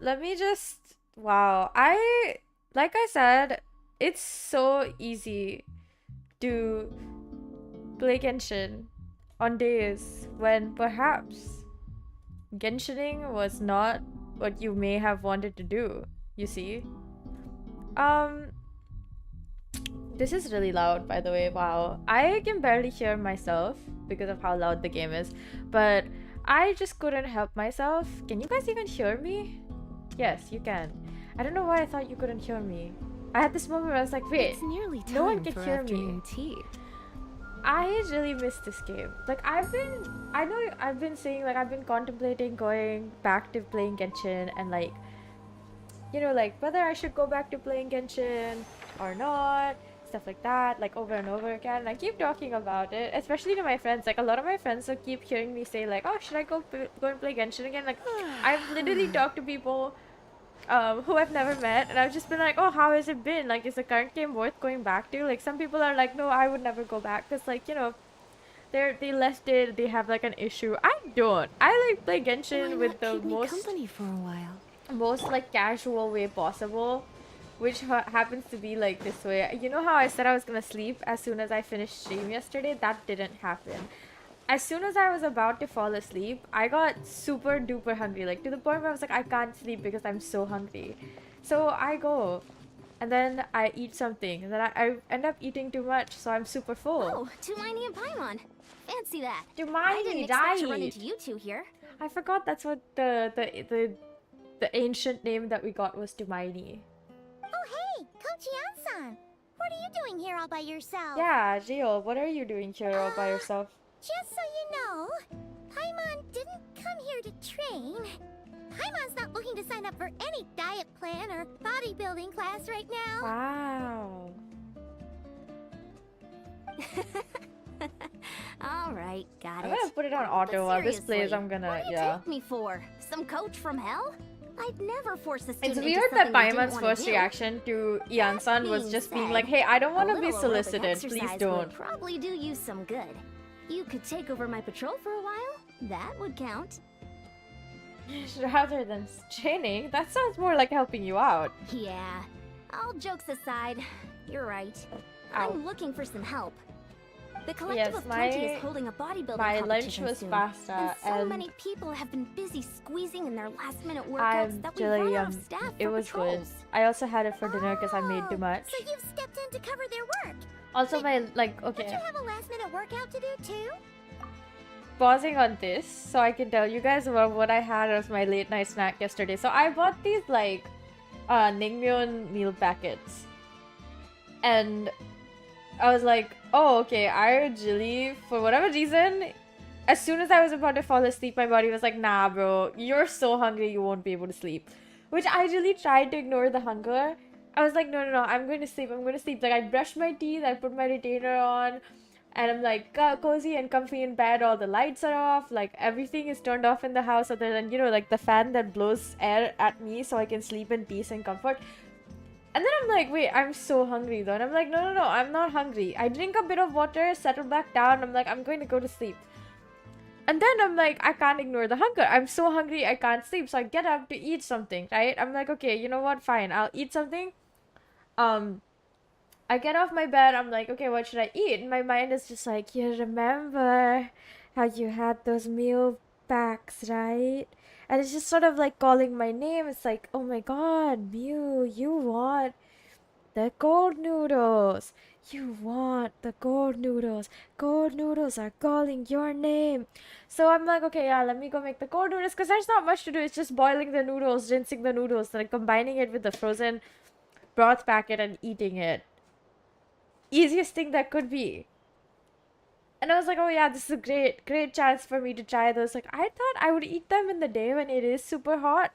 Let me just wow. Like I said, it's so easy to play Genshin on days when perhaps Genshining was not what you may have wanted to do, you see? Um, this is really loud, by the way. Wow. I can barely hear myself because of how loud the game is, but I just couldn't help myself. Can you guys even hear me? Yes, you can. I don't know why I thought you couldn't hear me. I had this moment where I was like, wait, It's nearly time no one can for hear afternoon me. tea. I really miss this game. Like I know I've been saying like I've been contemplating going back to playing Genshin and like, you know, like whether I should go back to playing Genshin or not, stuff like that, like over and over again. And I keep talking about it, especially to my friends. Like a lot of my friends will keep hearing me say like, oh, should I go and play Genshin again? Like I've literally talked to people who I've never met, and I've just been like, oh, how has it been? Like, is the current game worth going back to? Like, some people are like, no, I would never go back because, like, you know, they left it, they have like an issue. I don't. I like play Genshin with the Keep me company for a while. most like casual way possible, which happens to be like this way. You know how I said I was gonna sleep as soon as I finished stream yesterday? That didn't happen. As soon as I was about to fall asleep, I got super duper hungry, like to the point where I was like, I can't sleep because I'm so hungry. So I go, and then I eat something, and then I end up eating too much, so I'm super full. Oh, Tumini and Paimon. Fancy that. I Tumini didn't expect to run died. into you two here. I forgot that's what the ancient name that we got was Tumini. Oh hey, Kochi-san! What are you doing here all by yourself? Yeah, Gio, what are you doing here all by yourself? Just so you know, Paimon didn't come here to train. Paimon's not looking to sign up for any diet plan or bodybuilding class right now. Wow. Alright, got I'm it. gonna put it on auto while this plays. seriously, I'm gonna, what do you yeah. take me for? Some coach from hell? I'd never force a student It's into weird that something they didn't Paimon's wanna first do. reaction to Ian-san was being just being said, like, hey, I don't want to A be little aerobic solicited, please exercise don't. would probably do you some good. You could take over my patrol for a while. That would count. Rather than training, that sounds more like helping you out. Yeah. All jokes aside, you're right. Ow. I'm looking for some help. The collective Yes, of 20 is holding a bodybuilding my lunch competition was soon. pasta, And so and many people have been busy squeezing in their last-minute workouts I'm that we run Jilly, out of staff it for was patrols. good. I also had it for dinner because I made too much. So you've stepped in to cover their work. Also, my, like, Don't okay, you have a last-minute workout to do too? pausing on this so I can tell you guys about what I had as my late night snack yesterday. So I bought these, like, naengmyeon meal packets. And I was like, oh, okay, I really, for whatever reason, as soon as I was about to fall asleep, my body was like, nah, bro, you're so hungry, you won't be able to sleep. Which I really tried to ignore the hunger. I was like, no, I'm going to sleep, Like, I brushed my teeth, I put my retainer on, and I'm like cozy and comfy in bed, all the lights are off, like everything is turned off in the house other than, you know, like the fan that blows air at me so I can sleep in peace and comfort. And then I'm like, wait, I'm so hungry though. And I'm like, no, I'm not hungry. I drink a bit of water, settle back down. I'm like, I'm going to go to sleep. And then I'm like, I can't ignore the hunger. I'm so hungry, I can't sleep. So I get up to eat something, right? I'm like, okay, you know what? Fine, I'll eat something. I get off my bed. I'm like, okay, what should I eat? And my mind is just like, you remember how you had those meal packs, right? And it's just sort of like calling my name. It's like, oh my god, Mew, you want the cold noodles. You want the cold noodles. Cold noodles are calling your name. So I'm like, okay, yeah, let me go make the cold noodles because there's not much to do. It's just boiling the noodles, rinsing the noodles, then combining it with the frozen broth packet and eating it. Easiest thing that could be. And I was like, oh yeah, this is a great chance for me to try those. Like, I thought I would eat them in the day when it is super hot.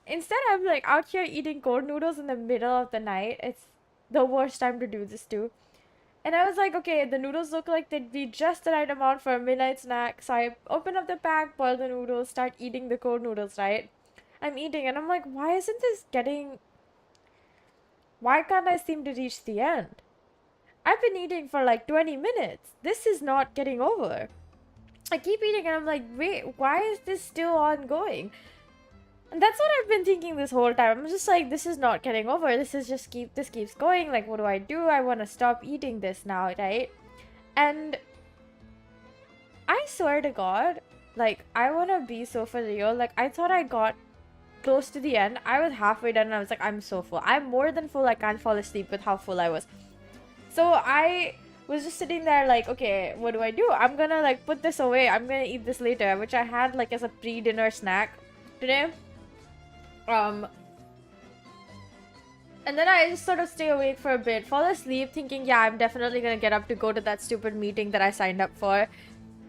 Instead, I'm like out here eating cold noodles in the middle of the night. It's the worst time to do this too. And I was like, okay, the noodles look like they'd be just the right amount for a midnight snack. So I open up the pack, boil the noodles, start eating the cold noodles, right? I'm eating and I'm like, why isn't this getting... Why can't I seem to reach the end? I've been eating for like 20 minutes. This is not getting over. I keep eating and I'm like, wait, why is this still ongoing? And that's what I've been thinking this whole time. I'm just like, this is not getting over. This keeps going. Like, what do? I want to stop eating this now, right? And I swear to God, like, I want to be so for real. Like, I thought I got close to the end. I was halfway done and I was like, I'm so full. I'm more than full. I can't fall asleep with how full I was. So I was just sitting there like, okay, what do? I'm gonna like put this away. I'm gonna eat this later, which I had like as a pre-dinner snack today. And then I just sort of stay awake for a bit, fall asleep thinking, yeah, I'm definitely gonna get up to go to that stupid meeting that I signed up for.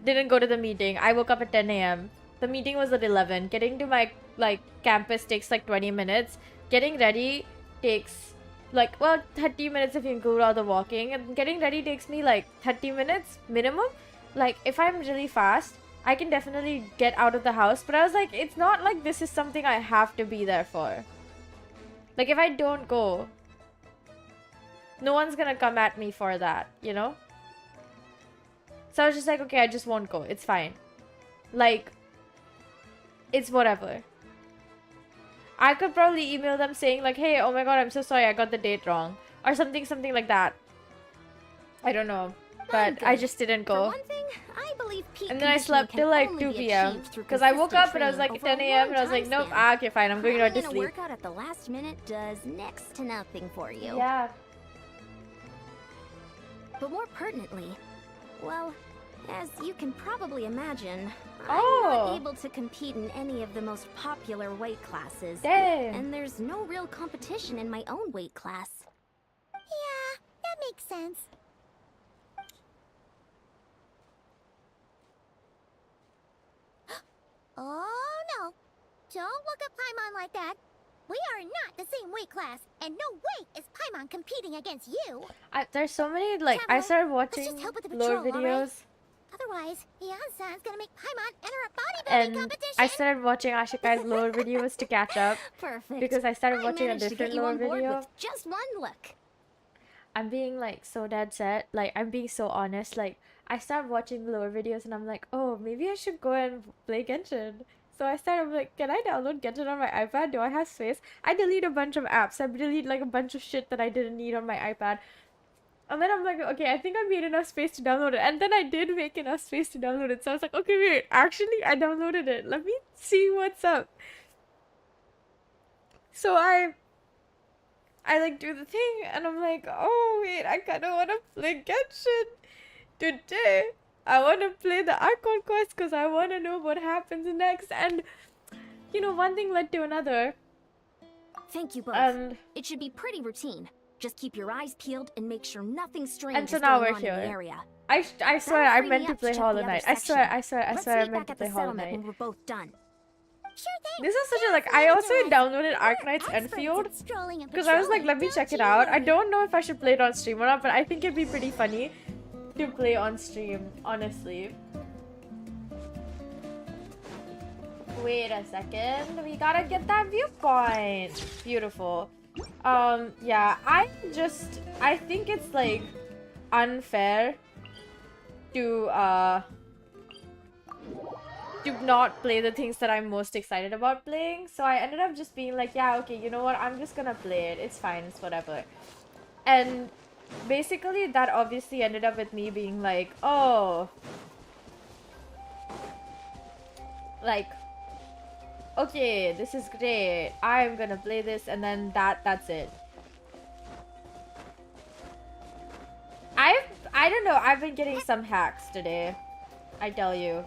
Didn't go to the meeting. I woke up at 10 a.m. The meeting was at 11. Getting to my like campus takes like 20 minutes. Getting ready takes like, well, 30 minutes if you include all the walking. And getting ready takes me like 30 minutes minimum. Like, if I'm really fast, I can definitely get out of the house. But I was like, it's not like this is something I have to be there for. Like, if I don't go, no one's gonna come at me for that, you know? So I was just like, okay, I just won't go. It's fine. Like, it's whatever. I could probably email them saying like, hey, oh my god, I'm so sorry, I got the date wrong. Or something like that. I don't know. But I just didn't go. For one thing, I believe peak And then I conditioning slept can till like only 2 be p.m. achieved through Because I woke consistent up and I was like training 10 over a a.m. and I long was like, time nope, span. okay, fine, I'm going out to Cramming in a sleep. workout at the last minute does next to nothing for you. Yeah. But more pertinently, well, as you can probably imagine, Oh. I'm not able to compete in any of the most popular weight classes. Damn. And there's no real competition in my own weight class. Yeah, that makes sense. Oh no! Don't look at Paimon like that. We are not the same weight class, and no way is Paimon competing against you. There's so many, like, I Traveler, started let's watching just help with the lore patrol, alright? videos. Otherwise, Yan-san's gonna make Paimon enter a bodybuilding And competition. I started watching Ashikai's lore videos to catch up. Perfect. Because I started I watching a managed to different get you lore on board video. with just one look. I'm being like so dead set. Like, I'm being so honest. Like, I started watching lore videos and I'm like, oh, maybe I should go and play Genshin. So I started like, can I download Genshin on my iPad? Do I have space? I delete a bunch of apps. I delete like a bunch of shit that I didn't need on my iPad. And then I'm like, okay, I think I made enough space to download it. And then I did make enough space to download it. So I was like, okay, wait, actually, I downloaded it. Let me see what's up. So I like do the thing and I'm like, oh wait, I kind of want to play Genshin today. I want to play the Archon quest because I want to know what happens next. And, you know, one thing led to another. Thank you both. And It should be pretty routine. Just keep your eyes peeled and make sure nothing strange so is now going we're on in the here. area. I swear I free meant me to up play check Hollow the other Knight. I swear Let's I meet meant back to at play the Hollow settlement Knight. when we're both done. Sure thing. This is such a Feel like, I free also to join. downloaded We're Arknight's experts Enfield. at strolling and Because I was like, patrolling, let me don't check it you out. I worry. don't know if I should play it on stream or not, but I think it'd be pretty funny to play on stream, honestly. Wait a second. We gotta get that viewpoint. Beautiful. Yeah, I think it's like unfair to not play the things that I'm most excited about playing. So I ended up just being like, yeah, okay, you know what? I'm just gonna play it. It's fine. It's whatever. And basically that obviously ended up with me being like, oh, like, okay, this is great. I'm gonna play this, and then that's it. I don't know. I've been getting some hacks today. I tell you.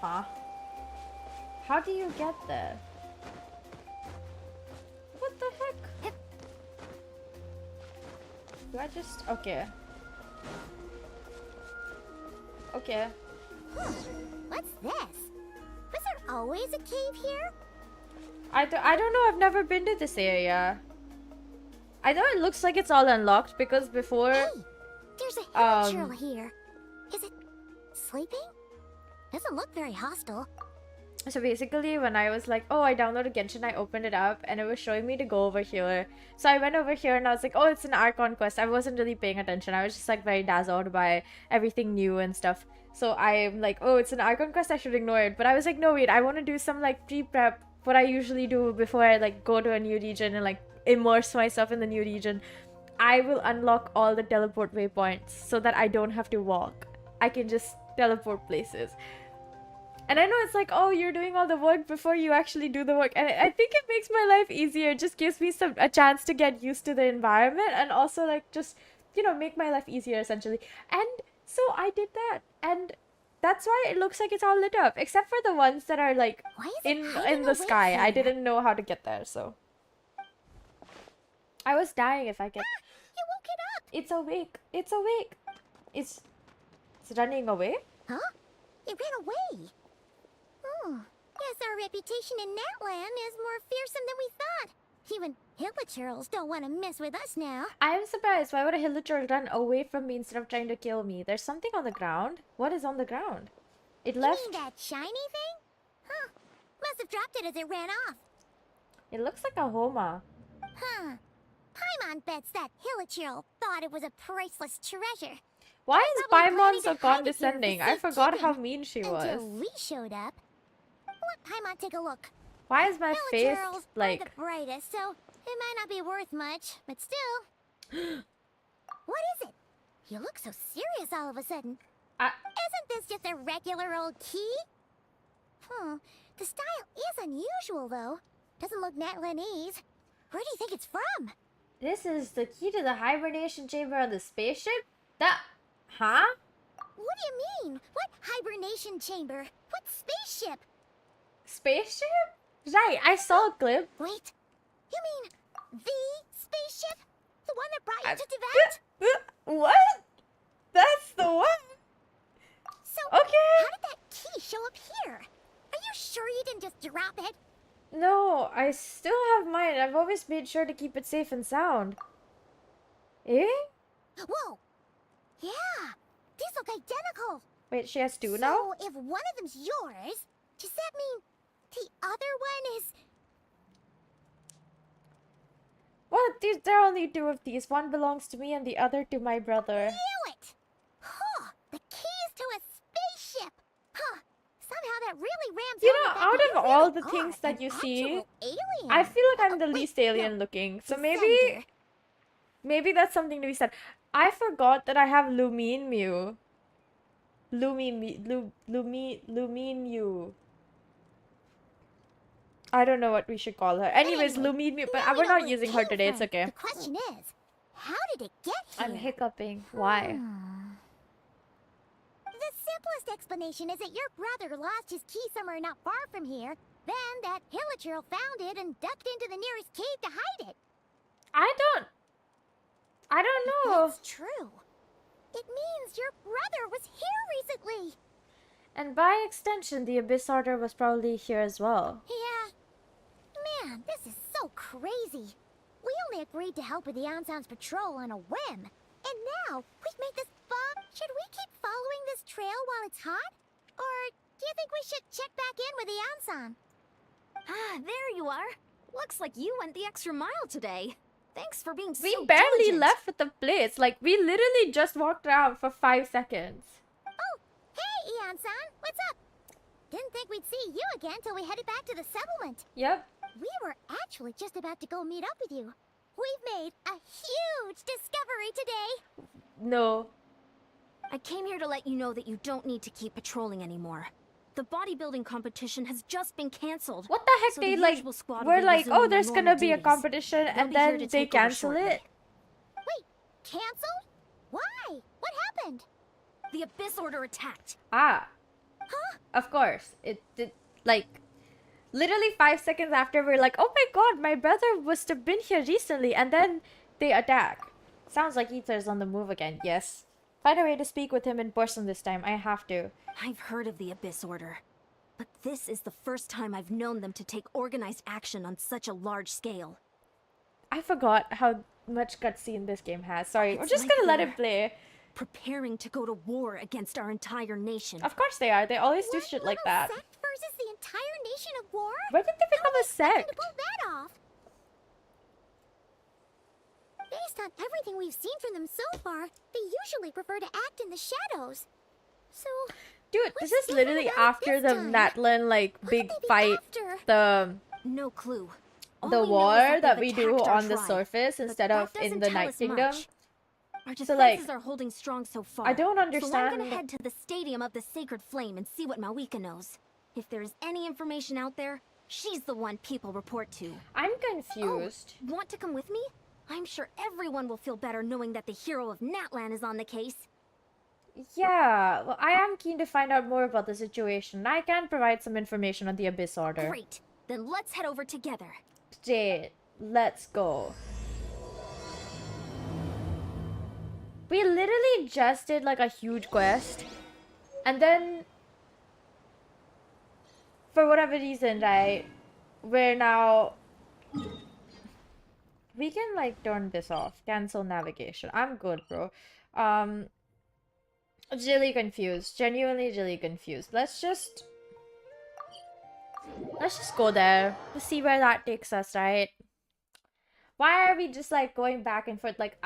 Huh? How do you get there? What the heck? Do I just... Okay. Okay. What's this? Was there always a cave here? I don't know. I've never been to this area. I know it looks like it's all unlocked because before... Hey, there's a hippochurl here. Is it sleeping? Doesn't look very hostile. So basically, when I was like, oh, I downloaded Genshin, I opened it up and it was showing me to go over here. So I went over here and I was like, oh, it's an Archon quest. I wasn't really paying attention. I was just like very dazzled by everything new and stuff. So I'm like, oh, it's an Archon quest. I should ignore it. But I was like, no, wait, I want to do some like pre-prep, what I usually do before I like go to a new region and like immerse myself in the new region. I will unlock all the teleport waypoints so that I don't have to walk. I can just teleport places. And I know it's like, oh, you're doing all the work before you actually do the work. And I think it makes my life easier. It just gives me a chance to get used to the environment and also like just, make my life easier essentially. And so I did that. And that's why it looks like it's all lit up. Except for the ones that are like Why is it in hiding the away sky. I here? didn't know how to get there, so. I was dying if I get... You woke it up! It's awake. It's awake. It's running away. Huh? It ran away. Oh, guess our reputation in Natland is more fearsome than we thought. Even hillachurls don't want to mess with us now. I am surprised. Why would a hillachurl run away from me instead of trying to kill me? There's something on the ground. What is on the ground? It left... You mean that shiny thing? Huh. Must have dropped it as it ran off. It looks like a Homa. Huh. Paimon bets that hillachurl thought it was a priceless treasure. Why is Probably Paimon planning so to hide it here condescending? for I forgot how safekeeping mean she Until was. we showed up. Let Paimon take a look. Why is my face Hillachurls aren't like... the brightest, so it might not be worth much, but still. What is it? You look so serious all of a sudden. Isn't this just a regular old key? The style is unusual, though. Doesn't look Natlanese. Where do you think it's from? This is the key to the hibernation chamber on the spaceship? That... Huh? What do you mean? What hibernation chamber? What spaceship? Spaceship? Right, I saw a clip. Wait, you mean the spaceship? The one that brought you to Tibet? What? That's the one? So, Okay. how did that key show up here? Are you sure you didn't just drop it? No, I still have mine. I've always made sure to keep it safe and sound. Eh? Whoa! Yeah, these look identical. Wait, she has two now? So, if one of them's yours, does that mean the other one is... What? There are only two of these. One belongs to me and the other to my brother. Knew it! Huh, the keys to a spaceship! Huh, somehow that really rams You home know, the fact out that of you all really the things are that an you see, actual alien. I feel like I'm the Wait, least no, alien looking. So descender. maybe that's something to be said. I forgot that I have mewments. Mew. I don't know what we should call her. Anyways, Anyway, Mew, now but we we're know not where it using her came today. It's from. okay. The question is, how did it get here? I'm hiccuping. Why? The simplest explanation is that your brother lost his key somewhere not far from here. Then that hillachurl found it and ducked into the nearest cave to hide it. I don't know. That's true. It means your brother was here recently. And by extension, the Abyss Order was probably here as well. Yeah. Man, this is so crazy. We only agreed to help with the Ansan's patrol on a whim. And now, we've made this fog. Should we keep following this trail while it's hot? Or do you think we should check back in with the Ansan? Ah, there you are. Looks like you went the extra mile today. Thanks for being We so barely diligent. left the place. Like, we literally just walked around for 5 seconds. Oh, hey, Ian-san. What's up? Didn't think we'd see you again till we headed back to the settlement. Yep. We were actually just about to go meet up with you. We've made a huge discovery today. No. I came here to let you know that you don't need to keep patrolling anymore. The bodybuilding competition has just been cancelled. What the heck? So They the like usual squad will were be like, oh, resuming there's their gonna normal be a duties. competition, They'll and be here then to they take over cancel shortly. it. Wait, canceled? Why? What happened? The Abyss Order attacked. Ah. Huh? Of course. It did, like, literally 5 seconds after, we're like, oh my god, my brother must have been here recently, and then they attack. Sounds like Ether's on the move again. Yes. Find a way to speak with him in person this time. I have to. I've heard of the Abyss Order, but this is the first time I've known them to take organized action on such a large scale. I forgot how much cutscene this game has. Sorry. We're It's just like gonna let they're it play. preparing to go to war against our entire nation. Of course they are. They always do One shit like little that. sect versus the entire declaration of war? Where did they become a To sect? pull that off? Based on everything we've seen from them so far, they usually prefer to act in the shadows. So, Dude, this is literally after the Natlan like big could they be fight, after? the No clue. All the we know is war that they've we do attacked our on the tribe, surface but instead that of in doesn't the tell Night us Kingdom. much. Our So, defenses like, are holding strong so far. I don't So I'm understand. gonna head to the Stadium of the Sacred Flame and see what Mawika knows. If there's any information out there, she's the one people report to. I'm confused. Oh, want to come with me? I'm sure everyone will feel better knowing that the hero of Natlan is on the case. Yeah, well, I am keen to find out more about the situation. I can provide some information on the Abyss Order. Great. Then let's head over together. Jade, let's go. We literally just did like a huge quest. And then, for whatever reason, right, we're now... We can like turn this off. Cancel navigation. I'm good, bro. Really confused. Genuinely really confused. Let's just go there. To see where that takes us, right? Why are we just like going back and forth like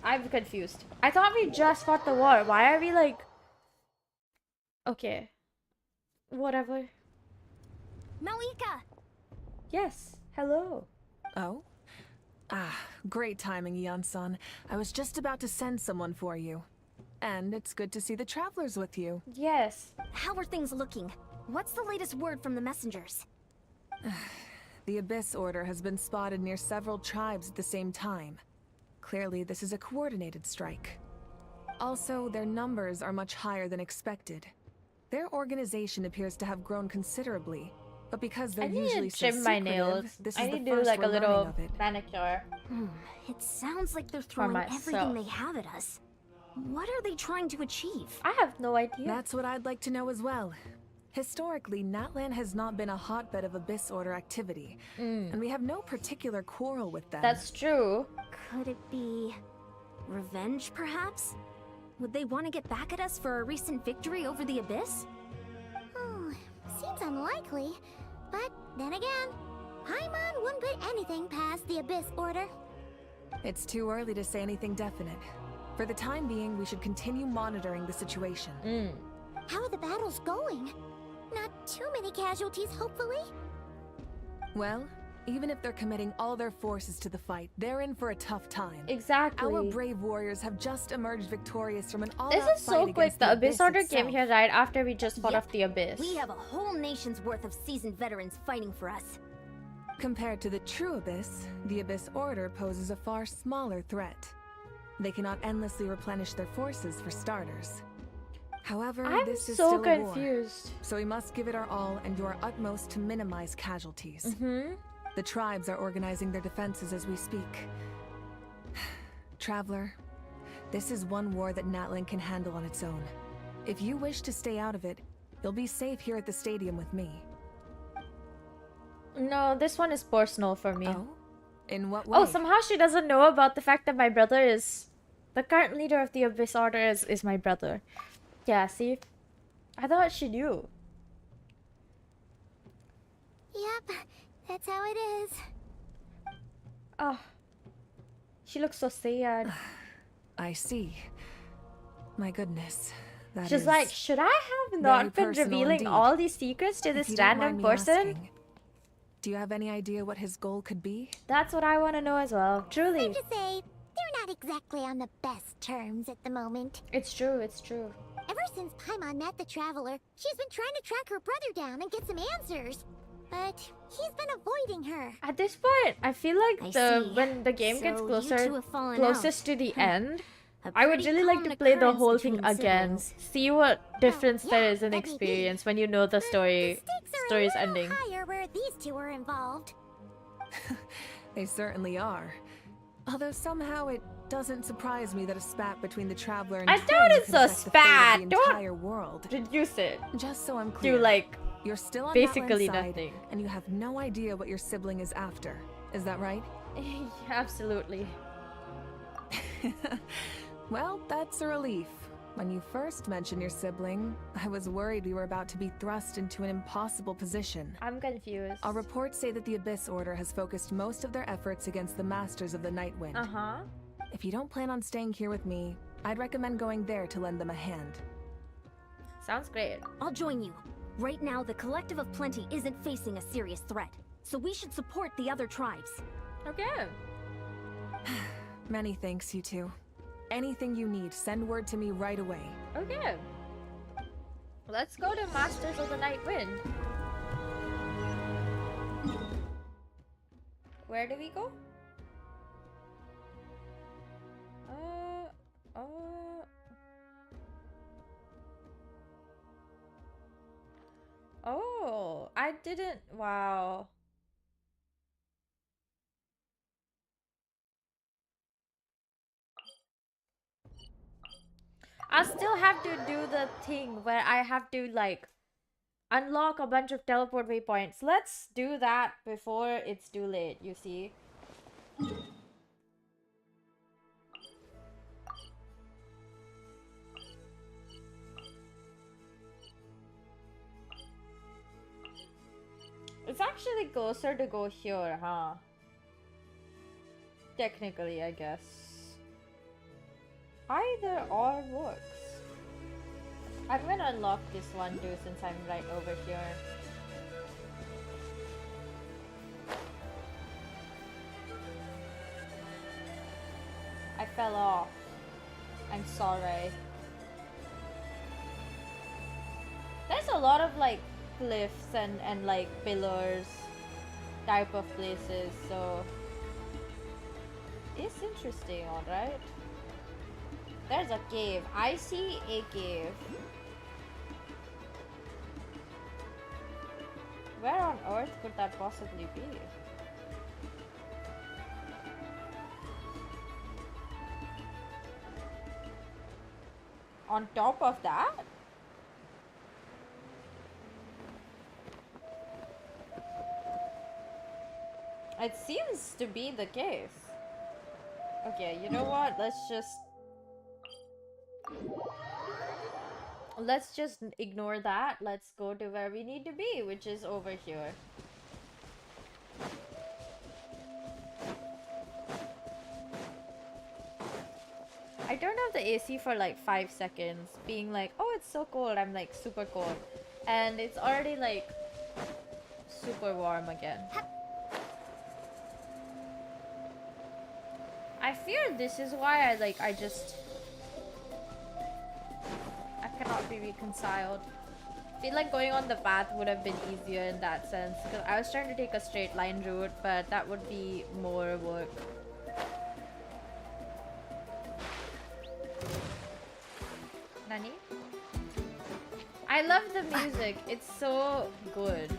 I'm confused. I thought we just fought the war. Why are we like... Okay. Whatever. Mawika! Yes. Hello. Oh? Ah, great timing, Eon-san. I was just about to send someone for you. And it's good to see the travelers with you. Yes. How are things looking? What's the latest word from the messengers? The Abyss Order has been spotted near several tribes at the same time. Clearly, this is a coordinated strike. Also, their numbers are much higher than expected. Their organization appears to have grown considerably, but because they're I need usually to so trim my secretive, nails. this I is need the to do first like a we're learning little of it. manicure. It sounds like they're throwing everything myself. they have at us. What are they trying to achieve? I have no idea. That's what I'd like to know as well. Historically, Natlan has not been a hotbed of Abyss Order activity, and we have no particular quarrel with them. That's true. Could it be... revenge, perhaps? Would they want to get back at us for a recent victory over the Abyss? Seems unlikely. But then again, Paimon wouldn't put anything past the Abyss Order. It's too early to say anything definite. For the time being, we should continue monitoring the situation. How are the battles going? Not too many casualties, hopefully? Well, even if they're committing all their forces to the fight, they're in for a tough time. Exactly. Our brave warriors have just emerged victorious from an all-out This fight is so quick. against The Abyss Order itself. came here right after we just fought Yep. off the Abyss. We have a whole nation's worth of seasoned veterans fighting for us. Compared to the true Abyss, the Abyss Order poses a far smaller threat. They cannot endlessly replenish their forces for starters. However, I'm this is so still a war, confused. so we must give it our all and do our utmost to minimize casualties. The tribes are organizing their defenses as we speak. Traveler, this is one war that Natlan can handle on its own. If you wish to stay out of it, you'll be safe here at the stadium with me. No, this one is personal for me. Oh? In what way? Oh, somehow she doesn't know about the fact that my brother is... The current leader of the Abyss Order is my brother. Yeah, see? I thought she knew. Yep, that's how it is. Oh. She looks so sad. I see. My goodness. That She's is like, should I have not been personal revealing indeed. all these secrets to If this you don't random mind me person? asking, do you have any idea what his goal could be? That's what I want to know as well. Truly. Safe to say, they're not exactly on the best terms at the moment. It's true, it's true. Ever since Paimon met the Traveler, she's been trying to track her brother down and get some answers. But he's been avoiding her. At this point, I feel like I see. when the game gets So you two closer, have fallen closest out. to the end, A I would pretty really like common to play the occurrence whole thing between again. siblings. See what difference there yeah, is in that may be. experience when you know the The story stakes are story's a little ending. higher where these two are involved. They certainly are. Although somehow it doesn't surprise me that a spat between the Traveler and I Twin doubt it's could a affect the fate of spat. the Don't- entire world. Reduce it Just so I'm clear, to like you're still on basically Natlan's side, nothing. and you have no idea what your sibling is after. Is that right? Absolutely. Well, that's a relief. When you first mentioned your sibling, I was worried we were about to be thrust into an impossible position. I'm confused. Our reports say that the Abyss Order has focused most of their efforts against the Masters of the Night Wind. Uh-huh. If you don't plan on staying here with me, I'd recommend going there to lend them a hand. Sounds great. I'll join you. Right now, the Collective of Plenty isn't facing a serious threat, so we should support the other tribes. Okay. Many thanks, you two. Anything you need, send word to me right away. Okay. Let's go to Masters of the Night Wind. Where do we go? Oh, I didn't. Wow. I still have to do the thing where I have to like unlock a bunch of teleport waypoints. Let's do that before it's too late, you see. It's actually closer to go here, huh? Technically, I guess. Either or works. I'm gonna unlock this one too since I'm right over here. I fell off. I'm sorry. There's a lot of like cliffs and like pillars type of places, so it's interesting, alright? There's a cave. I see a cave. Where on earth could that possibly be? On top of that? It seems to be the case. Okay, you know what? Let's just ignore that. Let's go to where we need to be, which is over here. I turned off the AC for like 5 seconds, being like, oh, it's so cold. I'm like super cold. And it's already like super warm again. I fear this is why I cannot be reconciled. I feel like going on the path would have been easier in that sense, because I was trying to take a straight line route, but that would be more work. Nani? I love the music. It's so good.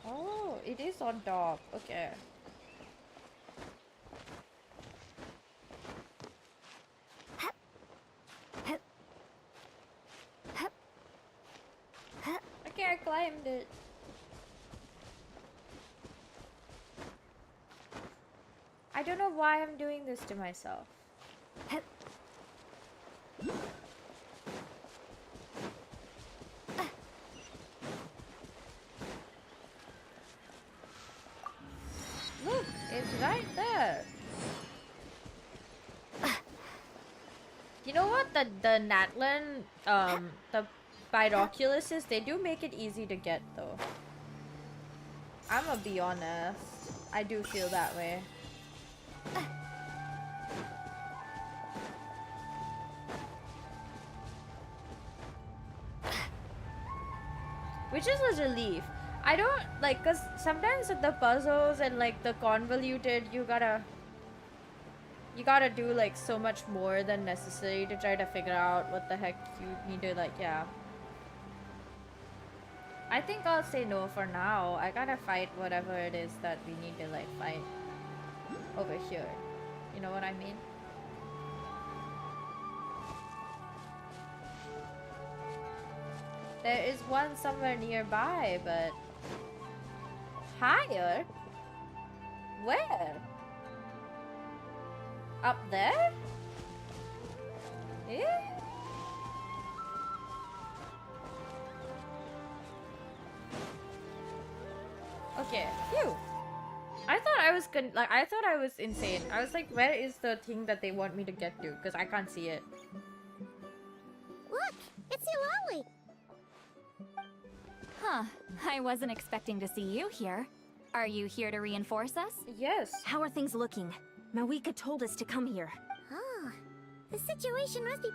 Oh, it is on top. Okay. Okay, I climbed it. I don't know why I'm doing this to myself. Look, it's right there. You know what? The Natlan, the binoculars, they do make it easy to get though. I'ma be honest. I do feel that way. Which is a relief. I don't like, cause sometimes with the puzzles and like the convoluted, you gotta do like so much more than necessary to try to figure out what the heck you need to like, yeah. I think I'll say no for now. I gotta fight whatever it is that we need to like fight over here. You know what I mean? There is one somewhere nearby, but higher? Where? Up there? Eh? Okay, phew. I thought I was I thought I was insane. I was like, where is the thing that they want me to get to? Because I can't see it. Look, it's Eulalie. Huh. I wasn't expecting to see you here. Are you here to reinforce us? Yes. How are things looking? Mawika told us to come here. Oh, the situation must be...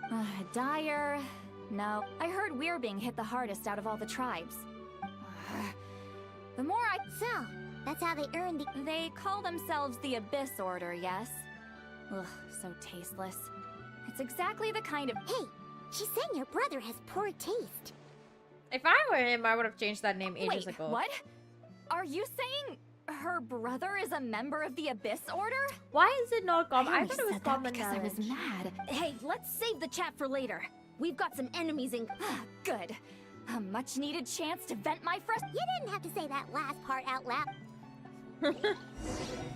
Dire. No, I heard we're being hit the hardest out of all the tribes. The more I... So, that's how they earned the... They call themselves the Abyss Order, yes? Ugh, so tasteless. It's exactly the kind of... Hey, she's saying your brother has poor taste. If I were him, I would have changed that name ages Wait, ago. what? Are you saying her brother is a member of the Abyss Order? Why is it not common? I only thought it was said that common because I was knowledge. mad. Hey, let's save the chat for later. We've got some enemies in... Good. A much-needed chance to vent my frustration. You didn't have to say that last part out loud.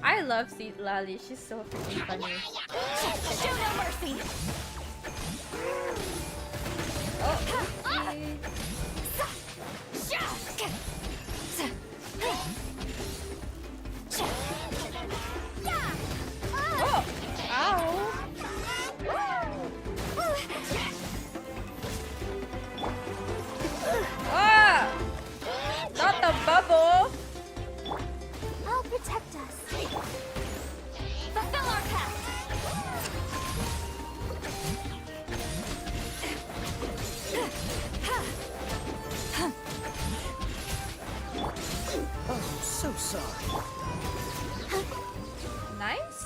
I love Lali. She's so freaking funny. Show no mercy! Oh, oh, ow. Ah! Not the bubble! I'll protect us. Fulfill our pact! Oh, so sorry. Nice.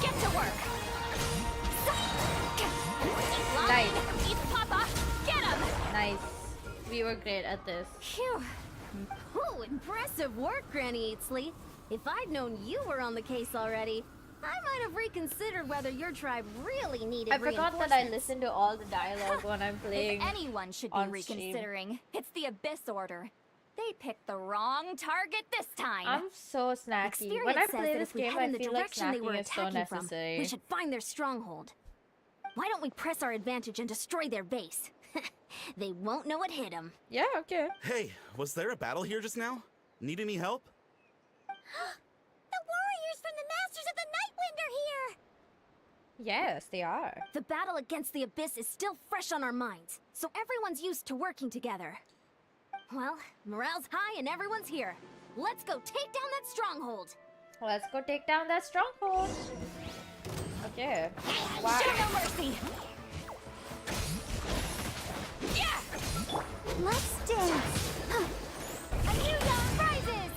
Get to work! Nice. Papa! Get him! Nice. We were great at this. Phew. Oh, impressive work, Granny Eatsley. If I'd known you were on the case already, I might have reconsidered whether your tribe really needed I forgot that I reinforcements. listen to all the dialogue when I'm playing. If anyone should be on stream. reconsidering, it's the Abyss Order. They picked the wrong target this time. I'm so snacky. Experience When I says play that this if we game, head in I the feel like direction they were snacking is so attacking from, necessary. we should find their stronghold. Why don't we press our advantage and destroy their base? They won't know it hit them. Yeah, okay. Hey, was there a battle here just now? Need any help? The warriors from the Masters of the Nightwind are here! Yes, they are. The battle against the Abyss is still fresh on our minds, so everyone's used to working together. Well, morale's high and everyone's here. Let's go take down that stronghold. Let's go take down that stronghold. Okay. Wow. Show no mercy! Yeah! Let's dance! A new dawn rises!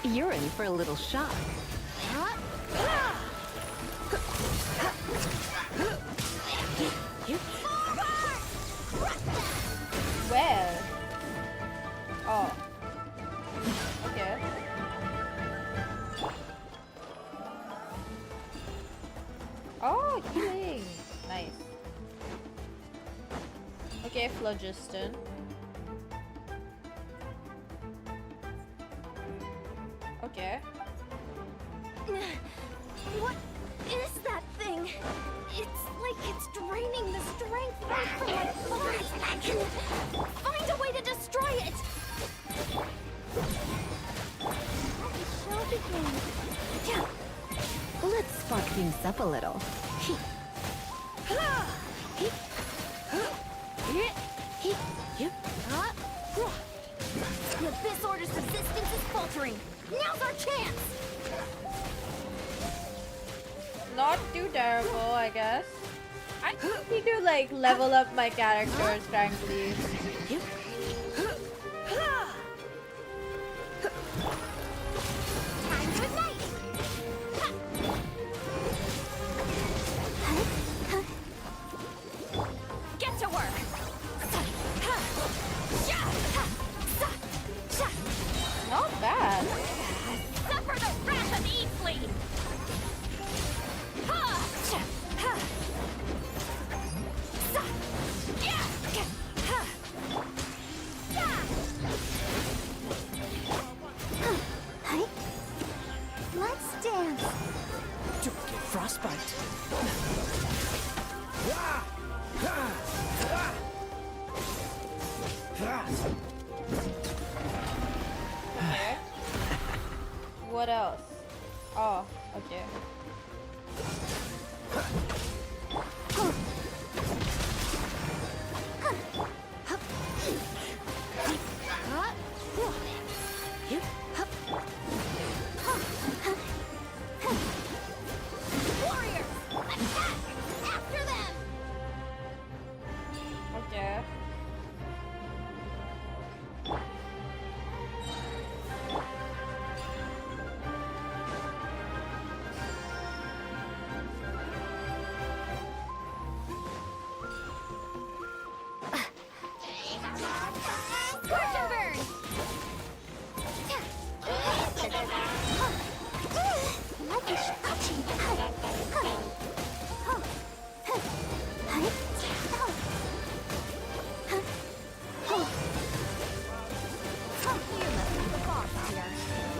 You're in for a little shock. Where? Oh. Okay. Oh, healing. Nice. Okay, phlogiston. Okay. What is that thing? It's like it's draining the strength right from my body. Find a way to destroy it! Let the show begin. Let's spark things up a little. The Abyss Order's resistance is faltering. Now's our chance! Not too terrible, I guess. I need to like level up my characters, frankly. Time to ignite! Get to work! what else? Oh, okay. Warriors, attack! After them! Okay. Scorch and burn!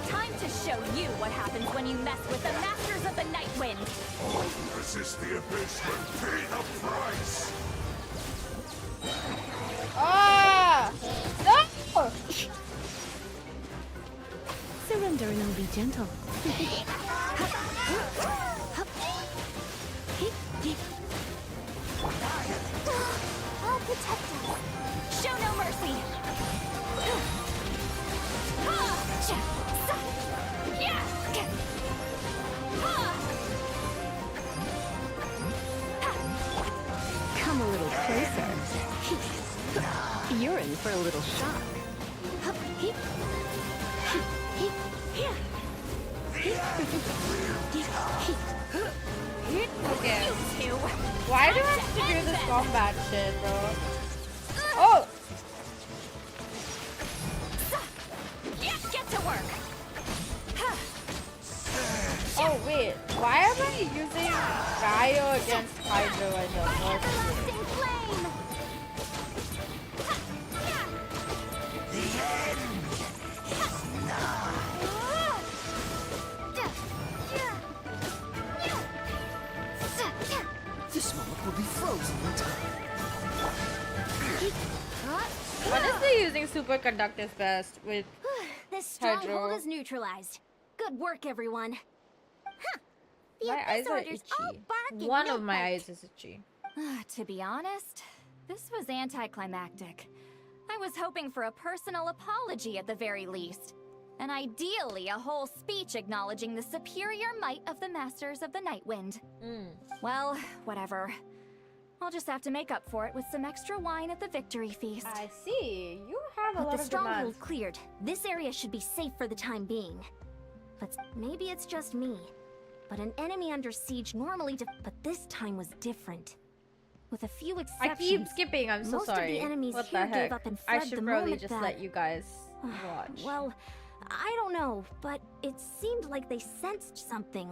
Time to show you what happens when you mess with the Masters of the Night Wind. All who resist the abyss will pay the price! Ah! No! Surrender and I'll be gentle. I'll protect us. Show no mercy. Come a little closer. You're in for a little shock. Okay. You two. Why do I have to do this combat shit, bro? Oh! Get to work. Oh wait, why am I using Gaio against Hydro and the Everlasting flame! This moment will be frozen in time. Honestly, using superconductors best with This stronghold Hydro. is neutralized. Good work, everyone. The My eyes Abyss are Orders all itchy. bark and One no of my bite. eyes is itchy. To be honest, this was anticlimactic. I was hoping for a personal apology at the very least. And ideally, a whole speech acknowledging the superior might of the Masters of the Night Wind. Well, whatever. I'll just have to make up for it with some extra wine at the victory feast. I see. You have a With lot the of stronghold demands. cleared, this area should be safe for the time being. But maybe it's just me. But an enemy under siege normally but this time was different. With a few I exceptions. keep skipping. I'm so most of the sorry. enemies What here the gave heck? up and I fled should the probably moment just that- let you guys watch. Well, I don't know, but it seemed like they sensed something.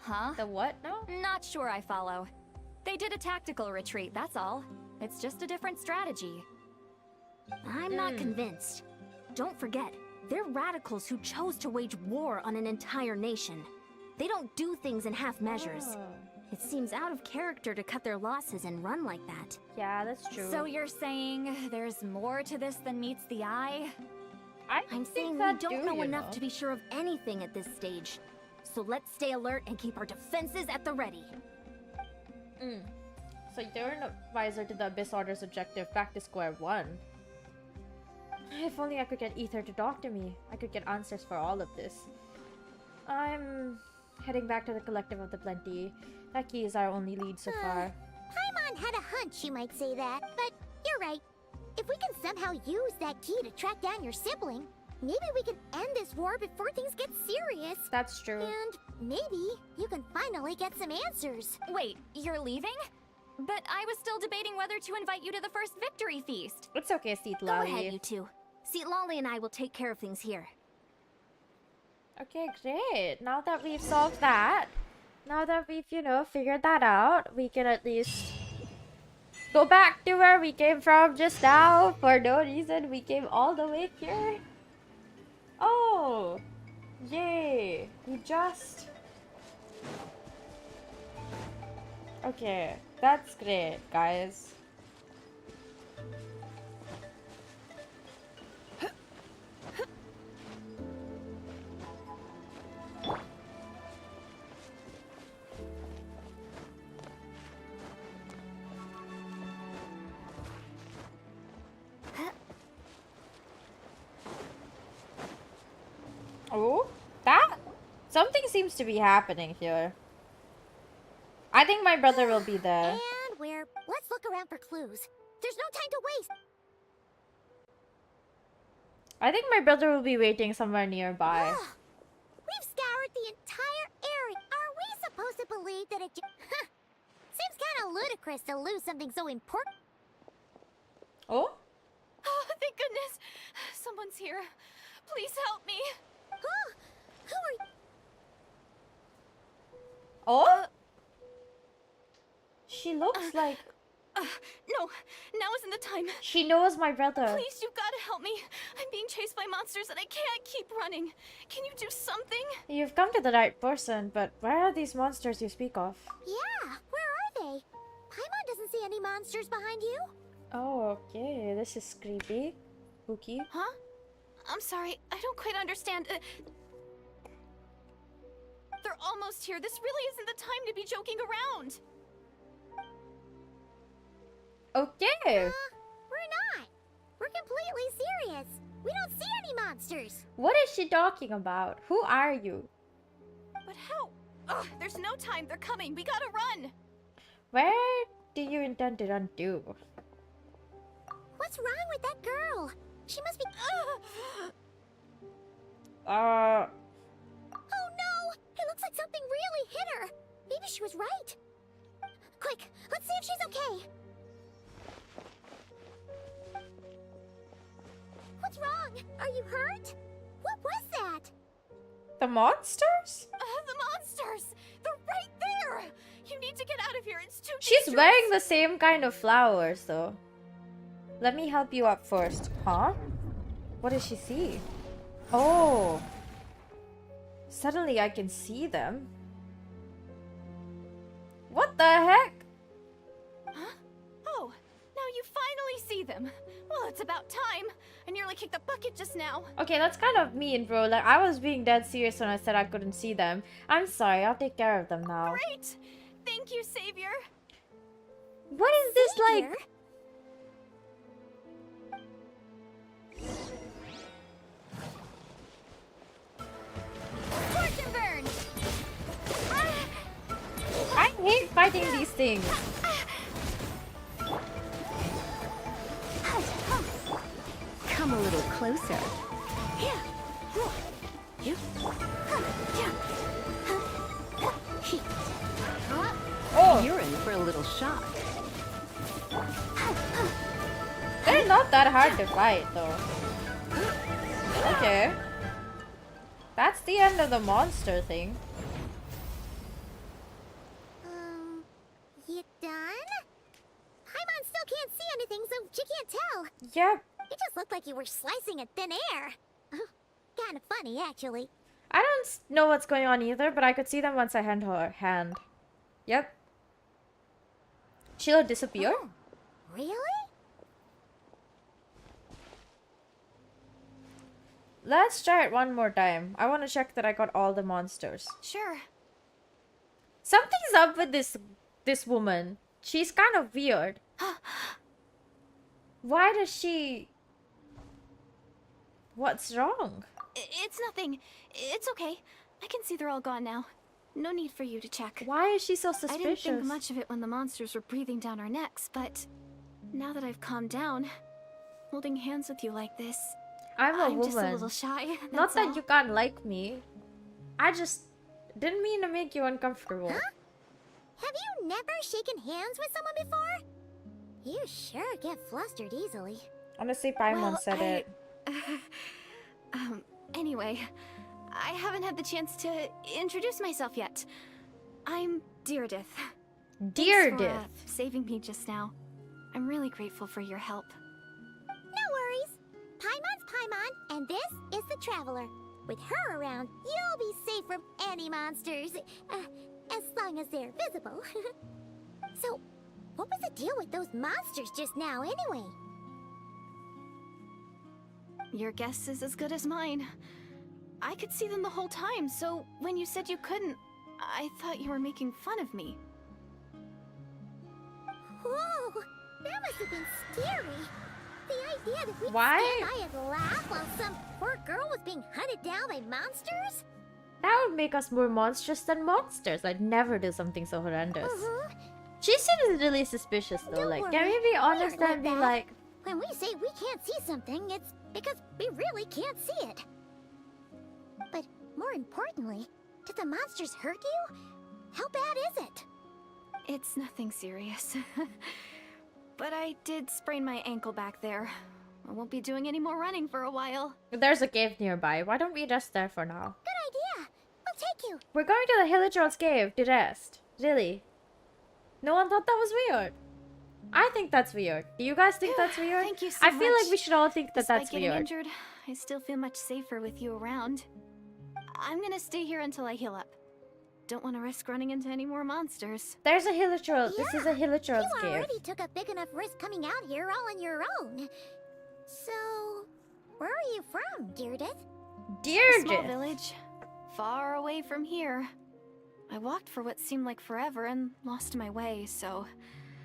Huh? The what now? Not sure I follow. They did a tactical retreat, that's all. It's just a different strategy. I'm not convinced. Don't forget, they're radicals who chose to wage war on an entire nation. They don't do things in half measures. Oh. It seems out of character to cut their losses and run like that. Yeah, that's true. So you're saying there's more to this than meets the eye? I'm saying we that don't do, know you enough know. to be sure of anything at this stage. So let's stay alert and keep our defenses at the ready. So you're an advisor to the Abyss Order's objective, back to square one. If only I could get Ether to doctor me. I could get answers for all of this. I'm heading back to the Collective of the Plenty. That key is our only lead so far. Paimon had a hunch you might say that, but you're right. If we can somehow use that key to track down your sibling, maybe we can end this war before things get serious. That's true. And maybe you can finally get some answers. Wait, you're leaving? But I was still debating whether to invite you to the first victory feast. It's okay, Seat Go ahead, Lolly. you two. See, Lolly and I will take care of things here. Okay, great. Now that we've solved that, now that we've, figured that out, we can at least go back to where we came from just now. For no reason, we came all the way here. Oh, yay. We just... Okay, that's great, guys. Oh, that something seems to be happening here. I think my brother will be there. And let's look around for clues. There's no time to waste. I think my brother will be waiting somewhere nearby. We've scoured the entire area. Are we supposed to believe that it seems kind of ludicrous to lose something so important? Oh? Oh, thank goodness. Someone's here. Please help me. Who are you? Oh? She looks like... No, now isn't the time. She knows my brother. Please, you've got to help me. I'm being chased by monsters and I can't keep running. Can you do something? You've come to the right person, but where are these monsters you speak of? Yeah, where are they? Paimon doesn't see any monsters behind you. Oh, okay. This is creepy. Spooky. Huh? I'm sorry, I don't quite understand. They're almost here. This really isn't the time to be joking around. Okay. We're not. We're completely serious. We don't see any monsters. What is she talking about? Who are you? But how? Ugh, there's no time. They're coming. We gotta run. Where do you intend to run to? What's wrong with that girl? She must be... Uh... Oh no! It looks like something really hit her. Maybe she was right. Quick, let's see if she's okay. What's wrong? Are you hurt? What was that? The monsters? The monsters! They're right there! You need to get out of here. It's too She's dangerous. wearing the same kind of flowers, though. Let me help you up first. Huh? What does she see? Oh. Suddenly I can see them. What the heck? Huh? Oh, now you finally see them. Well, it's about time. I nearly kicked the bucket just now. Okay, that's kind of mean, bro. Like, I was being dead serious when I said I couldn't see them. I'm sorry, I'll take care of them now. Great! Thank you, Savior. What is this like? Savior? Torch and burn! I hate fighting these things. Come a little closer. Oh, You're in for a little shock. they're not that hard to fight, though. Okay. That's the end of the monster thing. You done? Paimon still can't see anything, so she can't tell. Yep. It just looked like you were slicing a thin air. Kind of funny, actually. I don't know what's going on either, but I could see them once I hand her hand. Yep. She'll disappear. Oh, really? Let's try it one more time. I want to check that I got all the monsters. Sure. Something's up with this woman. She's kind of weird. Why does she... What's wrong? It's nothing. It's okay. I can see they're all gone now. No need for you to check. Why is she so I didn't suspicious? think much of it when the monsters were breathing down our necks, but now that I've calmed down, holding hands with you like this, I'm a woman. just a little shy. Not that's that all. you can't like me. I just didn't mean to make you uncomfortable. Huh? Have you never shaken hands with someone before? You sure get flustered easily. Honestly, Paimon Well, said it. Anyway, I haven't had the chance to introduce myself yet. I'm Deardith. Thanks Dear for, Dith. saving me just now. I'm really grateful for your help. No worries. Paimon's Paimon, and this is the Traveler. With her around, you'll be safe from any monsters. As long as they're visible. So, what was the deal with those monsters just now, anyway? Your guess is as good as mine. I could see them the whole time, so when you said you couldn't, I thought you were making fun of me. Whoa! That must have been scary. The idea that we'd Why? stand by and laugh while some poor girl was being hunted down by monsters? That would make us more monstrous than monsters. I'd never do something so horrendous. She seems really suspicious though. Don't like, worry, can we be we honest aren't and be that. like, When we say we can't see something, it's because we really can't see it. But more importantly, did the monsters hurt you? How bad is it? It's nothing serious. But I did sprain my ankle back there. I won't be doing any more running for a while. there's a cave nearby. Why don't we rest there for now? Good idea. We'll take you. We're going to the Hilichurl's cave to rest. Really? No one thought that was weird. I think that's weird. Do you guys think that's weird? Thank you so I feel much. like we should all think that Despite that's getting weird. injured, I still feel much safer with you around. I'm gonna stay here until I heal up. Don't want to risk running into any more monsters. There's a Hilichurl. This is a You Hilichurl's cave. already took a big enough risk coming out here all on your own. So, where are you from, Deirdith? A small Deirdre. village, far away from here. I walked for what seemed like forever and lost my way, so...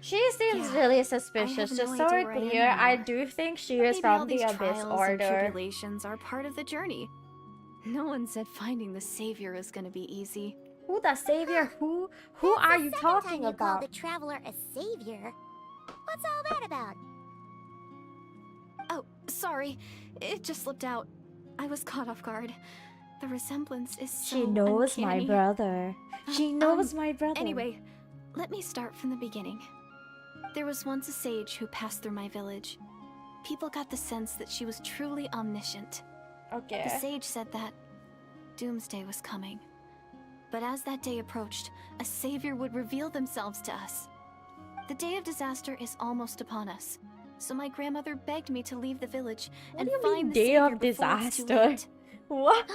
She seems Yeah, really I suspicious. have Just no so idea we're where I am clear, I anymore. do think she But is maybe all from the these Abyss trials and Order. tribulations are part of the journey. No one said finding the savior is gonna be easy. Who the savior? Who That's are the you second talking time you about? called the traveler a savior. What's all that about? Oh, sorry. It just slipped out. I was caught off guard. The resemblance is so She knows my uncanny. brother. She knows my brother. Anyway, let me start from the beginning. There was once a sage who passed through my village. People got the sense that she was truly omniscient. The Okay. sage said that doomsday was coming. But as that day approached, a savior would reveal themselves to us. The day of disaster is almost upon us, so my grandmother begged me to leave the village What and do you find mean the day savior of before it's too disaster? late. What?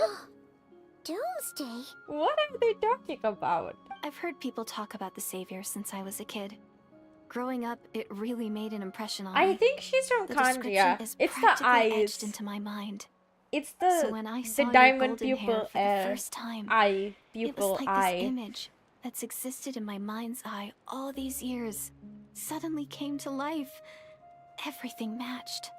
Doomsday? What are they talking about? I've heard people talk about the savior since I was a kid. Growing up, it really made an impression on I me. think she's from The Kandria. description is It's the practically eyes. etched into my mind. It's So when I saw the your diamond golden hair pupil for the first time, eye it pupil was like eye. this image that's existed in my mind's eye all these years suddenly came to life. Everything matched.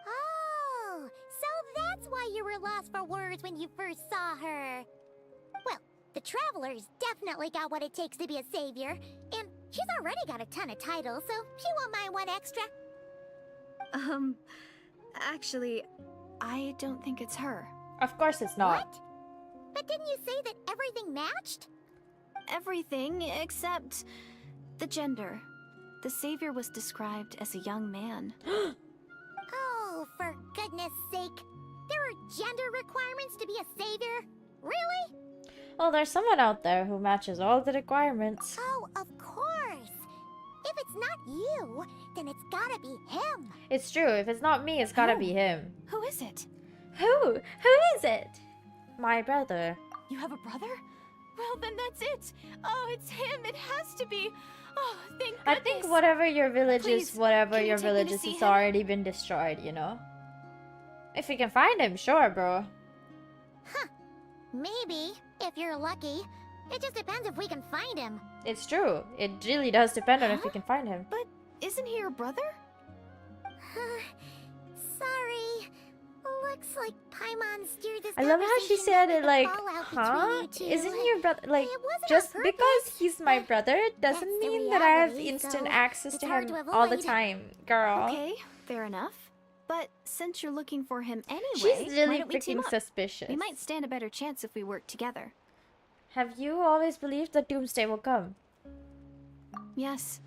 Oh, so that's why you were lost for words when you first saw her. Well, the Traveler's definitely got what it takes to be a savior, and she's already got a ton of titles, so she won't mind one extra. Actually, I don't think it's her. Of course it's not. What? But didn't you say that everything matched? Everything except the gender. The savior was described as a young man. Oh, for goodness sake. There are gender requirements to be a savior? Really? Well, there's someone out there who matches all the requirements. Oh, of course. If it's not you, then it's gotta be him. It's true. If it's not me, it's gotta be him. Who is it? Who? Who is it? My brother. You have a brother? Well, then that's it. Oh, it's him. It has to be. Oh, thank goodness. I think whatever your village Please, is, whatever can you your take me to village is, see it's him? already been destroyed, you know? If we can find him, sure, bro. Maybe, if you're lucky. It just depends if we can find him. It's true. It really does depend on if we can find him. But isn't he your brother? Sorry. Looks like Paimon steered this I love how she conversation said into it the like, fallout huh? between you two. Isn't your brother like It wasn't on just purpose, because he's my but brother doesn't that's the mean that I have reality, instant so access it's to hard him to all the avoid. time, girl. Okay, fair enough. But since you're looking for him anyway, She's why really don't we team freaking up? suspicious. We might stand a better chance if we work together. Have you always believed that doomsday will come? Yes.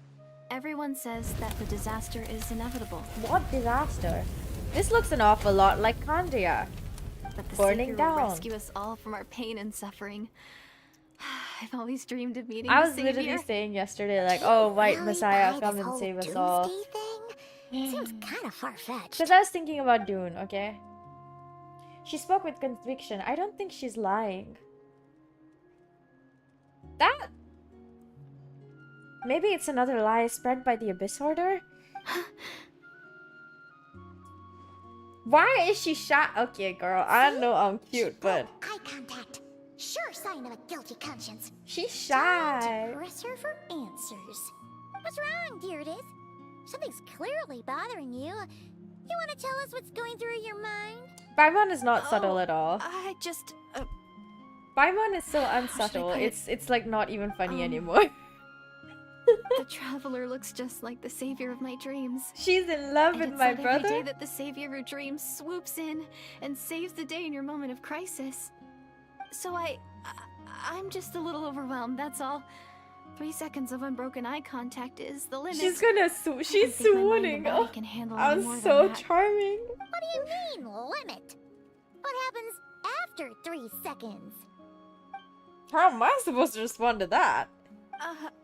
Everyone says that the disaster is inevitable. What disaster? This looks an awful lot like Kandria. But the Burning savior down. will rescue us all from our pain and suffering. I've always dreamed of meeting I the was savior. literally saying yesterday, like, oh, white Really messiah, buy come this and whole save us all. doomsday thing? Seems kind of far-fetched. Because I was thinking about Dune, okay? She spoke with conviction. I don't think she's lying. That... Maybe it's another lie spread by the Abyss Order? Why is she shot? Okay, girl, I know I'm cute, but... Eye contact. Sure sign of a guilty conscience. She's Time shy. to press her for answers. What's wrong, Deirdith? Something's clearly bothering you. You want to tell us what's going through your mind? Paimon is not subtle at all. I just... Paimon is so should I unsubtle. put it? It's like not even funny anymore. The traveler looks just like the savior of my dreams. She's in love And with it's my said brother. every day that the savior of your dreams swoops in and saves the day in your moment of crisis. So I'm just a little overwhelmed, that's all. 3 seconds of unbroken eye contact is the limit. She's gonna she's swooning. Oh, Can handle I'm more so than that. charming. What do you mean, limit? What happens after 3 seconds? How am I supposed to respond to that?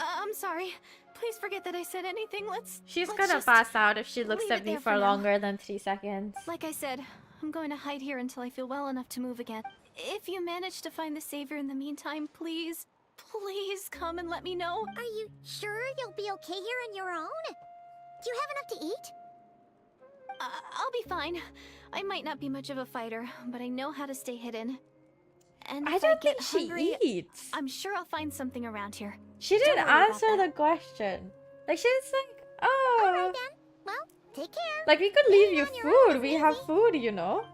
I'm sorry. Please forget that I said anything. She's let's gonna just pass out if she looks leave at it me there for for now. longer than 3 seconds. Like I said, I'm going to hide here until I feel well enough to move again. If you manage to find the savior in the meantime, please come and let me know. Are you sure you'll be okay here on your own? Do you have enough to eat? I'll be fine. I might not be much of a fighter, but I know how to stay hidden. And I if don't get think she hungry, eats. I'm sure I'll find something around here. She Don't didn't worry about answer that. the question. Like she's like, oh, Alright then. Well, take care. like we could leave Being you on your own food. is We have easy. food, you know.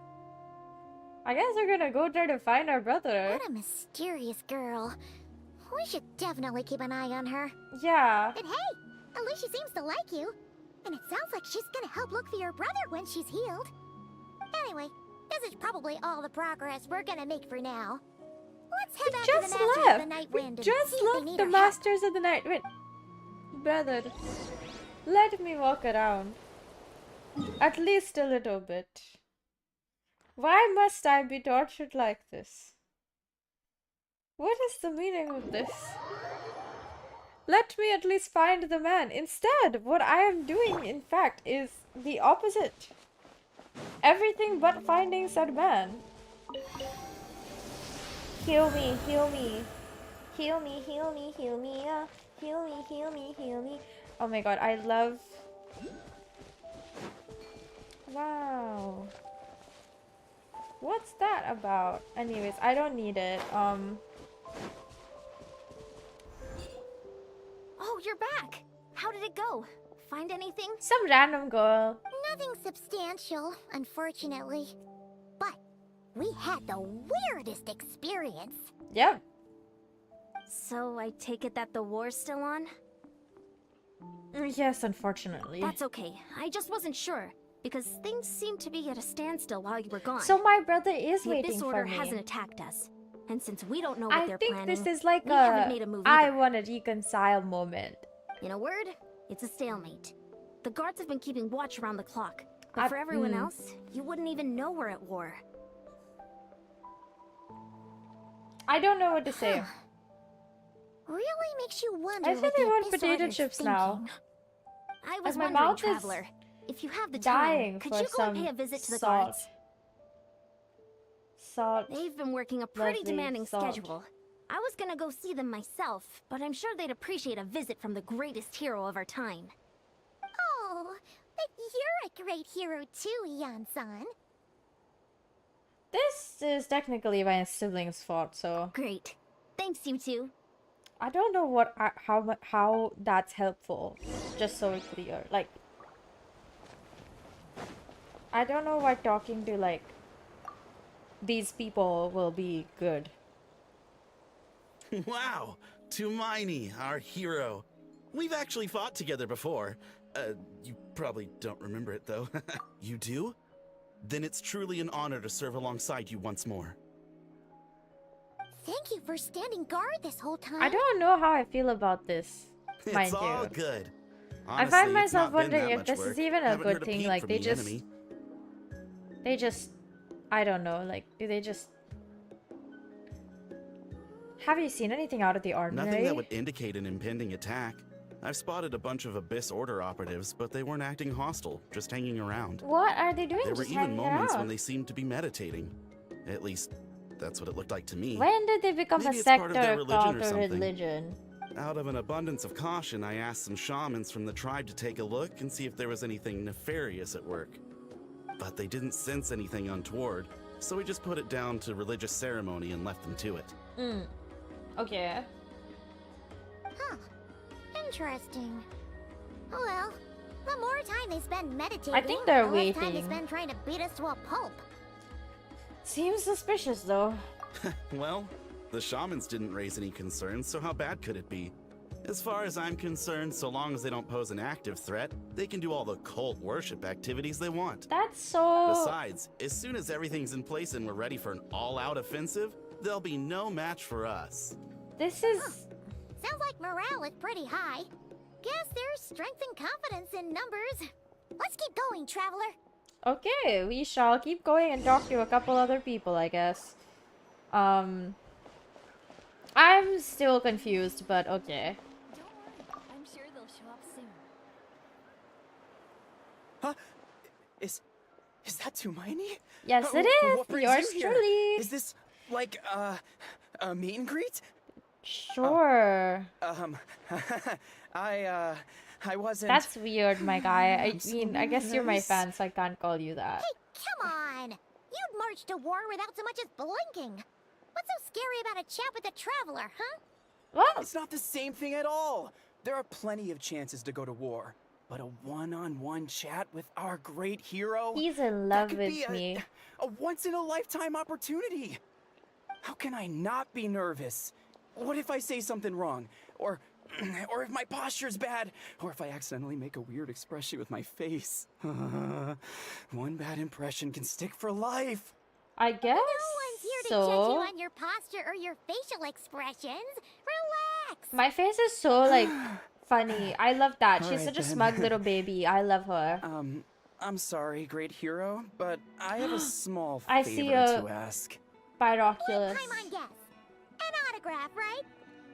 I guess we're gonna go there to find our brother. What a mysterious girl. We should definitely keep an eye on her. Yeah. But hey, at least she seems to like you. And it sounds like she's gonna help look for your brother when she's healed. Anyway, this is probably all the progress we're gonna make for now. Let's head back to the Just Masters of the left. Night We Wind and just see if they left need the our help. Masters of the Night Wind. Brother, let me walk around. At least a little bit. Why must I be tortured like this? What is the meaning of this? Let me at least find the man. Instead, what I am doing, in fact, is the opposite. Everything but finding said man. Heal me, heal me. Heal me, heal me, heal me, heal me, heal me, heal me. Oh my god, I love... Wow. What's that about? Anyways, I don't need it. Oh, you're back! How did it go? Find anything? Some random girl. Nothing substantial, unfortunately. But we had the weirdest experience. Yep. So I take it that the war's still on? Yes, unfortunately. That's okay. I just wasn't sure. Because things seemed to be at a standstill while you were gone. So my brother is the waiting Abyss for Order me. hasn't attacked us. And since we don't know what I they're think planning, this is like we haven't made a move I either. want to reconcile moment. In a word, it's a stalemate. The guards have been keeping watch around the clock. But for everyone else, you wouldn't even know we're at war. I don't know what to say. Really makes you wonder I what really the want Abyss potato Order's chips now. thinking. I was my wondering, mouth is Traveler, if you have the dying time, could for you go and some pay a visit to the salt. guards? Salt. They've been working a pretty Lovely demanding salt. schedule. I was gonna go see them myself, but I'm sure they'd appreciate a visit from the greatest hero of our time. Oh, but you're a great hero too, Yan-san. This is technically my sibling's fault, so Great. Thanks, you two. I don't know what how that's helpful. Just so it's clear, like I don't know why talking to like these people will be good. Wow, Tumaini, our hero. We've actually fought together before. You probably don't remember it though. You do? Then it's truly an honor to serve alongside you once more. Thank you for standing guard this whole time. I don't know how I feel about this. It's Mind all you. good. I Honestly, find it's myself not been wondering that if much this work. is even a Haven't good heard a thing. peep Like from they the just, enemy. I don't know. Like, do they just? Have you seen anything out of the ordinary? Nothing that would indicate an impending attack. I've spotted a bunch of Abyss Order operatives, but they weren't acting hostile, just hanging around. What are they doing? There were Just even hanging moments around? when they seemed to be meditating. At least, that's what it looked like to me. When did they become Maybe a it's part of sector, their religion cult, or or something. religion? Out of an abundance of caution, I asked some shamans from the tribe to take a look and see if there was anything nefarious at work. But they didn't sense anything untoward, so we just put it down to religious ceremony and left them to it. Okay. Huh. Interesting. Well, the more time they spend meditating, I think they're the less time they waiting. spend trying to beat us to a pulp. Seems suspicious, though. Well, the shamans didn't raise any concerns, so how bad could it be? As far as I'm concerned, so long as they don't pose an active threat, they can do all the cult worship activities they want. That's so... Besides, as soon as everything's in place and we're ready for an all-out offensive, there'll be no match for us. This is... Sounds like morale is pretty high. Guess there's strength and confidence in numbers. Let's keep going, traveler. Okay, we shall keep going and talk to a couple other people, I guess. I'm still confused, but okay. Don't worry, I'm sure they'll show up soon. Huh? Is that Tumaini? Yes, it is. What brings Yours you here? truly. Is this like a meet and greet? Sure. I wasn't. That's weird, my guy. I mean, I guess you're my fan, so I can't call you that. Hey, come on! You'd march to war without so much as blinking. What's so scary about a chat with a traveler, huh? Well, It's not the same thing at all. There are plenty of chances to go to war, but a one-on-one chat with our great hero. he's in that love could with be me. a once-in-a-lifetime opportunity. How can I not be nervous? What if I say something wrong? Or if my posture's bad? Or if I accidentally make a weird expression with my face? One bad impression can stick for life. I guess No one's here to judge you on your posture or your facial expressions. Relax. My face is so, like, funny. I love that. She's Alright, such a then. smug little baby. I love her. I'm sorry, great hero, but I have a small I favor see a- to ask. Binoculars. Paimon guess. An autograph, right?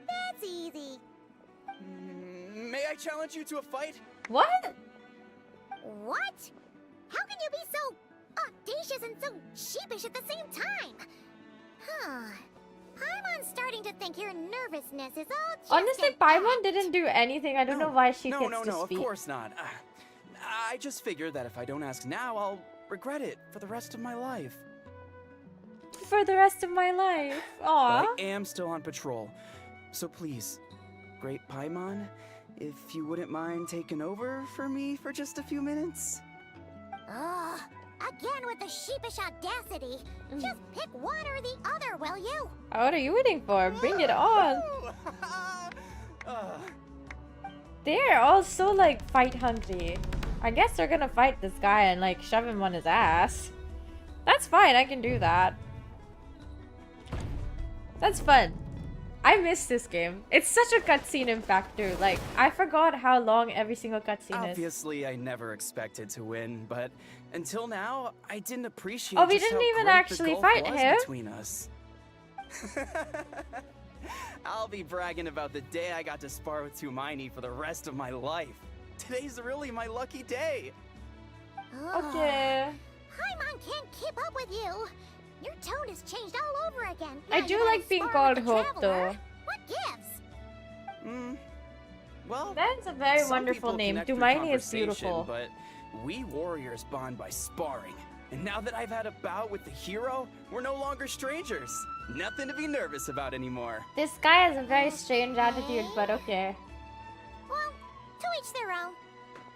That's easy. May I challenge you to a fight? What? What? How can you be so audacious and so sheepish at the same time? Huh. I'm starting to think your nervousness is all just Honestly, an Paimon act. didn't do anything. I don't know why she no, gets no, to no, speak. of course not. I just figured that if I don't ask now, I'll regret it for the rest of my life. For the rest of my life. Aw. But I am still on patrol, so please, Great Paimon, if you wouldn't mind taking over for me for just a few minutes. Ugh. Again with the sheepish audacity. Just pick one or the other, will you? What are you waiting for? Bring it on. They're all so, like, fight hungry. I guess they're gonna fight this guy and, like, shove him on his ass. That's fine, I can do that. That's fun. I miss this game. It's such a cutscene impact too. Like, I forgot how long every single cutscene is. Obviously, I never expected to win, but until now, I didn't appreciate Oh, we just didn't how even great the actually gulf fight was him. between us. I'll be bragging about the day I got to spar with Tumaini for the rest of my life. Today's really my lucky day. Okay. Paimon can't keep up with you. Your tone has changed all over again. I Now do you gotta like being spar called with the Hope, traveler. though. What gives? Well, That's a very some wonderful people name. connect through Tumaini is conversation, beautiful. But we warriors bond by sparring. And now that I've had a bout with the hero, we're no longer strangers. Nothing to be nervous about anymore. This guy has a very strange attitude, but okay. Well, to each their own.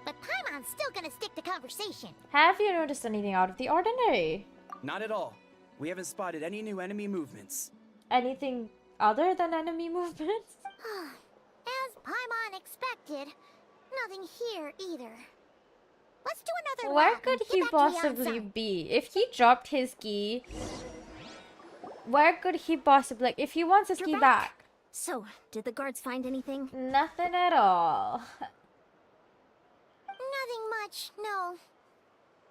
But Paimon's still gonna stick to conversation. Have you noticed anything out of the ordinary? Not at all. We haven't spotted any new enemy movements. Anything other than enemy movements? As Paimon expected, nothing here either. Let's do another Where lap could and he get back to the possibly outside. be? If he dropped his key, where could he possibly, like, if he wants his You're key back. back? So, did the guards find anything? Nothing at all. Nothing much, no.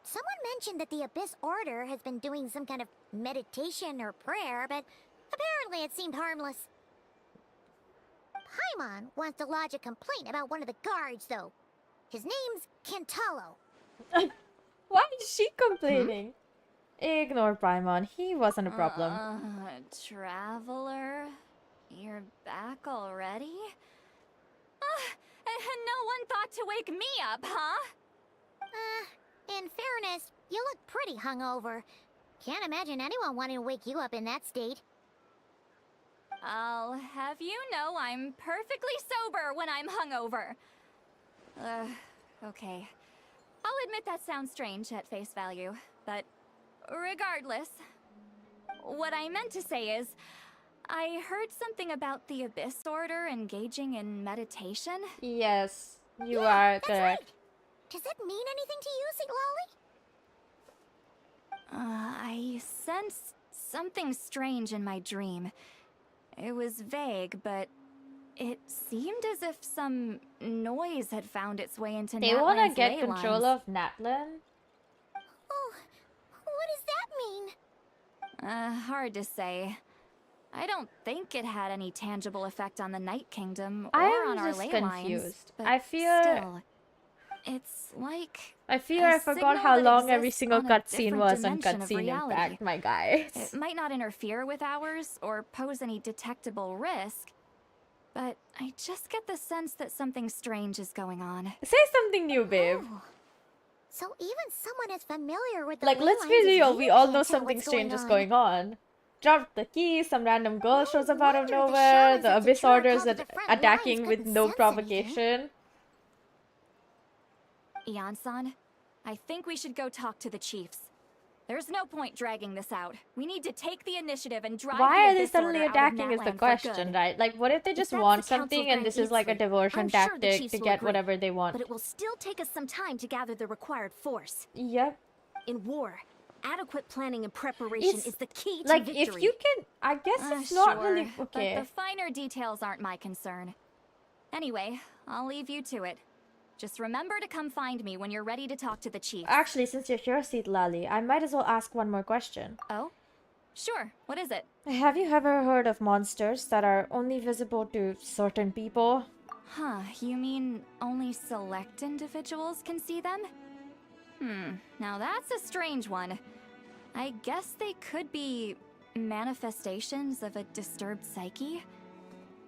Someone mentioned that the Abyss Order has been doing some kind of meditation or prayer, but apparently it seemed harmless. Paimon wants to lodge a complaint about one of the guards, though. His name's Kentalo. Why is she complaining? Ignore Paimon. He wasn't a problem. Traveler? You're back already? And no one thought to wake me up, huh? In fairness, you look pretty hungover. Can't imagine anyone wanting to wake you up in that state. I'll have you know I'm perfectly sober when I'm hungover. Okay. I'll admit that sounds strange at face value, but regardless, what I meant to say is, I heard something about the Abyss Order engaging in meditation. Yes, you are correct. Right. Does that mean anything to you, Siglali? I sensed something strange in my dream. It was vague, but it seemed as if some noise had found its way into They want to Natlan's get ley control lines. of Natlan. Oh, what does that mean? Hard to say. I don't think it had any tangible effect on the Night Kingdom or I'm on our just ley confused. lines. But I fear still, it's like I a forgot signal how that long every exists single on a cutscene different was on dimension of Cutscene reality. Impact, my guys. It might not interfere with ours or pose any detectable risk, but I just get the sense that something strange is going on. Say something new, babe. Oh. So even someone as familiar with the Like, ley let's be lines as real, you we all can't know tell something what's strange is on. going on. Drop the key, some random girl shows up out of wonder the nowhere, shamans the at Abyss Secure Orders called to the front attacking lines with couldn't no sense provocation. Ian-san, I think we should go talk to the chiefs. There's no point dragging this out. We need to take the initiative and drive Why the are they Abyss suddenly Order attacking out is of the Natlan for question, good. right? Like, what if they just that's want the Council something and Grand this is like a Eatsley, diversion I'm sure the tactic chiefs to will get agree, whatever they want? But it will still take us some time to gather the required force. Yep. In war, adequate planning and preparation It's is the key to like, victory. if you can, I guess it's not Sure, really okay. but the finer details aren't my concern. Anyway, I'll leave you to it. Just remember to come find me when you're ready to talk to the chief. Actually, since you're here, Lali, I might as well ask one more question. Oh? Sure, what is it? Have you ever heard of monsters that are only visible to certain people? Huh, you mean only select individuals can see them? Now that's a strange one. I guess they could be manifestations of a disturbed psyche?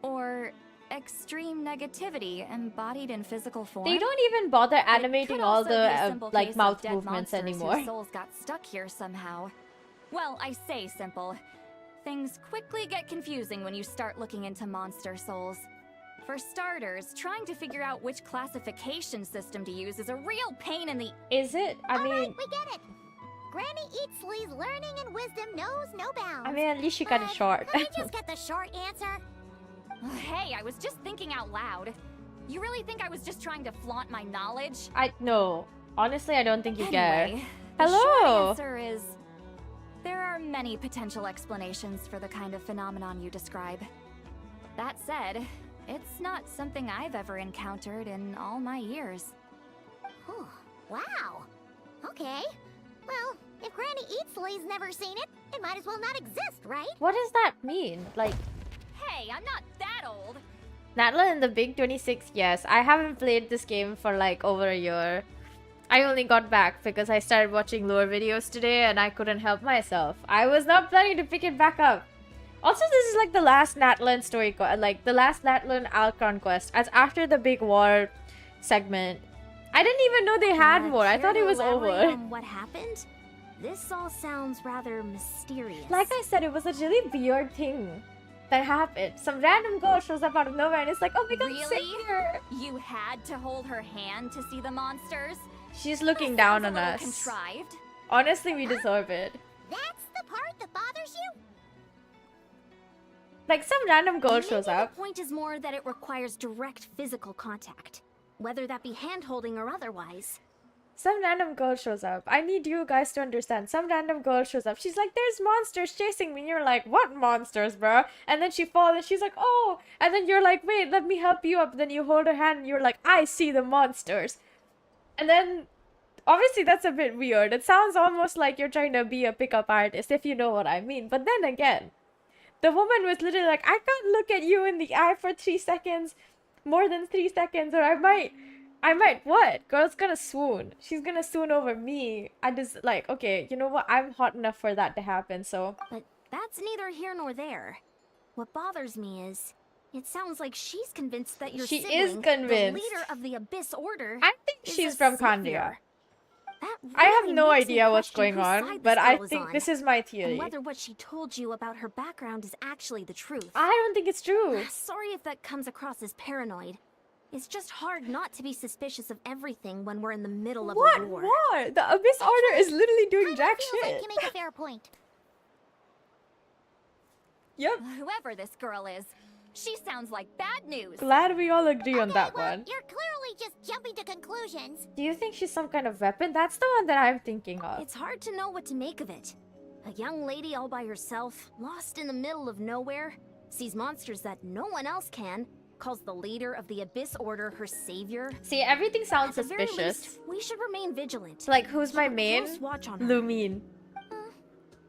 Or extreme negativity embodied in physical form? They don't even bother animating could all also be a the simple like case of mouth dead movements monsters anymore. whose souls got stuck here somehow. Well, I say simple. Things quickly get confusing when you start looking into monster souls. For starters, trying to figure out which classification system to use is a real pain in the... Is it? I mean, Alright, we get it. Granny Eatsley's learning and wisdom knows no bounds. I mean, at least she cut it But short. Can we just get the short answer? Hey, I was just thinking out loud. You really think I was just trying to flaunt my knowledge? No. Honestly, I don't think you care. Anyway, the Hello. short answer is... there are many potential explanations for the kind of phenomenon you describe. That said, it's not something I've ever encountered in all my years. Oh, wow. Okay. Well, if Granny Eatsley's never seen it, it might as well not exist, right? What does that mean? Like, Hey, I'm not that old! Natla in the Big 26, yes. I haven't played this game for like over a year. I only got back because I started watching lore videos today and I couldn't help myself. I was not planning to pick it back up. Also, this is like the last Natlan story, like the last Natlan Alcron quest. As after the big war segment. I didn't even know they had more. I thought it was over. What happened? This all sounds rather mysterious. Like I said, it was a really weird thing that happened. Some random girl shows up out of nowhere and it's like, oh my god, sit Really? here. You had to hold her hand to see the monsters? She's looking That down sounds on a little us. contrived. Honestly, we deserve it. That's the part that bothers you? Like some random girl Maybe shows up. The point is more that it requires direct physical contact, whether that be hand-holding or otherwise. Some random girl shows up. I need you guys to understand. Some random girl shows up. She's like, there's monsters chasing me. And you're like, what monsters, bro? And then she falls and she's like, oh. And then you're like, wait, let me help you up. Then you hold her hand and you're like, I see the monsters. And then, obviously that's a bit weird. It sounds almost like you're trying to be a pickup artist, if you know what I mean. But then again, the woman was literally like, I can't look at you in the eye for 3 seconds. More than 3 seconds, or I might, what? Girl's gonna swoon. She's gonna swoon over me. I just, like, okay, you know what? I'm hot enough for that to happen, so. But that's neither here nor there. What bothers me is, it sounds like she's convinced that your She sibling, is convinced. the leader of the Abyss Order, I think is she's a from savior. Kandia. That I have really no makes me idea what's question going whose on, side but this I girl is think on, this is my and theory. whether what she told you about her background is actually the truth. I don't think it's true. Sorry if that comes across as paranoid. It's just hard not to be suspicious of everything when we're in the middle of What a war. war? The Abyss Order is literally doing jack Feels like shit. you make a fair point. Yep. Whoever this girl is, she sounds like bad news. Glad we all agree on that well, one. you're clearly just jumping to conclusions. Do you think she's some kind of weapon? That's the one that I'm thinking of. It's hard to know what to make of it. A young lady all by herself, lost in the middle of nowhere, sees monsters that no one else can, calls the leader of the Abyss Order her savior. See, everything sounds At the very suspicious. least, we should remain vigilant. Like, who's my Keep a main? close watch on her. Lumine.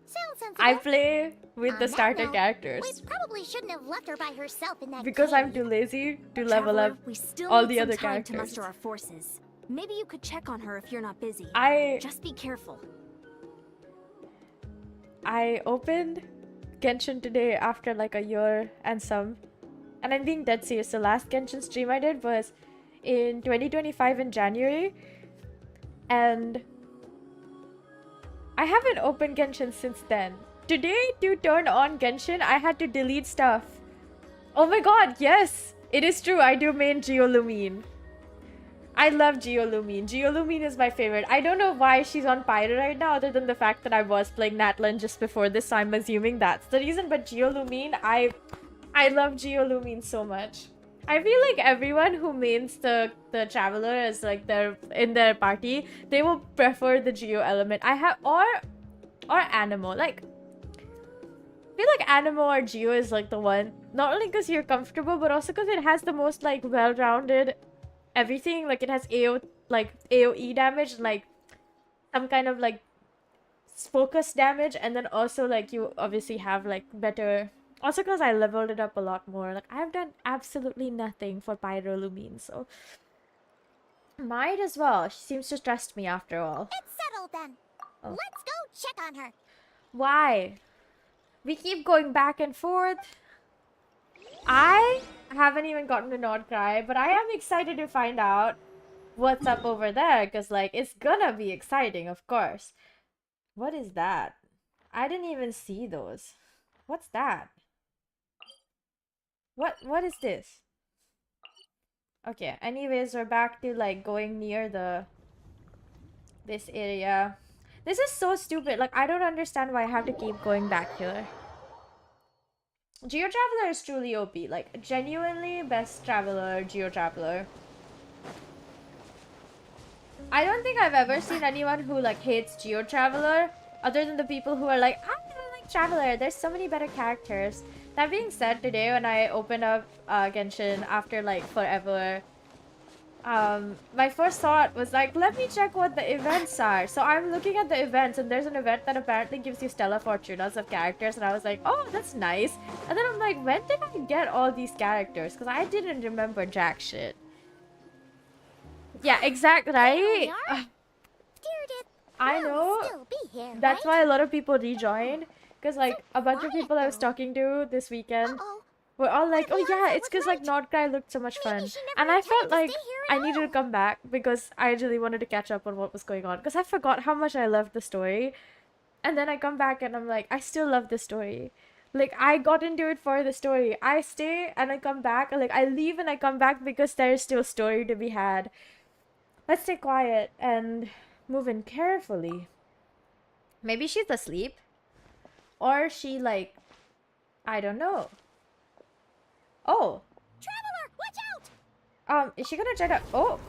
Sounds sensible. I play with the On that starter note, characters. We probably shouldn't have left her by herself in that Because cave. I'm too lazy to level Traveler, up we still all need the some other time to characters. muster our forces. Maybe you could check on her if you're not busy. Just be careful. I opened Genshin today after like a year and some. And I'm being dead serious. The last Genshin stream I did was in 2025 in January. And I haven't opened Genshin since then. Today, to turn on Genshin, I had to delete stuff. Oh my god, yes! It is true, I do main Geolumine. I love Geolumine. Geolumine is my favorite. I don't know why she's on Pyro right now, other than the fact that I was playing Natlan just before this, so I'm assuming that's the reason. But Geolumine, I love Geolumine so much. I feel like everyone who mains the Traveler as like in their party, they will prefer the Geo element. Or Animo. Like, I feel like Animo or Geo is like the one. Not only because you're comfortable, but also because it has the most like well-rounded everything. Like, it has AoE damage, and like some kind of like focus damage, and then also like you obviously have like better. Also because I leveled it up a lot more. Like, I've done absolutely nothing for Pyrolumine, so might as well. She seems to trust me after all. It's settled then. Oh. Let's go check on her. Why? We keep going back and forth. I haven't even gotten to Nordcry, but I am excited to find out what's up over there, because like it's gonna be exciting, of course. What is that? I didn't even see those. What's that? What is this? Okay, anyways, we're back to like going near this area. This is so stupid. Like, I don't understand why I have to keep going back here. Geo Traveler is truly OP. Like, genuinely best traveler, Geo Traveler. I don't think I've ever seen anyone who like hates Geo Traveler, other than the people who are like, I don't like Traveler. There's so many better characters. That being said, today when I opened up Genshin after like forever, my first thought was like, let me check what the events are. So I'm looking at the events, and there's an event that apparently gives you Stella Fortunas of characters, and I was like, oh, that's nice. And then I'm like, when did I get all these characters? Because I didn't remember jack shit. Yeah, exactly, right? I know. Still be here, That's right? why a lot of people rejoined. Because like a bunch of people I was talking to this weekend were all like, oh yeah, it's because like Nordcry looked so much fun. And I felt like I needed to come back because I really wanted to catch up on what was going on. Because I forgot how much I loved the story. And then I come back and I'm like, I still love the story. Like, I got into it for the story. I stay and I come back. Like, I leave and I come back because there is still story to be had. Let's stay quiet and move in carefully. Maybe she's asleep. Or she, like, I don't know. Oh. Traveler, watch out! Is she gonna try to... Oh.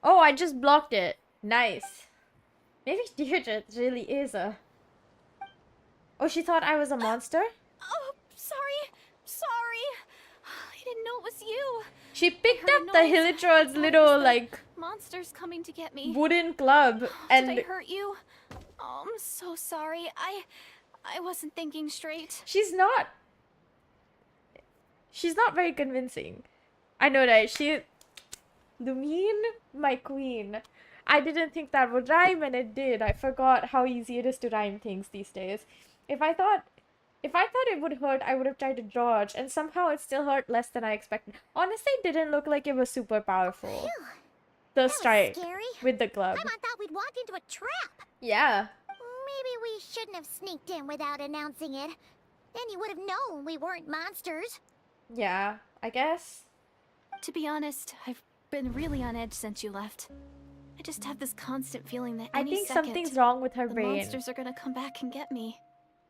Oh, I just blocked it. Nice. Maybe Deirdre really is a... Oh, she thought I was a monster? Oh, sorry. I didn't know it was you. She picked up the Hilitroid's little, like... Monsters coming to get me. Wooden club. And... Did I hurt you? Oh, I'm so sorry. I wasn't thinking straight. She's not very convincing. I know, right? Lumine, my queen. I didn't think that would rhyme, and it did. I forgot how easy it is to rhyme things these days. If I thought it would hurt, I would have tried to dodge, and somehow it still hurt less than I expected. Honestly, it didn't look like it was super powerful. Phew. The That was strike scary. with the club. I thought we'd walked into a trap. Yeah. Maybe we shouldn't have sneaked in without announcing it. Then you would have known we weren't monsters. Yeah, I guess. To be honest, I've been really on edge since you left. I just have this constant feeling that I any think second, something's wrong with her the brain. monsters are gonna come back and get me.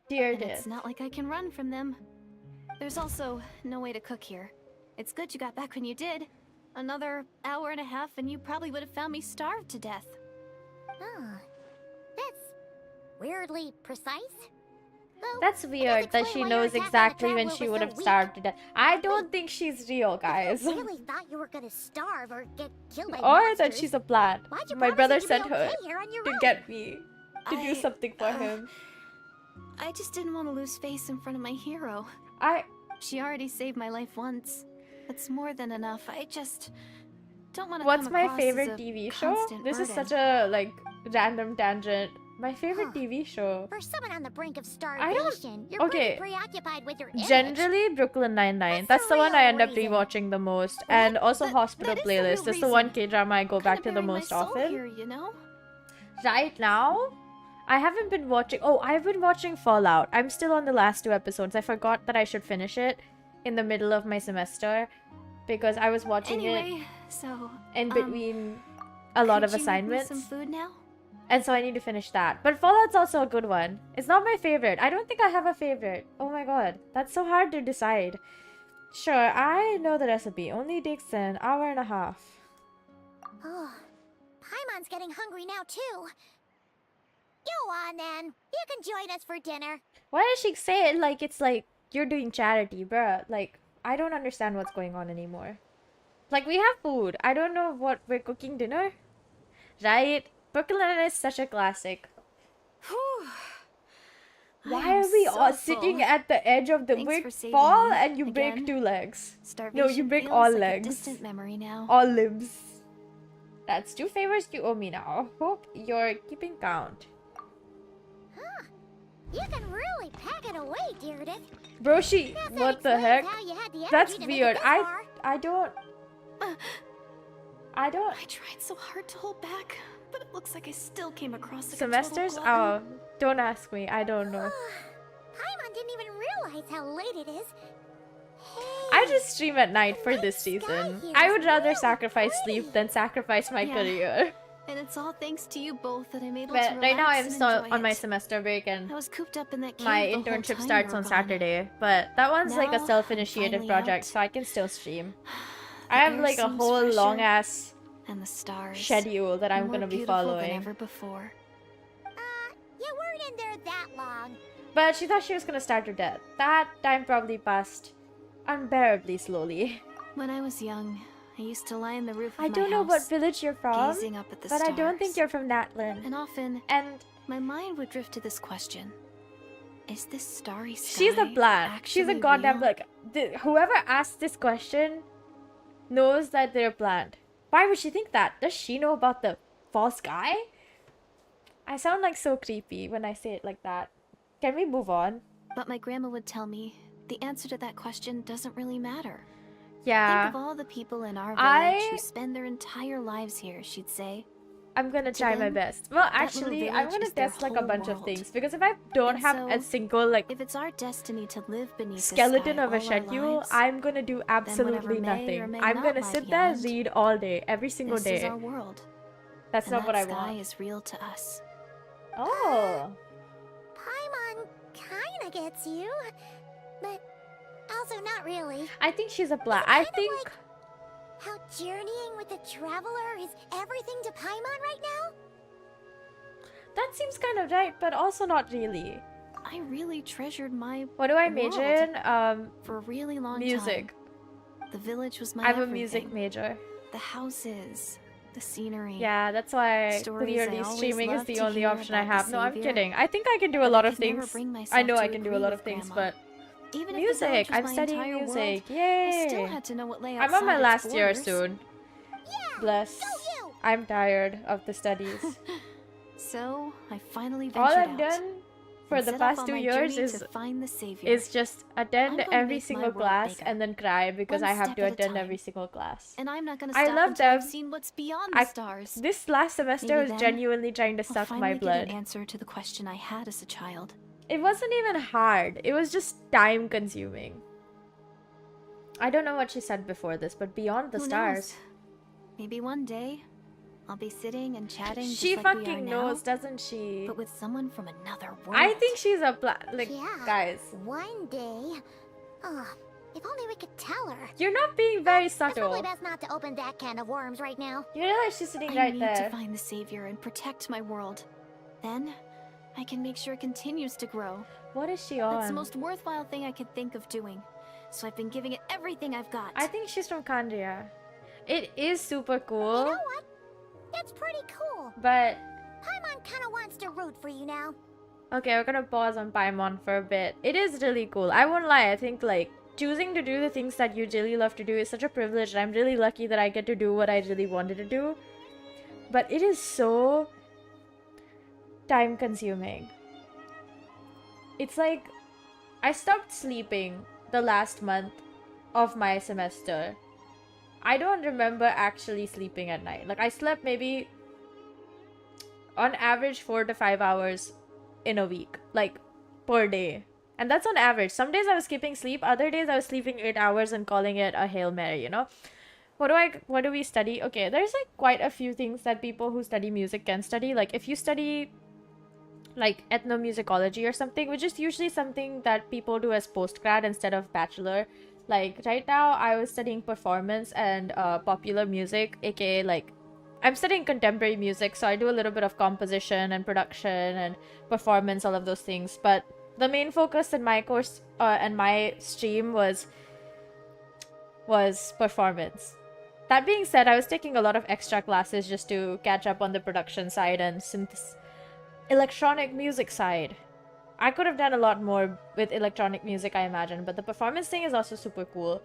Dear And it's Diff. not like I can run from them. There's also no way to cook here. It's good you got back when you did. Another hour and a half and you probably would have found me starved to death. Oh, that's weirdly precise. Though, That's it does weird that explain she why your knows attack on the exactly when traveler she was would so have weak. starved to death. I don't think she's real, guys. I really thought you were gonna starve or get killed by Or monsters. that she's a plant. Why'd you My promise brother that you'd be sent her okay here on your to own? get me to do I- something for him. I just didn't want to lose face in front of my hero. I She already saved my life once. That's more than enough. I just don't want to What's come my across favorite as a TV show? constant This is burden. such a like random tangent. My favorite Huh. TV show. For someone on the brink of I don't- starvation, you're okay. pretty preoccupied with your image. Generally, Brooklyn Nine-Nine. That's That's the the one I real end up reason. rewatching the most. And also That- Hospital that is the real Playlist. That's the one reason. K-drama I go back to the Kinda most burying my soul often. here, you know? Right now, I haven't been watching... Oh, I've been watching Fallout. I'm still on the last 2 episodes. I forgot that I should finish it in the middle of my semester. Because I was watching it Anyway, so in between a lot of could you make me assignments. some food now? And so I need to finish that. But Fallout's also a good one. It's not my favorite. I don't think I have a favorite. Oh my god. That's so hard to decide. Sure, I know the recipe. Only takes an hour and a half. Oh, Paimon's getting hungry now too. Go on then. You can join us for dinner. Why does she say it like it's like you're doing charity, bruh? Like, I don't understand what's going on anymore. Like, we have food. I don't know what we're cooking dinner. Right? Brooklyn is such a classic. Why are we all sitting at the edge of the Thanks big for saving fall me and you again. break 2 legs? Starvation No, you break feels all like legs. A distant memory now. All limbs. That's 2 favors you owe me now. Hope you're keeping count. Huh. You can really pack it away, Deardith. Broshi, Guess that what the explains heck? how you had the energy That's to make it weird. this I far. don't. I don't. I tried so hard to hold back, but it looks like I still came across like Semesters? a total glutton. Oh, don't ask me. I don't know. Paimon didn't even realize how late it is. Hey, I just stream at night for night this sky season. here I is would rather really sacrifice pretty. sleep than sacrifice my Yeah. career. And it's all thanks to you both that I'm able But to right now I'm relax still and enjoy on my it. semester break and I was cooped up in that cave my the whole internship time starts you were on gone. Saturday. But that one's like a Now, self-initiated I'm finally project, out. so I can still stream. The I have air like a seems whole fresher, long ass and the stars schedule that I'm more gonna be beautiful than following. ever before. You weren't in there that long. But she thought she was gonna start her death. That time probably passed unbearably slowly. When I was young, I used to lie on the roof of I my don't know what house, village you're from, gazing up at the but stars. I don't think you're from Natlin. And often, And my mind would drift to this question: is this starry sky she's a blank. She's a actually goddamn real? whoever asked this question knows that they're bland. Why would she think that? Does she know about the false sky? I sound like so creepy when I say it like that. Can we move on? But my grandma would tell me the answer to that question doesn't really matter. Yeah. Think of all the people in our I- village who spend their entire lives here, she'd say. I'm gonna To try my them, best. Well, that little actually, I'm village gonna is their test like a whole bunch of world. things because if I don't And have so, a single like If it's our destiny to live beneath skeleton the sky of a all our schedule, lives, I'm gonna do absolutely whatever may nothing. or may I'm not gonna lie sit there, beyond, read all day, every single this day. is our world. That's and not that what I sky want. is real to us. Oh. Paimon kinda gets you, but also not really. I think she's a black. Is it I kinda think like how journeying with the traveler is everything to Paimon right now? that seems kind of right, but also not really. I really treasured my What do I world major in? for a really long Music. time. The village was my I'm a everything. music major. The houses, the scenery. Yeah, that's why Stories clearly I always streaming is loved the to only hear option I about the have. No, I'm savior, kidding. I think I can do a but lot I of could never things. bring I myself know to I can do a agree lot with of things, Grandma. but Even if the music. village was I'm my studying entire music. world, I still Yay! had to know what lay I'm on my outside last its year borders. soon. Yeah, Bless. go you! I'm tired of the studies. So I finally All ventured I've out done for and the set off past on 2 my years journey is to find the savior. just attend I'm gonna every make my single world class bigger. and then cry because I One have step to at a attend time. every single class. And I'm not gonna I stop love until I've them. seen what's beyond I- the stars. This last semester Maybe was then genuinely trying to I'll suck finally my get blood. an answer to the question I had as a child. It wasn't even hard. It was just time consuming. I don't know what she said before this, but beyond the Who stars. knows? Maybe one day I'll be sitting and chatting She just like we are fucking now, knows, doesn't she? but with someone from another world. I think she's a like, Yeah. guys. One day. Oh, if only we could tell her. You're not being very It's probably subtle. best not to open that can of worms right now. You realize she's sitting I right need there. to find the savior and protect my world. Then, I can make sure it continues to grow. What is she on? That's the most worthwhile thing I could think of doing. So I've been giving it everything I've got. I think she's from Kandria. It is super cool. You know what? That's pretty cool. But Paimon kinda wants to root for you now. okay, we're gonna pause on Paimon for a bit. It is really cool. I won't lie. I think like choosing to do the things that you really love to do is such a privilege. And I'm really lucky that I get to do what I really wanted to do. But it is so time consuming. It's like I stopped sleeping the last month of my semester. I don't remember actually sleeping at night. Like I slept maybe on average 4 to 5 hours in a week, like per day. And that's on average. Some days I was skipping sleep, other days I was sleeping 8 hours and calling it a Hail Mary, you know? What do we study? Okay, there's like quite a few things that people who study music can study. Like if you study like ethnomusicology or something, which is usually something that people do as postgrad instead of bachelor. Like right now I was studying performance and popular music, aka like I'm studying contemporary music, so I do a little bit of composition and production and performance, all of those things. But the main focus in my course and my stream was performance. That being said, I was taking a lot of extra classes just to catch up on the production side and electronic music side. I could have done a lot more with electronic music, I imagine, but the performance thing is also super cool.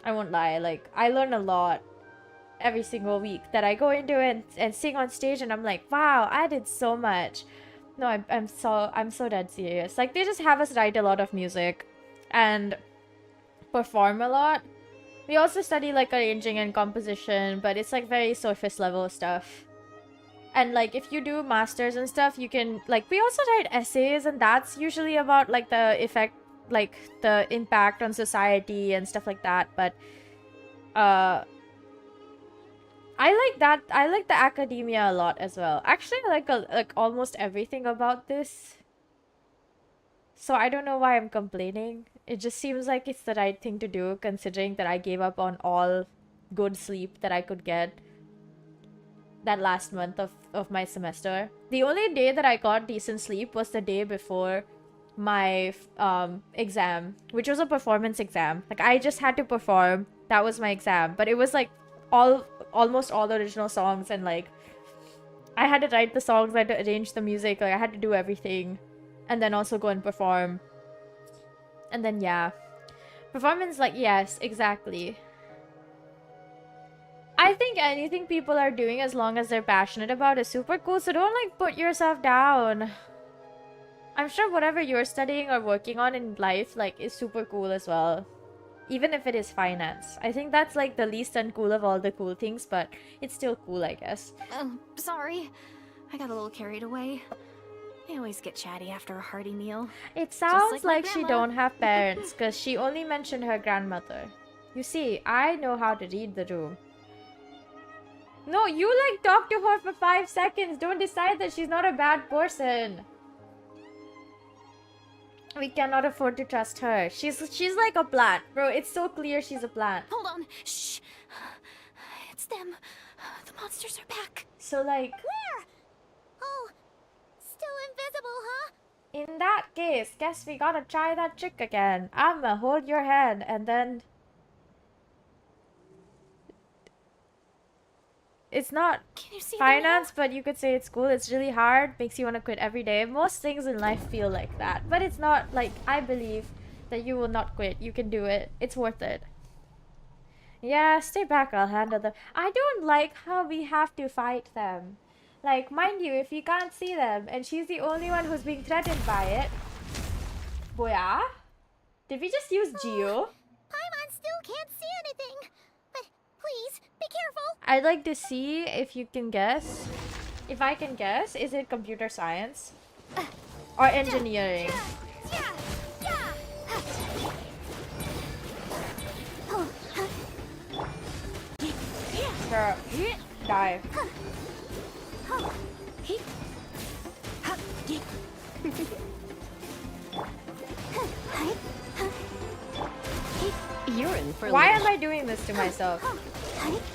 I won't lie, like I learn a lot every single week that I go into and sing on stage, and I'm like, wow, I did so much. No, I'm so dead serious. Like they just have us write a lot of music and perform a lot. We also study like arranging and composition, but it's like very surface level stuff. And like if you do masters and stuff, you can like, we also write essays, and that's usually about like the effect, like the impact on society and stuff like that. But I like that. I like the academia a lot as well. Actually, I like almost everything about this. So I don't know why I'm complaining. It just seems like it's the right thing to do, considering that I gave up on all good sleep that I could get that last month of my semester. The only day that I got decent sleep was the day before my exam, which was a performance exam. Like I just had to perform. That was my exam. But it was like almost all original songs, and like I had to write the songs, I had to arrange the music, like I had to do everything, and then also go and perform. And then yeah, performance, like yes, exactly. I think anything people are doing, as long as they're passionate about, is super cool. So don't like put yourself down. I'm sure whatever you're studying or working on in life like is super cool as well. Even if it is finance. I think that's like the least uncool of all the cool things, but it's still cool, I guess. Sorry. I got a little carried away. I always get chatty after a hearty meal. It sounds like my like she grandma. don't have parents, because she only mentioned her grandmother. You see, I know how to read the room. No, you like talk to her for 5 seconds. Don't decide that she's not a bad person. We cannot afford to trust her. She's like a plant. Bro, it's so clear she's a plant. Hold on. Shh. It's them. The monsters are back. So like... Where? Oh, still invisible, huh? In that case, guess we gotta try that trick again. I'ma hold your hand and then... It's not Can you see finance, but you could say it's cool. It's really hard. Makes you want to quit every day. Most things in life feel like that. But it's not like, I believe that you will not quit. You can do it. It's worth it. Yeah, stay back. I'll handle them. I don't like how we have to fight them. Like, mind you, if you can't see them and she's the only one who's being threatened by it. Boya? Did we just use Geo? Paimon still can't see anything. But please, be careful. I'd like to see if you can guess. If I can guess, is it computer science? Or engineering? Girl, dive. You're in for Why am I doing this to myself?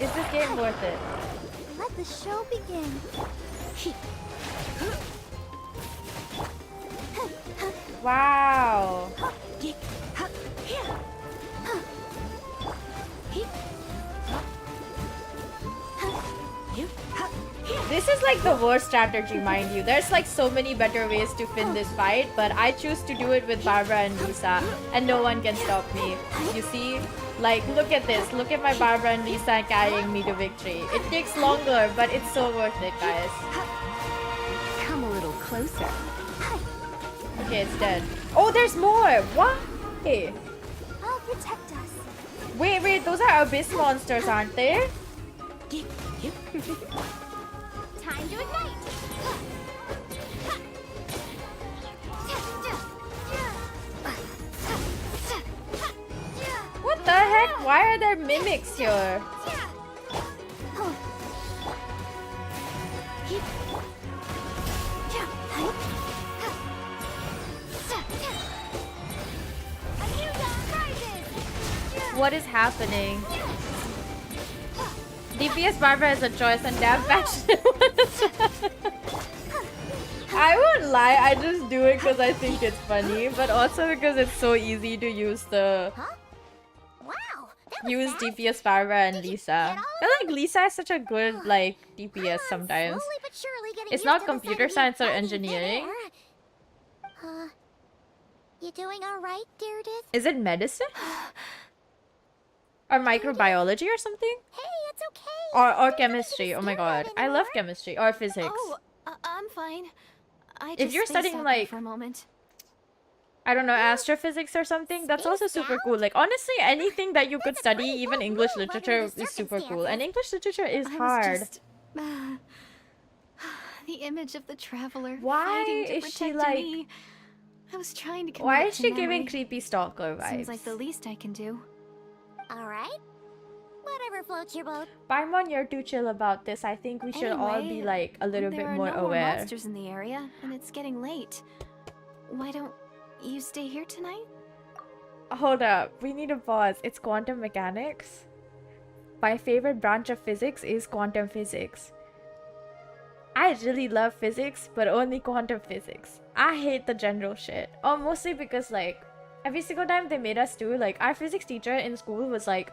Is this game worth it? Let the show begin. Wow. This is like the worst strategy, mind you. There's like so many better ways to win this fight, but I choose to do it with Barbara and Lisa, and no one can stop me. You see? Like, look at this. Look at my Barbara and Lisa carrying me to victory. It takes longer, but it's so worth it, guys. Come a little closer. Okay, it's dead. Oh, there's more! Why? I'll protect us. Wait, those are abyss monsters, aren't they? Time to ignite. What the heck? Why are there mimics here? What is happening? DPS Barbara is a choice and damn faction. I won't lie, I just do it because I think it's funny, but also because it's so easy to use the Wow, use DPS Barbara and Lisa. I feel like Lisa is such a good like DPS sometimes. Slowly but surely getting It's used not to the computer sight science or of you engineering. fighting midair. You doing alright, Deirdre? Is it medicine? Or microbiology or something? Hey, it's okay. Or chemistry. Oh my god. I love chemistry. Or physics. Oh, I'm fine. I If just you're spaced studying, out like- there for a moment. I don't know, astrophysics or something, that's also super cool. Like, honestly, anything that you could study, even English literature, is super cool. And English literature is I hard. was just the image of the traveler Why fighting to is she, protect like- me. I was trying to commit Why it is to she giving memory. creepy stalker vibes? Seems like the least I can do. Alright. Whatever floats your boat. Paimon, you're too chill about this. I think we should all be Anyway, like a little there bit are more no more aware. monsters in the area, and it's getting late. Why don't you stay here tonight? Hold up, we need a pause. It's quantum mechanics. My favorite branch of physics is quantum physics. I really love physics, but only quantum physics. I hate the general shit. Or mostly because like every single time they made us do, like our physics teacher in school was like,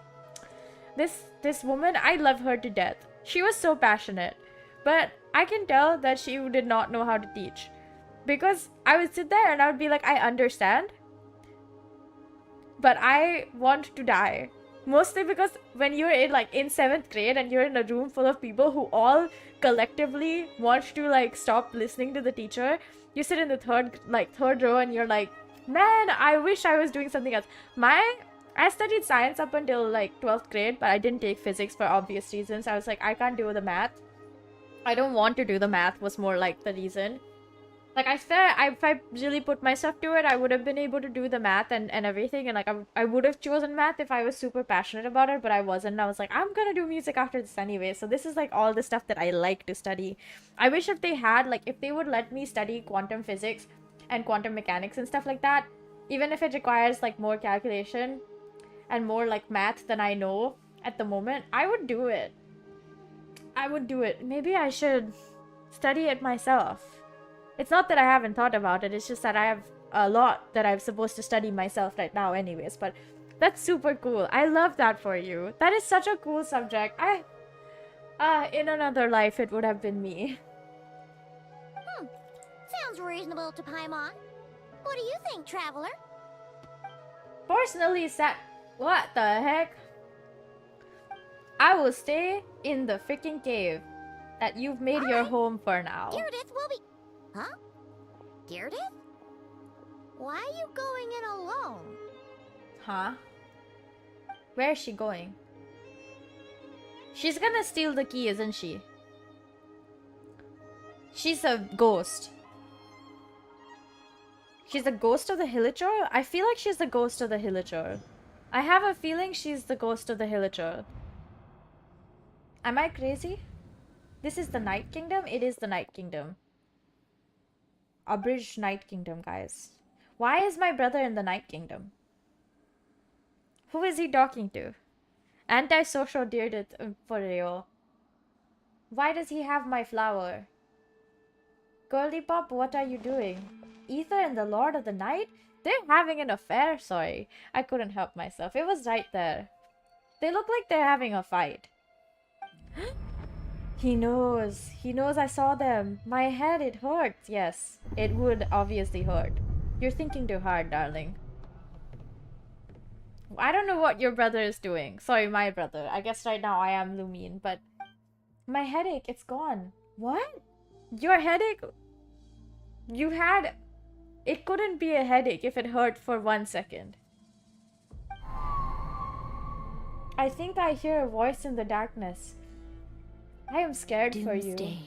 this woman, I love her to death. She was so passionate. But I can tell that she did not know how to teach. Because I would sit there and I would be like, I understand, but I want to die. Mostly because when you're in 7th grade and you're in a room full of people who all collectively want to like stop listening to the teacher, you sit in the third row and you're like, man, I wish I was doing something else. I studied science up until like 12th grade, but I didn't take physics for obvious reasons. I was like, I can't do the math. I don't want to do the math was more like the reason. Like, I swear, if I really put myself to it, I would have been able to do the math and everything. And, like, I would have chosen math if I was super passionate about it, but I wasn't. I was like, I'm gonna do music after this anyway. So this is, like, all the stuff that I like to study. I wish if they had, like, if they would let me study quantum physics and quantum mechanics and stuff like that, even if it requires, like, more calculation and more, like, math than I know at the moment, I would do it. I would do it. Maybe I should study it myself. It's not that I haven't thought about it, it's just that I have a lot that I'm supposed to study myself right now anyways, but that's super cool. I love that for you. That is such a cool subject. In another life, it would have been me. Sounds reasonable to Paimon. What do you think, traveler? Personally, what the heck? I will stay in the freaking cave that you've made your home for now. Deirdith will be... Huh? Deirdith? Why are you going in alone? Huh? Where is she going? She's gonna steal the key, isn't she? She's a ghost. She's a ghost of the Hilichurl? I feel like she's the ghost of the Hilichurl. I have a feeling she's the ghost of the Hilichurl. Am I crazy? This is the Night Kingdom? It is the Night Kingdom. Abridged Night Kingdom, guys. Why is my brother in the Night Kingdom? Who is he talking to? Antisocial dear for real. Why does he have my flower? Girly Pop, what are you doing? Ether and the Lord of the Night? They're having an affair, sorry. I couldn't help myself. It was right there. They look like they're having a fight. He knows. He knows I saw them. My head, it hurts. Yes, it would obviously hurt. You're thinking too hard, darling. I don't know what your brother is doing. Sorry, my brother. I guess right now I am Lumine, but my headache, it's gone. What? Your headache? You had... It couldn't be a headache if it hurt for 1 second. I think I hear a voice in the darkness. I am scared for you. Doomsday.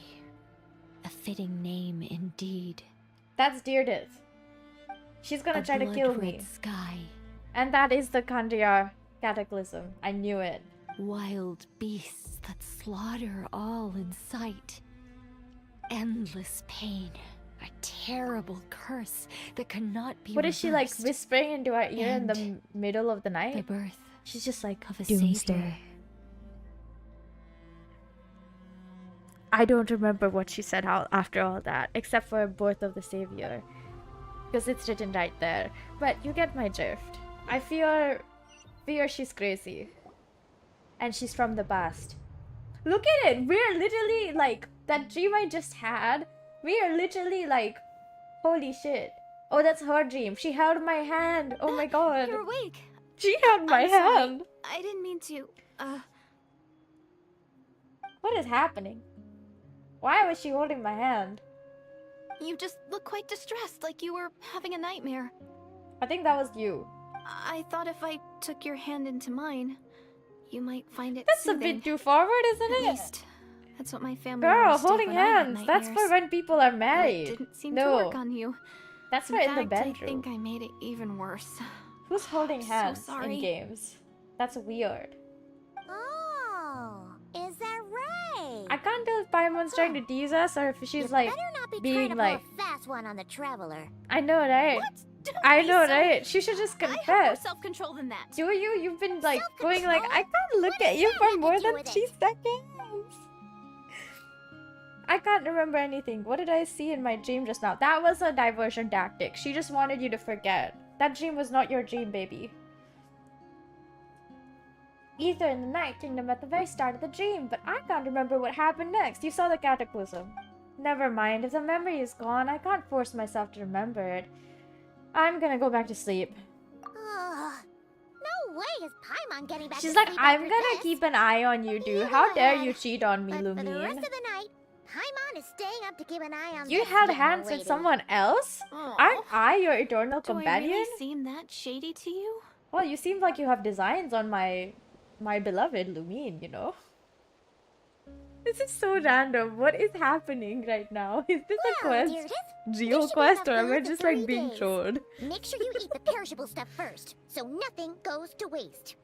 A fitting name indeed. That's Deirdith. She's gonna try to kill me. Sky. And that is the Kandriar cataclysm. I knew it. Wild beasts that slaughter all in sight. Endless pain. A terrible curse that cannot be What is she like reversed. whispering into our ear in the And middle of the night? The birth She's just like, of a Doomsday. savior. I don't remember what she said after all that, except for birth of the savior. Because it's written right there. But you get my drift. I fear she's crazy. And she's from the past. Look at it! We're literally like, that dream I just had, we are literally like, holy shit. Oh, that's her dream. She held my hand. Oh my god. You're awake. She held my I'm sorry. hand. I didn't mean to. What is happening? Why was she holding my hand? You just look quite distressed, like you were having a nightmare. I think that was you. I thought if I took your hand into mine, you might find it That's soothing. a bit too forward, isn't At it? least, that's what my family Girl, always did holding when I had hands. That's for nightmares. when people are But married. it didn't seem No. to work on you. That's In for in the fact, I bedroom. think I made it even worse. Who's holding I'm so hands in sorry. games? That's weird. Oh, is that right? I can't tell if Paimon's trying to tease us or if she's you like better not be being trying to like, pull a fast one on the traveler. I know, right? What? Don't I be know, so- right? She should just I have more confess. self-control than that. Do you? You've been like going like, I Self-control? can't look What at does you that for have to more do than with 3 it? seconds. I can't remember anything. What did I see in my dream just now? That was a diversion tactic. She just wanted you to forget. That dream was not your dream, baby. Ether in the Night Kingdom at the very start of the dream, but I can't remember what happened next. You saw the cataclysm. Never mind, if the memory is gone, I can't force myself to remember it. I'm gonna go back to sleep. Ugh. No way is Paimon getting back She's to like, sleep I'm after gonna this. keep an eye on you, dude. How dare you cheat on me, But for the rest Lumine? of the night, Paimon is staying up to keep an eye on You this had young hands lady. with someone else? Aw. Aren't I your eternal Do I companion? really seem that shady to you? Well, you seem like you have designs on my beloved Lumine, you know? This is so random. What is happening right now? Is this a Well, quest? Deirdre, Real should be quest, or enough am I food for just like 3 being days. trolled? Make sure you eat the perishable stuff first, so nothing goes to waste.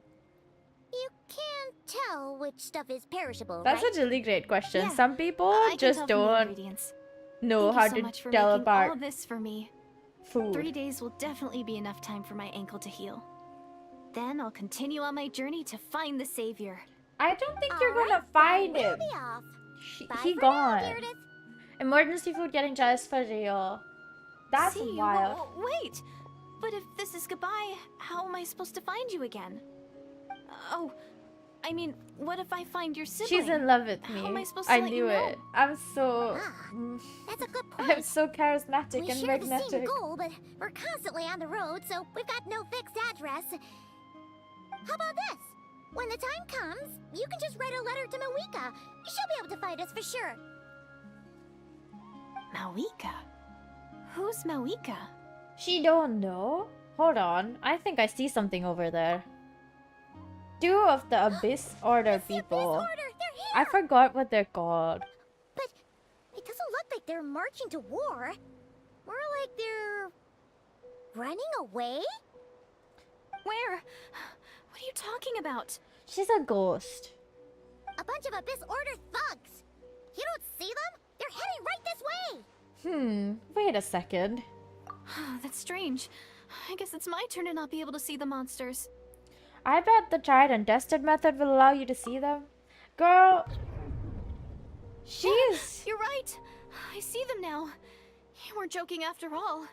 You can't tell which stuff is perishable, That's right? a really great question. Yeah, Some people I can just tell from the don't ingredients. know Thank how you so to much for tell making apart all this for me. 3 3 days will definitely be enough time for my ankle to heal. Then I'll continue on my journey to find the savior. I don't think you're Alright, gonna then find we'll him. be off. Bye He for gone. Now, Deirdre. Emergency food getting just for real. That's See you. wild. Wait! But if this is goodbye, how am I supposed to find you again? Oh, I mean, what if I find your sibling? She's in love with me. How am I supposed to I let you knew know? it. I'm so That's a good I'm point. so charismatic We and share the same magnetic. goal, but we're constantly on the road, so we've got no fixed address. How about this? When the time comes, you can just write a letter to Mawika. She'll be able to find us for sure. Mawika? Who's Mawika? She don't know. Hold on. I think I see something over there. 2 of the Abyss Order It's the Abyss people. Order. They're here. I forgot what they're called. But it doesn't look like they're marching to war. More like they're running away. Where? What are you talking about? She's a ghost. A bunch of Abyss Order thugs. You don't see them? They're heading right this way. Wait a second. That's strange. I guess it's my turn to not be able to see the monsters. I bet the tried and tested method will allow you to see them. Girl, she's... You're right. I see them now. You weren't joking after all.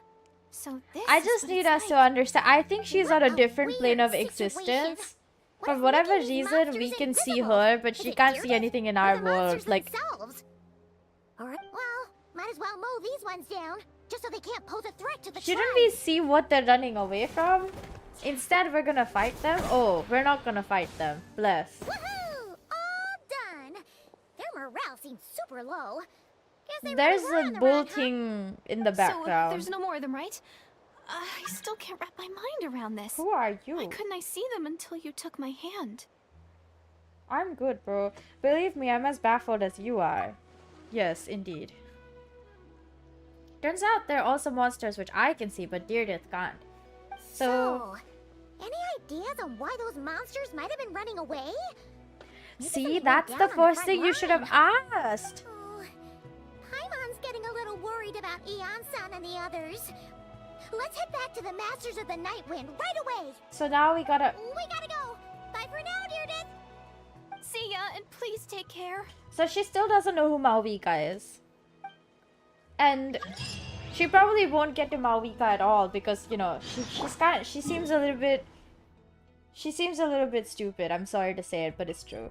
So this I is just what need it's us like. to understand. I think she's on a different weird plane of situation. existence. What For if whatever making these reason, we monsters can see invisible? her, but Is she it can't see Deirdre? anything in Or our the world. monsters Like, themselves? Alright, well, might as well mow these ones down, just so they can't pose a threat to the shouldn't tribe. we see what they're running away from? Instead, we're gonna fight them. Oh, we're not gonna fight them. Bless. Woohoo! All done. Their morale seems super low. Guess they There's really were a on the bull run, huh? thing in the So background. there's no more of them, right? I still can't wrap my mind around this. Who are Why you? couldn't I see them until you took my hand? I'm good, bro. Believe me, I'm as baffled as you are. Yes, indeed. Turns out there are also monsters which I can see, but Deirdre can't. So, any ideas on why those monsters might have been running away? Maybe see, something that's went the down on first front thing you should have line. asked. Oh, Paimon's getting a little worried about Eon-san and the others. Let's head back to the Masters of the Night Wind right away. So now we gotta... We gotta go. Bye for now, Deirdre. See ya, and please take care. So she still doesn't know who Malvika is. And she probably won't get to Malvika at all because, you know, she seems a little bit... She seems a little bit stupid. I'm sorry to say it, but it's true.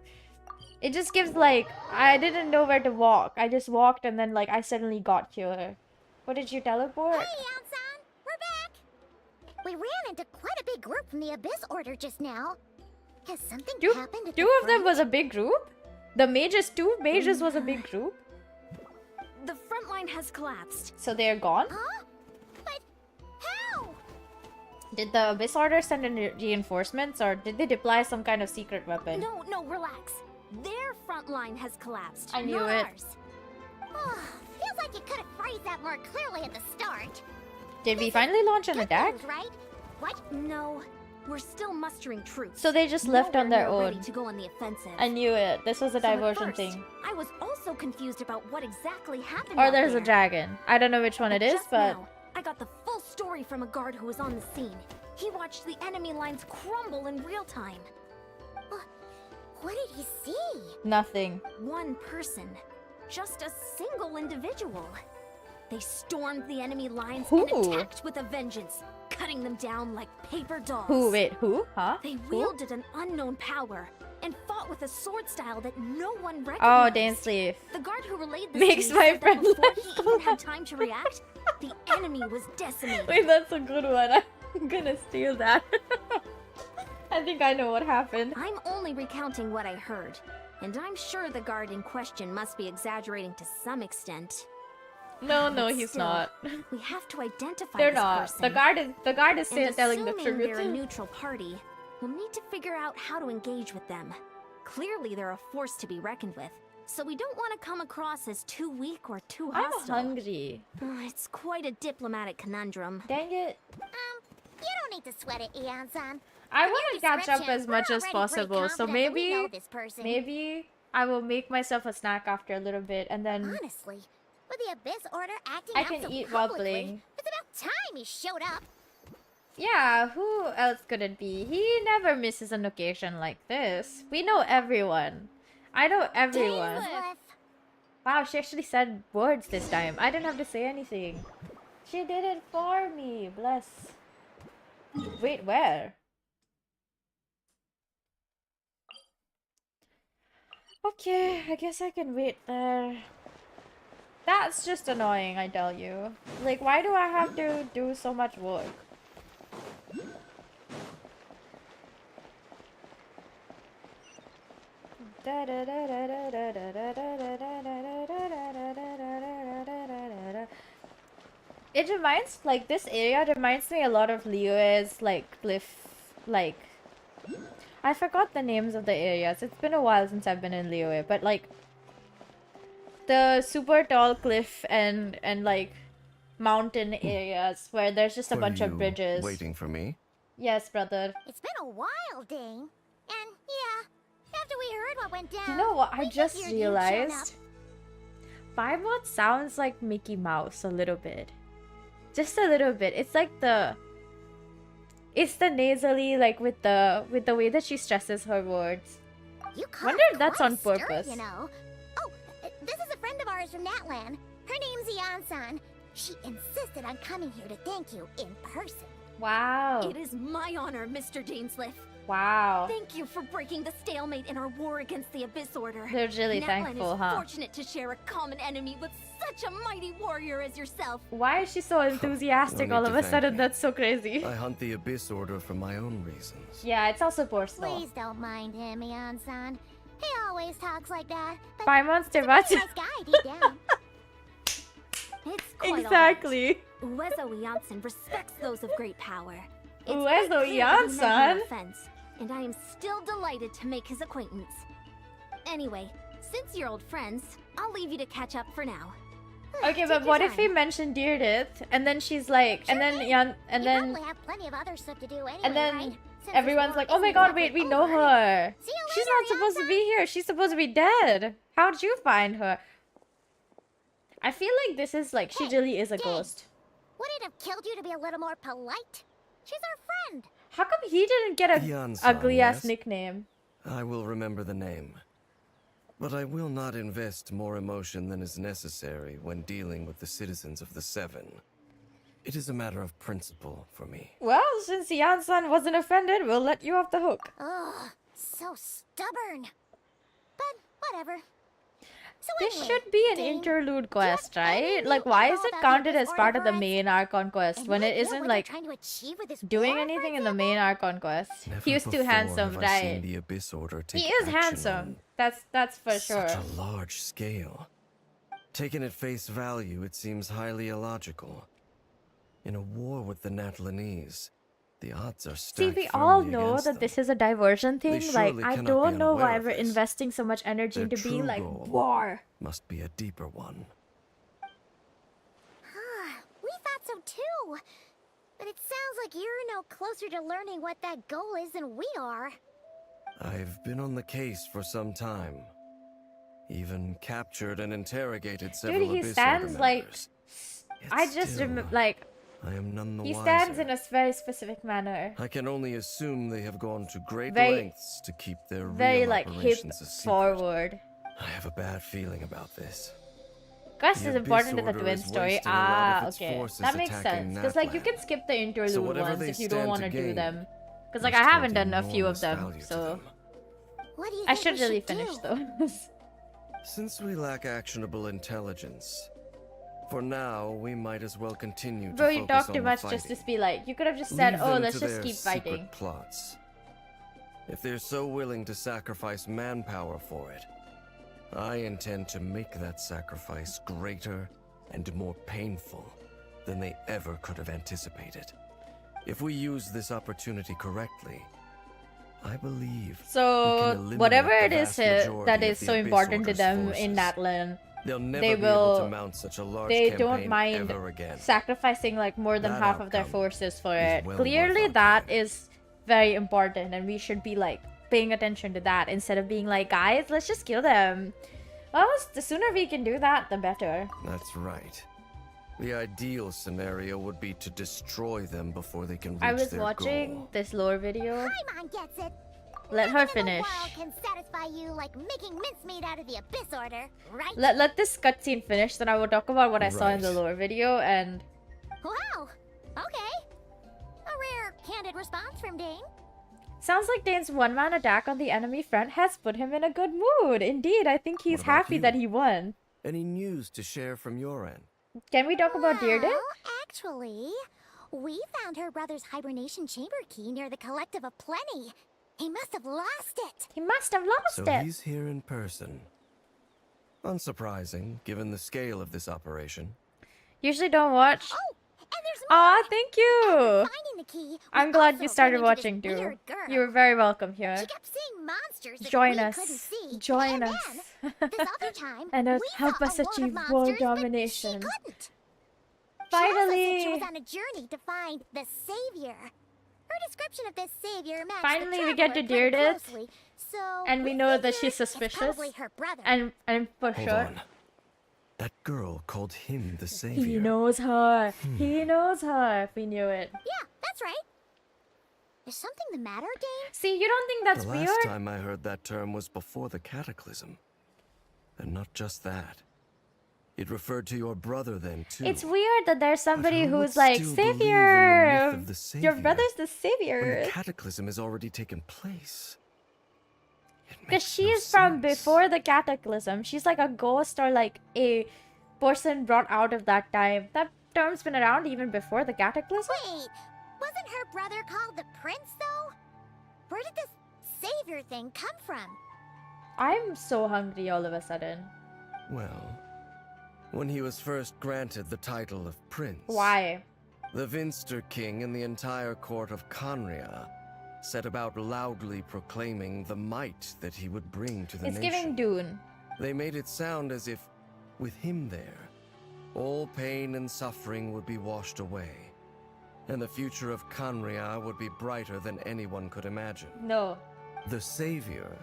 It just gives, like, I didn't know where to walk. I just walked and then, like, I suddenly got here. What did you teleport? Hey, Eon-san. We're back. We ran into quite a big group from the Abyss Order just now. Has something happened at Two the of them front? was a big group? The mages, two mages was a big group? The front line has collapsed. So they're gone? Huh? But how? Did the Abyss Order send in reinforcements or did they deploy some kind of secret weapon? No, relax. Their front line has collapsed. I knew not it. Ours. Oh, feels like you could have phrased that more clearly at the start. Did we finally launch an Good attack? news, right? What? No, we're still mustering troops. So they just left on their Nowhere near own. ready to go on the offensive. I knew it. This was a So at diversion first, thing. I was also confused about what exactly happened. Or out there's there. a dragon. I don't know which one it is, Just but... now, I got the full story from a guard who was on the scene. He watched the enemy lines crumble in real time. What did he see? Nothing. One person. Just a single individual. They stormed the enemy lines and Who? attacked with a vengeance, cutting them down like paper dolls. Who? Wait, who? Huh? They Who? wielded an unknown power and fought with a sword style that no one recognized. Oh, Genshin. The guard who relayed this Makes to me my said that friend before he laugh. even had time to react, the enemy was decimated. Wait, that's a good one. I'm gonna steal that. I think I know what happened. I'm only recounting what I heard, and I'm sure the guard in question must be exaggerating to some extent. No, no, But he's still, not. We have to identify They're this not. person. The guard is And telling the assuming they're a truth. neutral party, we'll need to figure out how to engage with them. Clearly, they're a force to be reckoned with, so we don't want to come across as too weak or too I'm hostile. hungry. It's quite a diplomatic conundrum. Dang it. You don't need to sweat it, Eon-san. I From want your to catch up description, as much we're as already possible. pretty So confident that we know maybe, this person. maybe I will make myself a snack after a little bit and then Honestly, with the Abyss Order acting I out can so eat while publicly, playing. it's about time he showed up. Yeah, who else could it be? He never misses an occasion like this. We know everyone. I know everyone. Dang, Wow, she actually said words this time. I didn't have to say anything. She did it for me. Bless. Wait, where? Okay, I guess I can wait there. That's just annoying, I tell you. Like, why do I have to do so much work? It reminds, like, this area reminds me a lot of Liyue's, like, cliff, like... I forgot the names of the areas. It's been a while since I've been in Liyue, but, like... The super tall cliff and like, mountain areas where there's just a bunch of bridges. Waiting for me? Yes, brother. It's been a while, Dane. And, yeah, after we heard what went down... You know what? I we just figured you'd shown up. realized... Paimon sounds like Mickey Mouse a little bit. Just a little bit. It's like it's the nasally, like with the way that she stresses her words. You Wonder if that's on stir, purpose. you know. Oh, this is a friend of ours from Natlan. Her name's Ian-san. She insisted on coming here to thank you in person. Wow. It is my honor, Mr. Dainsleif. Wow. Thank you for breaking the stalemate in our war against the Abyss Order. They're really Natlan thankful, is huh? fortunate to share a common enemy with such a mighty warrior as yourself. Why is she so enthusiastic No all need of to a thank sudden? me. That's so crazy. I hunt the Abyss Order for my own reasons. Yeah, it's also personal. Please don't mind him, Ian-san. He always talks like that. But Bye, Monster he's a Bot. pretty nice guy deep down. It's quite Exactly. all right. Uezo Janssen respects those of great power. It's Uezo quite clear that he meant Janssen? no offense, and I am still delighted to make his acquaintance. Anyway, since you're old friends, I'll leave you to catch up for now. Okay, Take but your what if we time. mention Deirdith and then she's like, and then Jan, and You then probably have plenty of other stuff to do anyway, and then right? Since everyone's this like, war oh my isn't god, wait, exactly we know over. her. See you She's later, not supposed to Ian-san. be here. She's supposed to be dead. How'd you find her? I feel like this is like she Hey, really is a Jane. ghost. Would it have killed you to be a little more polite? She's our friend. How come he didn't get a Jan-san, ugly ass yes? nickname? I will remember the name. But I will not invest more emotion than is necessary when dealing with the citizens of the Seven. It is a matter of principle for me. Well, since Jan-san wasn't offended, we'll let you off the hook. Ugh, so stubborn. But whatever. So This anyway, should be an Dane, interlude do you have quest, any right? new Like, why info is it about counted the as part of the Order main Archon quest Any when it idea isn't what they're like trying to achieve with this doing war, anything for in the main example? Archon quest? Never He was too before handsome, have I seen right? the Abyss Order take He is action handsome. on That's for sure. such a large scale. Taken at face value, it seems highly illogical. In a war with the Natlanese, the odds are See, stacked we all firmly know against that them. this is a diversion They thing. Like, surely I cannot be don't know unaware why of we're this. investing so much energy Their into being true like, goal war. must be a deeper one. We thought so too. But it sounds like you're no closer to learning what that goal is than we are. I've been on the case for some time. Even captured and interrogated several Dude, he Abyss stands Order like... members. I Yet just still, remember, like, I am none the he wiser. stands in a very specific manner. I can only assume they have gone to great Very- lengths to keep their Very, real like, hip operations a secret. forward. I have a bad feeling about this. Quest The is Abyss important to the Order twin is story. wasting a lot of Ah, its okay. forces That makes attacking sense. Because, like, you Natlan. can skip the interlude whatever ones they if you don't stand want to to do gain them. Because, like, I must haven't hold done a few of enormous them, value to so... them. What do you I think should we really should finish do? those. Since we lack actionable intelligence, for now we might as well continue to Bro, you focus talk on too the much just to fighting. be like, you could have just said, Leave oh, them let's to just their keep secret fighting. plots. If they're so willing to sacrifice manpower for it, I intend to make that sacrifice greater and more painful than they ever could have anticipated. If we use this opportunity correctly, I believe we So, can eliminate whatever the it is vast majority that of is the so Abyss important to Order's them in forces. Natlan, They'll never they be able will- to mount such a large they campaign don't mind ever again. sacrificing like more than That half of their outcome forces for is it. well Clearly, worth our that time. is very important, and we should be like paying attention to that instead of being like, guys, let's just kill them. Well, the sooner we can do that, the better. That's right. The ideal scenario would be to destroy them before they can reach I was their watching goal. this lore video. Paimon gets it. Let her Nothing in the finish. world can satisfy you like making mincemeat out of the Abyss Order, right? Let this cutscene finish, then I will talk about what I saw in the Right. lore video. And Wow. Okay. A rare, candid response from Dane. sounds like Dane's one-man attack on the enemy front has put him in a good mood. Indeed, I think he's What about happy you? that he won. Any news to share from your end? Can we talk about Deirdre? Well, actually, we found her brother's hibernation chamber key near the Collective of Plenty. He must have lost it. He must have lost So it. he's here in person. Unsurprising, given the scale of this operation. Usually don't watch. Oh, and there's Aw, more. thank After you. finding the key, we I'm glad also you started ran into this watching, too. weird girl. You're very welcome here. She kept seeing monsters that Join we us. couldn't see. Join and us. Then, this other time, And we help saw us a world of achieve world monsters, but domination. She couldn't. Finally. She also said she was on a journey to find the savior. Her description of this savior matched Finally, the we get to traveler quite Deirdre. closely, so And we know that figured she's it's suspicious. probably her brother. And for Hold sure. on. That girl called him the savior. He knows her. He knows her. We knew it. Yeah, that's right. Is something the matter, Dane? See, you don't think that's the weird? last time I heard that term was before the cataclysm. And not just that. It referred to your brother then, too. It's weird that there's somebody But who who's would like, still believe in the savior! myth of the savior Your brother's the when savior. the cataclysm has already taken place. Because she's from before the cataclysm. She's like a ghost or like a person brought out of that time. That term's been around even before the cataclysm. Wait, wasn't her brother called the prince, though? Where did this savior thing come from? I'm so hungry all of a sudden. Well, when he was first granted the title of prince. Why? The Vinster King and the entire court of Conria set about loudly proclaiming the might that he would bring to the It's nation. giving Dune. They made it sound as if, with him there, all pain and suffering would be washed away, and the future of Conria would be brighter than anyone could imagine. No. The Savior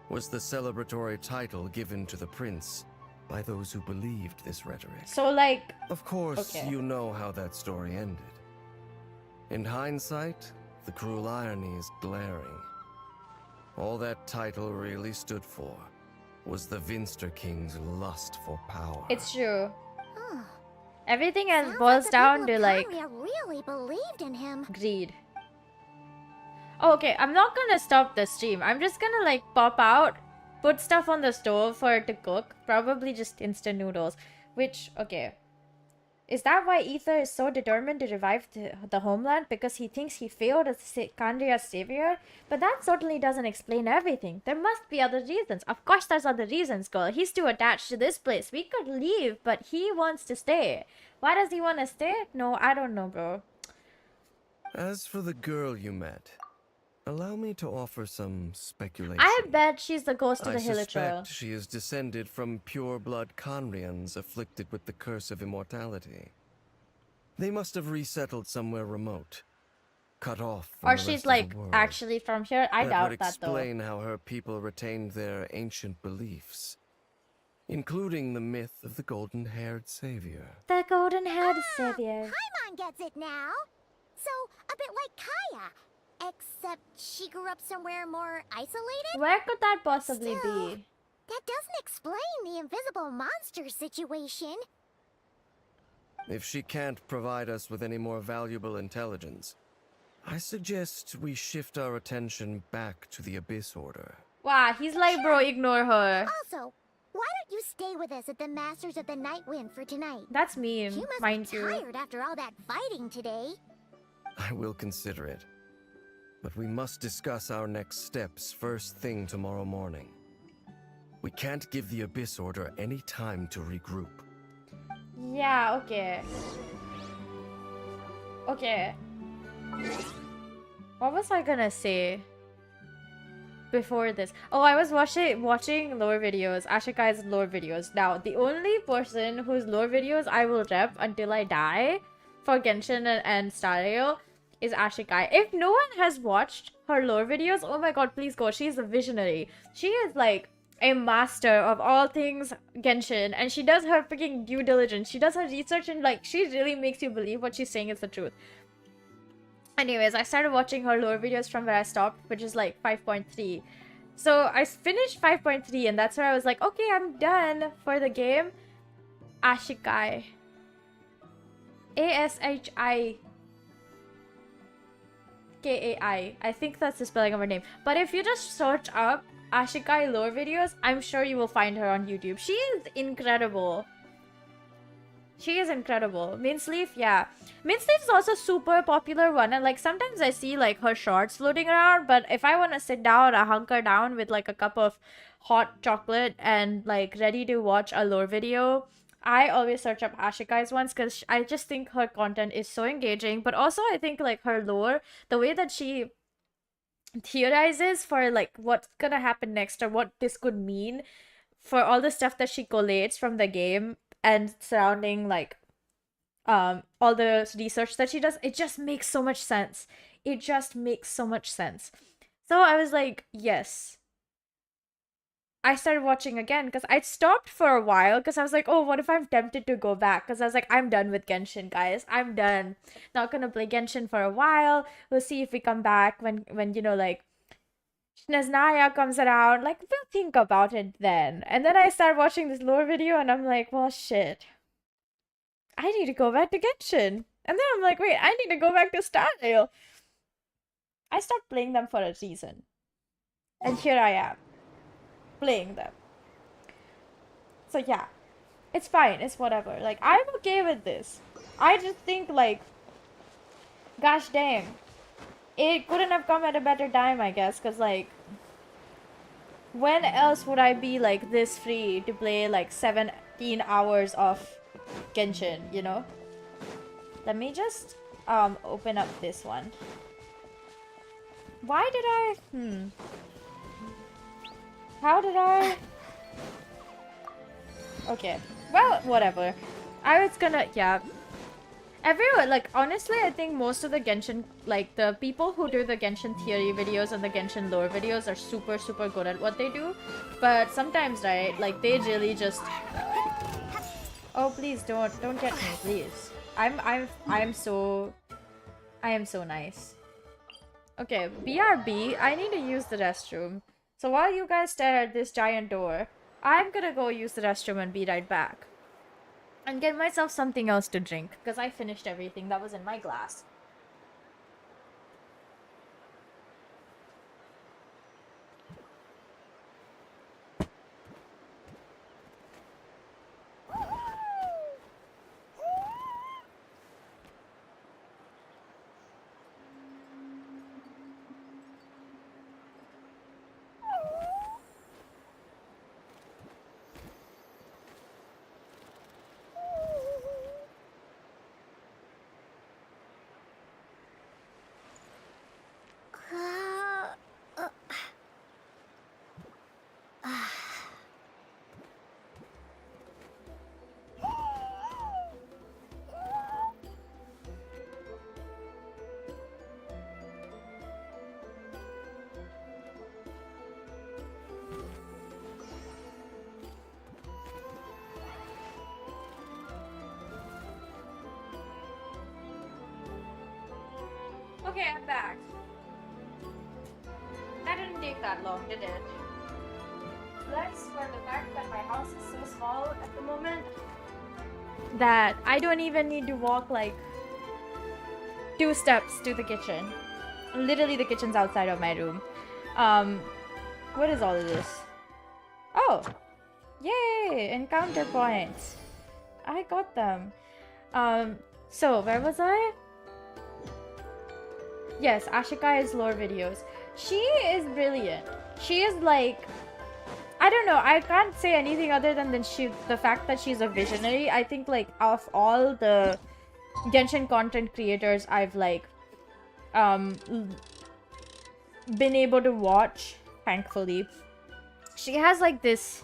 was the celebratory title given to the prince by those who believed this rhetoric. So like... Of course, okay. you know how that story ended. In hindsight, the cruel irony is glaring. All that title really stood for was the Vinster King's lust for power. It's true. Huh. Everything else Sounds boils like the down people to of like Conria really believed in him. greed. Oh, okay, I'm not gonna stop the stream. I'm just gonna like pop out, put stuff on the stove for it to cook. Probably just instant noodles. Which, okay. Is that why Ether is so determined to revive the homeland? Because he thinks he failed as Kandria's savior? But that certainly doesn't explain everything. There must be other reasons. Of course there's other reasons, girl. He's too attached to this place. We could leave, but he wants to stay. Why does he want to stay? No, I don't know, bro. As for the girl you met, allow me to offer some speculation. I bet she's the ghost of I the Hilichurl. suspect she is descended from pure-blood Conrians afflicted with the curse of immortality. They must have resettled somewhere remote, cut off from Or the she's rest of like the world. actually from here. I doubt would that though. explain how her people retained their ancient beliefs, including the myth of the golden-haired savior. The golden-haired savior. Paimon gets it now. So, a bit like Kaya. Except she grew up somewhere more isolated? Where could that possibly Still, be? that doesn't explain the invisible monster situation. If she can't provide us with any more valuable intelligence, I suggest we shift our attention back to the Abyss Order. Wow, he's like, bro, ignore her. Also, why don't you stay with us at the Masters of the Night Wind for tonight? That's mean, You must mind be you. tired after all that fighting today. I will consider it. But we must discuss our next steps first thing tomorrow morning. We can't give the Abyss Order any time to regroup. Yeah, okay. Okay. What was I gonna say before this? Oh, I was watching lore videos, Ashikai's lore videos. Now, the only person whose lore videos I will rep until I die for Genshin and Stario is Ashikai. If no one has watched her lore videos, oh my god, please go. She's a visionary. She is like a master of all things Genshin, and she does her freaking due diligence. She does her research, and like she really makes you believe what she's saying is the truth. Anyways, I started watching her lore videos from where I stopped, which is like 5.3. So I finished 5.3, and that's where I was like, okay, I'm done for the game. Ashikai. Ashikai. I think that's the spelling of her name. But if you just search up Ashikai lore videos, I'm sure you will find her on YouTube. She is incredible. She is incredible. Minceleaf, yeah. Minceleaf is also a super popular one. And like sometimes I see like her shorts floating around. But if I want to sit down or hunker down with like a cup of hot chocolate and like ready to watch a lore video, I always search up Ashikai's ones because I just think her content is so engaging. But also I think like her lore, the way that she theorizes for like what's gonna happen next or what this could mean for all the stuff that she collates from the game and surrounding like all the research that she does, it just makes so much sense. It just makes so much sense. So I was like, yes. I started watching again because I'd stopped for a while because I was like, oh, what if I'm tempted to go back? Because I was like, I'm done with Genshin, guys. I'm done. Not gonna play Genshin for a while. We'll see if we come back when you know, like, Nesnaya comes around. Like, we'll think about it then. And then I started watching this lore video and I'm like, well, shit. I need to go back to Genshin. And then I'm like, wait, I need to go back to Stardew. I stopped playing them for a reason. And here I am. Playing them. So yeah, it's fine, it's whatever. Like, I'm okay with this. I just think, like, gosh dang, it couldn't have come at a better time, I guess, because, like, when else would I be, like, this free to play, like, 17 hours of Genshin, you know? Let me just open up this one. Why did I how did I okay, well, whatever. I was gonna, yeah, everyone, like, honestly, I think most of the Genshin, like, the people who do the Genshin theory videos and the Genshin lore videos are super good at what they do, but sometimes, right, like, they really just, oh, please don't get me, please. I am so nice. Okay, BRB, I need to use the restroom. So while you guys stare at this giant door, I'm gonna go use the restroom and be right back. And get myself something else to drink, because I finished everything that was in my glass. Okay, I'm back. That didn't take that long, did it? Let's for the fact that my house is so small at the moment that I don't even need to walk like 2 steps to the kitchen. Literally, the kitchen's outside of my room. What is all of this? Oh! Yay! Encounter points. I got them. So, where was I? Yes, Ashika's lore videos. She is brilliant. She is like, I don't know, I can't say anything other than the fact that she's a visionary. I think, like, of all the Genshin content creators I've, like, been able to watch, thankfully, she has, like, this,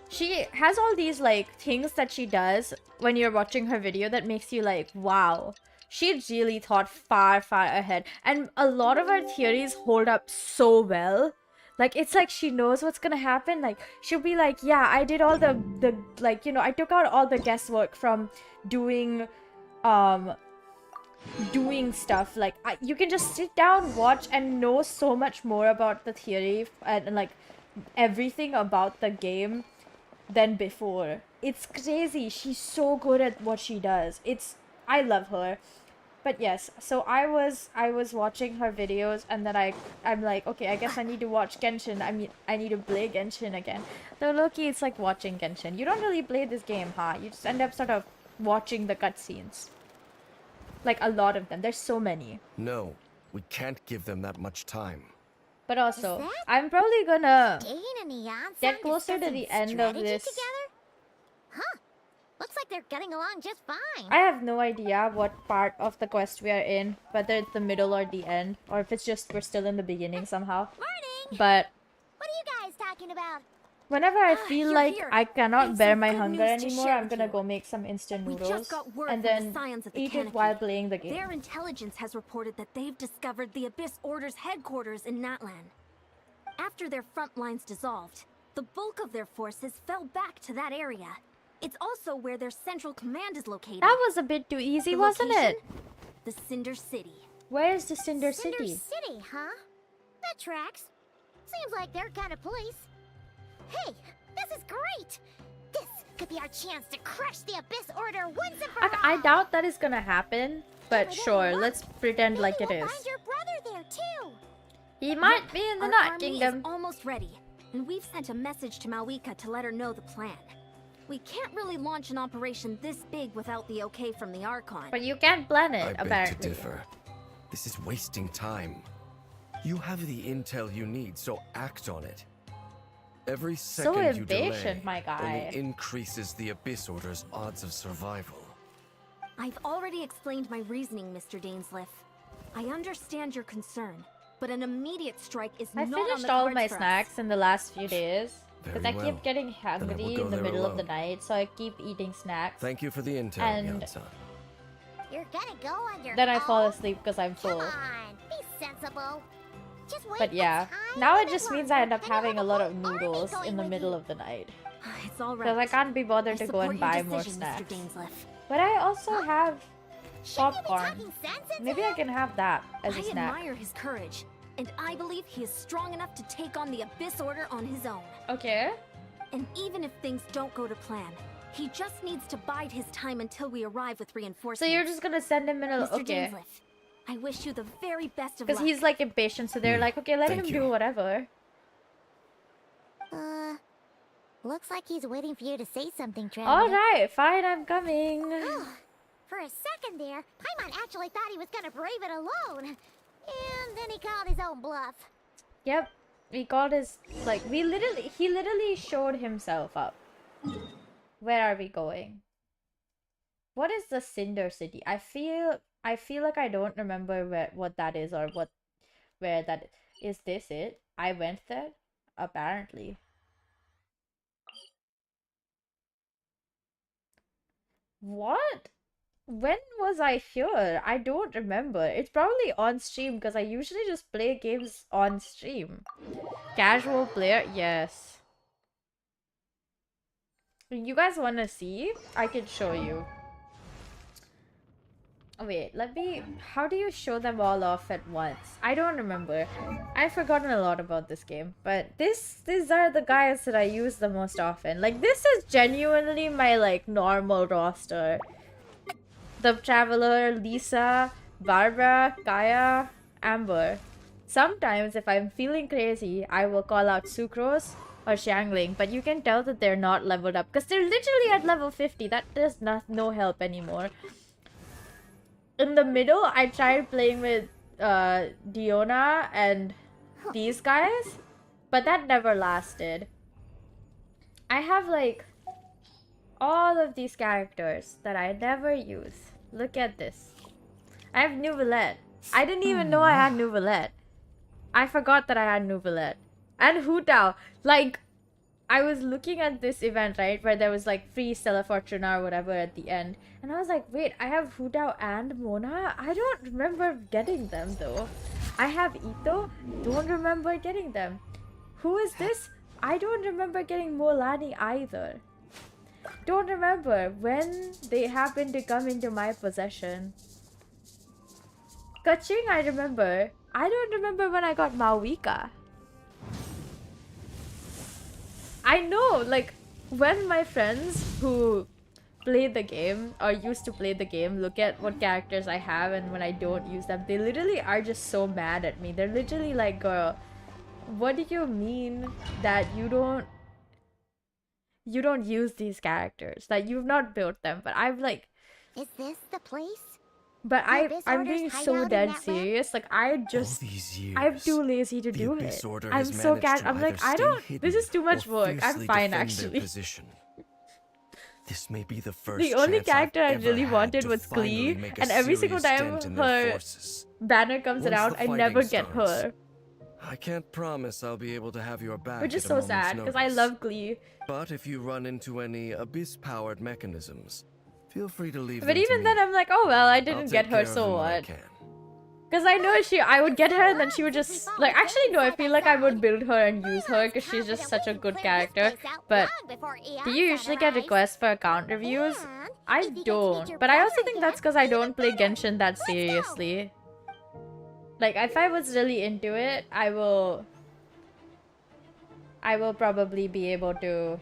she has all these, like, things that she does when you're watching her video that makes you like, wow. She really thought far ahead. And a lot of her theories hold up so well. Like, it's like she knows what's gonna happen. Like, she'll be like, yeah, I did all the like, you know, I took out all the guesswork from doing stuff. Like, you can just sit down, watch, and know so much more about the theory and like, everything about the game than before. It's crazy. She's so good at what she does. I love her. But yes, so I was watching her videos, and then I'm like, okay, I guess I need to watch Genshin. I mean, I need to play Genshin again. Though low-key, it's like watching Genshin. You don't really play this game, huh? You just end up sort of watching the cutscenes. Like, a lot of them. There's so many. No, we can't give them that much time. But also, I'm probably gonna Jane and Neon get closer to the end of this. Together? Huh. Looks like they're getting along just fine. I have no idea what part of the quest we are in, whether it's the middle or the end, or if it's just we're still in the beginning somehow. Morning! But what are you guys talking about? whenever I feel like here. I cannot bear my good hunger news to anymore, share I'm with gonna you. go make some instant We noodles just got word and from then the Scions of the eat it Canopy. while playing the game. Their intelligence has reported that they've discovered the Abyss Order's headquarters in Natlan. after their front lines dissolved, the bulk of their forces fell back to that area. It's also where their central command is located. That was a bit too easy, The wasn't location? it? The Cinder City. Where is the Cinder Cinder City? City, huh? That tracks. Seems like their kind of place. Hey, this is great! This could be our chance to crush the Abyss Order once and for all! I doubt that is gonna happen, but If it sure, doesn't work, let's pretend maybe like it we'll is. find your brother there too. He might be in the Our Night army Kingdom. is almost ready, and we've sent a message to Mawika to let her know the plan. We can't really launch an operation this big without the okay from the Archon. But you can't plan I it, beg apparently. to differ. This is wasting time. You have the intel you need, so act on it. Every second you impatient, delay my guy. only increases the Abyss Order's odds of survival. I've already explained my reasoning, Mr. Dainsleif. I understand your concern, but an immediate strike is I not on finished the all cards my for us. snacks in the last few days. Because Very I well. keep getting Then I will hungry go in the there middle of the alone. night, so I keep eating snacks. Thank you for the intel, And- Yansan. You're gonna go on your Then I own? fall asleep because I'm Come full. on, be sensible. Just wait But the yeah, time now a it bit just means I end up longer, and having a you'll lot have of a whole army noodles going in the with middle you. of the night. It's all right. Because I can't be bothered I to go and support your buy more decision, Mr. snacks. Dainsleif. But I also have Shouldn't you be popcorn. talking sense into Maybe I him? can have that as I a snack. admire his courage, and I believe he is strong enough to take on the Abyss Order on his own. Okay. And even if things don't go to plan, he just needs to bide his time until we arrive with So reinforcements. you're just gonna send him in a... Mr. Okay. Dainsleif, I wish you the very best of Because luck. he's like impatient, so they're like, okay, let Thank him you. do whatever. Looks like he's waiting for you to say something, Traveler. Alright, fine, I'm coming. For a second there, Paimon actually thought he was gonna brave it alone. And then he called his own bluff. Yep. We got his... Like, he literally showed himself up. Where are we going? What is the Cinder City? I feel like I don't remember what that is or where that is. This it? I went there? Apparently. What? When was I here? I don't remember. It's probably on stream because I usually just play games on stream. Casual player? Yes. You guys want to see? I can show you. Wait, let me... How do you show them all off at once? I don't remember. I've forgotten a lot about this game. But these are the guys that I use the most often. Like, this is genuinely my, like, normal roster. The Traveler, Lisa, Barbara, Kaya, Amber. Sometimes, if I'm feeling crazy, I will call out Sucrose or Xiangling. But you can tell that they're not leveled up. Because they're literally at level 50. That does no help anymore. In the middle, I tried playing with Diona and these guys, but that never lasted. I have like all of these characters that I never use. Look at this. I have Nouvellette. I didn't even know I had Nouvellette. I forgot that I had Nouvellette. And Hu Tao. Like, I was looking at this event, right, where there was like free Stella Fortuna or whatever at the end. And I was like, wait, I have Hu Tao and Mona? I don't remember getting them though. I have Ito, don't remember getting them. Who is this? I don't remember getting Molani either. Don't remember when they happened to come into my possession. Kaching, I remember. I don't remember when I got Mawika. I know, like, when my friends who play the game or used to play the game look at what characters I have and when I don't use them, they literally are just so mad at me. They're literally like, girl, what do you mean that you don't use these characters? That you've not built them? But I'm like... Is this the place? But Abyss I'm Orders being hide so out in dead that land? serious. Like, I just... All these years, I'm too lazy to the do Abyss it. Order I'm has so managed to I'm like, either I stay don't... hidden This is too much or work. I'm fiercely fine, defend their actually. position. This may be the first The only chance I've character I ever really had wanted to was finally Klee, make a and every single serious time dent in their her forces. banner comes Once around, the I never fighting get starts, her. I can't promise I'll be able to have your back. Which is at a so moment's sad, because I notice. love Glee. But if you run into any abyss-powered mechanisms, feel free to leave But them to even me. then, I'm like, oh well, I I'll didn't take get her, care of so them when I what? can. Because I know I would get her and then she would just, like, actually no, I feel like I would build her and use her because she's just such a good character. But do you usually get requests for account reviews? I don't. But I also think that's because I don't play Genshin that seriously. Like, if I was really into it, I will probably be able to,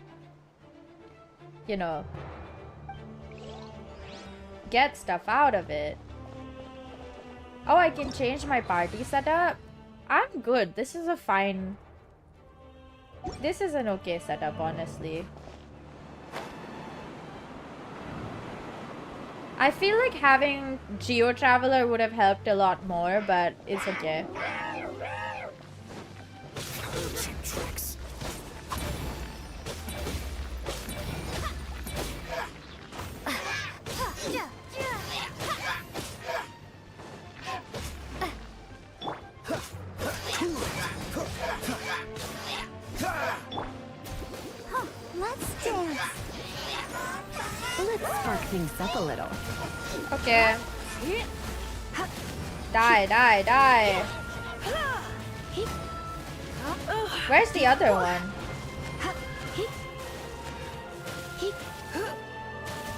you know, get stuff out of it. Oh, I can change my party setup? I'm good. This is a fine... This is an okay setup, honestly. I feel like having Geo Traveler would have helped a lot more, but it's okay. Cheap tricks. Let's dance. Let's spark things up a little. Okay. Die, die, die. Where's the other one?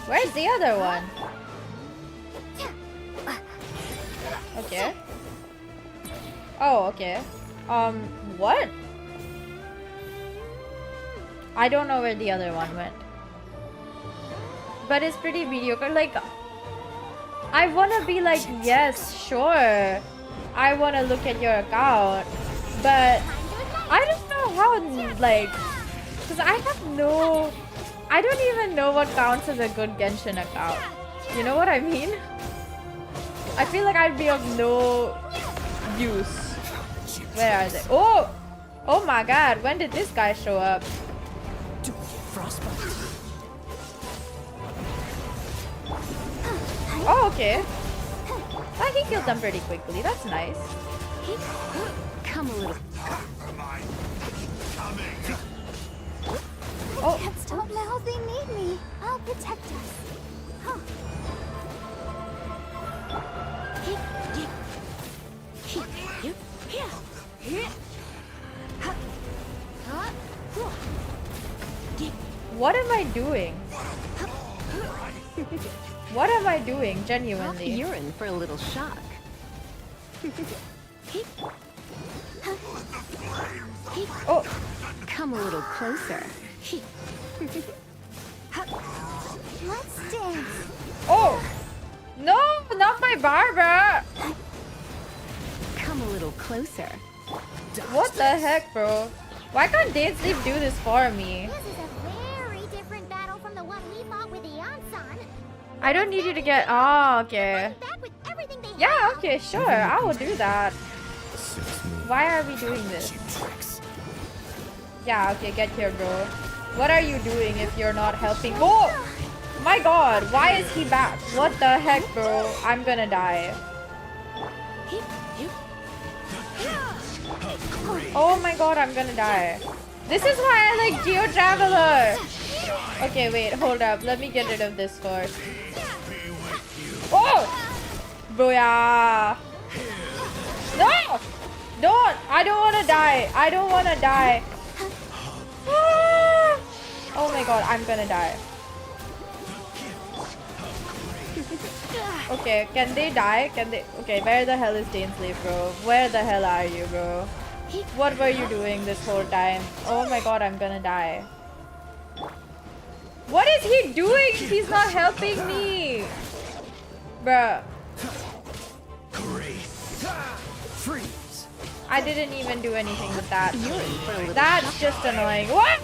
Where's the other one? Okay. Oh, okay. What? I don't know where the other one went. But it's pretty mediocre. Like, I wanna be like, yes, sure, I wanna look at your account, but I don't know how, like, because I don't even know what counts as a good Genshin account. You know what I mean? I feel like I'd be of no use. Where are they? Oh! Oh my god, when did this guy show up? Oh, okay. I he killed them pretty quickly. That's nice. Come a little. Oh. Can't stop now. They need me. I'll protect us. Huh. What am I doing? What am I doing, genuinely? You're in for a little shock. Oh, come a little closer. Let's dance. Oh! No, not my barber! Come a little closer. What the heck, bro? Why can't Lazy.leaf do this for me? This is a very different battle from the one we fought with the Yansan. I don't need you to get... Oh, okay. Back with everything they Yeah, have. okay, sure. I will do that. Why are we doing this? Yeah, okay, get here, bro. What are you doing if you're not helping? Oh! My god, why is he back? What the heck, bro? I'm gonna die. Oh my god, I'm gonna die. This is why I like Geo Traveler. Okay, wait, hold up. Let me get rid of this first. Oh! Booyah! No! Don't! I don't wanna die. I don't wanna die. Ah! Oh my god, I'm gonna die. Okay, can they die? Can they? Okay, where the hell is Lazy.leaf, bro? Where the hell are you, bro? What were you doing this whole time? Oh my god, I'm gonna die. What is he doing? He's not helping me. Bruh. Freeze. I didn't even do anything with that. That's just annoying. What?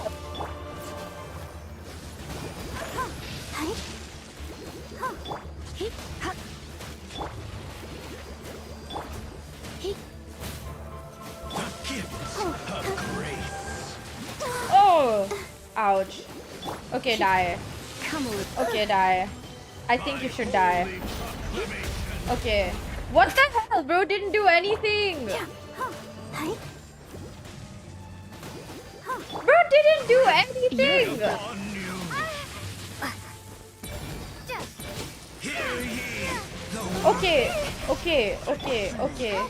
Oh! Ouch. Okay, die. Okay, die. I think you should die. Okay. What the hell, bro? Didn't do anything. Bro didn't do anything. Okay. Okay, okay, okay.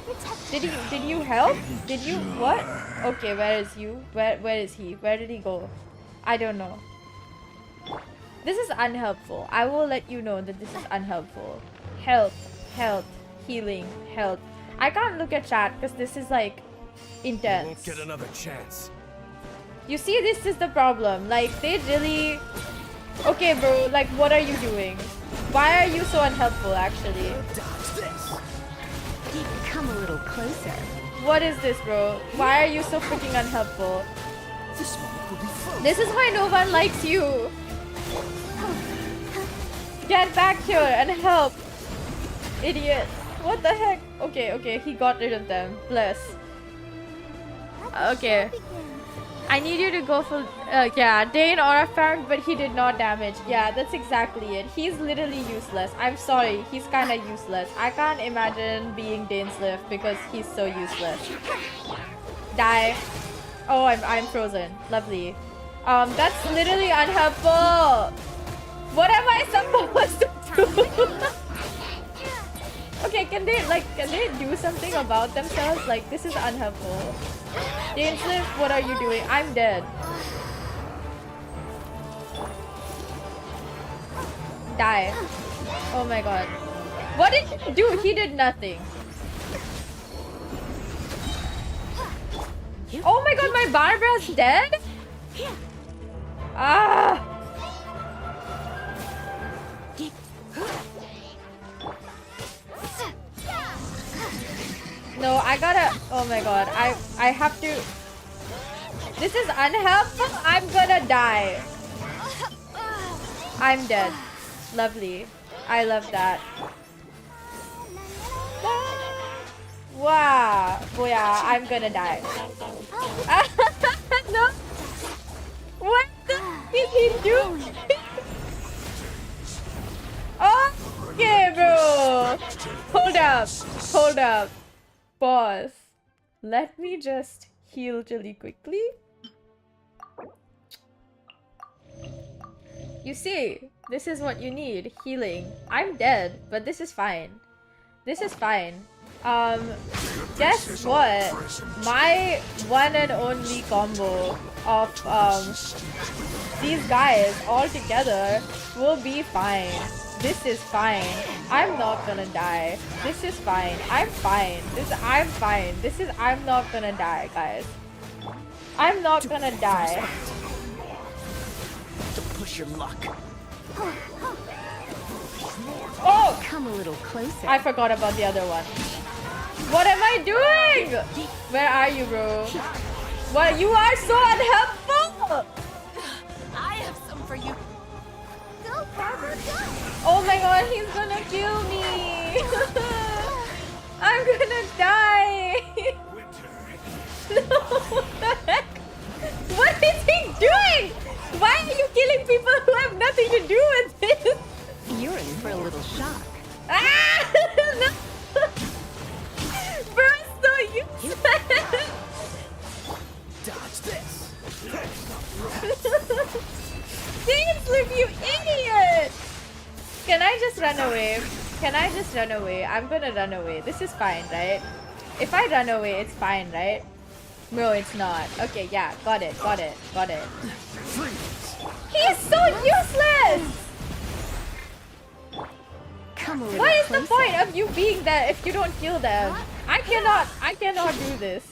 Did you help? Did you what? Okay, where is you? Where is he? Where did he go? I don't know. This is unhelpful. I will let you know that this is unhelpful. Health, health, healing, health. I can't look at chat because this is like intense. Won't get another chance. You see, this is the problem. Like, they really... Okay, bro, like, what are you doing? Why are you so unhelpful, actually? Come a little closer. What is this, bro? Why are you so freaking unhelpful? This is why no one likes you. Get back here and help. Idiot. What the heck? Okay, okay, he got rid of them. Bless. Okay. I need you to go for... yeah, Dane Aura Fang, but he did not damage. Yeah, that's exactly it. He's literally useless. I'm sorry, he's kind of useless. I can't imagine being Dane's.leaf because he's so useless. Die. Oh, I'm frozen. Lovely. That's literally unhelpful. What am I supposed to do? Okay, can they do something about themselves? Like, this is unhelpful. Dane's.leaf, what are you doing? I'm dead. Die. Oh my god. What did he do? He did nothing. Oh my god, my Barbara's dead? Ah! No, I gotta... Oh my god, I have to... This is unhelpful. I'm gonna die. I'm dead. Lovely. I love that. Wow. Oh yeah, I'm gonna die. No. What the did he do? Okay, bro. Hold up. Hold up. Pause. Let me just heal really quickly. You see, this is what you need. Healing. I'm dead, but this is fine. This is fine. Guess what? My one and only combo of these guys all together will be fine. This is fine. I'm not gonna die. This is fine. I'm fine. I'm fine. I'm not gonna die, guys. I'm not gonna die. To push your luck. Oh! Come a little closer. I forgot about the other one. What am I doing? Where are you, bro? What? You are so unhelpful! I have some for you. Go, Barbara, go! Oh my god, he's gonna kill me! I'm gonna die! No, what the heck? What is he doing? Why are you killing people who have nothing to do with this? You're in for a little shock. Ah! No! Bro, so useless! Dodge this. Dane's.leaf, you idiot! Can I just run away? Can I just run away? I'm gonna run away. This is fine, right? If I run away, it's fine, right? No, it's not. Okay, yeah, got it, got it, got it. He is so useless! What is the point of you being there if you don't kill them? I cannot do this.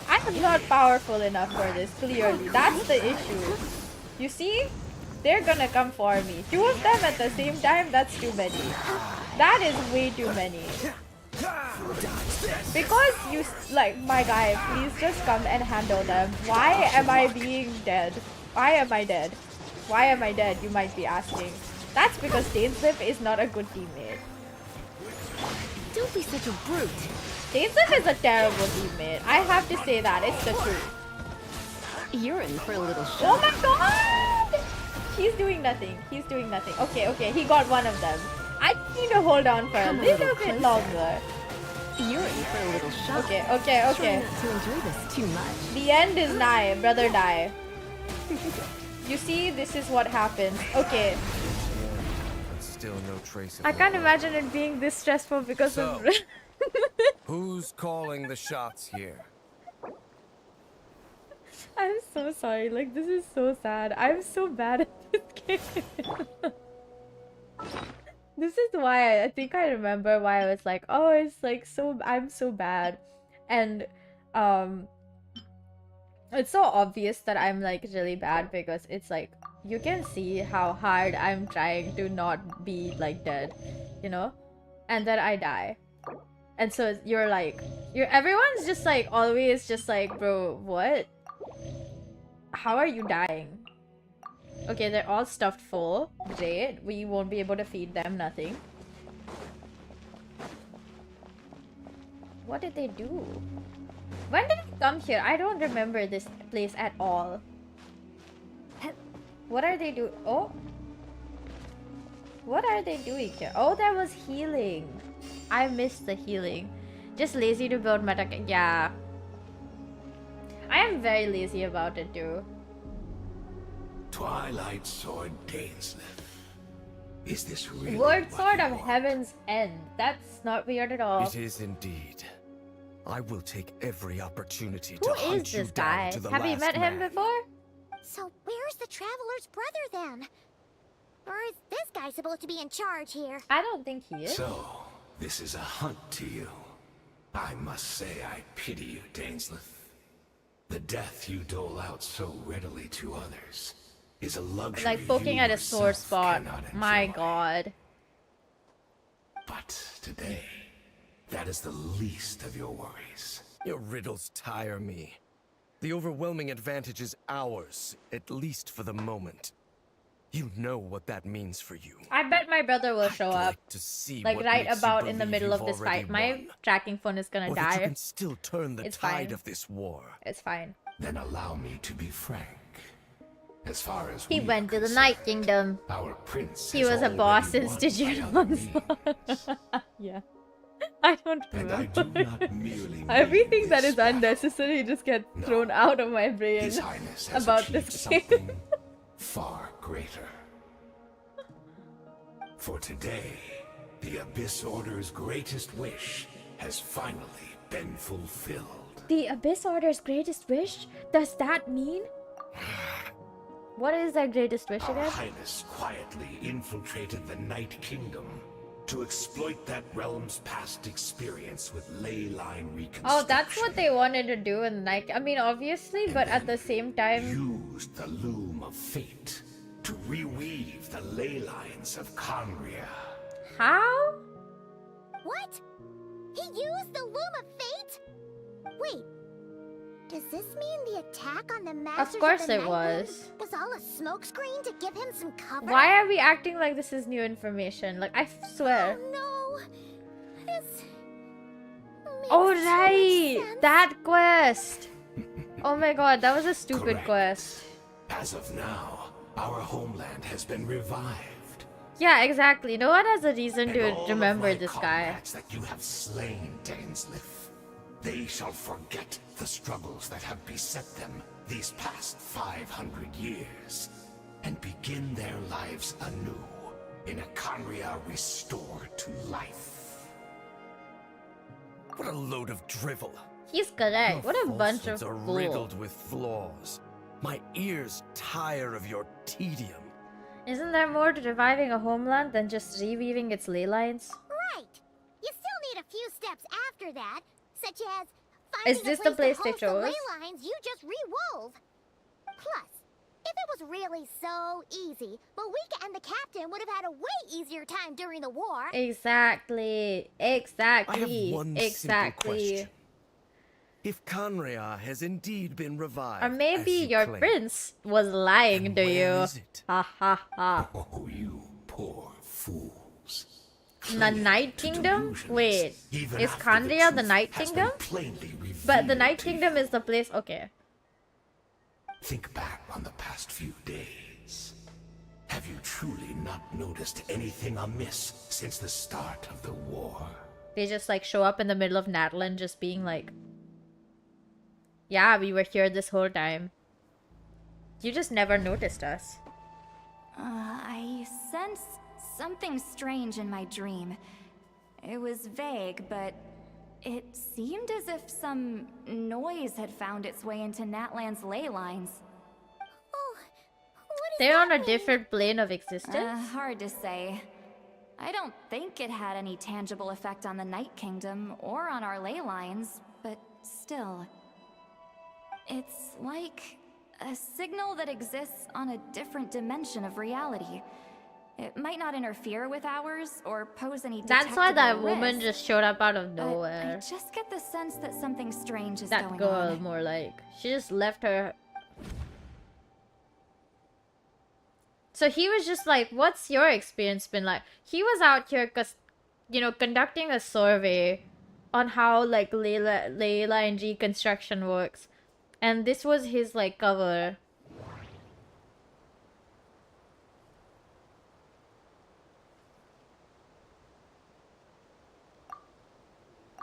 I am not powerful enough for this, clearly. That's the issue. You see? They're gonna come for me. 2 of them at the same time, that's too many. That is way too many. Because you, like, my guy, please just come and handle them. Why am I being dead? Why am I dead? Why am I dead, you might be asking. That's because Dane's.leaf is not a good teammate. Don't be such a brute. Dane's.leaf is a terrible teammate. I have to say that. It's the truth. You're in for a little shock. Oh my god! He's doing nothing. He's doing nothing. Okay, okay. He got one of them. I need to hold on for a little bit longer. You're in for a little shock. Okay, okay, okay. Try not to enjoy this too much. The end is nigh. Brother, die. You see, this is what happens. Okay. still no trace of I your can't brother. imagine it being this stressful because of. Who's calling the shots here? I'm so sorry. Like, this is so sad. I'm so bad at this game. This is why I think I remember why I was like, oh, it's like so. I'm so bad, and it's so obvious that I'm like really bad because it's like you can see how hard I'm trying to not be like dead, you know, and then I die. And so you're like, everyone's just like always just like, bro, what? How are you dying? Okay, they're all stuffed full. Great. We won't be able to feed them nothing. What did they do? When did I come here? I don't remember this place at all. What are they doing? Oh. What are they doing here? Oh, there was healing. I missed the healing. Just lazy to build meta. Yeah. I am very lazy about it too. Twilight Sword Dainsleif. Is this really Word what Sword you of want? Heaven's End. That's not weird at all. It is indeed. I will take every opportunity Who to is hunt you this down guy? to the Have you last met him man. before? So where's the Traveler's brother then? Or is this guy supposed to be in charge here? I don't think he is. So, this is a hunt to you. I must say I pity you, Dainsleif. The death you dole out so readily to others is a luxury Like poking you at a sore yourself spot. cannot My enjoy. god. But today, that is the least of your worries. Your riddles tire me. The overwhelming advantage is ours, at least for the moment. You know what that means for you. I bet my brother will show up. To see Like what right makes you about in the believe middle of you've this already fight. My won. tracking phone is gonna Or that you die. can still turn the It's tide fine. of this war. It's fine. Then allow me to be frank. As far as He we went are to the concerned, Night Kingdom. Our prince He has was a boss already since won by other Digimon. Yeah. I don't And I remember. do not merely Everything mean that this is unnecessary just gets thrown out of my brain His Highness has about achieved this game. something far greater. For today, the Abyss Order's greatest wish has finally been fulfilled. The Abyss Order's greatest wish? Does that mean? What is their greatest wish Our again? Highness quietly infiltrated the Night Kingdom to exploit that realm's past experience with ley line reconstruction. Oh, that's what they wanted to do in like, I mean, obviously, but at the same time, Used the loom of fate to reweave the ley lines of Conria. how? What? He used the Loom of Fate? Wait. Does this mean the attack on the Masters course of the it Night was. was all a smokescreen to give him some cover? Why are we acting like this is new information? Like, I swear. Oh no. This Oh, makes so much right! sense. That quest! Oh my god, that was a stupid Correct. quest. As of now, our homeland has been revived. Yeah, exactly. No one has a reason And to all of remember my this guy. comrades that you have slain, Dainsleif, they shall forget the struggles that have beset them these past 500 years, and begin their lives anew in a Conria restored to life. What a load of drivel. He's correct. What a Your bunch of falsehoods are bull. riddled with flaws. My ears tire of your tedium. Isn't there more to reviving a homeland than just reweaving its ley lines? Right. You still need a few steps after that, such as Is finding this a the place place to they host the chose? ley lines you just rewove. Plus, if it was really so easy, Malika and the captain would have had a way easier time during the war. Exactly. I have Exactly. one simple Exactly. question. If Conria has indeed been revived, Or maybe as your claim, prince was lying then to where you. is it? Ha ha ha. Oh, you poor fools. The Clinging Night to Kingdom? delusions, Wait, even is after Kandria the truth Night has been Kingdom? plainly But the revealed Night to Kingdom you. is the place. Okay. Think back on the past few days. Have you truly not noticed anything amiss since the start of the war? They just like show up in the middle of Natlan just being like, yeah, we were here this whole time. You just never noticed us. I sense something strange in my dream. It was vague, but it seemed as if some noise had found its way into Natlan's ley lines. Oh, what They're on a different plane of existence? Hard to say. I don't think it had any tangible effect on the Night Kingdom or on our ley lines, but still. It's like a signal that exists on a different dimension of reality. It might not interfere with ours or pose any detectable That's why that risk, woman just showed up out of but nowhere. I just get the sense that something strange is That going girl, on. more like. She just left her. So he was just like, what's your experience been like? He was out here, conducting a survey on how, like, Lazy.leaf construction works. And this was his, like, cover.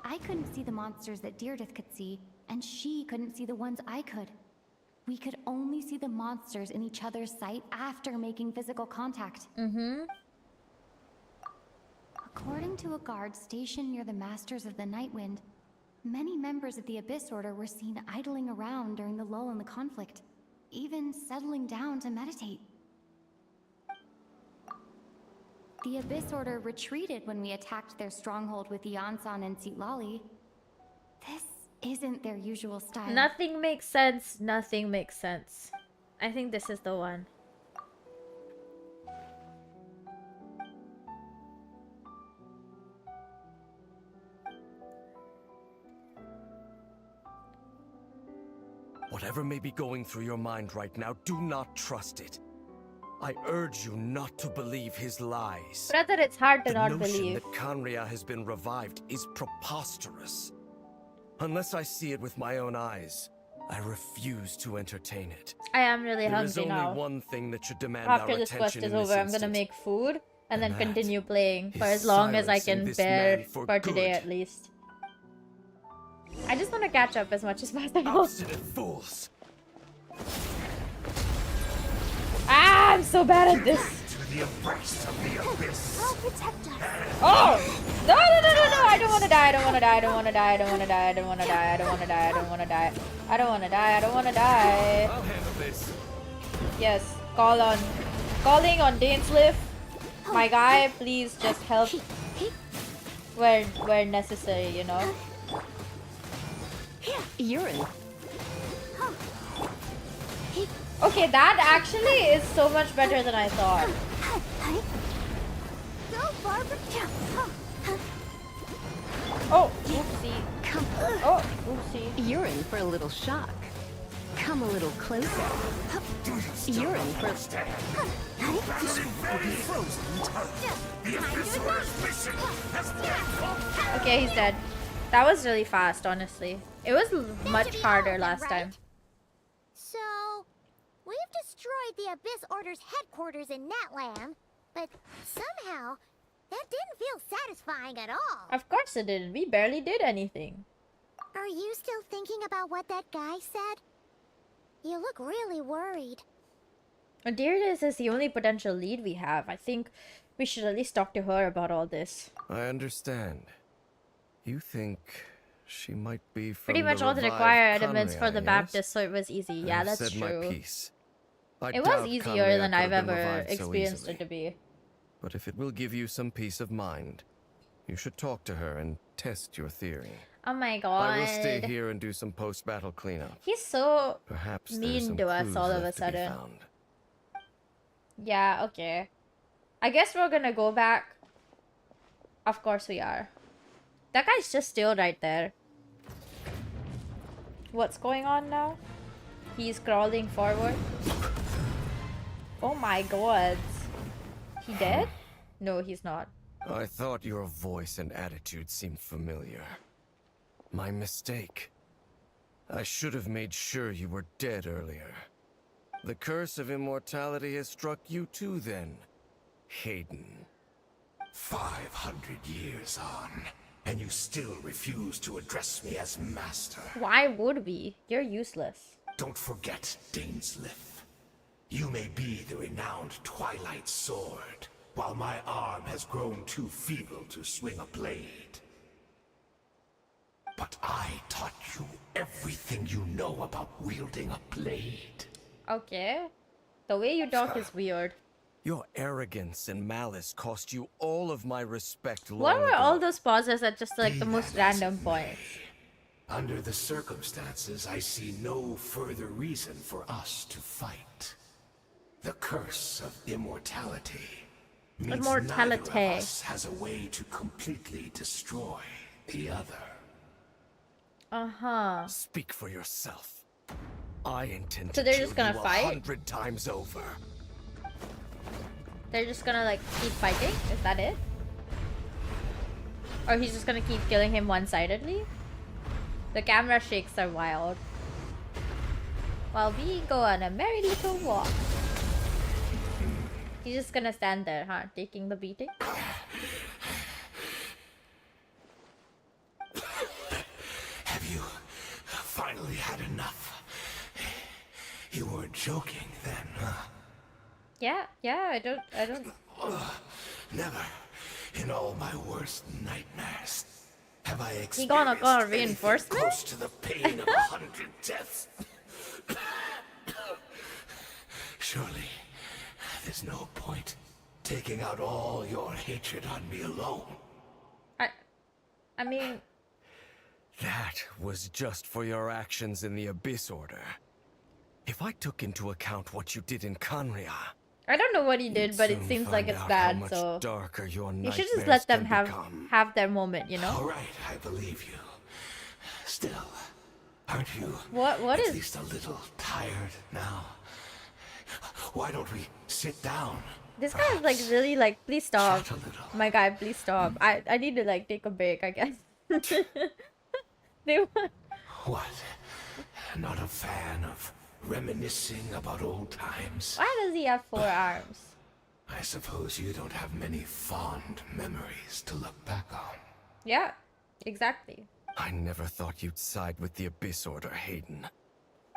I couldn't see the monsters that Deirdre could see, and she couldn't see the ones I could. We could only see the monsters in each other's sight after making physical contact. According to a guard stationed near the Masters of the Nightwind, many members of the Abyss Order were seen idling around during the lull in the conflict, even settling down to meditate. The Abyss Order retreated when we attacked their stronghold with Yansan and Tsitlali. This isn't their usual style. Nothing makes sense. Nothing makes sense. I think this is the one. Whatever may be going through your mind right now, do not trust it. I urge you not to believe his lies. Brother, it's hard to The not notion believe. that Kanria has been revived is preposterous. Unless I see it with my own eyes, I refuse to entertain it. I am really There is hungry only now. one thing that should demand After our this quest attention is in this over, I'm gonna instant. make food and then And that continue playing for is as long as I silencing can this bear man for today good. at least. I just want to catch up as much as possible. Obstinate fools! Ah, I'm so bad at this. To the embrace of the abyss. I'll protect us. Oh! No, no, no, no, no! I don't want to die. I don't want to die. I don't want to die. I don't want to die. I don't want to die. I don't want to die. I don't want to die. I don't want to die. I don't want to die. I'll handle this. Yes, calling on Genshin. My guy, please just help where necessary, you know. You're in. Okay, that actually is so much better than I thought. Go, Barbara. Oh, oopsie. Oh, oopsie. You're in for a little shock. Come a little closer. You're in for... Okay, he's dead. That was really fast, honestly. It was much harder last time. So, we've destroyed the Abyss Order's headquarters in Natlan, but somehow, that didn't feel satisfying at all. Of course it didn't. We barely did anything. Are you still thinking about what that guy said? You look really worried. Deirdre is the only potential lead we have. I think we should at least talk to her about all this. I understand. You think she might be from Pretty much all the revived required elements for Kanria, the yes? Baptist, so it was easy. Yeah, I've that's said my true. piece. I It doubt was easier Kanria than could I've have been ever revived so experienced easily. it to be. But if it will give you some peace of mind, you should talk to her and test your theory. Oh my god. I will stay here and do some post-battle cleanup. He's so Perhaps there's mean some to us clues all of a left to be sudden. found. Yeah, okay. I guess we're gonna go back. Of course we are. That guy's just still right there. What's going on now? He's crawling forward. Oh my god. He dead? No, he's not. I thought your voice and attitude seemed familiar. My mistake. I should have made sure you were dead earlier. The curse of immortality has struck you too then, Hayden. 500 years on, and you still refuse to address me as master. Why would we? You're useless. Don't forget, Dainsleif. You may be the renowned Twilight Sword, while my arm has grown too feeble to swing a blade. But I taught you everything you know about wielding a blade. Okay. The way you talk is weird. Your arrogance and malice cost you all of my respect long What were ago. all those pauses at just like the most random points? Under the circumstances, I see no further reason for us to fight. The curse of immortality means neither of us has a way to completely destroy the other. Speak for yourself. I intend So to they're kill just gonna you fight? 100 times over. They're just gonna like keep fighting? Is that it? Or he's just gonna keep killing him one-sidedly? The camera shakes are wild. While we go on a merry little walk. He's just gonna stand there, huh? Taking the beating? Have you finally had enough? You weren't joking then, huh? Yeah, I don't... Never in all my worst nightmares have I He gonna experienced call anything reinforcement? close to the pain of 100 deaths. Surely, there's no point taking out all your hatred on me alone. I mean... That was just for your actions in the Abyss Order. If I took into account what you did in Kanria, I don't know what he did, but it soon seems like find it's out bad, how much so... darker your You should just nightmares let them can become. have their moment, you know? All right, I believe you. Still, aren't you What at is... least a little tired now? Why don't we sit down? This guy is like really like, please stop. Chat a little. My guy, please stop. I need to like take a break, I guess. They want... What? Not a fan of reminiscing about old times? Why does he have 4 arms? I suppose you don't have many fond memories to look back on. Yeah, exactly. I never thought you'd side with the Abyss Order, Hayden.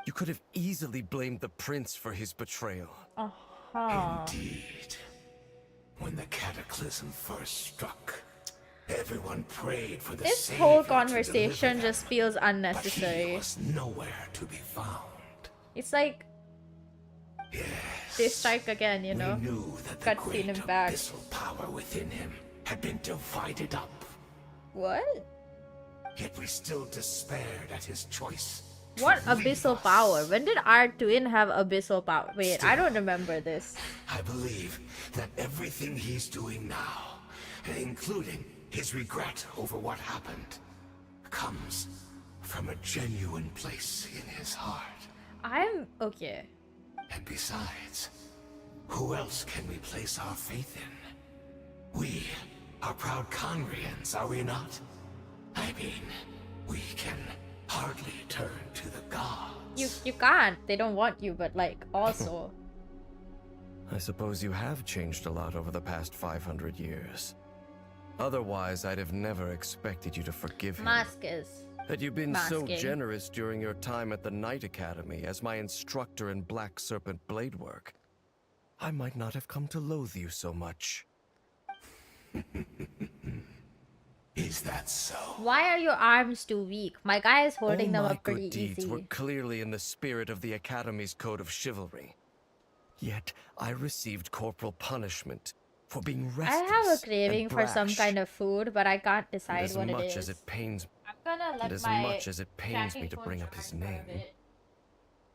You could have easily blamed the Prince for his betrayal. Indeed. When the cataclysm first struck, everyone prayed for the This Savior whole to conversation deliver just them, feels but he unnecessary. was nowhere to be found. It's like Yes. they strike again, you know? We knew that the Cutscene great him back. abyssal power within him had been divided up. What? Yet we still despaired at his choice. to What leave abyssal us. power? When did our twin have abyssal power? Wait, I don't remember this. I believe that everything he's doing now, including his regret over what happened, comes from a genuine place in his heart. I'm okay. And besides, who else can we place our faith in? We are proud Conrians, are we not? I mean, we can hardly turn to the gods. You can't. They don't want you, but like also. I suppose you have changed a lot over the past 500 years. Otherwise, I'd have never expected you to forgive him. Maskus. Had you been so Masking. generous during your time at the Knight Academy as my instructor in Black Serpent blade work, I might not have come to loathe you so much. Is that so? Why are your arms too weak? My guy is holding All them my up pretty good deeds easy. were clearly in the spirit of the Academy's code of chivalry. Yet I received corporal punishment for being I restless have a craving and for some brash. kind of food, but I can't And decide as what it much is. as it pains I'm gonna let and as my much as it pains me tracking to phone bring up charge his for a name, bit.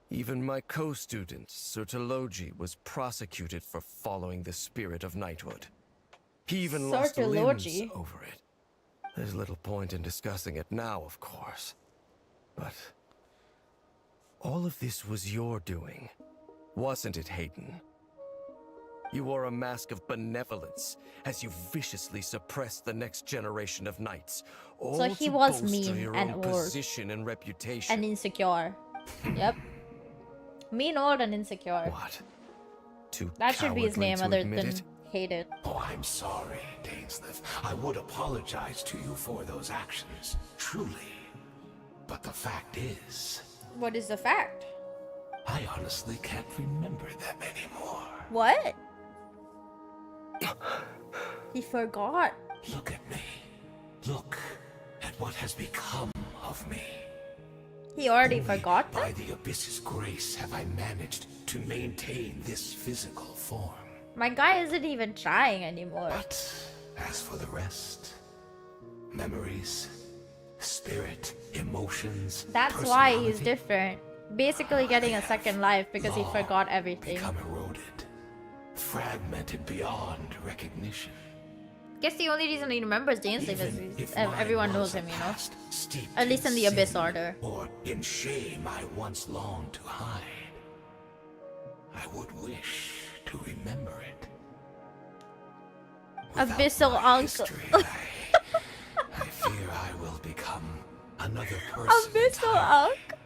even my co-student, Sir Taloji, was prosecuted for following the spirit of knighthood. He even Sir lost limbs Taloji? over it. There's little point in discussing it now, of course. But all of this was your doing, wasn't it, Hayden? You wore a mask of benevolence as you viciously suppressed the next generation of knights. All So he to was bolster mean your and own old. position and reputation. And insecure. Yep. Mean, old, and insecure. What? Too That should be his cowardly name to other admit than it? hated. Oh, I'm sorry, Dainsleif. I would apologize to you for those actions, truly. But the fact is, What is the fact? I honestly can't remember them anymore. What? He forgot. Look at me. Look at what has become of me. He already Only forgot by that? the Abyss's grace have I managed to maintain this physical form. My guy isn't even trying anymore. But as for the rest, memories, spirit, emotions, That's why he's personality, different. Basically getting a second life because he long forgot everything. become eroded, fragmented beyond recognition. Guess the only reason he remembers Genshin Even is if mine everyone was knows a him, you know? past steeped At least in the Abyss sin Order. Or in shame I once longed to hide, I would wish to remember it. Without Abyssal my uncle. history, I fear I will become another person. Abyssal entirely. uncle?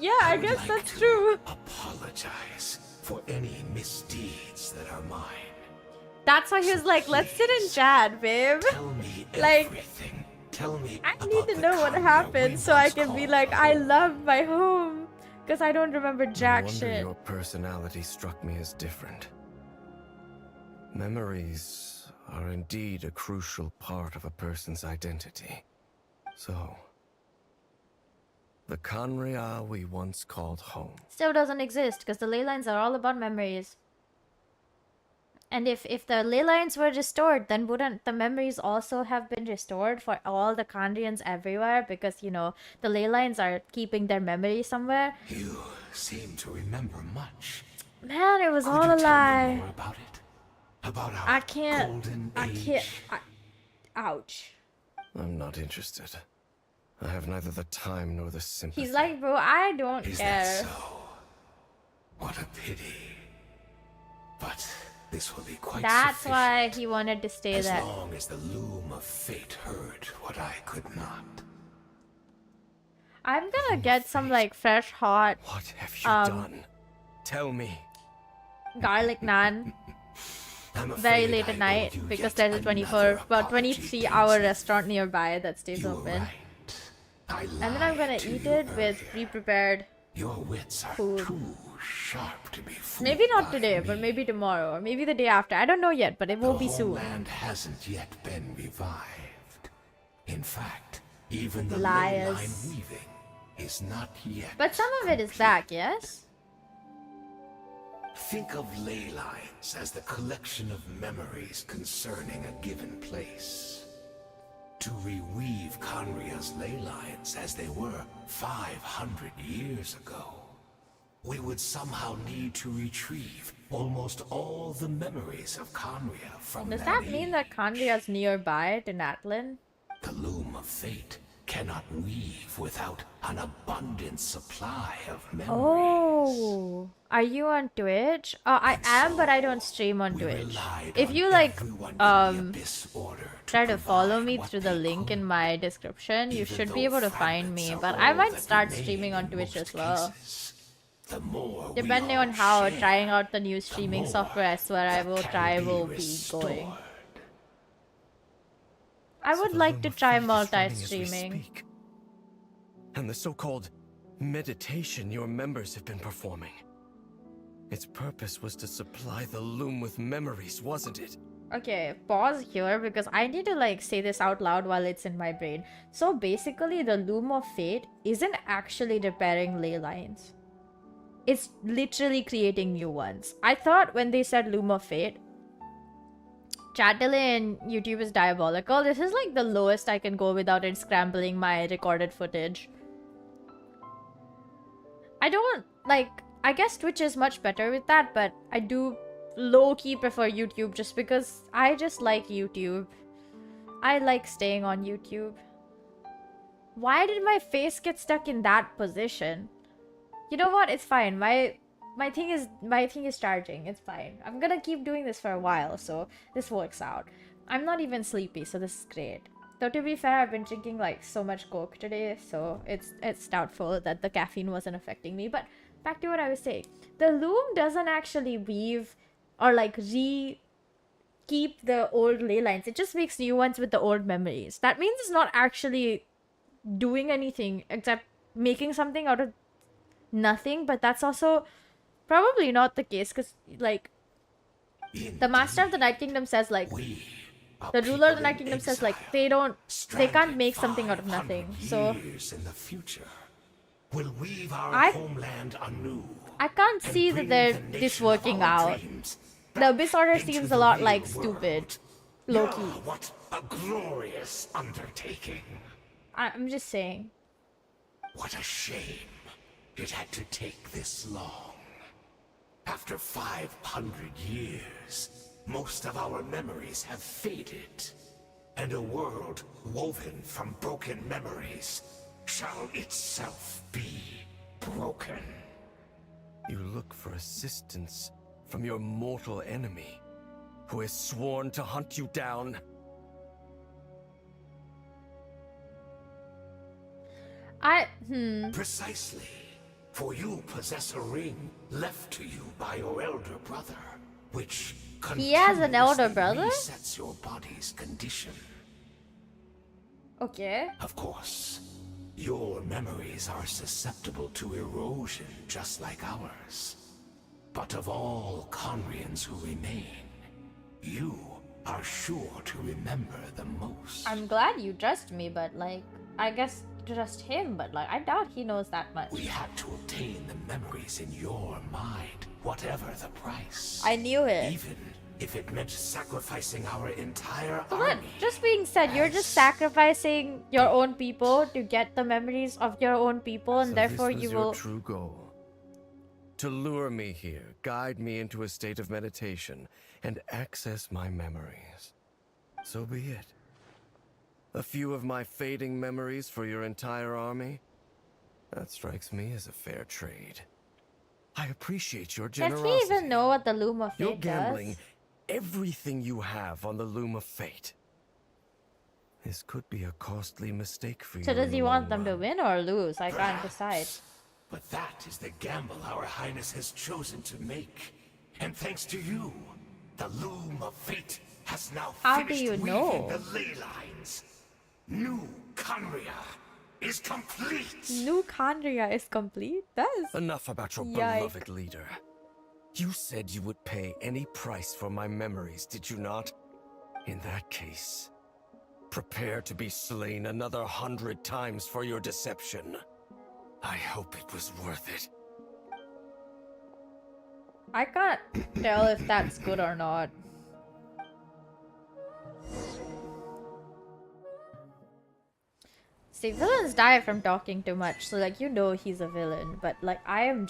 Yeah, I would guess like that's to true. Apologize for any misdeeds that are mine. That's why he was like, let's sit in chat, babe. Tell me Like, everything. Tell me I about need to the know what Kanye happened we so I once can be called like, home. I love my home. Because I don't remember No jack wonder shit. your personality struck me as different. Memories are indeed a crucial part of a person's identity. So, the Kanria we once called home. Still doesn't exist because the ley lines are all about memories. And if the ley lines were restored, then wouldn't the memories also have been restored for all the Kandrians everywhere? Because, you know, the ley lines are keeping their memory somewhere. You seem to remember much. Man, it was Could all you a tell lie. me more about it? About our I can't. golden I age? can't. Ouch. I'm not interested. I have neither the time nor the sympathy. He's like, bro, I don't Is care. that so? What a pity. But this will be quite That's sufficient. why he wanted to stay As there. long as the loom of fate heard what I could not. I'm gonna get some like fresh hot What have you done? Tell me. garlic naan I'm very afraid late I at owe night you because yet there's a another 24 apology, 23-hour Daisy. restaurant nearby that stays You were open. right. I And then I'm gonna lied to eat you it with earlier. pre-prepared Your wits are food. too sharp to be fooled Maybe not by today, me. but maybe tomorrow, or maybe the day after. I don't know yet, but it will be The soon. homeland hasn't yet been revived. In fact, even the Liars. ley line weaving is not yet. But some of it is back, yes? Think of ley lines as the collection of memories concerning a given place. To reweave Conria's ley lines as they were 500 years ago, we would somehow need to retrieve almost all the memories of Conria from Does that that mean age. that Kandria's nearby to Natlin? The loom of fate cannot weave without an abundant supply of memory. Oh, are you on Twitch? I am, but I don't stream on Twitch. If you like, try to follow me through the link in my description, you should be able to find me. But I might start streaming on Twitch as well. Depending on how trying out the new streaming software I swear I will try will be going. I would The like loom to of try fate is running as we multi-streaming. speak. And the so-called meditation your members have been performing. Its purpose was to supply the loom with memories, wasn't it? Okay, pause here because I need to like say this out loud while it's in my brain. So basically the Loom of Fate isn't actually repairing ley lines. It's literally creating new ones. I thought when they said Loom of Fate, chat delay in YouTube is diabolical. This is like the lowest I can go without it scrambling my recorded footage. I don't like, I guess Twitch is much better with that, but I do low-key prefer YouTube just because I just like YouTube. I like staying on YouTube. Why did my face get stuck in that position? You know what? It's fine. My thing is charging. It's fine. I'm gonna keep doing this for a while, so this works out. I'm not even sleepy, so this is great. Though to be fair, I've been drinking like so much Coke today, so it's doubtful that the caffeine wasn't affecting me. But back to what I was saying. The loom doesn't actually weave or like keep the old ley lines. It just makes new ones with the old memories. That means it's not actually doing anything except making something out of nothing, but that's also probably not the case because like The Master of the Night Kingdom says like, the ruler of the Night Kingdom says like, they can't make something out of nothing. So in the future, will weave our homeland anew. I can't see that they're this working out. The Abyss Order seems a lot like stupid. Loki. What a glorious undertaking. I'm just saying. What a shame it had to take this long. After 500 years, most of our memories have faded, and a world woven from broken memories shall itself be broken. You look for assistance from your mortal enemy, who has sworn to hunt you down. Precisely. For you possess a ring left to you by your elder brother, which he has an elder brother? Resets your body's condition. Okay. Of course, your memories are susceptible to erosion just like ours. But of all Conrians who remain, you are sure to remember the most. I'm glad you trust me, but like, I guess trust him, but like, I doubt he knows that much. We had to obtain the memories in your mind, whatever the price. I knew it. Even if it meant sacrificing our entire So army. that just being said, you're just sacrificing your own people to get the memories of your own people, and So therefore this was you your will. true goal. To lure me here, guide me into a state of meditation, and access my memories. So be it. A few of my fading memories for your entire army? That strikes me as a fair trade. I appreciate your Does generosity. he even know what the Loom of Fate You're gambling does? everything you have on the Loom of Fate. This could be a costly mistake for you. So does in he the want long them to run. win or lose? I can't decide. But that is the gamble our Highness has chosen to make. And thanks to you, the Loom of Fate has now How do finished you weaving know? the ley lines. New Conria is complete. New Kandria is complete? That's... Enough about your Yike. beloved leader. You said you would pay any price for my memories, did you not? In that case, prepare to be slain another 100 times for your deception. I hope it was worth it. I can't tell if that's good or not. See, villains die from talking too much, so like, you know he's a villain, but like, I'm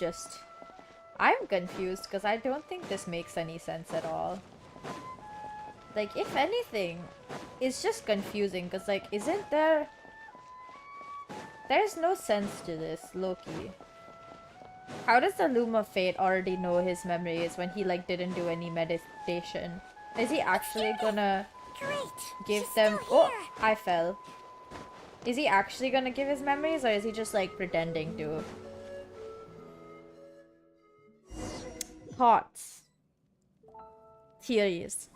confused because I don't think this makes any sense at all. Like, if anything, it's just confusing because like, isn't there... There's no sense to this, Loki. How does the Loom of Fate already know his memories when he like didn't do any meditation? Is he actually gonna give them... Oh, I fell. Is he actually gonna give his memories, or is he just like pretending to? Thoughts. Theories.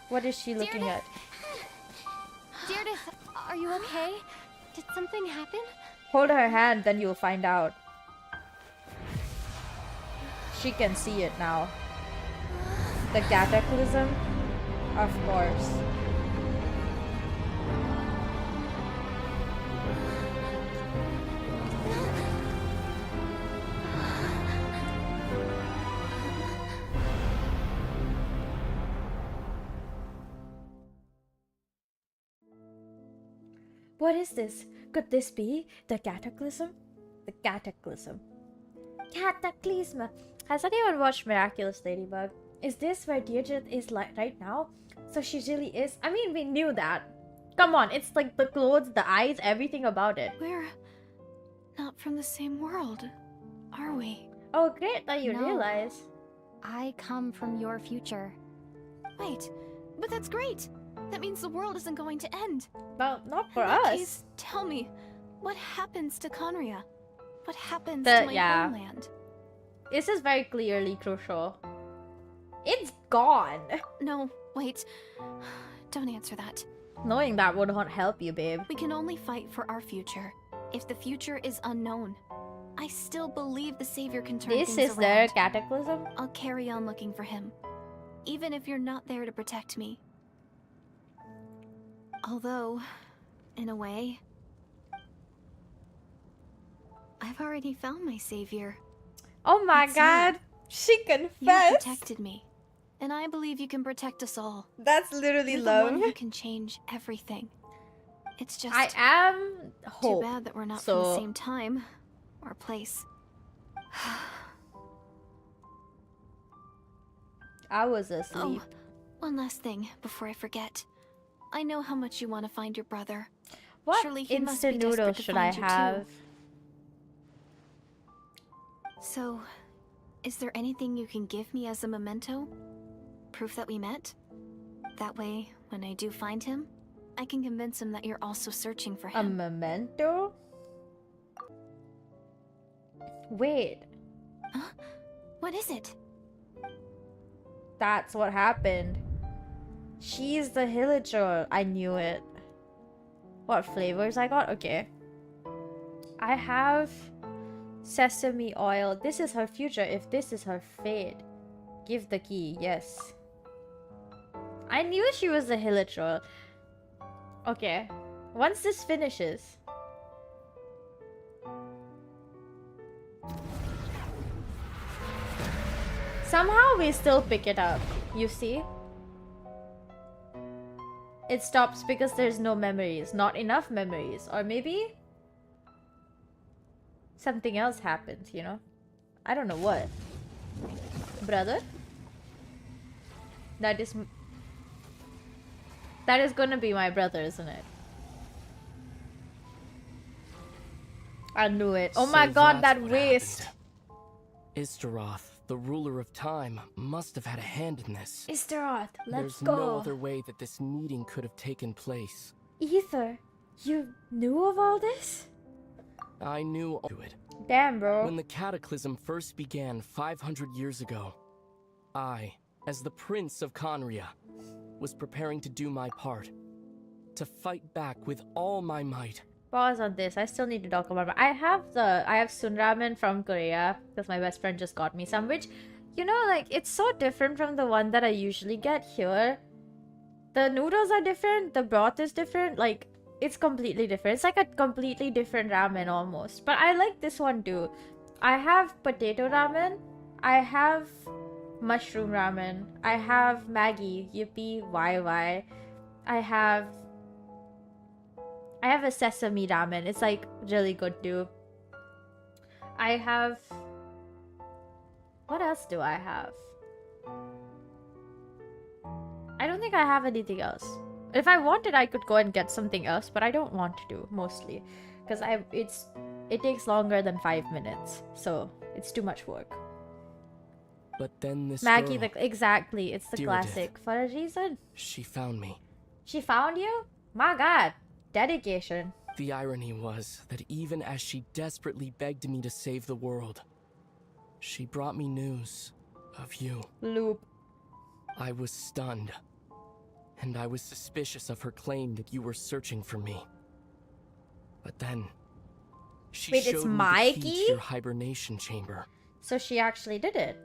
What is she looking at? Deirdre, are you okay? Did something happen? Hold her hand, then you'll find out. She can see it now. The cataclysm? Of course. What is this? Could this be the cataclysm? The cataclysm. Cataclysm. Has anyone watched Miraculous Ladybug? Is this where Deirdre is like right now? So she really is. I mean, we knew that. Come on, it's like the clothes, the eyes, everything about it. We're not from the same world, are we? Oh, great that you No. realize. I come from your future. Wait, but that's great. That means the world isn't going to end. Well, not for In that us. case, tell me, what happens to Conria? What happens The- to my yeah. homeland? This is very clearly crucial. It's gone. No, wait. Don't answer that. Knowing that would not help you, babe. We can only fight for our future. If the future is unknown, I still believe the Savior can turn This things is their around. cataclysm? I'll carry on looking for him, even if you're not there to protect me. Although, in a way, I've already found my Savior. Oh my It's god, she You confessed. protected me, and I believe you can protect us all. That's literally You're love. the one who can change everything. It's just I am hope. too bad that we're not so from the same time or place. I was asleep. Oh, one last thing before I forget. I know how much you want to find your brother. What Surely he must instant be desperate noodles to should I find you, too. have? So, is there anything you can give me as a memento? Proof that we met? That way, when I do find him, I can convince him that you're also searching for A him. memento? Wait, Huh? What is it? that's what happened. She's the Hilichurl. I knew it. What flavors I got? Okay. I have sesame oil. This is her future if this is her fate. Give the key. Yes. I knew she was the Hilichurl. Okay. Once this finishes. Somehow we still pick it up. You see? It stops because there's no memories. Not enough memories. Or maybe something else happens, you know? I don't know what. Brother? That is gonna be my brother, isn't it? I knew it. Oh my god, that waste. Istaroth, the ruler of time, must have had a hand in this. Istaroth, let's There's go. no other way that this meeting could have taken place. Ether, you knew of all this? I knew all it. Damn, bro. When the cataclysm first began 500 years ago, I, as the Prince of Conria, was preparing to do my part. To fight back with all my might. Pause on this. I still need to talk about it. I have sunramen from Korea because my best friend just got me some, which, you know, like, it's so different from the one that I usually get here. The noodles are different, the broth is different, like, it's completely different. It's like a completely different ramen almost. But I like this one too. I have potato ramen, I have mushroom ramen, I have Maggi, yippee, YY, I have a sesame ramen. It's like really good too. I have... What else do I have? I don't think I have anything else. If I wanted, I could go and get something else, but I don't want to, mostly. Because it takes longer than 5 minutes. So, it's too much work. But then this Maggie, girl, exactly. It's the Dear classic. For a reason. she found me. She found you? My god. Dedication. The irony was that even as she desperately begged me to save the world, she brought me news of you. Loop. I was stunned, and I was suspicious of her claim that you were searching for me. But then, she Wait, showed it's me my the key key? to your hibernation chamber. So she actually did it.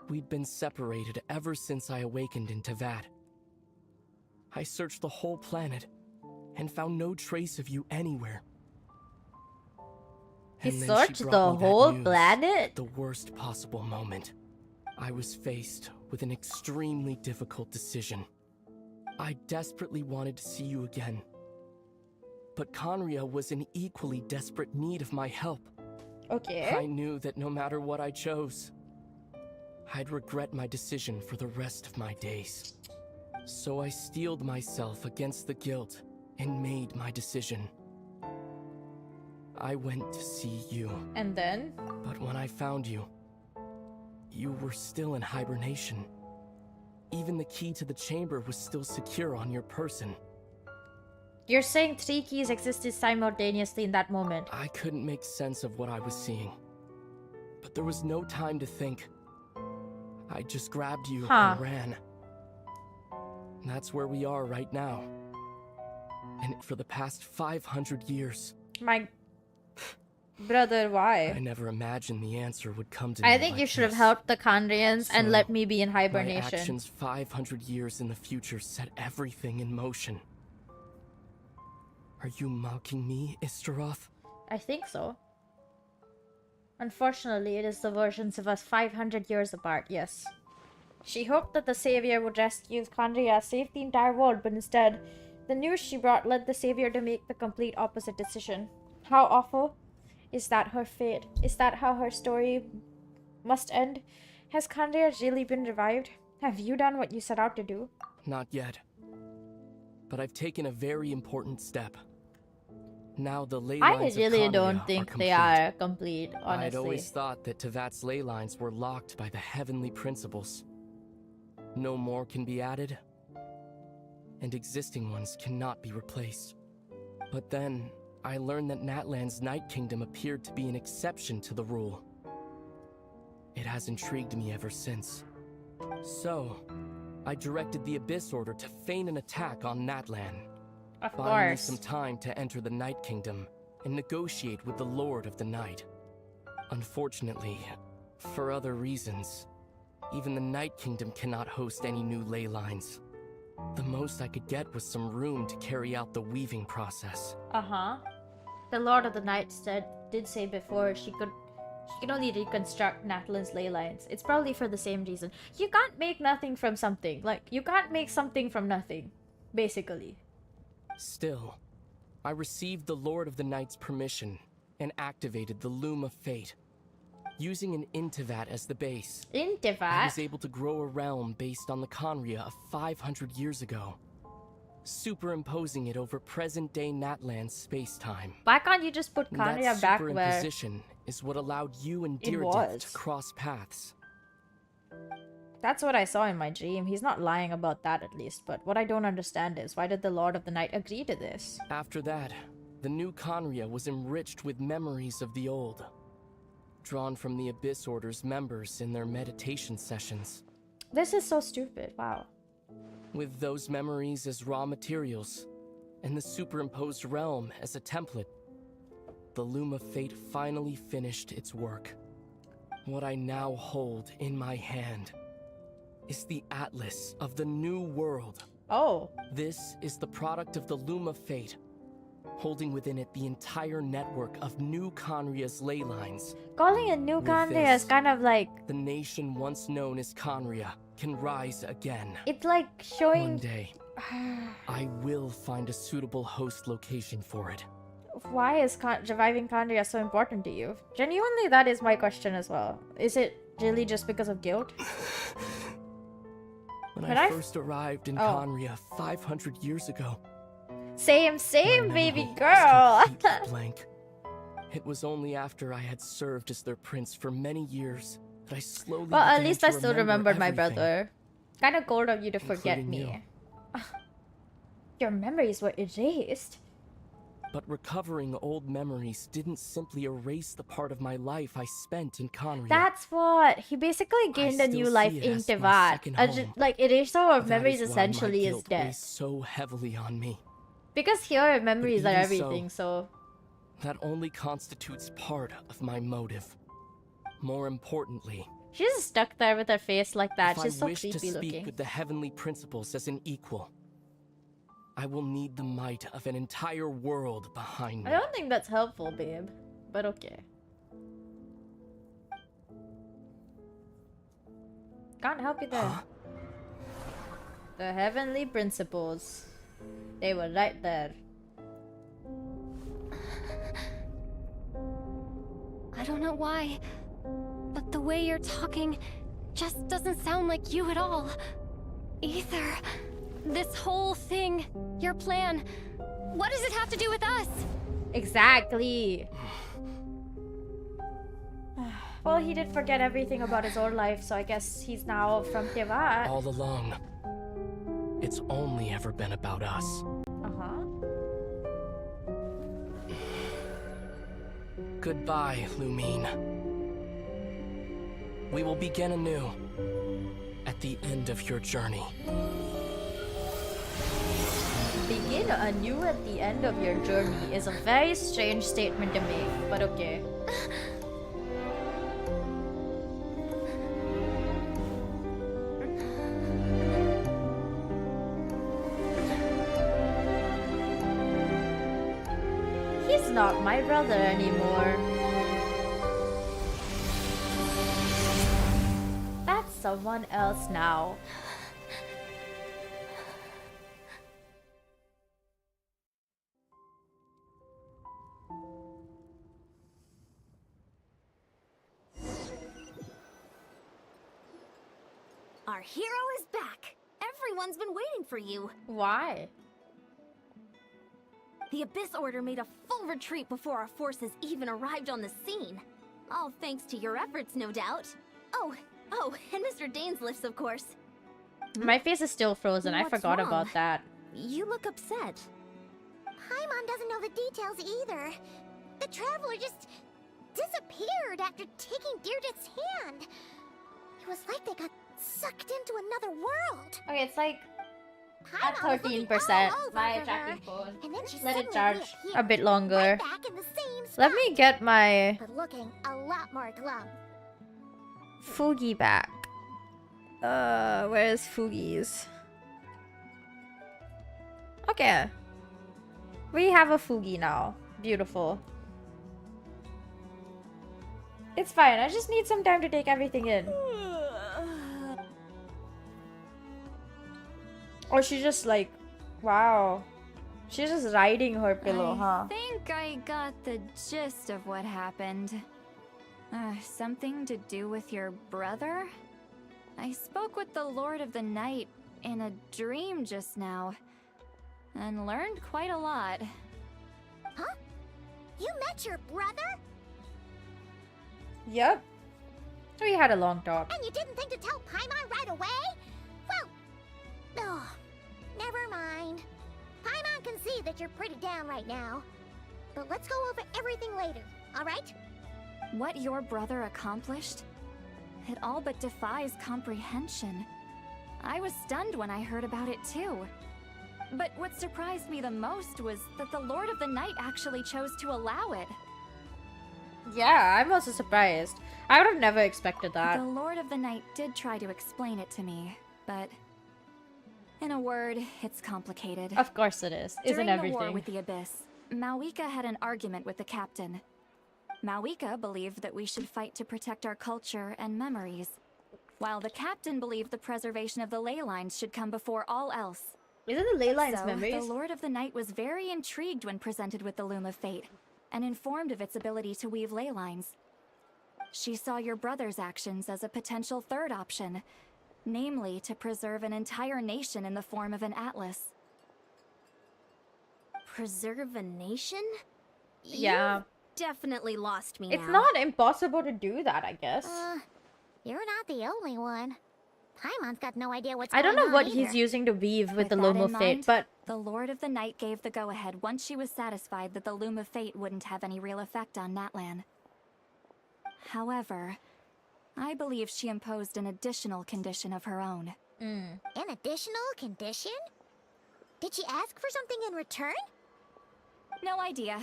We'd been separated ever since I awakened in Tavad. I searched the whole planet and found no trace of you anywhere. He And then she searched brought the me that whole news planet? at the worst possible moment. I was faced with an extremely difficult decision. I desperately wanted to see you again. But Conria was in equally desperate need of my help. Okay. I knew that no matter what I chose, I'd regret my decision for the rest of my days. So I steeled myself against the guilt and made my decision. I went to see you. And then? But when I found you, you were still in hibernation. Even the key to the chamber was still secure on your person. You're saying 3 keys existed simultaneously in that moment. I couldn't make sense of what I was seeing. But there was no time to think. I just grabbed you and ran. And that's where we are right now. And for the past 500 years. Brother, why? I never imagined the answer would come to me. I think you should have helped the Kandrians and let me be in My hibernation. actions 500 years in the future set everything in motion. Are you mocking me, Istaroth? I think so. Unfortunately, it is the versions of us 500 years apart, yes. She hoped that the savior would rescue Kandria, save the entire world, but instead, the news she brought led the savior to make the complete opposite decision. How awful. Is that her fate? Is that how her story must end? Has Kandria really been revived? Have you done what you set out to do? Not yet. But I've taken a very important step. Now the ley lines I really of don't Kandria think are they are complete, honestly. I'd always thought that Tevat's ley lines were locked by the heavenly principles. No more can be added, and existing ones cannot be replaced. But then, I learned that Natlan's Night Kingdom appeared to be an exception to the rule. It has intrigued me ever since. So, I directed the Abyss Order to feign an attack on Natlan. Of Buying me course. some time to enter the Night Kingdom and negotiate with the Lord of the Night. Unfortunately, for other reasons, even the Night Kingdom cannot host any new ley lines. The most I could get was some room to carry out the weaving process. Uh-huh. The Lord of the Night did say before she could only reconstruct Natlan's ley lines. It's probably for the same reason. You can't make nothing from something. Like, you can't make something from nothing, basically. Still, I received the Lord of the Night's permission and activated the Loom of Fate. Using an Intivat as the base, I Intivat? was able to grow a realm based on the Khaenri'ah of 500 years ago, superimposing it over present-day Natlan's space-time. Why can't you just put Khaenri'ah back where superimposition is what allowed you and it Deerdith was? to cross paths. That's what I saw in my dream. He's not lying about that, at least. But what I don't understand is, why did the Lord of the Night agree to this? After that, the new Khaenri'ah was enriched with memories of the old, drawn from the Abyss Order's members in their meditation sessions. This is so stupid. Wow. With those memories as raw materials, and the superimposed realm as a template, the Loom of Fate finally finished its work. What I now hold in my hand is the Atlas of the New World. Oh. This is the product of the Loom of Fate, holding within it the entire network of New Khaenri'ah's ley lines. Calling it New With Khaenri'ah is this, kind of like... the nation once known as Khaenri'ah can rise again. It's like showing... One day, I will find a suitable host location for it. Why is reviving Khaenri'ah so important to you? Genuinely, that is my question as well. Is it really just because of guilt? When I first arrived in Khaenri'ah 500 years ago, Same, my baby memory girl. was completely blank. It was only after I had served as their prince for many years that I slowly Well, at began least to I still remembered my everything, brother. Kind of cold of you to forget including me. Your memories were erased. But recovering old memories didn't simply erase the part of my life I spent in Khaenri'ah. That's what he basically gained a new still life see it in as my Tevat. second home. Like erasure of That memories is why essentially my is guilt death. weighs so heavily on me. Because here memories are even everything, so That only constitutes part of my motive. More importantly, she's just stuck there with her face like that. if She's I so wish to creepy speak looking. with the heavenly principles as an equal, I will need the might of an entire world behind me. I don't think that's helpful, babe. But okay. Can't help you there. The heavenly principles. They were right there. I don't know why, but the way you're talking just doesn't sound like you at all. Either. This whole thing, your plan, what does it have to do with us? Exactly. Well, he did forget everything about his old life, so I guess he's now from Tevat. All along, it's only ever been about us. Goodbye, Lumine. We will begin anew at the end of your journey. Begin anew at the end of your journey is a very strange statement to make, but okay. He's not my brother anymore. That's someone else now. Our hero is back! Everyone's been waiting for you! Why? The Abyss Order made a full retreat before our forces even arrived on the scene. All thanks to your efforts, no doubt. Oh, and Mr. Dainsliff's, of course. My face is still frozen. I What's forgot wrong? about that. You look upset. Paimon doesn't know the details either. The traveler just disappeared after taking Deirdre's hand. It was like they got sucked into another world. Okay, it's like at Paimon was looking 13%. all over My for tracking her, phone. and then she Let it suddenly charge reappeared, a bit longer. right back in the same spot, Let me get my but looking a lot more glum. Fugi back. Where's Fugi's? Okay. We have a Fugi now. Beautiful. It's fine. I just need some time to take everything in. Or she just like, wow. She's just riding her pillow, huh? I think I got the gist of what happened. Something to do with your brother? I spoke with the Lord of the Night in a dream just now, and learned quite a lot. Huh? You met your brother? Yep. We had a long talk. And you didn't think to tell Paimon right away? Well, oh, never mind. Paimon can see that you're pretty down right now. But let's go over everything later, alright? What your brother accomplished? It all but defies comprehension. I was stunned when I heard about it too. But what surprised me the most was that the Lord of the Night actually chose to allow it. Yeah, I'm also surprised. I would have never expected that. The Lord of the Night did try to explain it to me, but in a word, it's complicated. Of course it is. Isn't During everything? the war with the Abyss, Mawika had an argument with the captain. Mawika believed that we should fight to protect our culture and memories, while the captain believed the preservation of the ley lines should come before all else. Isn't the ley lines So, memories? the Lord of the Night was very intrigued when presented with the Loom of Fate, and informed of its ability to weave ley lines. She saw your brother's actions as a potential third option, namely to preserve an entire nation in the form of an atlas. Preserve a nation? Yeah. You've definitely lost me It's now. not impossible to do that, I guess. You're not the only one. Paimon's got no idea what's I going don't know on what either. he's using to weave with the that Loom in of Fate, mind, but the Lord of the Night gave the go-ahead once she was satisfied that the Loom of Fate wouldn't have any real effect on Natlan. However, I believe she imposed an additional condition of her own. An additional condition? Did she ask for something in return? No idea.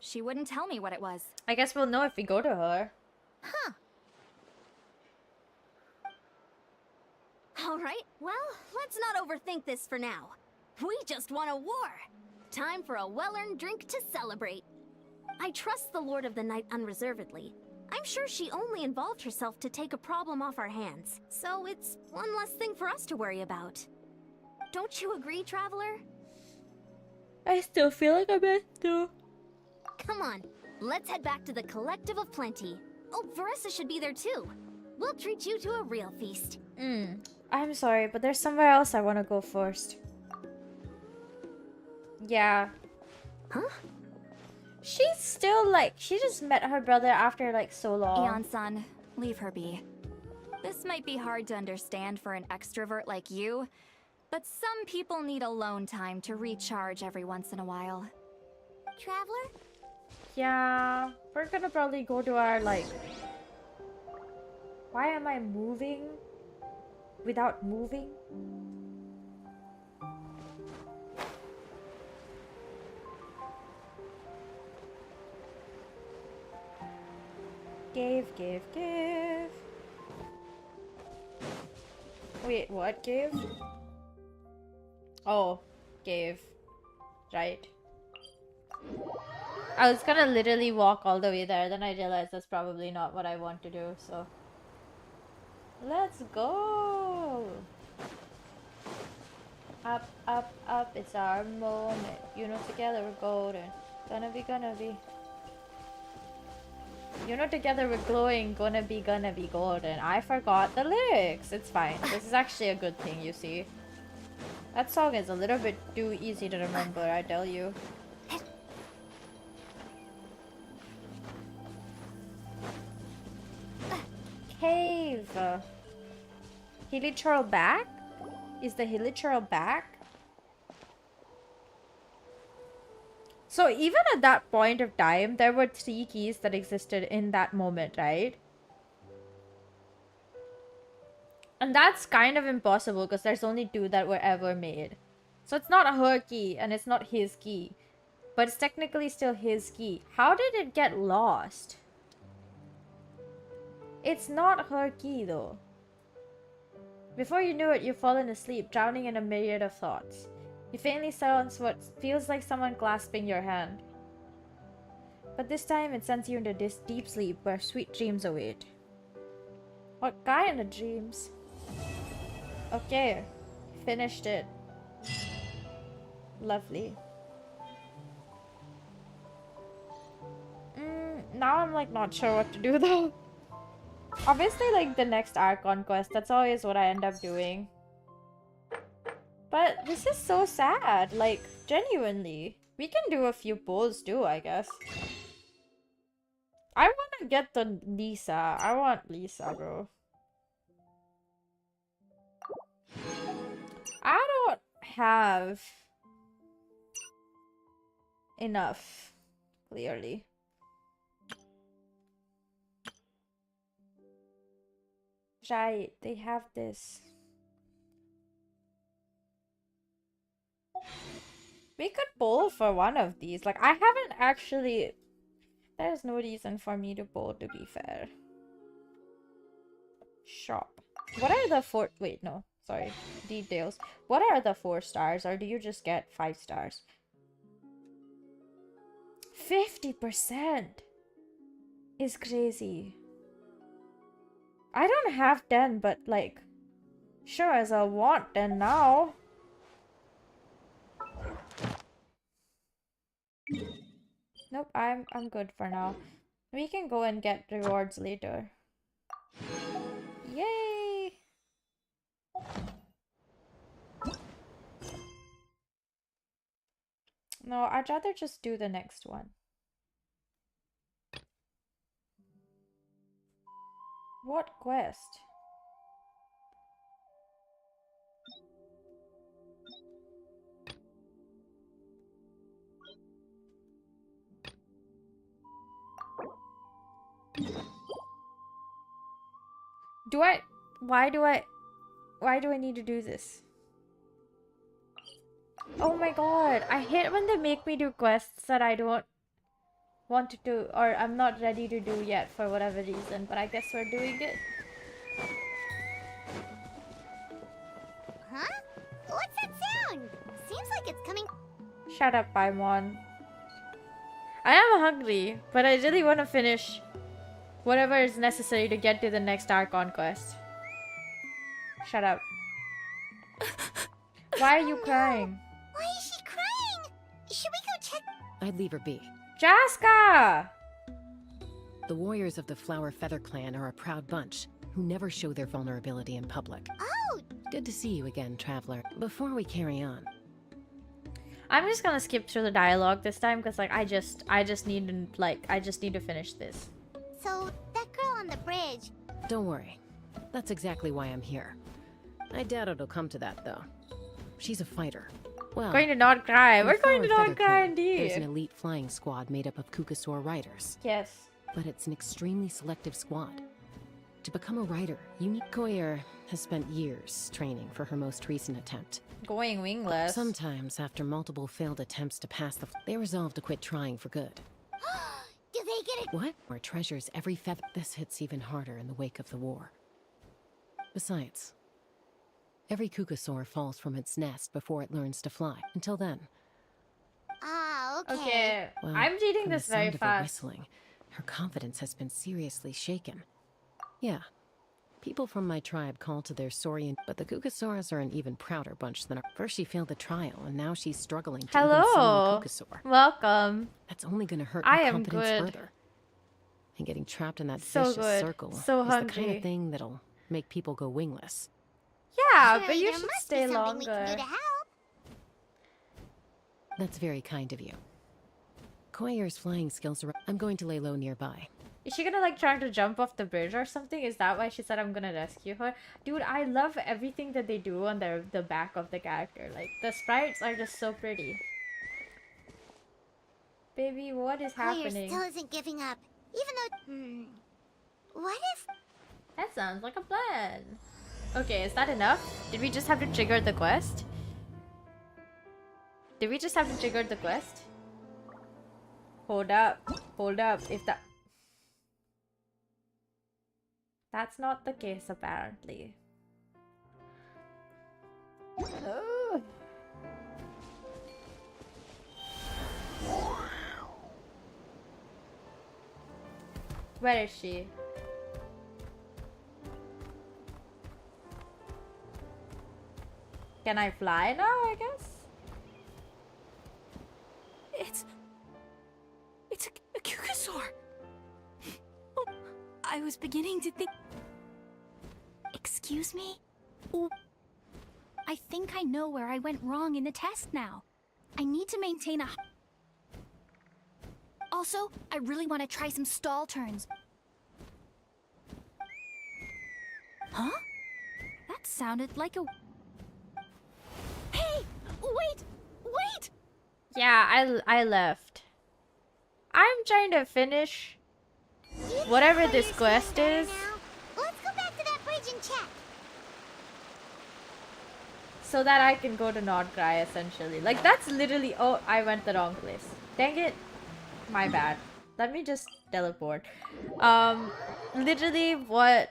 She wouldn't tell me what it was. I guess we'll know if we go to her. Huh. Alright, well, let's not overthink this for now. We just won a war! Time for a well-earned drink to celebrate. I trust the Lord of the Night unreservedly. I'm sure she only involved herself to take a problem off our hands, so it's one less thing for us to worry about. Don't you agree, Traveler? I still feel like I'm at though. Come on, let's head back to the Collective of Plenty. Oh, Veressa should be there too. We'll treat you to a real feast. I'm sorry, but there's somewhere else I want to go first. Yeah. Huh? She's still like, she just met her brother after like so long. Eon-san, leave her be. This might be hard to understand for an extrovert like you, but some people need alone time to recharge every once in a while. Traveler? Yeah, we're gonna probably go to our like... Why am I moving without moving? Cave, cave, cave. Wait, what cave? Oh, cave. Right. I was gonna literally walk all the way there, then I realized that's probably not what I want to do, so. Let's go! Up, up, up, it's our moment. You know, together we're golden. Gonna be, gonna be. You know, together we're glowing. Gonna be golden. I forgot the lyrics. It's fine. This is actually a good thing, you see. That song is a little bit too easy to remember, I tell you. Cave. Hilichurl back? Is the Hilichurl back? So even at that point of time, there were 3 keys that existed in that moment, right? And that's kind of impossible because there's only 2 that were ever made. So it's not her key and it's not his key. But it's technically still his key. How did it get lost? It's not her key though. Before you knew it, you've fallen asleep, drowning in a myriad of thoughts. You faintly sense what feels like someone clasping your hand. But this time it sends you into this deep sleep where sweet dreams await. What kind of dreams? Okay, finished it. Lovely. Now I'm like not sure what to do though. Obviously like the next Archon quest, that's always what I end up doing. But this is so sad, like genuinely. We can do a few polls too, I guess. I want to get the Lisa. I want Lisa, bro. I don't have enough, clearly. Right, they have this. We could poll for one of these. Like, I haven't actually... There's no reason for me to poll, to be fair. Shop. What are the 4... Wait, no. Sorry. Details. What are the 4 stars? Or do you just get 5 stars? 50% is crazy. I don't have 10, but like... Sure as I want 10 now. Nope, I'm good for now. We can go and get rewards later. Yay! No, I'd rather just do the next one. What quest? Why do I need to do this? Oh my god, I hate when they make me do quests that I don't want to do, or I'm not ready to do yet for whatever reason, but I guess we're doing it. Huh? What's that sound? Seems like it's coming... Shut up, Paimon. I am hungry, but I really want to finish whatever is necessary to get to the next Archon quest. Shut up. Why are you crying? Why is she crying? Should we go check... I'd leave her be. Jaska! The warriors of the Flower Feather Clan are a proud bunch who never show their vulnerability in public. Oh! Good to see you again, traveler. Before we carry on, I'm just gonna skip through the dialogue this time because like I just need to finish this. So, that girl on the bridge... don't worry. That's exactly why I'm here. I doubt it'll come to that, though. She's a fighter. Well, Going to not cry. in We're going to Flower not Feather cry Clan, indeed. There's an elite flying squad made up of Kukasaur riders. Yes. But it's an extremely selective squad. To become a rider, you need... Koyer has spent years training for her most recent attempt. Going wingless. Sometimes, after multiple failed attempts to pass they resolve to quit trying for good. Do they get it. What? Or treasures every feather. This hits even harder in the wake of the war. Besides, every cuckoosaur falls from its nest before it learns to fly. Until then. Ah, okay. Okay, Well, I'm reading from this the very sound of her fast. whistling, her confidence has been seriously shaken. Yeah. People from my tribe call to their saurian, but the cuckosaurs are an even prouder bunch than our. First she failed the trial, and now she's struggling to even summon Hello. a cuckosaur. Welcome. That's only gonna hurt I her am confidence good. further. And getting trapped in that So vicious good. circle So is the kind hungry. of thing that'll make people go wingless. Yeah, but Surely you there should must stay be something we can longer. do to help. That's very kind of you. Koyer's flying skills are. I'm going to lay low nearby. Is she gonna like trying to jump off the bridge or something? Is that why she said I'm gonna rescue her? Dude, I love everything that they do on the back of the character. Like the sprites are just so pretty. Baby, what is Koyer happening? still isn't giving up. Even though... What if... That sounds like a plan. Okay, is that enough? Did we just have to trigger the quest? Did we just have to trigger the quest? Hold up. Hold up. If that... That's not the case, apparently. Oh. Where is she? Can I fly now, I guess? It's a cuckosaur. Oh, I was beginning to think... Excuse me? Oh, I think I know where I went wrong in the test now. I need to maintain a... Also, I really want to try some stall turns. Huh? That sounded like a... Hey! Wait! Wait! Yeah, I left. I'm trying to finish whatever this quest is. Let's go back to that bridge and check. So that I can go to Nordgrai, essentially. Like, that's literally... Oh, I went the wrong place. Dang it. My bad. Let me just teleport. Literally what...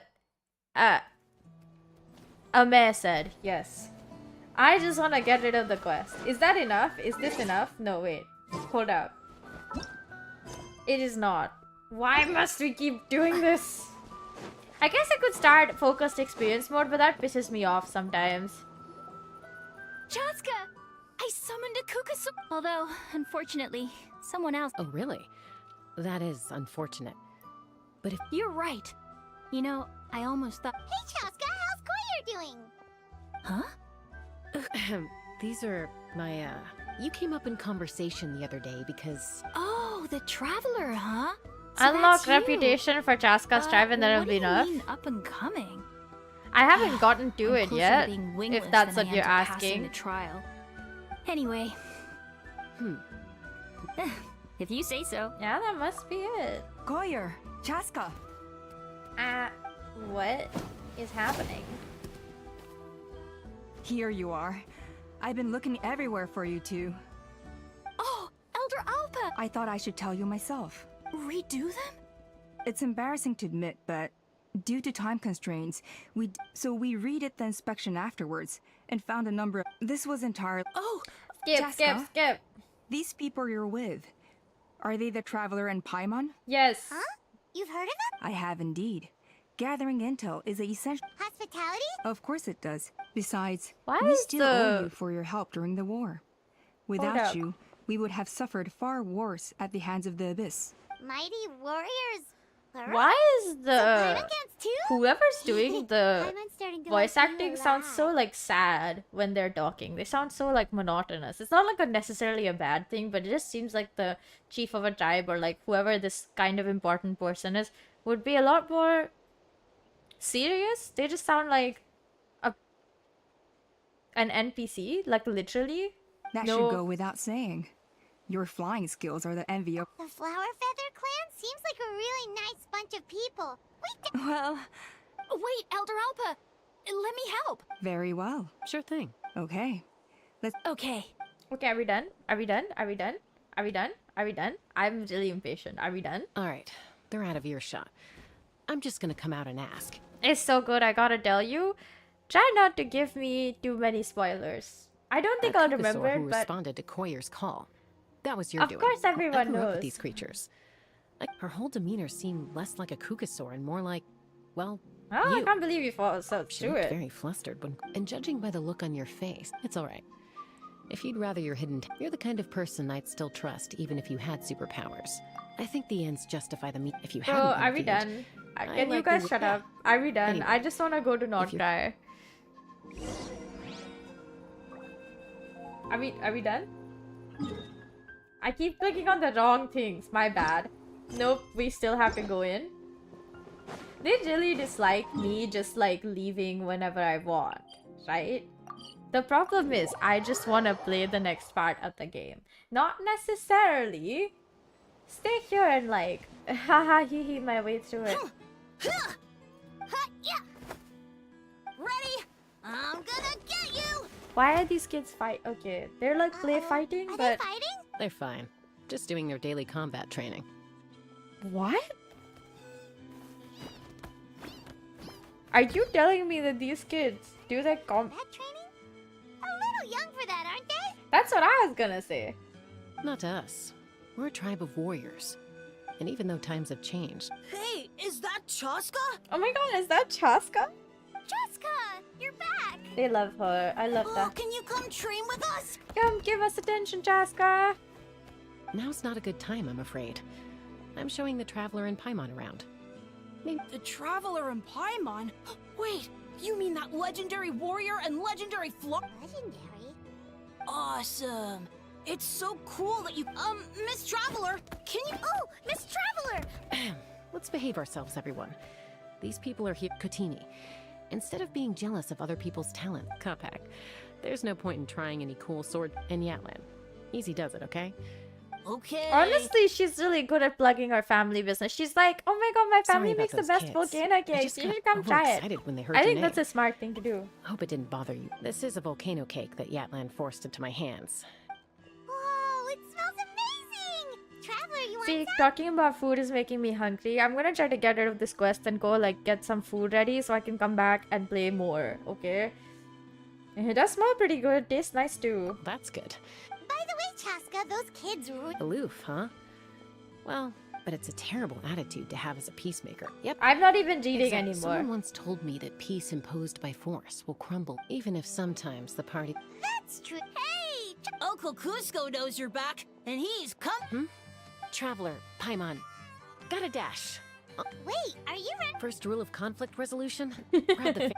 Ameh said. Yes. I just want to get rid of the quest. Is that enough? Is this enough? No, wait. Hold up. It is not. Why must we keep doing this? I guess I could start focused experience mode, but that pisses me off sometimes. Chaska! I summoned a cuckosaur! Although, unfortunately, someone else... Oh, really? That is unfortunate. But if... You're right. You know, I almost thought... Hey, Chaska, how's Koyer doing? Huh? These are my, You came up in conversation the other day because... Oh, the Traveler, huh? Unlock that's you. reputation for Chaska's tribe and that'll be enough. What do you mean, up and coming? I haven't gotten to I'm it closer yet, being wingless if that's than what I you're am to passing asking. the trial. Anyway. If you say so. Yeah, that must be it. Koyer, Chaska. What is happening? Here you are. I've been looking everywhere for you two. Oh, Elder Alpa! I thought I should tell you myself. Redo them? It's embarrassing to admit, but due to time constraints, we redid the inspection afterwards and found a number of... This was entirely... Oh! Skip. These people you're with, are they the Traveler and Paimon? Yes. Huh? You've heard of them? I have indeed. Gathering intel is an essential... Hospitality? Of course it does. Besides, Why we is still owe you for your help during the war. Without up. you, we would have suffered far worse at the hands of the Abyss. Mighty warriors. Plural? Why is So the... Paimon counts too? Whoever's doing the Paimon's starting to voice like me acting a sounds so lot. like sad when they're talking. They sound so like monotonous. It's not like a necessarily a bad thing, but it just seems like the chief of a tribe or like whoever this kind of important person is would be a lot more serious. They just sound like an NPC, like literally. That No. should go without saying. Your flying skills are the envy of... The Flower Feather Clan seems like a really nice bunch of people. Well, Wait, Elder Alpa! Let me help! very well. Sure thing. Okay. Okay. Okay, are we done? Are we done? Are we done? Are we done? Are we done? I'm really impatient. Are we done? All right, they're out of earshot. I'm just gonna come out and ask. It's so good, I gotta tell you. Try not to give me too many spoilers. I don't think I'll remember who it, but... responded to Koyer's call. That was your doing. Of course I everyone grew up knows. with these creatures. Like, her whole demeanor seemed less like a Kukasaur and more like, well, Oh, you. I can't believe you followed so She through looked it. very flustered when... And judging by the look on your face, it's all right. If you'd rather your hidden... You're the kind of person I'd still trust, even if you had superpowers. I think the ends justify the means. If you Bro, hadn't are we been done? I Can you like guys the- shut yeah. up? Are we done? Anyway, I just wanna go to if not you- die. Are we done? I keep clicking on the wrong things. My bad. Nope, we still have to go in. They really dislike me just like leaving whenever I want, right? The problem is I just want to play the next part of the game. Not necessarily stay here and like haha hee hee my way through it. Ready? I'm gonna get you! Why are these kids fight? Okay, they're like play fighting, Are but they fighting? They're fine. Just doing their daily combat training. what? Are you telling me that these kids do that That training? A little young for that, aren't they? That's what I was gonna say. Not to us. We're a tribe of warriors. And even though times have changed, Hey, is that Chaska? Oh my god, is that Chaska? Jessica, you're back! They love her. I love Oh, that. can you come train with us? Come give us attention, Chaska. now's not a good time, I'm afraid. I'm showing the Traveler and Paimon around. Maybe The Traveler and Paimon? Wait, you mean that legendary warrior and legendary Legendary? Awesome. It's so cool that you... Miss Traveler, can you... Oh, Miss Traveler! let's behave ourselves, everyone. These people are here, Kotini. Instead of being jealous of other people's talent, Kapak, there's no point in trying any cool sword and Yatlan. Easy does it, okay? Okay. Honestly, she's really good at plugging our family business. She's like, oh my god, my Sorry family about makes the those best kids. volcano I cakes. just You got should come try it. excited when they heard I your think that's name. a smart thing to do. Hope it didn't bother you. This is a volcano cake that Yatlan forced into my hands. Whoa, it smells amazing! Traveler, you want See, some? talking about food is making me hungry. I'm gonna try to get rid of this quest and go like get some food ready so I can come back and play more, okay? It does smell pretty good. Tastes nice too. That's good. By the way, Chaska, those kids Aloof, huh? Well, but it's a terrible attitude to have as a peacemaker. Yep. I'm not even reading Exactly. anymore. Someone once told me that peace imposed by force will crumble, even if sometimes the party... That's true. Hey! Uncle Cusco knows you're back, and he's come... Traveler, Paimon, gotta dash. Wait, are you ready? First rule of conflict resolution? Grab the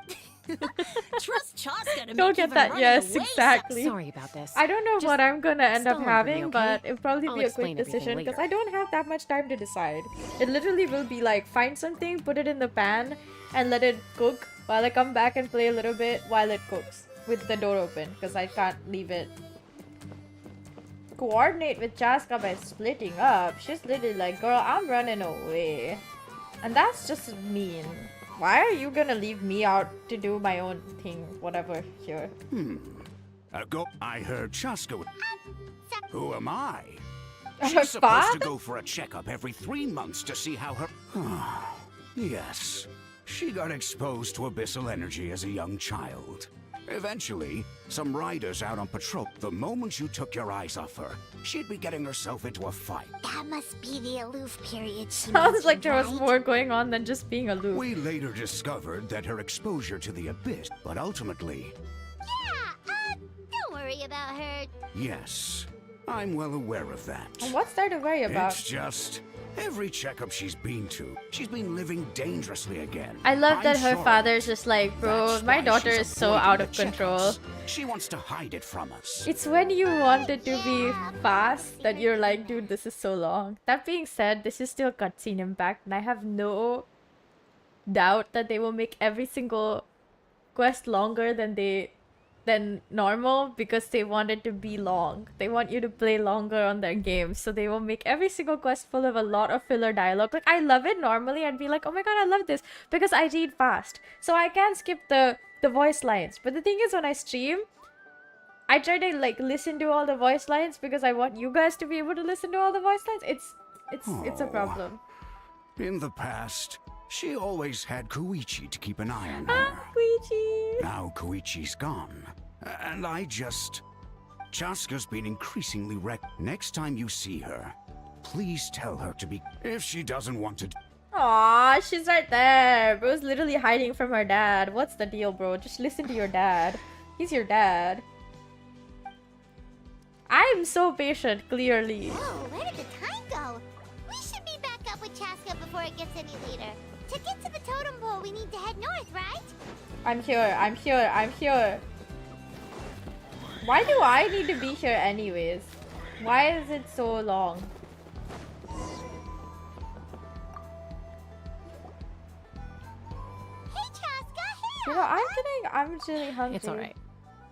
Trust Chaska to Don't make get even that. running Yes, away exactly. Sorry about this. I don't know Just what I'm gonna end up stall over me, having, okay? but it'll probably I'll be a quick explain everything decision because later. I don't have that much time to decide. It literally will be like find something, put it in the pan, and let it cook while I come back and play a little bit while it cooks with the door open because I can't leave it. Coordinate with Chaska by splitting up. She's literally like, girl, I'm running away. And that's just mean. Why are you gonna leave me out to do my own thing, whatever, here? I heard Chaska. Who am I? Her She's supposed to father? go for a checkup every 3 months to see how her... Yes. She got exposed to abyssal energy as a young child. Eventually, some riders out on patrol. The moment you took your eyes off her, she'd be getting herself into a fight. That must be the aloof period she Sounds like mentioned, there was right? more going on than just being aloof. We later discovered that her exposure to the abyss, but ultimately, Yeah, don't worry about her. yes, I'm well aware of that. And what's there to worry about? It's just every checkup she's been to, she's been living dangerously again. I love I'm that her sorry. father's just like, bro, That's my why daughter she's is so avoiding out the of control. checkups. She wants to hide it from us. It's when you want it to be fast that you're like, dude, this is so long. That being said, this is still cutscene Impact, and I have no doubt that they will make every single quest longer than normal because they want it to be long. They want you to play longer on their game, so they will make every single quest full of a lot of filler dialogue. Like, I love it normally. I'd be like, oh my god, I love this because I read fast, so I can skip the voice lines. But the thing is, when I stream, I try to like listen to all the voice lines because I want you guys to be able to listen to all the voice lines. It's a problem. In the past, she always had Koichi to keep an eye on her. Ah, Koichi! Now Koichi's gone, and I just... Chaska's been increasingly wrecked. Next time you see her, please tell her to be... If she doesn't want to... Aw, she's right there. Bro's literally hiding from her dad. What's the deal, bro? Just listen to your dad. He's your dad. I'm so patient, clearly. Whoa, where did the time go? We should be back up with Chaska before it gets any later. To get to the totem pole, we need to head north, right? I'm here, I'm here, I'm here. Why do I need to be here anyways? Why is it so long? Hey, Chaska, hey! You know, I'm really hungry. It's alright.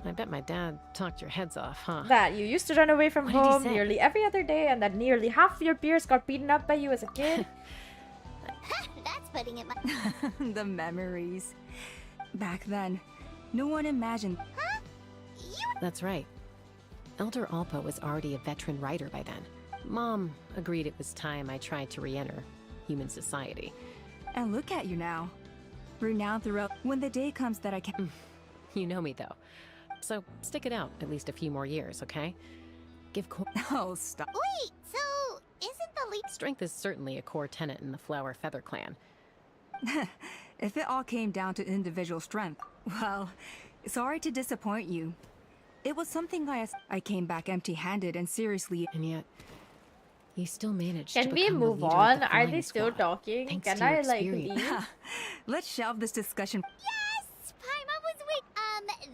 I bet my dad talked your heads off, huh? That you used to run away from What did he home say? nearly every other day and that nearly half of your peers got beaten up by you as a kid. That's putting it my... The memories. Back then, no one imagined. Huh? That's right. Elder Alpa was already a veteran writer by then. Mom agreed it was time I tried to re-enter human society. And look at you now. Renowned throughout. When the day comes that I can... You know me, though. So stick it out at least a few more years, okay? Give Oh, stop. Wait, so isn't the leap... Strength is certainly a core tenet in the Flower Feather clan. If it all came down to individual strength, well, sorry to disappoint you. It was something I came back empty-handed and seriously... And yet, you still managed Can to we become the move leader of on? the Are they flying still squad, talking? thanks Can to your I like experience. leave? Let's shelve this discussion. Yes! Paimon was weak.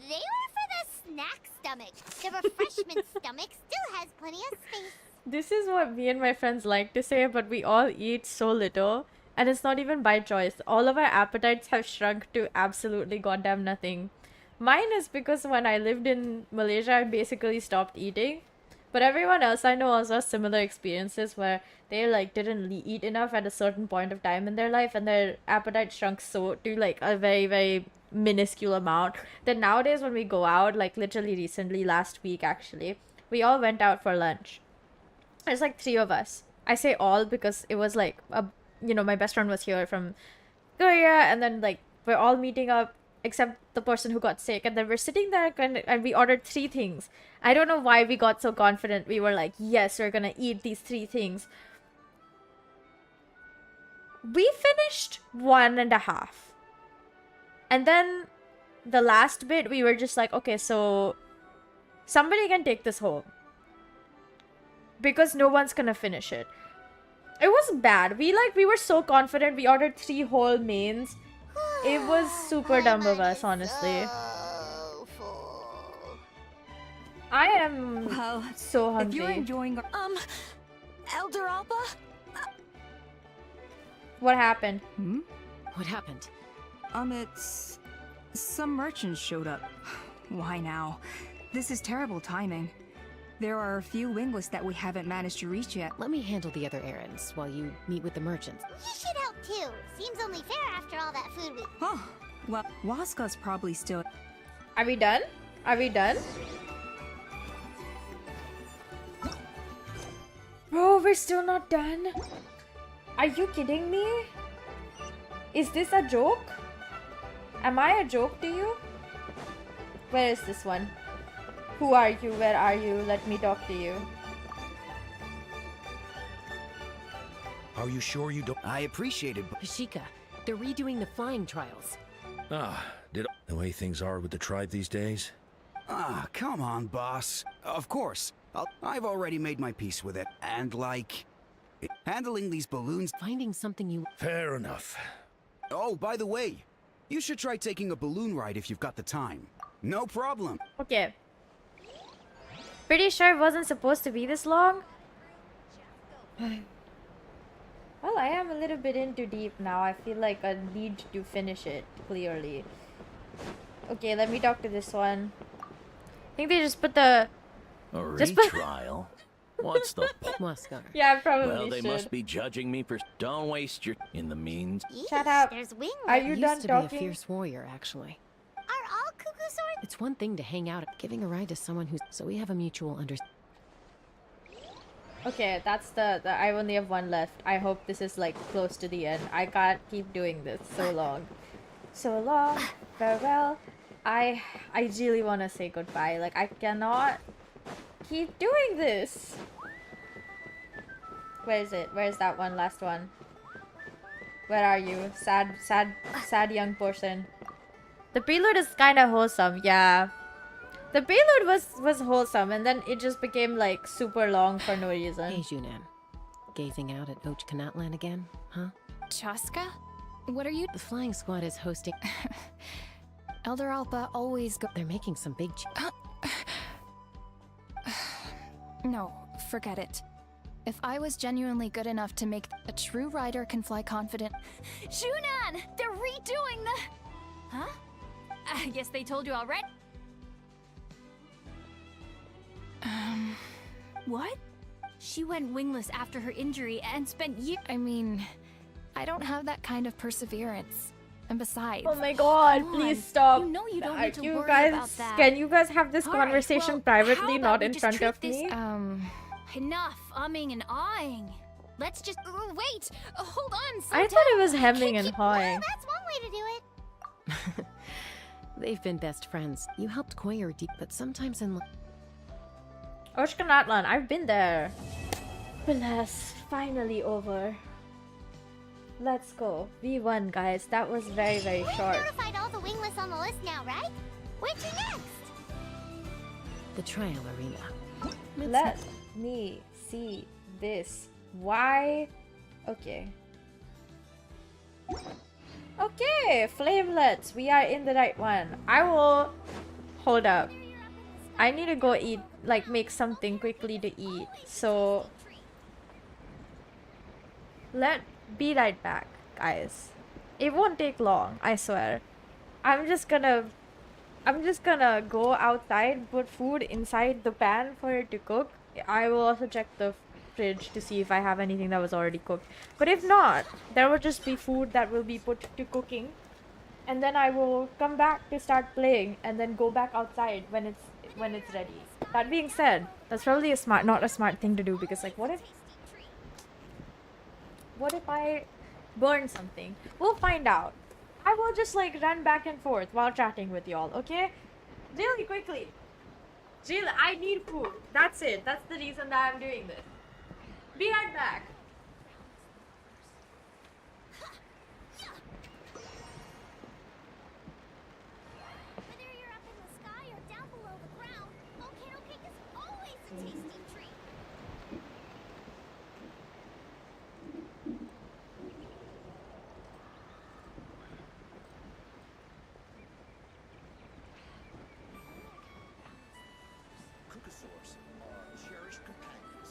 They were for the snack stomach. The refreshment stomach still has plenty of space. This is what me and my friends like to say, but we all eat so little. And it's not even by choice. All of our appetites have shrunk to absolutely goddamn nothing. Mine is because when I lived in Malaysia, I basically stopped eating. But everyone else I know also has similar experiences where they like didn't eat enough at a certain point of time in their life and their appetite shrunk so to like a very, very minuscule amount that nowadays when we go out, like literally recently, last week actually, we all went out for lunch. There's like 3 of us. I say all because it was like my best friend was here from Korea and then like we're all meeting up except the person who got sick, and then we're sitting there and we ordered 3 things. I don't know why we got so confident. We were like, yes, we're gonna eat these 3 things. We finished 1.5. And then the last bit we were just like, okay, so somebody can take this home because no one's gonna finish it. It was bad. We were so confident. We ordered 3 whole mains. It was super dumb of us, honestly. So full. I am so hungry. If you're enjoying... Elder Alpa? What happened? What happened? It's... Some merchants showed up. Why now? This is terrible timing. There are a few wingless that we haven't managed to reach yet. Let me handle the other errands while you meet with the merchants. You should help too. Seems only fair after all that food we... Oh, well, Waska's probably still... Are we done? Are we done? Bro, we're still not done. Are you kidding me? Is this a joke? Am I a joke to you? Where is this one? Who are you? Where are you? Let me talk to you. Are you sure you don't? I appreciate it, but... Pashika, they're redoing the flying trials. Did the way things are with the tribe these days? Come on, boss. Of course. I've already made my peace with it. And like... handling these balloons... Finding something you... Fair enough. Oh, by the way, you should try taking a balloon ride if you've got the time. No problem. Okay. Pretty sure it wasn't supposed to be this long. Well, I am a little bit in too deep now. I feel like I need to finish it, clearly. Okay, let me talk to this one. I think they just put the... A retrial? What's the point? Yeah, I probably Well, they should. must be judging me for... Don't waste your... In the means... Shut up. There's wings. Are you done used to talking? be a fierce warrior, actually. Are all Cuckoosaur? It's one thing to hang out, giving a ride to someone who's... So we have a mutual understanding. Okay, that's the I only have one left. I hope this is like close to the end. I can't keep doing this so long. So long, farewell. I ideally want to say goodbye. Like, I cannot keep doing this. Where is it? Where's that one? Last one. Where are you? Sad young person. The prelude is kind of wholesome, yeah. The prelude was wholesome, and then it just became like super long for no reason. Hey, Junan. Gazing out at Och Kanatlan again, huh? Chaska? What are you? The flying squad is hosting... Elder Alpa always go... They're making some big... No, forget it. If I was genuinely good enough to make a true rider can fly confident... Junan! They're redoing the... Huh? I guess they told you already. What? She went wingless after her injury and spent years... I mean, I don't have that kind of perseverance. And besides... Oh my god, please stop. You know you don't need to You worry guys, about that. can you guys have this All right, conversation well, privately, how not about we in just front treat of this, me? Enough umming and ahhing. Let's just... wait! Hold on, I thought it was hemming and hawing. That's one way to do it. They've been best friends. You helped Koyer deep, but sometimes in... Oshkanatlan, I've been there. Bless, finally over. Let's go. We won, guys. That was very, very short. We've notified all the wingless on the list now, right? Where's your next? The trial arena. Let me see this. Why? Okay. Okay, flamelets. We are in the right one. I will... Hold up. I need to go eat, like make something quickly to eat. So... Be right back, guys. It won't take long, I swear. I'm just gonna go outside, put food inside the pan for it to cook. I will also check the fridge to see if I have anything that was already cooked. But if not, there will just be food that will be put to cooking. And then I will come back to start playing and then go back outside when it's ready. That being said, that's probably not a smart thing to do, because like what if I burn something? We'll find out. I will just like run back and forth while chatting with y'all, okay? Really quickly. Jill, I need food. That's it. That's the reason that I'm doing this. Be right back. Whether you're up in the sky or down below the ground, volcano cake is always a tasty treat. Cuckosaurs are cherished companions.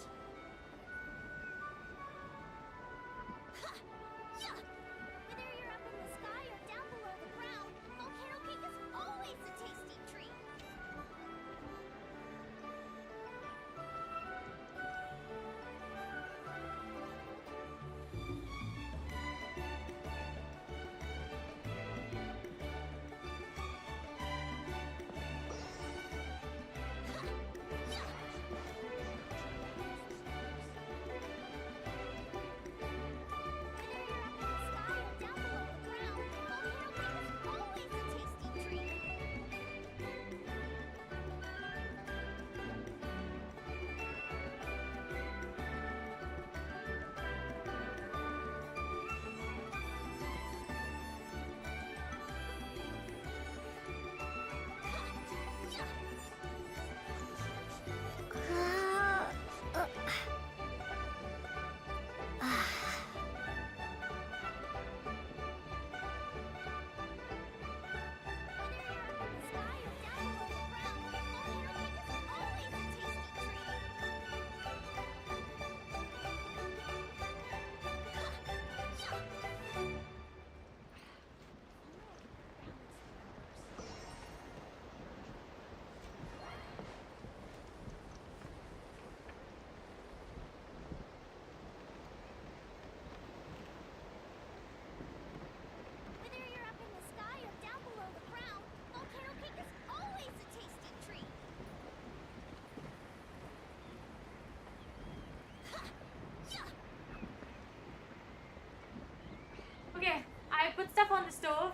I put stuff on the stove,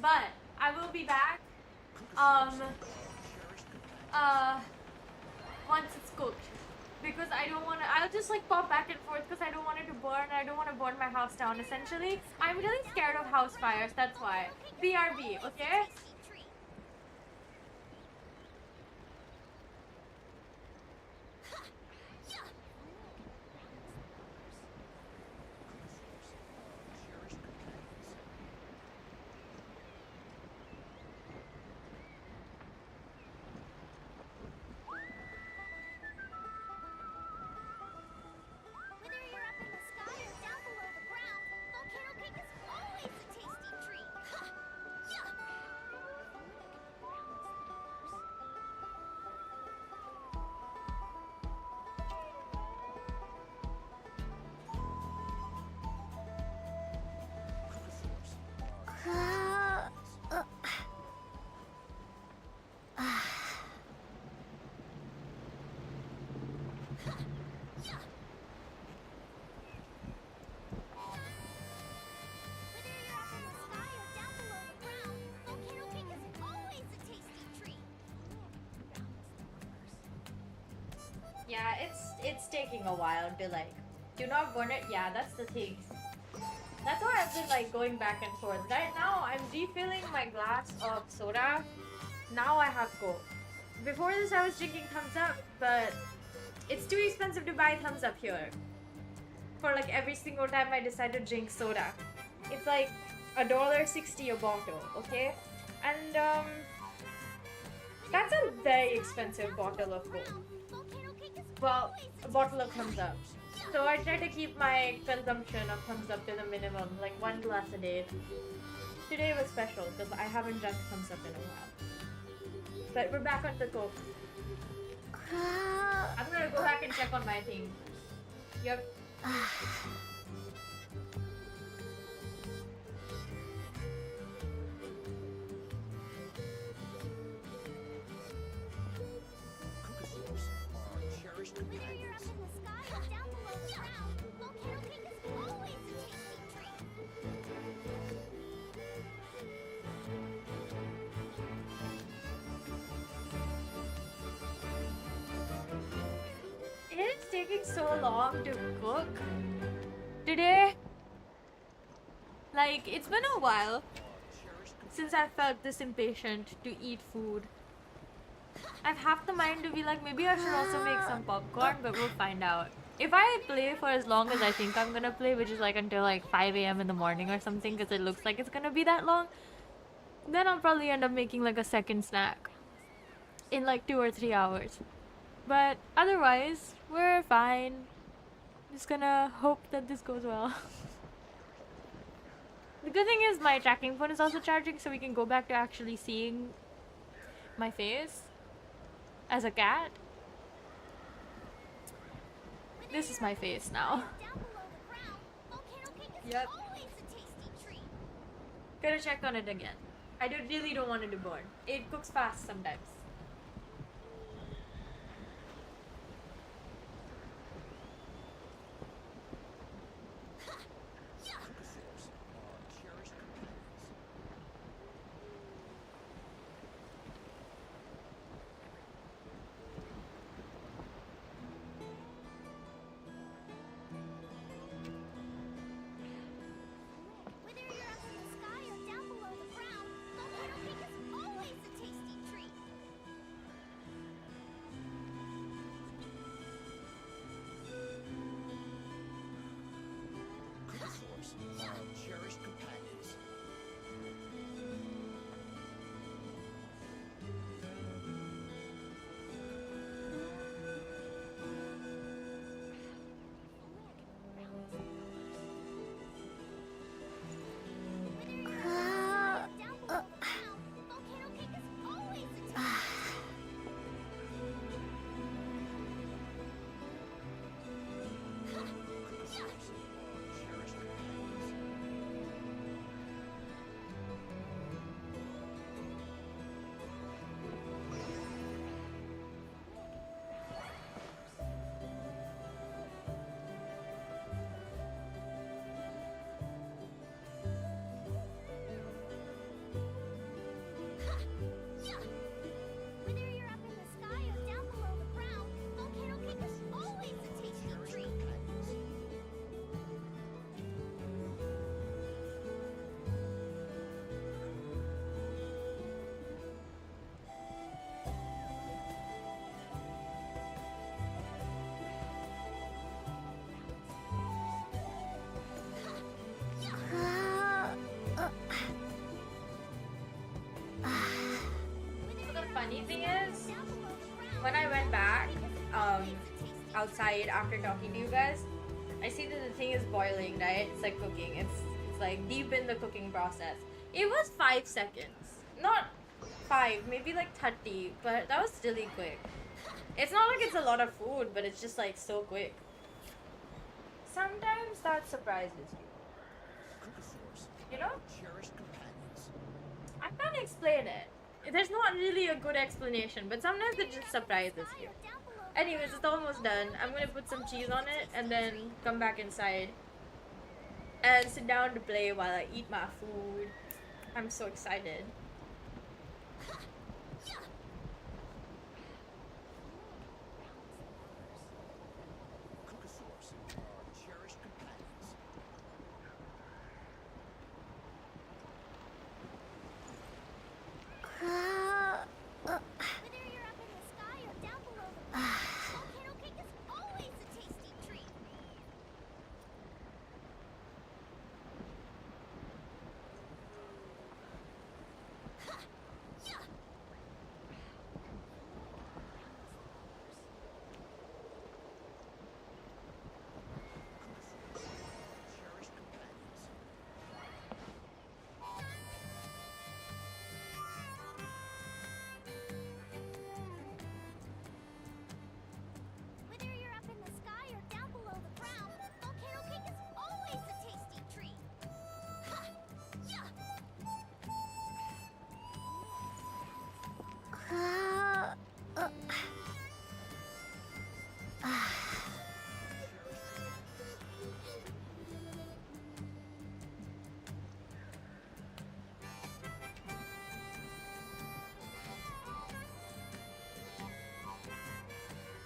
but I will be back. Once it's cooked, because I don't want to. I'll just like pop back and forth because I don't want it to burn. I don't want to burn my house down. Essentially, I'm really scared of house fires. That's why. BRB, okay? Yeah, it's taking a while to like, do not burn it. Yeah, that's the thing. That's why I've been like going back and forth. Right now, I'm refilling my glass of soda. Now I have Coke. Before this, I was drinking Thumbs Up, but it's too expensive to buy Thumbs Up here. For like every single time I decide to drink soda, it's like $1.60 a bottle. Okay, and that's a very expensive bottle of Coke. Well, a bottle of Thumbs Up. So I try to keep my consumption of Thumbs Up to the minimum, like 1 glass a day. Today was special because I haven't drank Thumbs Up in a while. But we're back on the Coke. I'm gonna go back and check on my thing. Yep. It is taking so long to cook today. Like, it's been a while since I felt this impatient to eat food. I've half the mind to be like, maybe I should also make some popcorn, but we'll find out. If I play for as long as I think I'm gonna play, which is like until like 5 a.m. in the morning or something, because it looks like it's gonna be that long, then I'll probably end up making like a second snack in like 2 or 3 hours. But otherwise, we're fine. Just gonna hope that this goes well. The good thing is my tracking phone is also charging, so we can go back to actually seeing my face as a cat. This is my face now. Yep. Gotta check on it again. I really don't want it to burn. It cooks fast sometimes. funny thing is, when I went back outside after talking to you guys, I see that the thing is boiling, right? It's like cooking. It's like deep in the cooking process. It was 5 seconds. Not 5, maybe like 30, but that was really quick. It's not like it's a lot of food, but it's just like so quick. Sometimes that surprises you. You know? I can't explain it. There's not really a good explanation, but sometimes it just surprises you. Anyways, it's almost done. I'm gonna put some cheese on it and then come back inside and sit down to play while I eat my food. I'm so excited.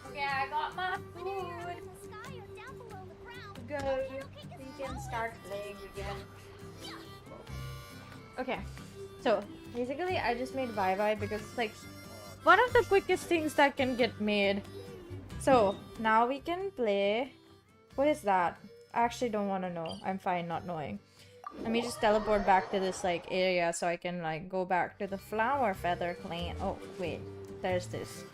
Okay, I got my food. Good. We can start playing again. Okay, so basically I just made Vivi because it's like one of the quickest things that can get made. So now we can play. What is that? I actually don't want to know. I'm fine not knowing. Let me just teleport back to this like area so I can like go back to the flower feather clan. Oh wait, there's this.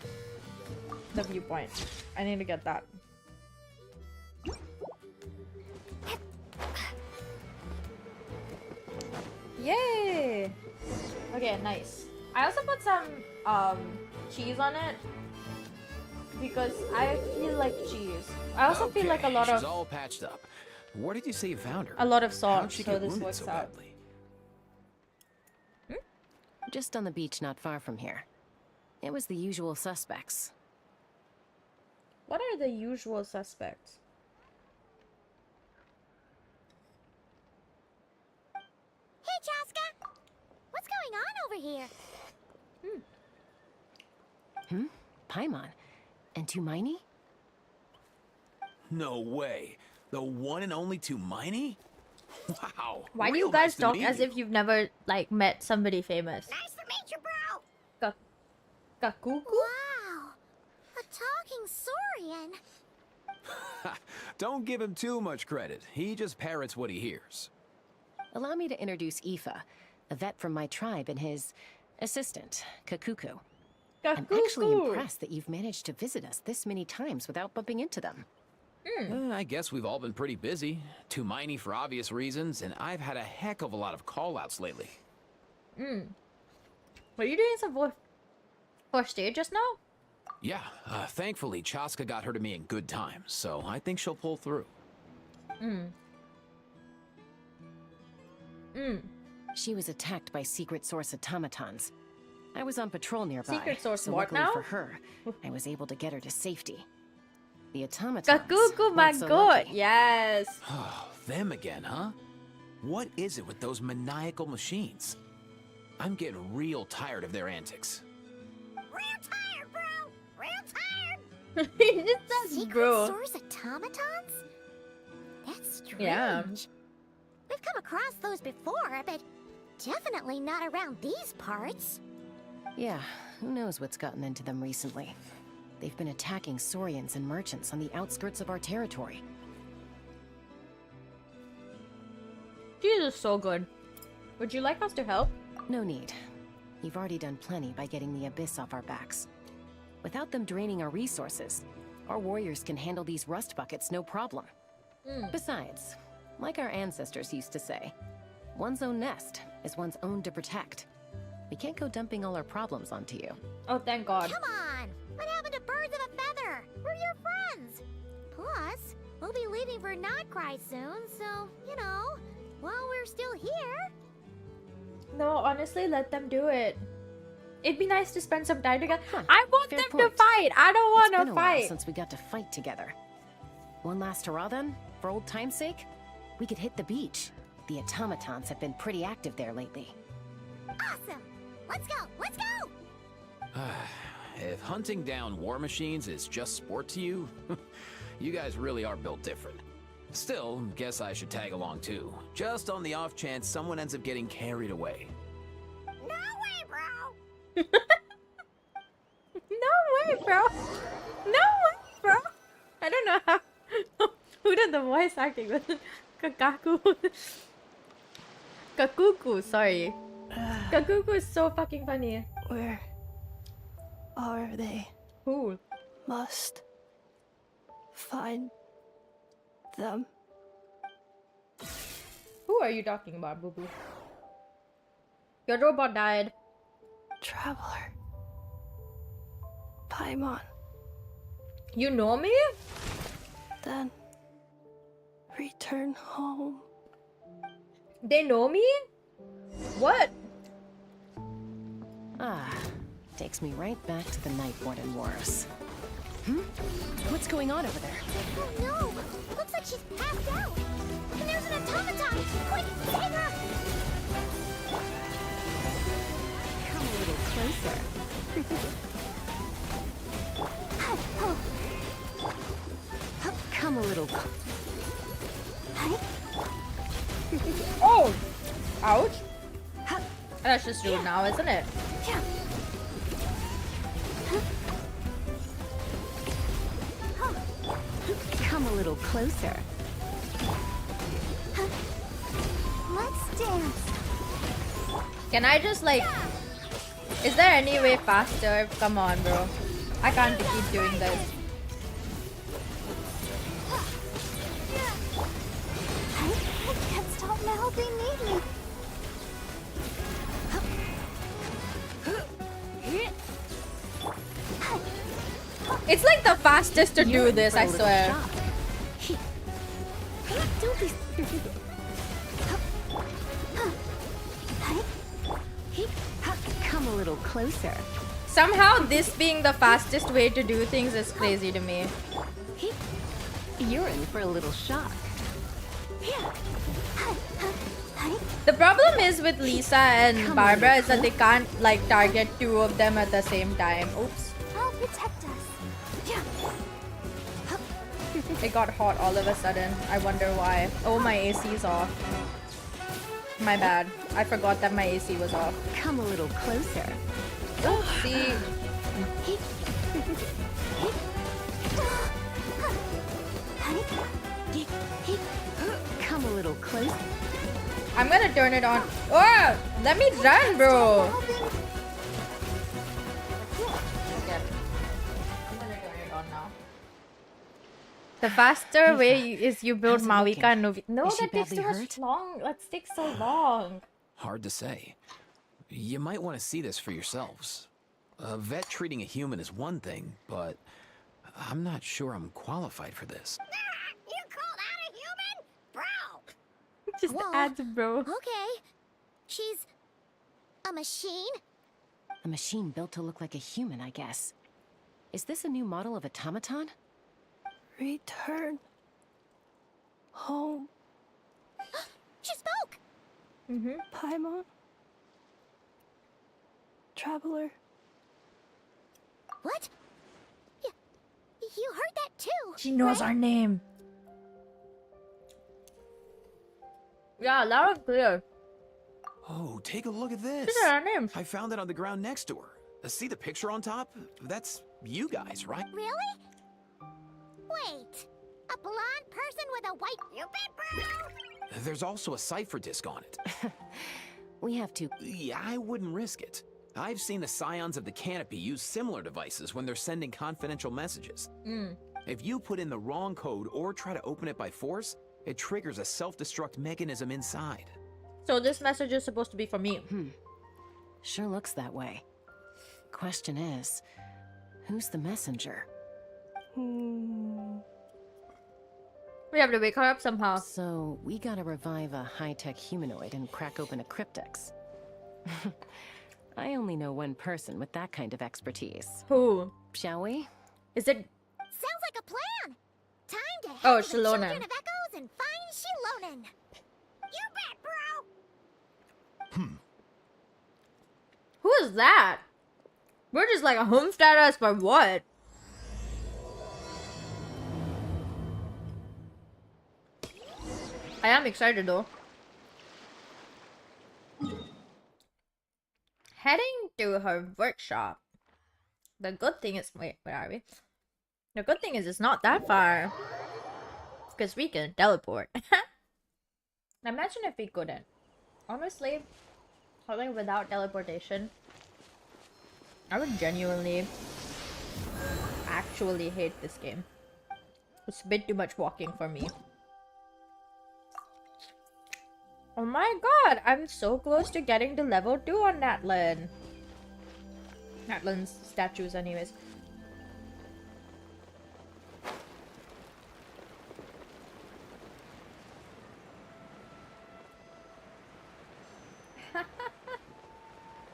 The viewpoint. I need to get that. Yay! Okay, nice. I also put some cheese on it because I feel like cheese. I also feel like a lot she's of all patched up. Where did you say you found her? a lot of salt, How'd she so get this wounded works so out. badly? Just on the beach not far from here. It was the usual suspects. What are the usual suspects? Hey, Chaska! What's going on over here? Paimon. And Tumaini? No way. The one and only Tumaini? Wow. Why do you real guys nice to talk meet as you. if you've never like met somebody famous? Nice to meet you, bro! Kakuku? Wow! A talking saurian! Don't give him too much credit. He just parrots what he hears. Allow me to introduce Aoife, a vet from my tribe and his assistant, Kakuku. I'm actually impressed that you've managed to visit us this many times without bumping into them. I guess we've all been pretty busy. Tumaini for obvious reasons, and I've had a heck of a lot of call-outs lately. Were you doing some first aid just now? Yeah, thankfully Chaska got her to me in good time, so I think she'll pull through. She was attacked by secret source automatons. I was on patrol nearby. Secret source so what luckily now? for her, I was able to get her to safety. The automatons. Kakuku, my weren't so god, lucky. yes. Them again, huh? What is it with those maniacal machines? I'm getting real tired of their antics. Real tired, bro! Real tired! He just says Secret bro. source automatons? That's strange. Yeah. We've come across those before, but definitely not around these parts. Yeah, who knows what's gotten into them recently. They've been attacking Saurians and merchants on the outskirts of our territory. Jesus, so good. Would you like us to help? No need. You've already done plenty by getting the Abyss off our backs. Without them draining our resources, our warriors can handle these rust buckets no problem. Besides, like our ancestors used to say, one's own nest is one's own to protect. We can't go dumping all our problems onto you. Oh, thank God. Come on! What happened to birds of a feather? We're your friends! Plus, we'll be leaving for Notcry soon, so, you know, while we're still here... No, honestly, let them do it. It'd be nice to spend some time together. I want them to fight! I don't want to fight! It's been a while since we got to fight together. One last hurrah then? For old time's sake? We could hit the beach. The automatons have been pretty active there lately. Awesome! Let's go! Let's go! If hunting down war machines is just sport to you, you guys really are built different. Still, guess I should tag along too, just on the off chance someone ends up getting carried away. No way, bro! No way, bro! No way, bro! I don't know how... Who did the voice acting with? Kakaku. Kakuku, sorry. Kakuku is so fucking funny. Where are they? Who? Must find them. Who are you talking about, Boo Boo? Your robot died. Traveler. Paimon. You know me? Then return home. They know me? What? Ah, takes me right back to the Night Warden Wars. What's going on over there? Oh no! Looks like she's passed out! And there's an automaton! Quick, save her! Come a little closer. Come a little Oh! Ouch! That's just rude now, isn't it? Come a little closer. Let's dance! Can I just like... Is there any way faster? Come on, bro. I can't keep doing this. I can't stop now, they need me! It's like the fastest to do this, I swear. Don't be... Come a little closer. Somehow this being the fastest way to do things is crazy to me. You're in for a little shock. The problem is with Lisa and Barbara is that they can't like target two of them at the same time. Oops. I'll protect us. It got hot all of a sudden. I wonder why. Oh, my AC's off. My bad. I forgot that my AC was off. Come a little closer. Oopsie. Come a little closer. I'm gonna turn it on. Oh! Let me run, bro! Okay. I'm gonna turn it on now. The faster way is you build Mawika and Novi. No, that takes too much long. That takes so long. Hard to say. You might want to see this for yourselves. A vet treating a human is one thing, but I'm not sure I'm qualified for this. You call that a human? Bro! Just adds bro. Okay. She's... a machine? A machine built to look like a human, I guess. Is this a new model of automaton? Return home. She spoke! Paimon. Traveler. What? You heard that too! She knows our name. Yeah, loud and clear. Oh, take a look at this. She said our name. I found it on the ground next to her. See the picture on top? That's you guys, right? Really? Wait. A blonde person with a white... You bet, bro! There's also a cipher disk on it. We have to... Yeah, I wouldn't risk it. I've seen the Scions of the Canopy use similar devices when they're sending confidential messages. If you put in the wrong code or try to open it by force, it triggers a self-destruct mechanism inside. So this message is supposed to be for me. Sure looks that way. Question is, who's the messenger? We have to wake her up somehow. So we gotta revive a high-tech humanoid and crack open a cryptex. I only know one person with that kind of expertise. Who? Shall we? Is it? Sounds like a plan. Time to head Oh, to the Shalona. Children of Echoes and find Shilonen. You bet, bro. Who is that? We're just like a home status for what? I am excited though. Heading to her workshop. The good thing is, wait, where are we? The good thing is it's not that far. Because we can teleport. Imagine if we couldn't. Honestly, something without teleportation, I would genuinely actually hate this game. It's a bit too much walking for me. Oh my god, I'm so close to getting to level 2 on Natlin. Natlin's statues anyways.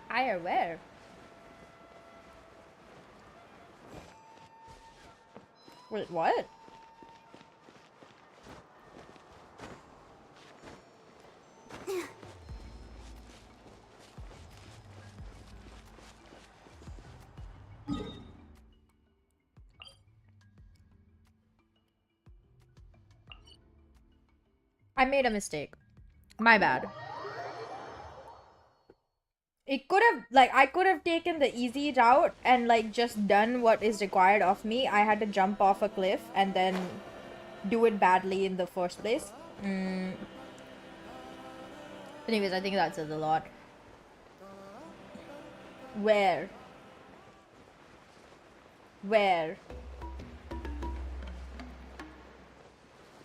Higher where? Wait, what? I made a mistake. My bad. It could have, like, I could have taken the easy route and, like, just done what is required of me. I had to jump off a cliff and then do it badly in the first place. Anyways, I think that says a lot. Where? Where?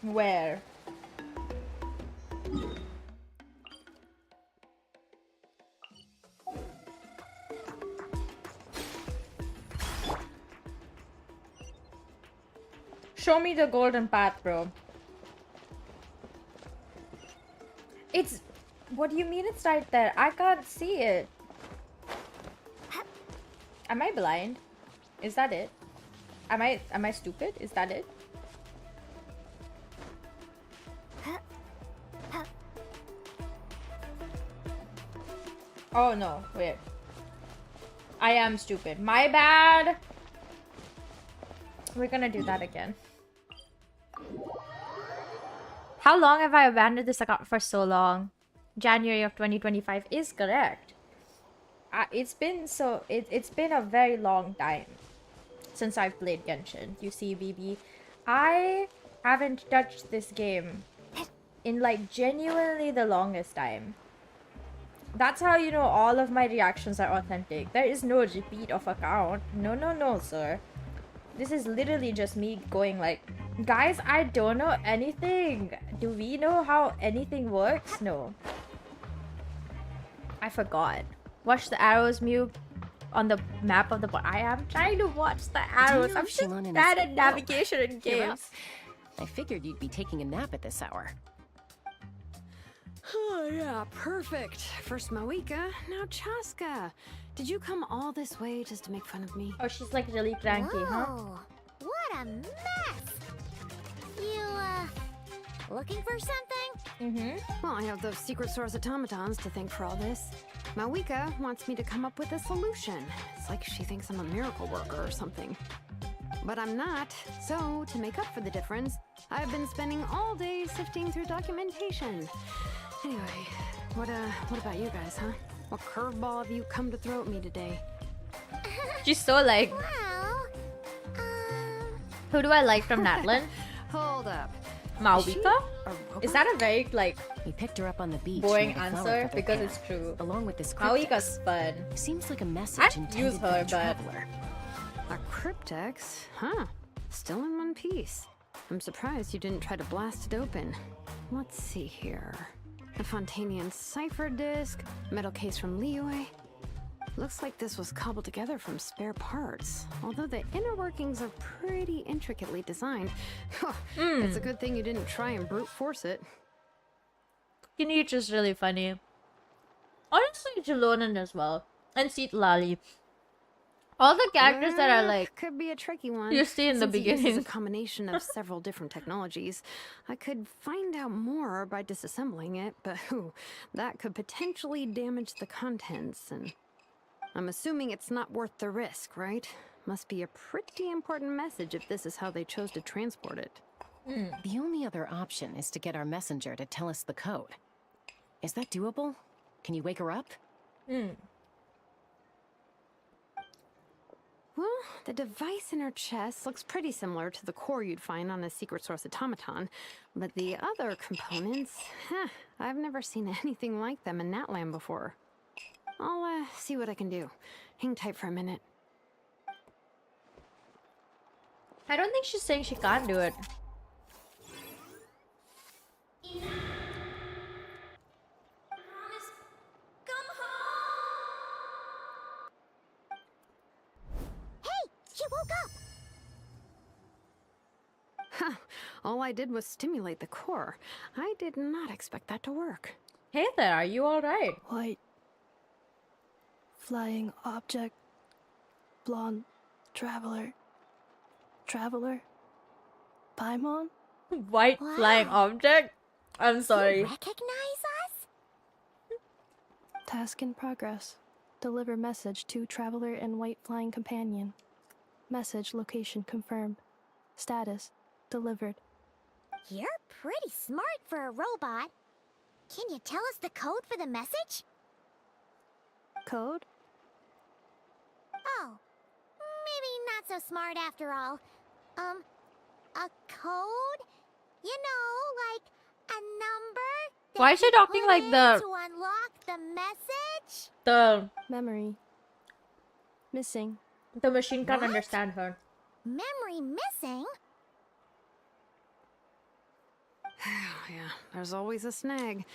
Where? Show me the golden path, bro. It's... What do you mean it's right there? I can't see it. Am I blind? Is that it? Am I stupid? Is that it? Oh no, wait. I am stupid. My bad. We're gonna do that again. How long have I abandoned this account for so long? January of 2025 is correct. It's been a very long time since I've played Genshin. You see, BB, I haven't touched this game in like genuinely the longest time. That's how you know all of my reactions are authentic. There is no repeat of account. No, sir. This is literally just me going like, guys, I don't know anything. Do we know how anything works? No. I forgot. Watch the arrows, Mew, on the map of the board. I am trying to watch the arrows. I'm just bad at navigation in games. I figured you'd be taking a nap at this hour. Oh, yeah, perfect. First Mawika, now Chaska. Did you come all this way just to make fun of me? Oh, she's like really cranky, huh? Whoa, what a mess! You, looking for something? Well, I have those secret source automatons to thank for all this. Mawika wants me to come up with a solution. It's like she thinks I'm a miracle worker or something. But I'm not, so to make up for the difference, I've been spending all day sifting through documentation. Anyway, what about you guys, huh? What curveball have you come to throw at me today? She's so like... Well, who do I like from Natlin? Hold up. Mawika? Is that a very like We picked her up on the beach. boring near the flower answer? feather Because camp, it's true. along with this Mauika's cryptex. fun. Seems like a message I'd intended use for her, the but traveler. A cryptex? Huh. Still in one piece. I'm surprised you didn't try to blast it open. Let's see here. A Fontanian cipher disk, metal case from Liyue. Looks like this was cobbled together from spare parts. Although the inner workings are pretty intricately designed. It's a good thing you didn't try and brute force it. Kinich is really funny. Honestly, Jalonan as well. And Lali. All the characters that are like could be a tricky one. you see in the Since it uses beginning. a combination of several different technologies. I could find out more by disassembling it, but that could potentially damage the contents, and I'm assuming it's not worth the risk, right? Must be a pretty important message if this is how they chose to transport it. The only other option is to get our messenger to tell us the code. Is that doable? Can you wake her up? Well, the device in her chest looks pretty similar to the core you'd find on a secret source automaton, but the other components, I've never seen anything like them in that land before. I'll see what I can do. Hang tight for a minute. I don't think she's saying she can't do it. She woke up! Huh. All I did was stimulate the core. I did not expect that to work. Hey there, are you alright? White. Flying object. Blonde. Traveler. Traveler. Paimon? White flying object? I'm sorry. Recognize us? Task in progress. Deliver message to Traveler and White Flying Companion. Message location confirmed. Status delivered. You're pretty smart for a robot. Can you tell us the code for the message? Code? Oh, maybe not so smart after all. A code? You know, like a number? Why is she talking like the To unlock the message? the Memory. Missing. the machine can't understand her? Memory missing? Yeah, there's always a snag.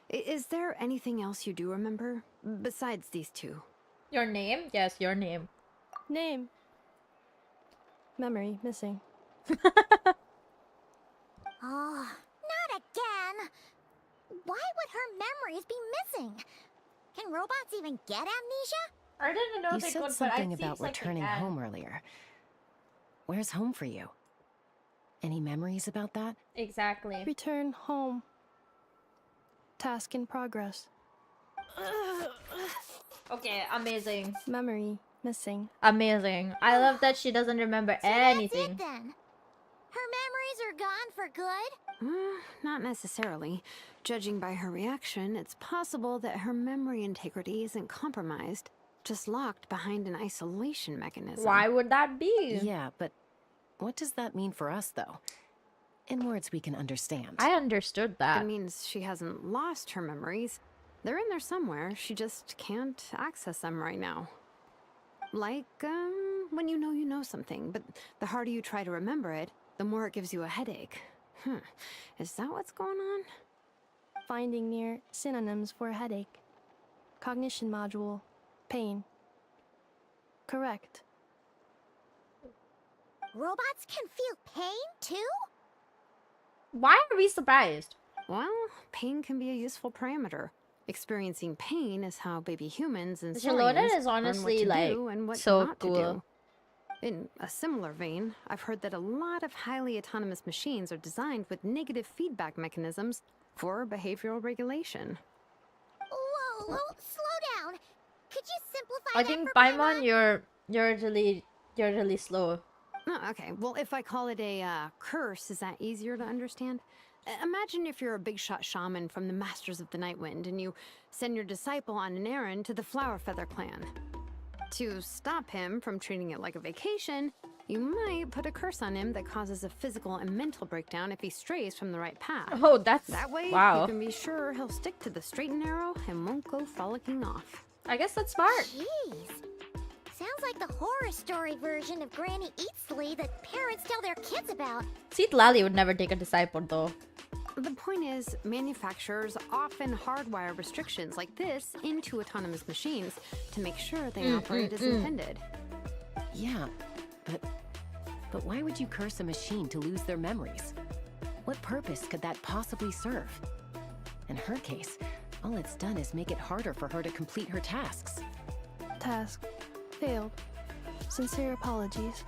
Is there anything else you do remember? Besides these two? Your name? Yes, your name. Name. Memory missing. Oh, not again. Why would her memories be missing? Can robots even get amnesia? I didn't know You they said could, something but it about seems like they returning can. home earlier. Where's home for you? Any memories about that? Exactly. Return home. Task in progress. Okay, amazing. Memory missing. Amazing. I love that she doesn't remember anything. That's it then. Her memories are gone for good? Not necessarily. Judging by her reaction, it's possible that her memory integrity isn't compromised, just locked behind an isolation mechanism. Why would that be? Yeah, but what does that mean for us, though? In words we can understand. I understood that. It means she hasn't lost her memories. They're in there somewhere. She just can't access them right now. Like, when you know something, but the harder you try to remember it, the more it gives you a headache. Is that what's going on? Finding near synonyms for headache. Cognition module. Pain. Correct. Robots can feel pain too? Why are we surprised? Well, pain can be a useful parameter. Experiencing pain is how baby humans and Shalona saurians is learn honestly, what to like, do and what so not cool. to do. In a similar vein, I've heard that a lot of highly autonomous machines are designed with negative feedback mechanisms for behavioral regulation. Whoa, slow down. Could you simplify I that think for Paimon, you're really slow. Oh, okay, well, if I call it a curse, is that easier to understand? Imagine if you're a big shot shaman from the Masters of the Nightwind and you send your disciple on an errand to the Flower Feather clan. To stop him from treating it like a vacation, You might put a curse on him that causes a physical and mental breakdown if he strays from the right path. Oh, that's... That way, wow. you can be sure he'll stick to the straight and narrow and won't go frolicking off. I guess that's smart. Jeez. Sounds like the horror story version of Granny Eatsley that parents tell their kids about. Seat Lally would never take a disciple, though. The point is, manufacturers often hardwire restrictions like this into autonomous machines to make sure they operate as intended. Yeah, but why would you curse a machine to lose their memories? What purpose could that possibly serve? In her case, all it's done is make it harder for her to complete her tasks. Task failed. Sincere apologies.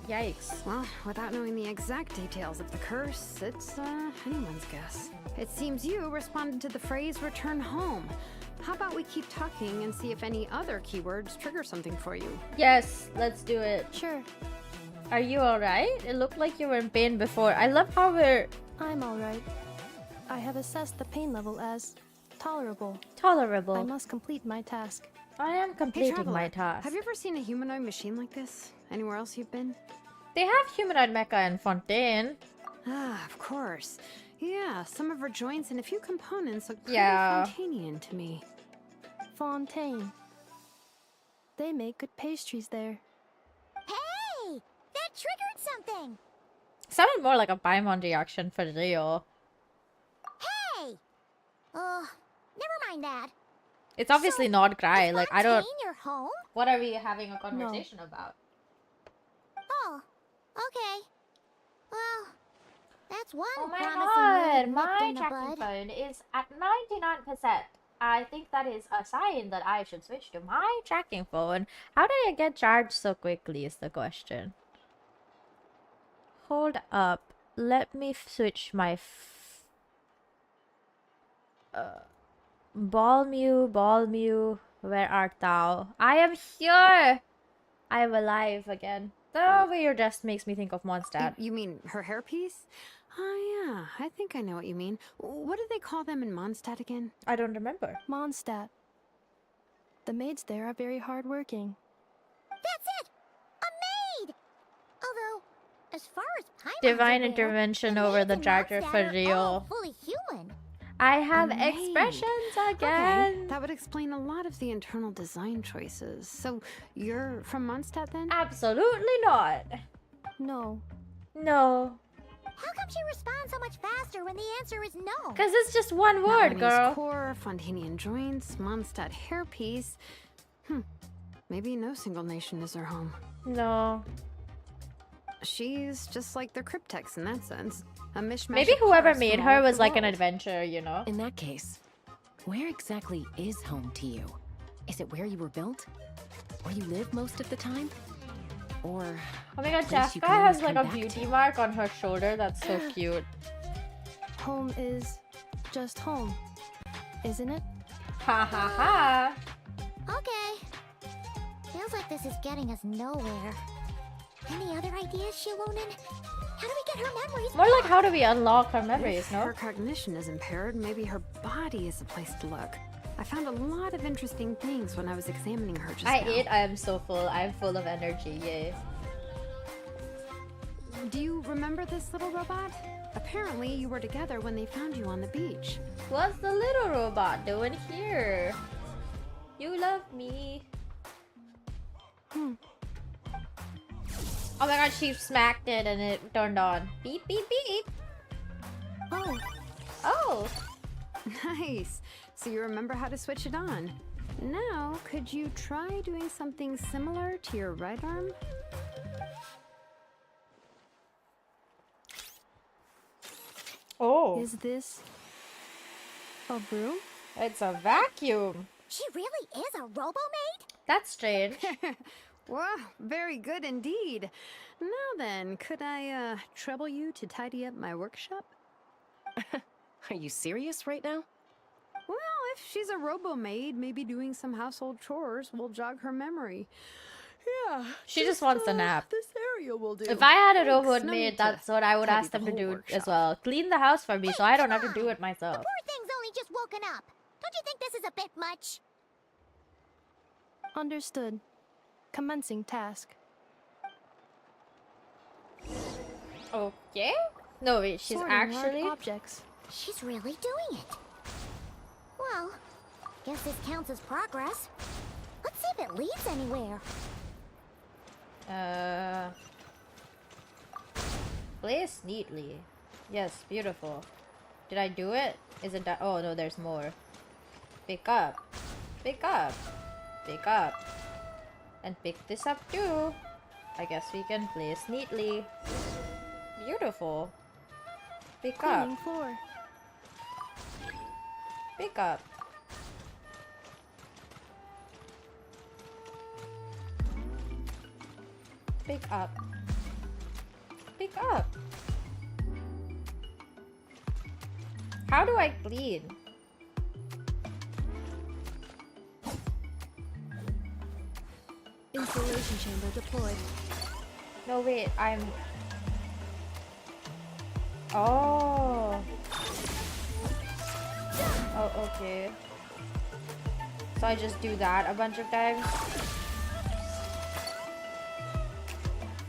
Yikes. Well, without knowing the exact details of the curse, it's anyone's guess. It seems you responded to the phrase return home. How about we keep talking and see if any other keywords trigger something for you? Yes, let's do it. Sure. Are you alright? It looked like you were in pain before. I love how we're... I'm alright. I have assessed the pain level as tolerable. Tolerable. I must complete my task. I am completing my task. Have you ever seen a humanoid machine like this? Anywhere else you've been? They have humanoid mecha in Fontaine. Ah, of course. Yeah, some of her joints and a few components look pretty Fontainian to me. Fontaine. They make good pastries there. Hey! That triggered something! Sounded more like a Paimon reaction for real. Hey! Never mind that. It's obviously not cry. Like, I don't... Your home? What are we having a conversation about? Oh, okay. Well, that's one Oh my promising god, my tracking phone is at 99%. I think that is a sign that I should switch to my tracking phone. How do I get charged so quickly is the question. Hold up. Let me switch my... Ball Mew, where art thou? I am here! I am alive again. The way you're dressed makes me think of Mondstadt. You mean her hairpiece? Oh yeah, I think I know what you mean. What do they call them in Mondstadt again? I don't remember. Mondstadt. The maids there are very hardworking. That's it! A maid! Although, as far as Paimons Divine are aware, intervention over the charger for Mondstadt are real. all fully human. I have expressions again. Okay, that would explain a lot of the internal design choices. So, you're from Mondstadt then? Absolutely not. No. No. How come she responds so much faster when the answer is no? Because it's just one word, girl. Core, Fontainian joints, Mondstadt hairpiece. Maybe no single nation is her home. No. She's just like the cryptex in that sense. A mishmash. Maybe of whoever parts made from her all over was the like an world. adventure, you know? In that case, where exactly is home to you? Is it where you were built? Where you live most of the time? Or... Oh my god, place you Jafka can always has like come a back beauty to? mark on her shoulder. That's so cute. Home is just home, isn't it? Ha ha ha. Okay. Feels like this is getting us nowhere. Any other ideas, Shilonen? How do we get her memories More like back? how do we unlock her memories, If no? her cognition is impaired, maybe her body is the place to look. I found a lot of interesting things when I was examining her just I now. ate, I am so full. I am full of energy, yay. Do you remember this little robot? Apparently, you were together when they found you on the beach. What's the little robot doing here? You love me. Oh my god, she smacked it and it turned on. Beep, beep, beep. Oh. Oh. Nice. So you remember how to switch it on. Now, could you try doing something similar to your right arm? Oh. Is this a broom? It's a vacuum. She really is a robo-maid? That's strange. Wow, very good indeed. Now then, could I trouble you to tidy up my workshop? Are you serious right now? Well, if she's a robo-maid, maybe doing some household chores will jog her memory. Yeah. She just wants a nap. This area will do. If I had a Thanks, robot no maid, need to that's what I would tidy ask the them to whole do workshop. as well. Clean the house for me so I don't have to do it myself. Poor thing's only just woken up. Don't you think this is a bit much? Understood. Commencing task. Okay. No, wait, she's Sorting large actually... objects. She's really doing it. Well, guess this counts as progress. Let's see if it leads anywhere. Place neatly. Yes, beautiful. Did I do it? Is it that? Oh no, there's more. Pick up. Pick up. Pick up. And pick this up too. I guess we can place neatly. Beautiful. Pick up. Cleaning floor. Pick up. Pick up. Pick up. How do I clean? Insulation chamber deployed. No, wait, I'm... Oh. Oh, okay. So I just do that a bunch of times.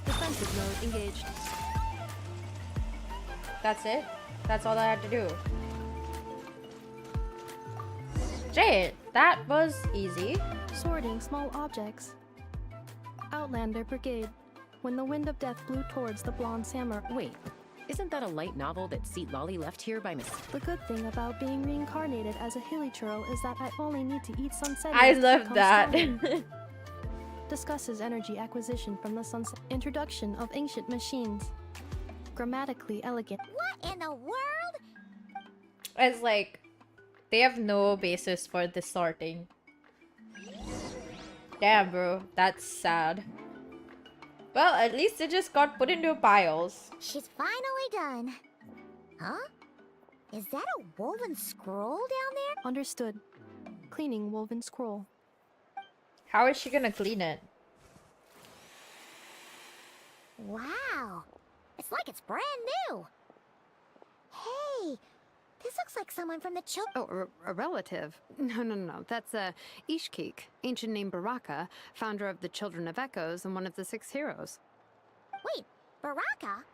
Defensive mode engaged. That's it? That's all I had to do. Great! That was easy. Sorting small objects. Outlander Brigade. When the wind of death blew towards the blonde samurai. Wait, isn't that a light novel that Seat Lolly left here by mistake? The good thing about being reincarnated as a hilly churl is that I only need to eat sunset. I love that. Discusses energy acquisition from the sunset. Introduction of ancient machines. Grammatically elegant. What in the world? It's like, they have no basis for this sorting. Damn, bro. That's sad. Well, at least it just got put into piles. She's finally done. Huh? Is that a woven scroll down there? Understood. Cleaning woven scroll. How is she gonna clean it? Wow. It's like it's brand new. Hey, this looks like someone from the Oh, a relative? No. That's Ishkik, ancient name Baraka, founder of the Children of Echoes and one of the 6 heroes. Wait, Baraka?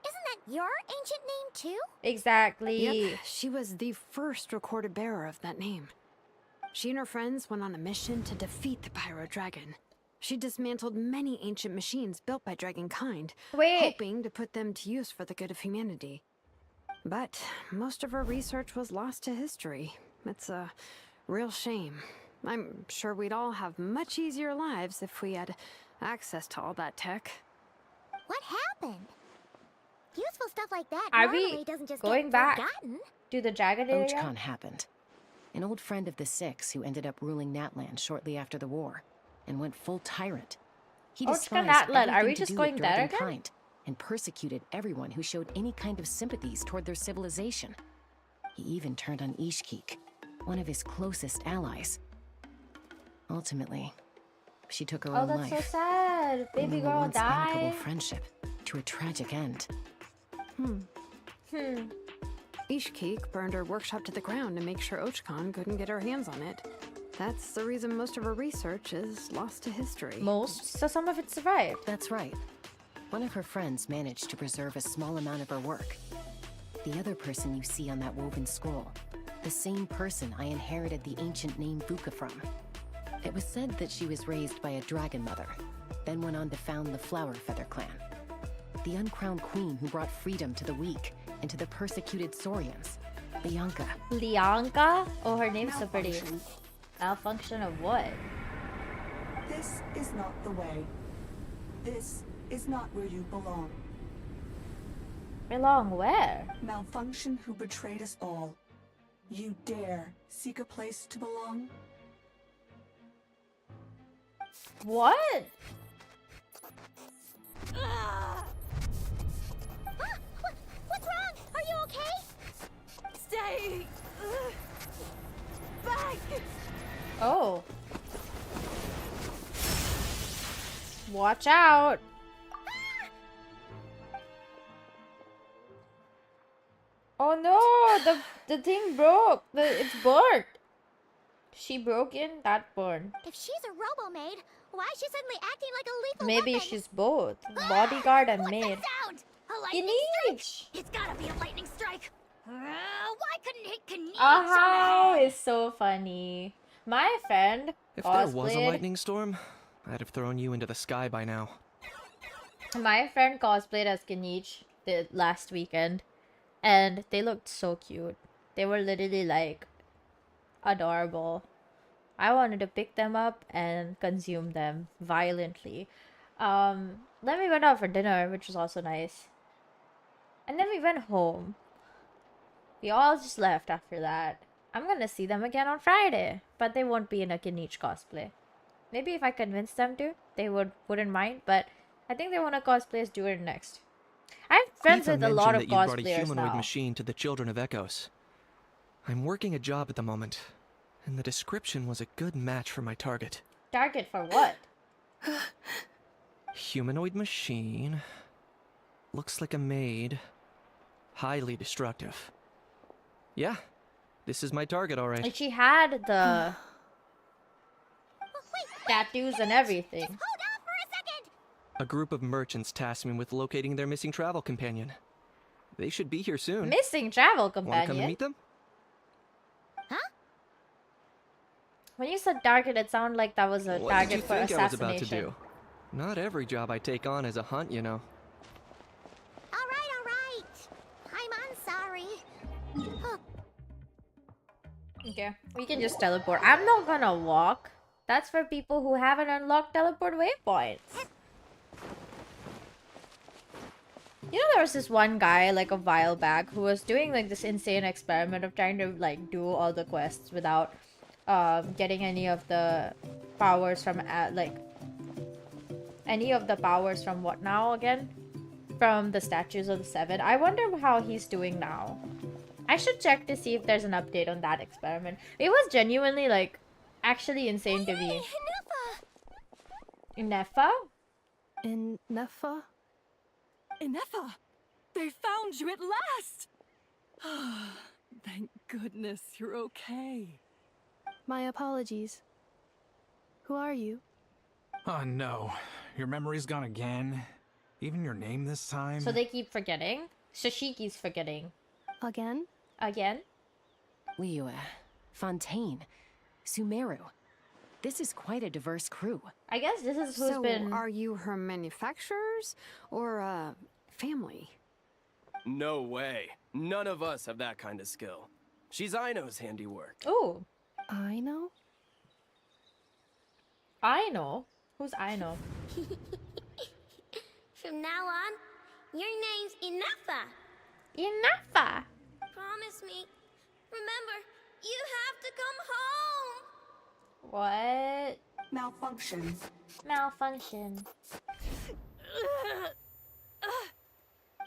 Isn't that your ancient name too? Exactly. Yep, she was the first recorded bearer of that name. She and her friends went on a mission to defeat the Pyro Dragon. She dismantled many ancient machines built by Dragonkind, hoping to put them to use for the good of humanity. But most of her research was lost to history. It's a real shame. I'm sure we'd all have much easier lives if we had access to all that tech. What happened? Useful stuff like that Are normally we doesn't just going get back forgotten. to the dragon area? Ochcon happened. An old friend of the 6 who ended up ruling Natlan shortly after the war and went full tyrant. He despised Natlan, are we everything to just do going with there Dragonkind again? and persecuted everyone who showed any kind of sympathies toward their civilization. He even turned on Ishkik, one of his closest allies. Ultimately, she took her own that's life. so sad. Baby bringing a girl once amicable died. friendship to a tragic end. Ishkik burned her workshop to the ground to make sure Ochcon couldn't get her hands on it. That's the reason most of her research is lost to history. Most? So some of it survived. That's right. One of her friends managed to preserve a small amount of her work. The other person you see on that woven scroll, the same person I inherited the ancient name Vuka from. It was said that she was raised by a dragon mother, then went on to found the Flower Feather clan. The uncrowned queen who brought freedom to the weak and to the persecuted Saurians, Lianka. Lianka? Oh, her name's so pretty. Malfunction of what? This is not the way. This is not where you belong. Belong where? Malfunction who betrayed us all. You dare seek a place to belong? What? What's wrong? Are you okay? Stay back! Oh. Watch out. Oh no, the thing broke. It's burnt. She broke in, that burned. If she's a robo-maid, why is she suddenly acting like a lethal Maybe weapon? she's both bodyguard and What's maid. that sound? A lightning Kinich! strike? It's gotta be a lightning strike. Why couldn't it Kinich Oh, it's so funny. My friend If there was a cosplayed. lightning storm, I'd have thrown you into the sky by now. My friend cosplayed as Kinich the last weekend, and they looked so cute. They were literally like adorable. I wanted to pick them up and consume them violently. Then we went out for dinner, which was also nice. And then we went home. We all just left after that. I'm gonna see them again on Friday, but they won't be in a Kinich cosplay. Maybe if I convince them to, they wouldn't mind, but I think they want to cosplay as Duer next. I have friends Aoife with a lot of mentioned that you brought a cosplayers humanoid now. machine to the Children of Echoes. I'm working a job at the moment, and the description was a good match for my target. Target for what? Humanoid machine. Looks like a maid. Highly destructive. Yeah, this is my target, alright. Like she had the tattoos and everything. A group of merchants tasked me with locating their missing travel companion. They should be here soon. Missing travel Wanna come companion? and meet them? When you said target, it sounded like that was a What target did you for think I was about to assassination. do? Not every job I take on is a hunt, you know. Alright. I'm sorry. Okay, we can just teleport. I'm not gonna walk. That's for people who haven't unlocked teleport waypoints. You know, there was this one guy like a while back who was doing like this insane experiment of trying to like do all the quests without getting any of the powers from what now again? From the Statues of the Seven. I wonder how he's doing now. I should check to see if there's an update on that experiment. It was genuinely like actually insane to me. Inefa? Inefa? Inefa! They found you at last! Thank goodness you're okay. My apologies. Who are you? Oh no, your memory's gone again? Even your name this time? So they keep forgetting? Shashiki's forgetting. Again? Again? Liu, Fontaine, Sumeru. This is quite a diverse crew. I guess this is who's So, been... are you her manufacturers or family? No way. None of us have that kind of skill. She's Aino's handiwork. Ooh. Aino? Aino? Who's Aino? From now on, your name's Inefa. Inefa? Promise me. Remember, you have to come home. What? Malfunction. Malfunction.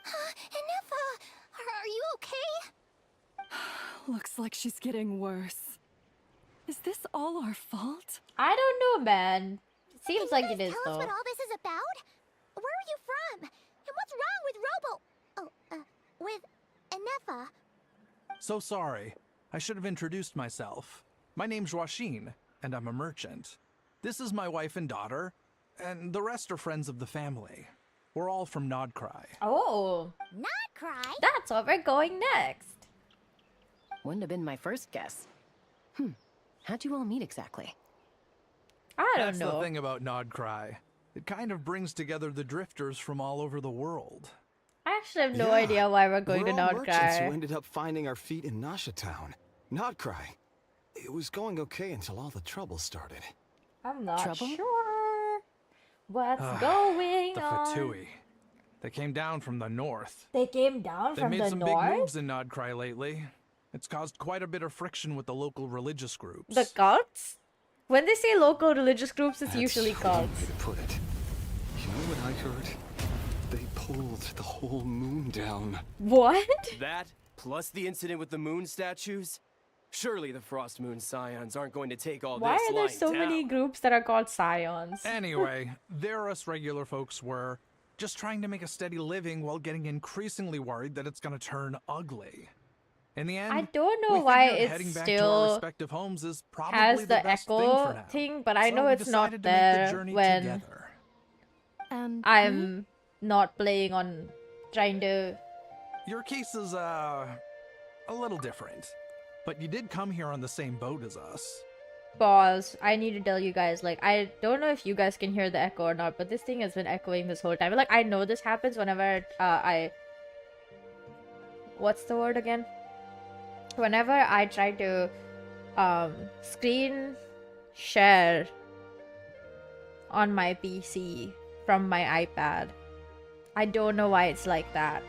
Inefa, are you okay? Looks like she's getting worse. Is this all our fault? I don't know, man. Seems like it is, Tell us though. what all this is about? Where are you from? And what's wrong with with Inefa? So sorry. I should have introduced myself. My name's Joachine, and I'm a merchant. This is my wife and daughter, and the rest are friends of the family. We're all from Nodcry. Oh. Not cry. That's where we're going next. Wouldn't have been my first guess. How'd you all meet exactly? I That's the thing about Nodcry. It kind of brings together the drifters from all over the world. I actually have no idea why we're going We're to all merchants who Nodcry. ended up finding our feet in Nasha Town. Nodcry. It was going okay until all the trouble started. I'm not Trouble? sure what's Ah, going The on. Fatui. They came down from the north. They came down They from made the some big north? moves in Nodcry lately. It's caused quite a bit of friction with the local religious groups. The cults? When they say local religious groups, it's That's usually a good cults. way to put it. You know what I heard? They pulled the whole moon down. What? That, plus the incident with the moon statues? Surely the Frost Moon Scions aren't going to take all Why this are there lying so down. many groups that are called scions? Anyway, there us regular folks were just trying to make a steady living while getting increasingly worried that it's gonna turn ugly. In the end, I don't know we why figured it heading back to our still respective homes is probably has the the best thing echo for now. thing, but I So know we it's not decided to make the there journey when together. And I'm not playing on trying to... Your case is, a little different. But you did come here on the same boat as us. Pause. I need to tell you guys, like, I don't know if you guys can hear the echo or not, but this thing has been echoing this whole time. Like, I know this happens whenever, what's the word again? Whenever I try to, screen share on my PC from my iPad. I don't know why it's like that,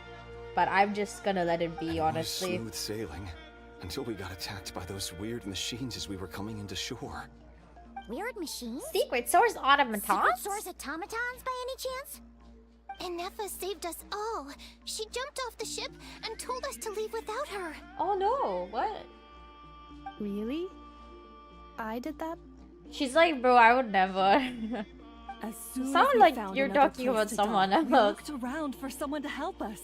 but I'm just gonna let it be, honestly. Smooth sailing. Until we got attacked by those weird machines as we were coming into shore. Weird machines? Secret Source automatons? Secret Source automatons by any chance? Enefa saved us all. She jumped off the ship and told us to leave without her. Oh no, what? Really? I did that? She's like, bro, I would never. As soon Sound as we like found you're another talking place about to someone dock, we else. looked around for someone to help us.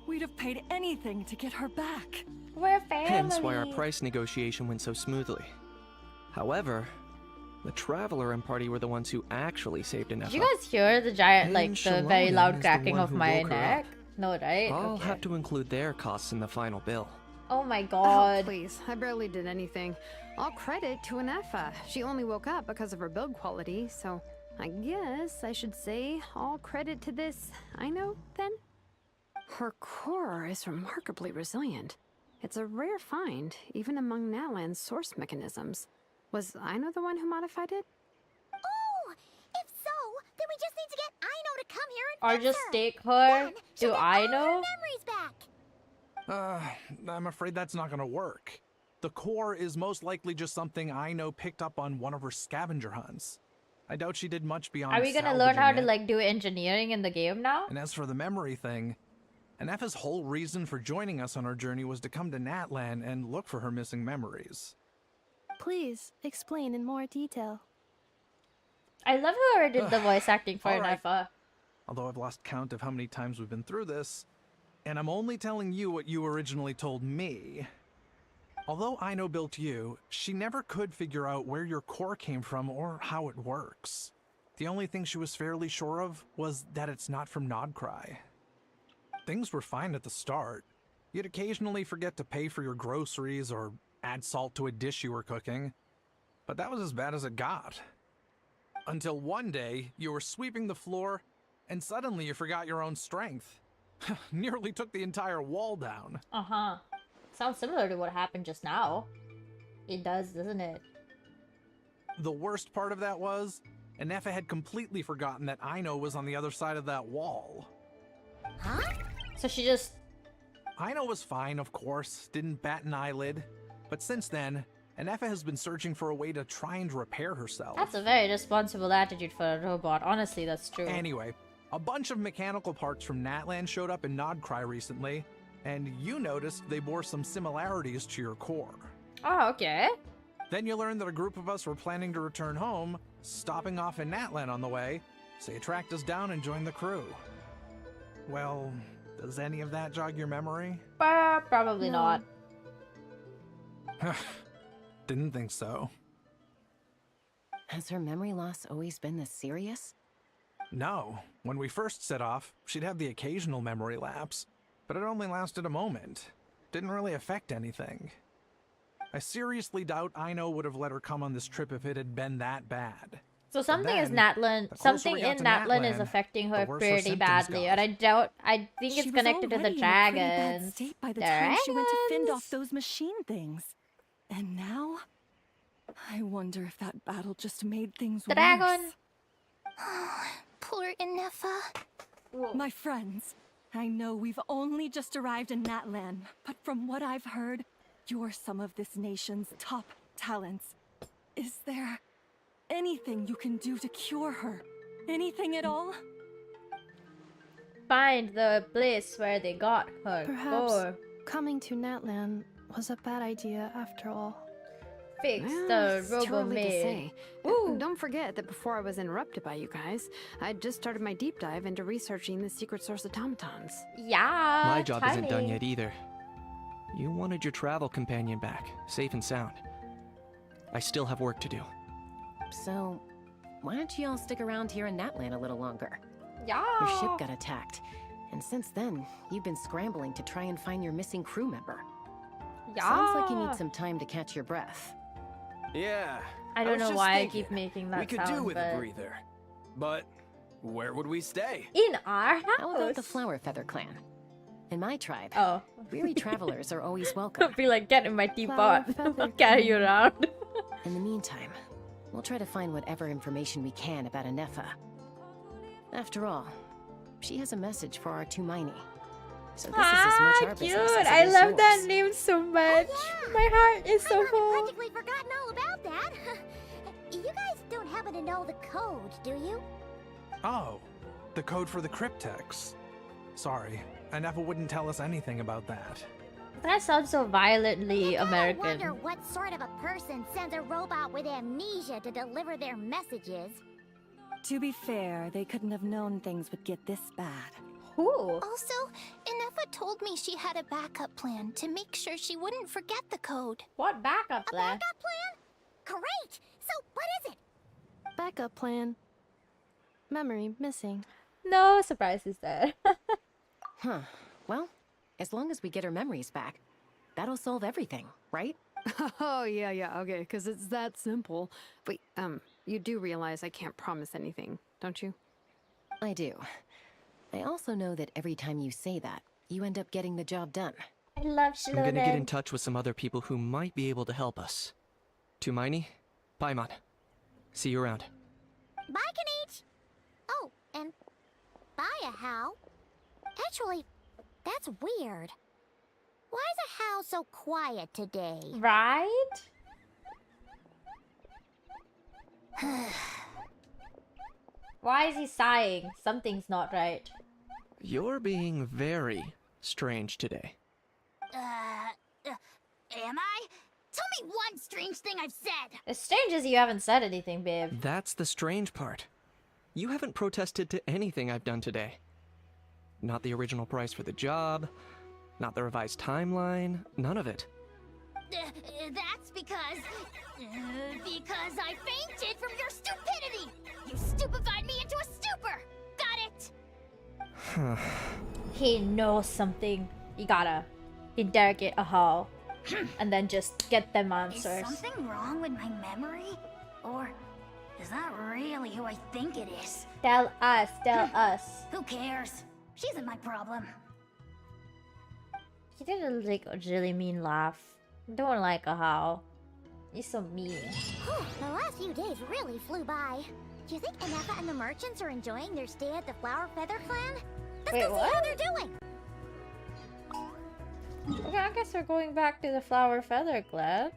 We'd have paid anything to get her back. We're family. Hence why our price negotiation went so smoothly. However, the Traveler and party were the ones who actually saved Enefa. Did you guys hear the giant, like, the very Shalom loud is the cracking one of who my woke her neck? up. No, right? I'll Okay. have to include their costs in the final bill. Oh my Oh, god. please. I barely did anything. All credit to Enefa. She only woke up because of her build quality, so I guess I should say all credit to this Aino, then? Her core is remarkably resilient. It's a rare find, even among Natlan's source mechanisms. Was Aino the one who modified it? Oh! If so, then we just need to get Aino to come here and Or fix just her. take her. Then Do she'll get I all her know? memories back. I'm afraid that's not gonna work. The core is most likely just something I know picked up on one of her scavenger hunts. I doubt she did much beyond Are we gonna learn how to, salvaging it. like, do engineering in the game now? And as for the memory thing, Enefa's whole reason for joining us on our journey was to come to Natlan and look for her missing memories. Please explain in more detail. I love whoever did the voice acting for All right. Enefa. Although I've lost count of how many times we've been through this, and I'm only telling you what you originally told me. Although Aino built you, she never could figure out where your core came from or how it works. The only thing she was fairly sure of was that it's not from Nodcry. Things were fine at the start. You'd occasionally forget to pay for your groceries or add salt to a dish you were cooking, but that was as bad as it got. Until one day, you were sweeping the floor, and suddenly you forgot your own strength. Nearly took the entire wall down. Uh-huh. Sounds similar to what happened just now. It does, doesn't it? The worst part of that was, Enefa had completely forgotten that Aino was on the other side of that wall. Huh? So she just... Aino was fine, of course, didn't bat an eyelid. But since then, Enefa has been searching for a way to try and repair herself. That's a very responsible attitude for a robot. Honestly, that's true. Anyway, a bunch of mechanical parts from Natlan showed up in Nodcry recently, and you noticed they bore some similarities to your core. Oh, okay. Then you learned that a group of us were planning to return home, stopping off in Natlan on the way, so you tracked us down and joined the crew. Well, does any of that jog your memory? Probably not. Didn't think so. Has her memory loss always been this serious? No. When we first set off, she'd have the occasional memory lapse, but it only lasted a moment. Didn't really affect anything. I seriously doubt Aino would have let her come on this trip if it had been that bad. So something is then, Natlan, the closer something we got in to Natlan is Natlan, affecting the her worse her pretty symptoms badly, got. and I think She it's was connected to the already in a pretty bad dragons. state by the They're time she went to fend dragons. off those machine things. And now, I wonder if that battle just made things Dragon. worse. Poor Enefa. My friends, I know we've only just arrived in Natlan, but from what I've heard, you're some of this nation's top talents. Is there anything you can do to cure her? Anything at all? Find the place where they got her Perhaps core. coming to Natlan was a bad idea after all. Fix Well, the it's too early to robo-maid. say. Don't forget that before I was interrupted by you guys, I just started my deep dive into researching the secret source automatons. Yeah. My job isn't done timing. yet either. You wanted your travel companion back, safe and sound. I still have work to do. So, why don't you all stick around here in Natlan a little longer? Yeah. Your ship got attacked, And since then, you've been scrambling to try and find your missing crew member. Yeah. Sounds like you need some time to catch your breath. Yeah. I don't was know just why thinking, I keep making that we could sound, do with but... a breather. But where would we stay? In our house. How about the Flower Feather clan? In my tribe, oh, weary travelers are always welcome. Be like, get in my teapot. I'll carry you around. In the meantime, we'll try to find whatever information we can about Anefa. After all, she has a message for our Tumaini. So this is as much our business as it I is love yours. that name so much. My heart is so full. I've practically forgotten all about that. You guys don't happen to know the code, do you? Oh, the code for the cryptex. Sorry, Anefa wouldn't tell us anything about that. That sounds so violently American. I wonder what sort of a person sends a robot with amnesia to deliver their messages. To be fair, they couldn't have known things would get this bad. Who? Also, Anefa told me she had a backup plan to make sure she wouldn't forget the code. What backup plan? A backup plan? Great! So, what is it? Backup plan. Memory missing. No surprises there. Huh. Well, as long as we get her memories back, that'll solve everything, right? Oh, yeah, okay, because it's that simple. Wait, you do realize I can't promise anything, don't you? I do. I also know that every time you say that, you end up getting the job done. I love I'm gonna get in touch with some other people who might be able to help us. Tumaini, Paimon. See you around. Bye, Kanich! Oh, and bye, How. Actually, that's weird. Why is a How so quiet today? Right? Why is he sighing? Something's not right. You're being very strange today. Am I? Tell me one strange thing I've said! As strange as you haven't said anything, babe. That's the strange part. You haven't protested to anything I've done today. Not the original price for the job, not the revised timeline, none of it. That's because I fainted from your stupidity! You stupefied me into a stupor! Got it? He knows something. You gotta interrogate a How. And then just get them answers. Is something wrong with my memory? Or is that really who I think it is? Tell us, tell us. Who cares? She isn't my problem. He did a really mean laugh. Don't like a How. He's so mean. The last few days really flew by. Do you think Anefa and the merchants are enjoying their stay at the Flower Feather clan? Let's Wait, go see how what? they're doing. Okay, I guess we're going back to the Flower Feather clan.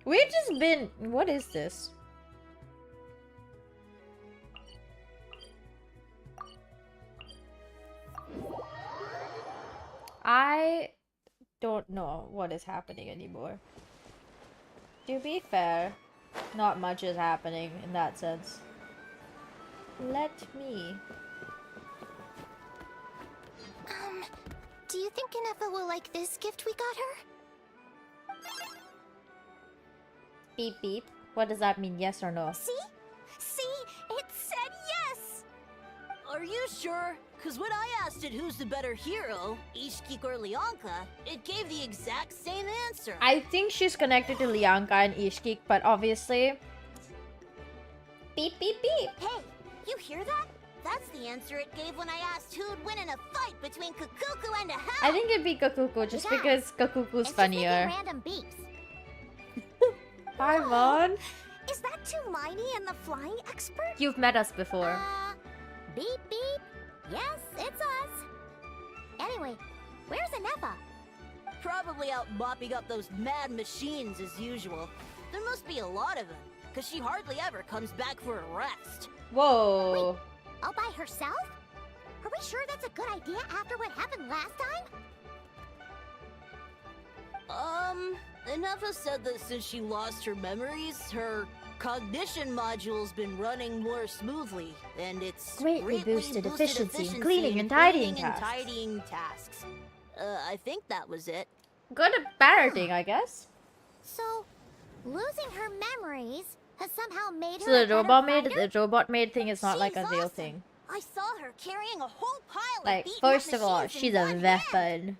We've just been... What is this? I don't know what is happening anymore. To be fair, not much is happening in that sense. Let me... Do you think Anefa will like this gift we got her? Beep beep. What does that mean, yes or no? See? See? It said yes! Are you sure? Because when I asked it who's the better hero, Ishkik or Lianka, it gave the exact same answer. I think she's connected to Lianka and Ishkik, but obviously... Beep beep beep! Hey, you hear that? That's the answer it gave when I asked who'd win in a fight between Kakuku and a How. I think it'd be Kakuku, just because Kakuku's funnier. Random beeps. Hi, Vaughn. Is that Tumaini and the flying expert? You've met us before. Beep beep. Yes, it's us. Anyway, where's Anefa? Probably out mopping up those mad machines as usual. There must be a lot of them, because she hardly ever comes back for a rest. Whoa. Wait, all by herself? Are we sure that's a good idea after what happened last time? Anefa said that since she lost her memories, her cognition module's been running more smoothly, and it's greatly boosted efficiency in cleaning and tidying tasks. I think that was it. Good at parenting, I guess. So, losing her memories has somehow made So her the robot maid thing is not like a real thing. I saw her carrying a whole pile Like, of first of all, she's a weapon.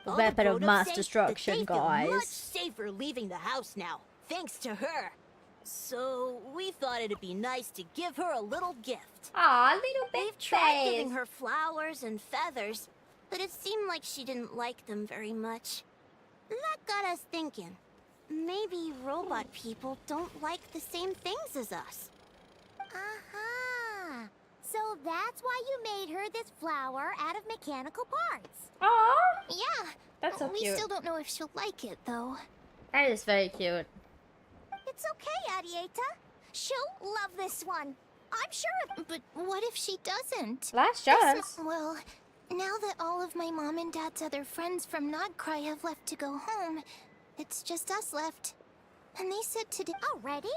A weapon of mass destruction, they feel much guys. safer leaving the house now, thanks to her. So we thought it'd be nice to give her a little gift. Aw, little bit. We've tried giving her flowers and feathers, but it seemed like she didn't like them very much. That got us thinking. Maybe robot people don't like the same things as us. Uh-huh. So that's why you made her this flower out of mechanical parts. Aw. Yeah. That's so we cute. still don't know if she'll like it, though. That is very cute. It's okay, Arieta. She'll love this one. I'm sure. But what if she doesn't? Last chance. Well, now that all of my mom and dad's other friends from Nodcry have left to go home, it's just us left. And they said today... Already?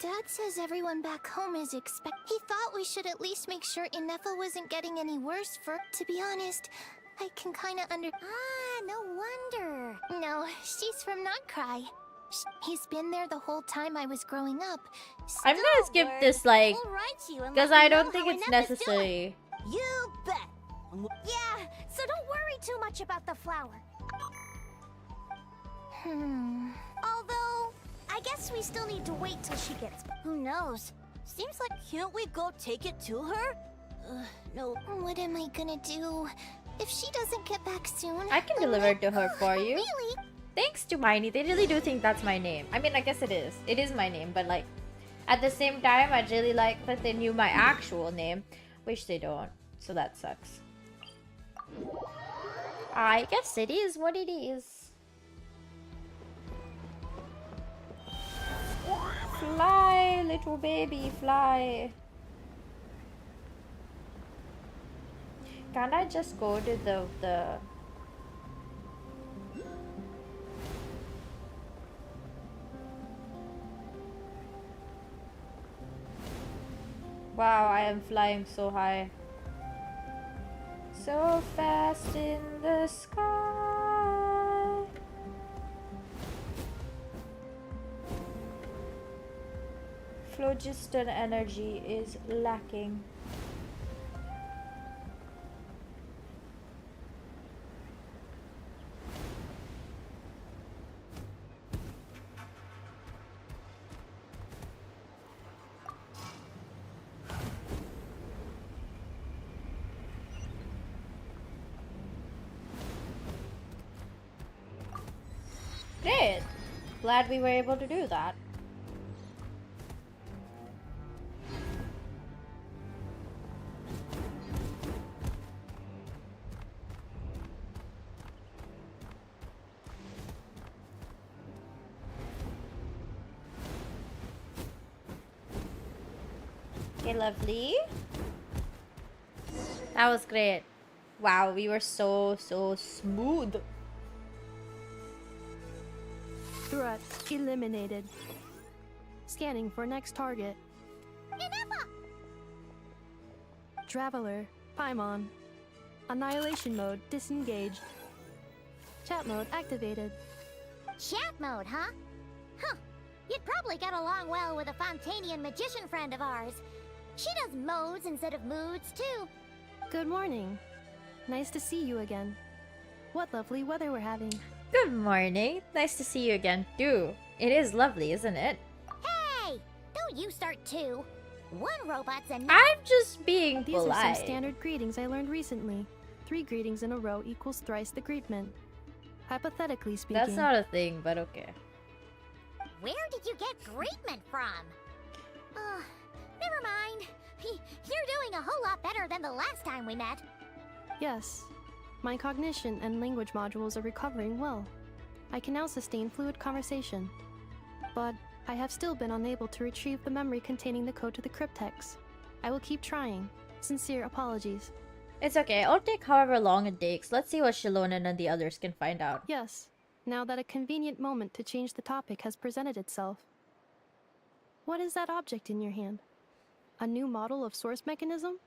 Dad says everyone back home is He thought we should at least make sure Inefa wasn't getting any worse for... To be honest, I can kinda Ah, no wonder. No, she's from Nodcry. He's been there the whole time I was growing up. I'm gonna skip this, like, We'll write you and because let I you know don't think how it's Inefa's doing. necessary. You bet. Yeah, so don't worry too much about the flower. Although, I guess we still need to wait till she gets... Who knows? Seems like can't we go take it to her? No. What am I gonna do? If she doesn't get back soon... I can deliver it to her for you. Really? Thanks to Miney. They really do think that's my name. I mean, I guess it is. It is my name, but like, at the same time, I'd really like that they knew my actual name. Which they don't. So that sucks. I guess it is what it is. Fly, little baby, fly. Can't I just go to the... Wow, I am flying so high. So fast in the sky. Phlogiston energy is lacking. Great! Glad we were able to do that. Okay, lovely. That was great. Wow, we were so smooth. Threat eliminated. Scanning for next target. Inefa! Traveler, Paimon. Annihilation mode disengaged. Chat mode activated. Chat mode, huh? Huh. You'd probably get along well with a Fontanian magician friend of ours. She does modes instead of moods, too. Good morning. Nice to see you again. What lovely weather we're having. Good morning. Nice to see you again, too. It is lovely, isn't it? Hey! Don't you start too. One robot's enough. I'm just being These polite. are some standard greetings I learned recently. 3 greetings in a row equals thrice the greetment. Hypothetically speaking. That's not a thing, but okay. Where did you get greetment from? Never mind. You're doing a whole lot better than the last time we met. Yes. My cognition and language modules are recovering well. I can now sustain fluid conversation. But I have still been unable to retrieve the memory containing the code to the cryptex. I will keep trying. Sincere apologies. It's okay. It'll take however long it takes. Let's see what Shilonen and the others can find out. Yes. Now that a convenient moment to change the topic has presented itself. What is that object in your hand? A new model of source mechanism?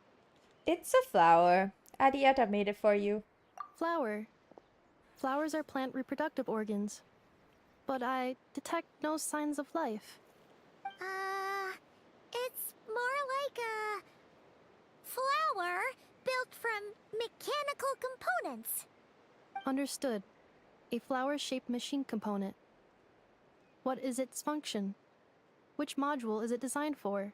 It's a flower. Adieta made it for you. Flower. Flowers are plant reproductive organs. But I detect no signs of life. It's more like a flower built from mechanical components. Understood. A flower-shaped machine component. What is its function? Which module is it designed for?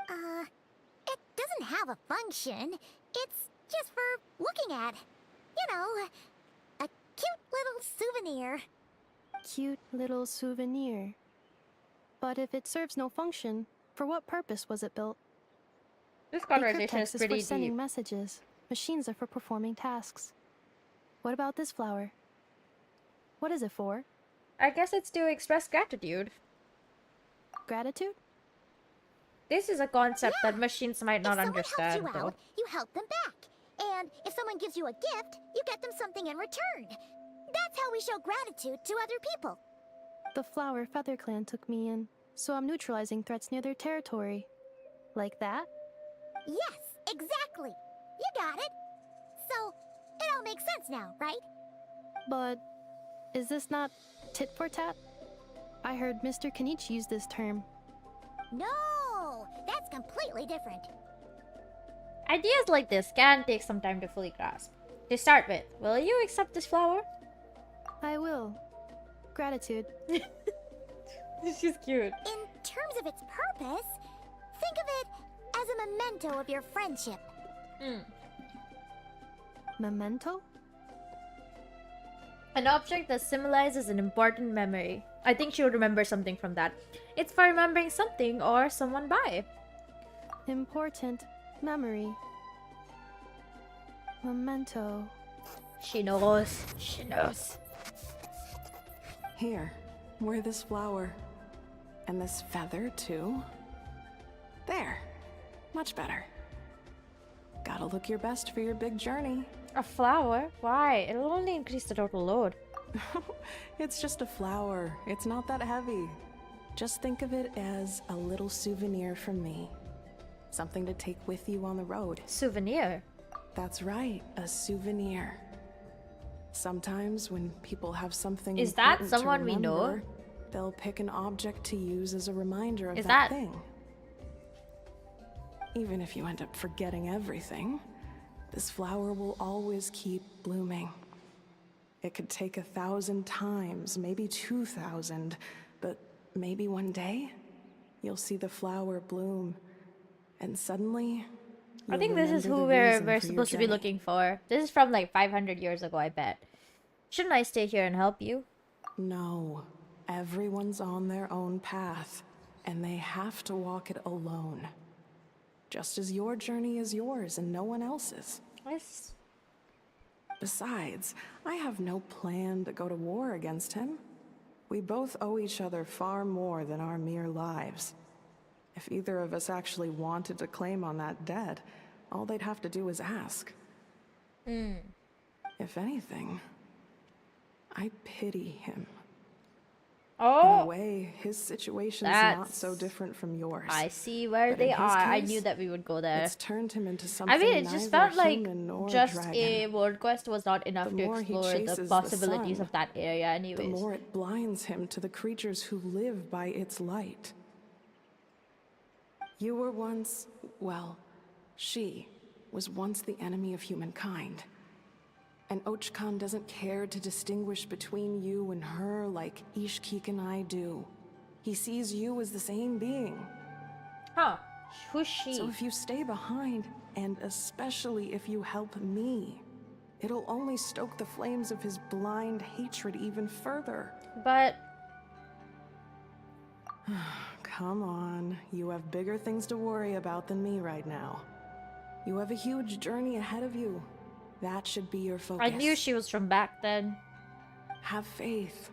It doesn't have a function. It's just for looking at. You know, a cute little souvenir. Cute little souvenir. But if it serves no function, for what purpose was it built? This conversation is Cryptex pretty is for sending deep. messages. Machines are for performing tasks. What about this flower? What is it for? I guess it's to express gratitude. Gratitude? This is a concept that machines might not If understand, someone helps you though. out, you help them back. And if someone gives you a gift, you get them something in return. That's how we show gratitude to other people. The flower Feather Clan took me in, so I'm neutralizing threats near their territory. Like that? Yes, exactly. You got it. So, it all makes sense now, right? But is this not tit for tat? I heard Mr. Kenichi use this term. No, that's completely different. Ideas like this can take some time to fully grasp. To start with, will you accept this flower? I will. Gratitude. She's cute. In terms of its purpose, think of it as a memento of your friendship. Memento? An object that symbolizes an important memory. I think she would remember something from that. It's for remembering something or someone by. Important memory. Memento. She knows. She knows. Here, wear this flower. And this feather, too. There. Much better. Gotta look your best for your big journey. A flower? Why? It'll only increase the total load. It's just a flower. It's not that heavy. Just think of it as a little souvenir from me. Something to take with you on the road. Souvenir? That's right, a souvenir. Sometimes when people have something Is that important someone to we know? remember, they'll pick an object to use as a reminder of Is that that- thing. Even if you end up forgetting everything, this flower will always keep blooming. It could take 1,000 times, maybe 2,000, but maybe one day you'll see the flower bloom, and suddenly I think you'll this is remember who the we're reason for your supposed to be journey. looking for. This is from like 500 years ago, I bet. Shouldn't I stay here and help you? No, everyone's on their own path, and they have to walk it alone. Just as your journey is yours and no one else's. Yes. Besides, I have no plan to go to war against him. We both owe each other far more than our mere lives. If either of us actually wanted to claim on that debt, all they'd have to do is ask. If anything, I pity him. In Oh, a way, his situation's not that's- so different from yours. I see where But they in his are. I case, knew that we would go there. It's turned him into something I mean, it just neither felt like human nor just dragon. a world quest was not enough The to more he explore the chases possibilities sun, of that area the anyways. more it blinds him to the creatures who live by its light. You were once, well, she was once the enemy of humankind. And Ochkan doesn't care to distinguish between you and her like Ishkik and I do. He sees you as the same being. Huh. Who's she? So if you stay behind, and especially if you help me, it'll only stoke the flames of his blind hatred even further. But Come on, you have bigger things to worry about than me right now. You have a huge journey ahead of you. That should be your focus. I knew she was from back then. Have faith.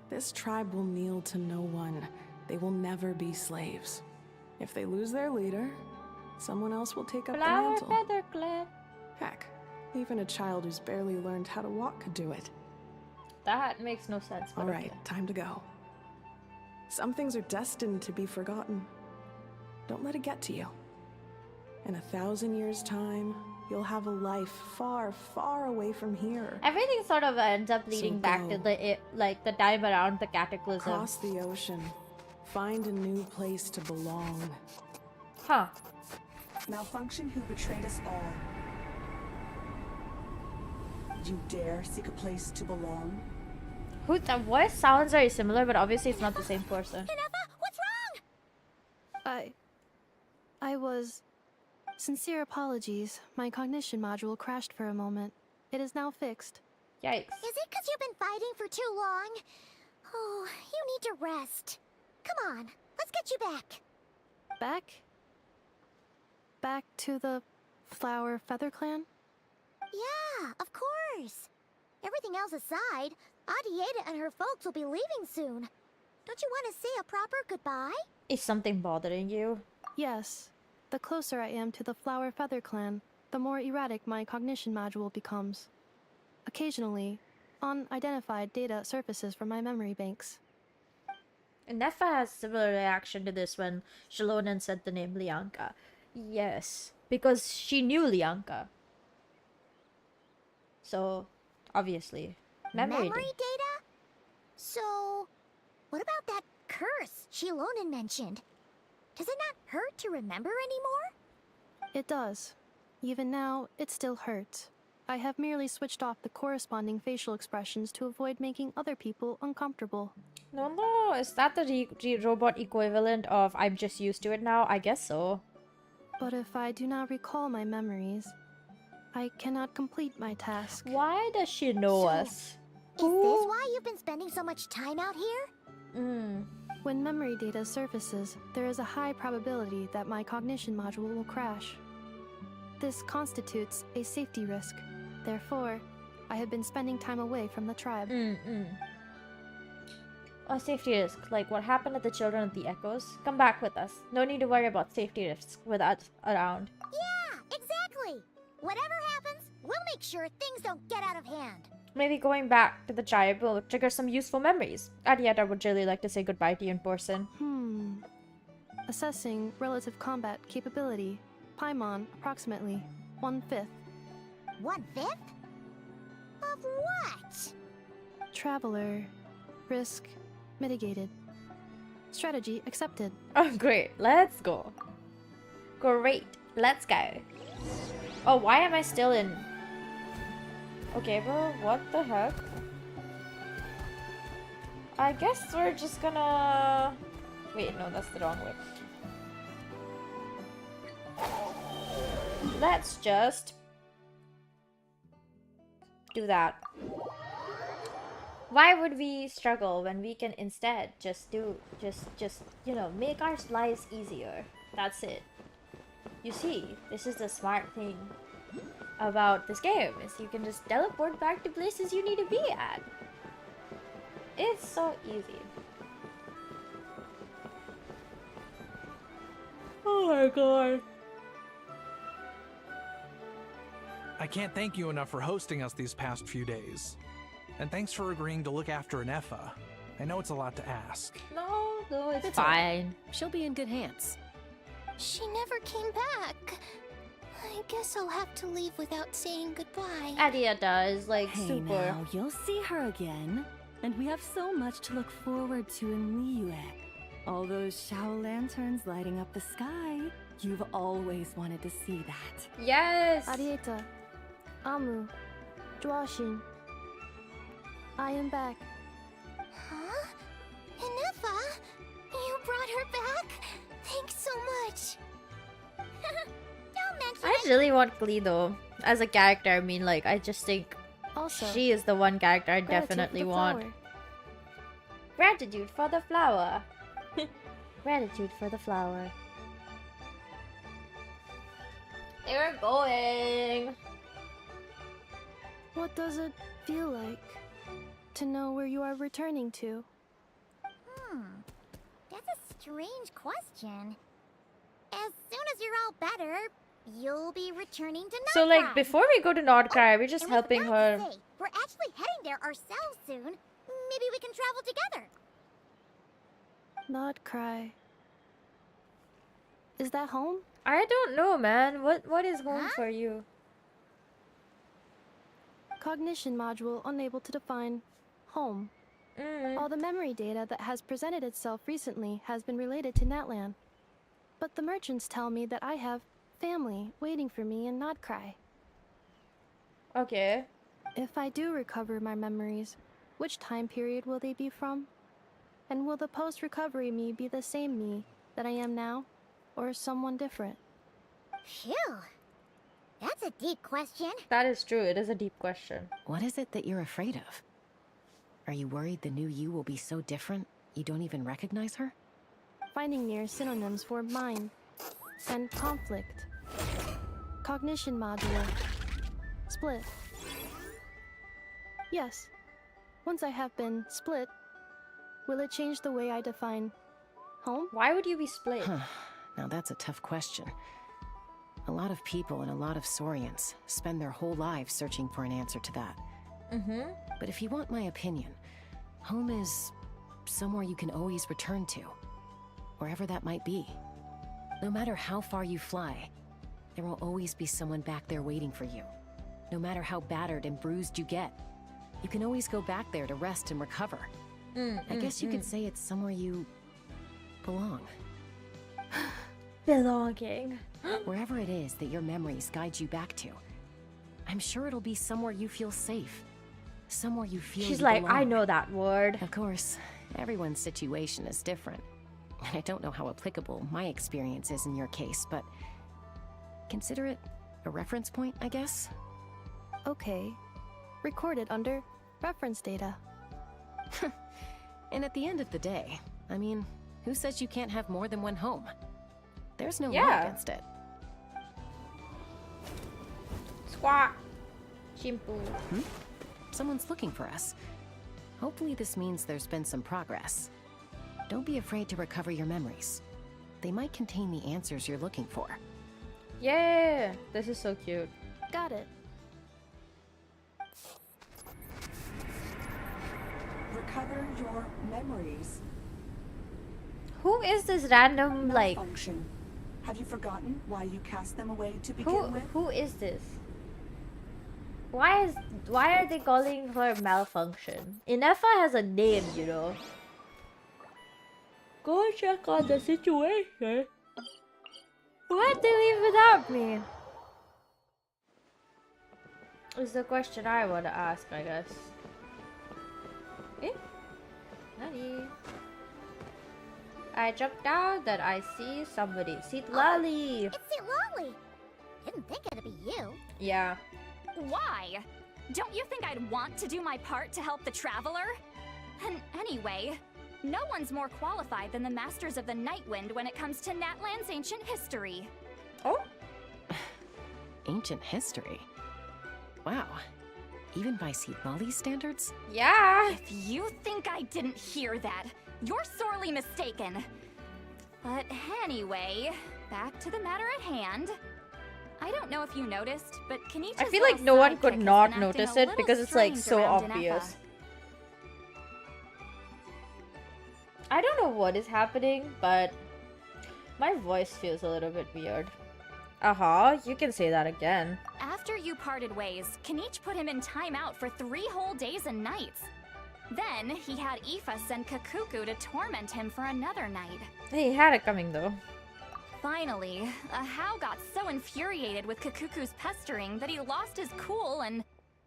This tribe will kneel to no one. They will never be slaves. If they lose their leader, someone else will take up the Flower mantle. Feather Clan. Heck, even a child who's barely learned how to walk could do it. That makes no sense. But All right, time to go. Some things are destined to be forgotten. Don't let it get to you. In 1,000 years' time, you'll have a life far, far away from here. Everything sort of ends up leading So back to go. the time around the cataclysm. Cross the ocean. Find a new place to belong. Huh. Malfunction who betrayed us all. You dare seek a place to belong? Who? The voice sounds very similar, but obviously it's not the same person. What's wrong? I was... Sincere apologies. My cognition module crashed for a moment. It is now fixed. Yikes. Is it because you've been fighting for too long? Oh, you need to rest. Come on, let's get you back. Back? Back to the Flower Feather Clan? Yeah, of course. Everything else aside, Adieta and her folks will be leaving soon. Don't you want to say a proper goodbye? Is something bothering you? Yes. The closer I am to the Flower Feather Clan, the more erratic my cognition module becomes. Occasionally, unidentified data surfaces from my memory banks. And Nefa has similar reaction to this when Shalonen said the name Lianka. Yes, because she knew Lianka. So, obviously, memory data? So, what about that curse Shalonen mentioned? Does it not hurt to remember anymore? It does. Even now, it still hurts. I have merely switched off the corresponding facial expressions to avoid making other people uncomfortable. No, is that the robot equivalent of I'm just used to it now? I guess so. But if I do not recall my memories, I cannot complete my task. Why does she know us? Is this why you've been spending so much time out here? When memory data surfaces, there is a high probability that my cognition module will crash. This constitutes a safety risk. Therefore, I have been spending time away from the tribe. A safety risk, like what happened to the children of the Echoes? Come back with us. No need to worry about safety risks with us around. Yeah, exactly. Whatever happens, we'll make sure things don't get out of hand. Maybe going back to the tribe will trigger some useful memories. Adieta would really like to say goodbye to you in person. Assessing relative combat capability. Paimon, approximately 1/5. 1/5? Of what? Traveler. Risk mitigated. Strategy accepted. Oh, great. Let's go. Great. Let's go. Oh, why am I still in... Okay, bro. What the heck? I guess we're just gonna... Wait, no, that's the wrong way. Let's just... do that. Why would we struggle when we can instead just do, you know, make our lives easier? That's it. You see, this is the smart thing about this game, is you can just teleport back to places you need to be at. It's so easy. Oh my god. I can't thank you enough for hosting us these past few days. And thanks for agreeing to look after Nefa. I know it's a lot to ask. No, it's all right. fine. She'll be in good hands. She never came back. I guess I'll have to leave without saying goodbye. Adieta is like Hey super. now, you'll see her again. And we have so much to look forward to in Liyue. All those Shao lanterns lighting up the sky. You've always wanted to see that. Yes! Arieta, Amu, Joashin. I am back. Huh? Nefa? You brought her back? Thanks so much. Don't mention I really want Glee though. As a character, I mean, like, I just think Also, she is the one character I gratitude definitely for the want. flower. Gratitude for the flower. Gratitude for the flower. They're going. What does it feel like to know where you are returning to? That's a strange question. As soon as you're all better, you'll be returning to Nordcry. So, like, before we go to Nordcry, we're just And we helping forgot her. to say, we're actually heading there ourselves soon. Maybe we can travel together. Not cry. Is that home? I don't know, man. What is home for you? Cognition module unable to define home. All the memory data that has presented itself recently has been related to Natlan. But the merchants tell me that I have family waiting for me in Notcry. Okay. If I do recover my memories, which time period will they be from? And will the post-recovery me be the same me that I am now, or someone different? Phew. That's a deep question. That is true. It is a deep question. What is it that you're afraid of? Are you worried the new you will be so different you don't even recognize her? Finding near synonyms for mind and conflict. Cognition module. Split. Yes. Once I have been split, will it change the way I define home? Why would you be split? Now that's a tough question. A lot of people and a lot of Saurians spend their whole lives searching for an answer to that. But if you want my opinion, home is somewhere you can always return to, wherever that might be. No matter how far you fly, there will always be someone back there waiting for you. No matter how battered and bruised you get, you can always go back there to rest and recover. I guess you could say it's somewhere you belong. Belonging. Wherever it is that your memories guide you back to, I'm sure it'll be somewhere you feel safe. Somewhere you feel She's you like, belong. I know that word. Of course, everyone's situation is different. And I don't know how applicable my experience is in your case, but consider it a reference point, I guess? Okay. Recorded under reference data. And at the end of the day, I mean, who says you can't have more than one home? There's no law Yeah. against it. Squawk. Chimpu. Someone's looking for us. Hopefully this means there's been some progress. Don't be afraid to recover your memories. They might contain the answers you're looking for. Yeah, this is so cute. Got it. Recover your memories. Who is this random, like... Malfunction. Have you forgotten why you cast them away to begin with? Who is this? Why are they calling her Malfunction? Inefa has a name, you know. Go check on the situation. Why'd they leave without me? Is the question I want to ask, I guess. Eh? Nani? I jump down, then I see somebody. Lali. It's Lali. Didn't think it'd be you. Yeah. Why? Don't you think I'd want to do my part to help the traveler? And anyway, no one's more qualified than the Masters of the Nightwind when it comes to Natlan's ancient history. Oh? Ancient history? Wow. Even by Lali's standards? Yeah. If you think I didn't hear that, you're sorely mistaken. But anyway, back to the matter at hand. I don't know if you noticed, but Kenichi's I feel like no one could not notice it because it's like so obvious. I don't know what is happening, but my voice feels a little bit weird. You can say that again. After you parted ways, Kenichi put him in timeout for 3 whole days and nights. Then he had Aoife send Kakuku to torment him for another night. He had it coming though. Finally, Hao got so infuriated with Kakuku's pestering that he lost his cool and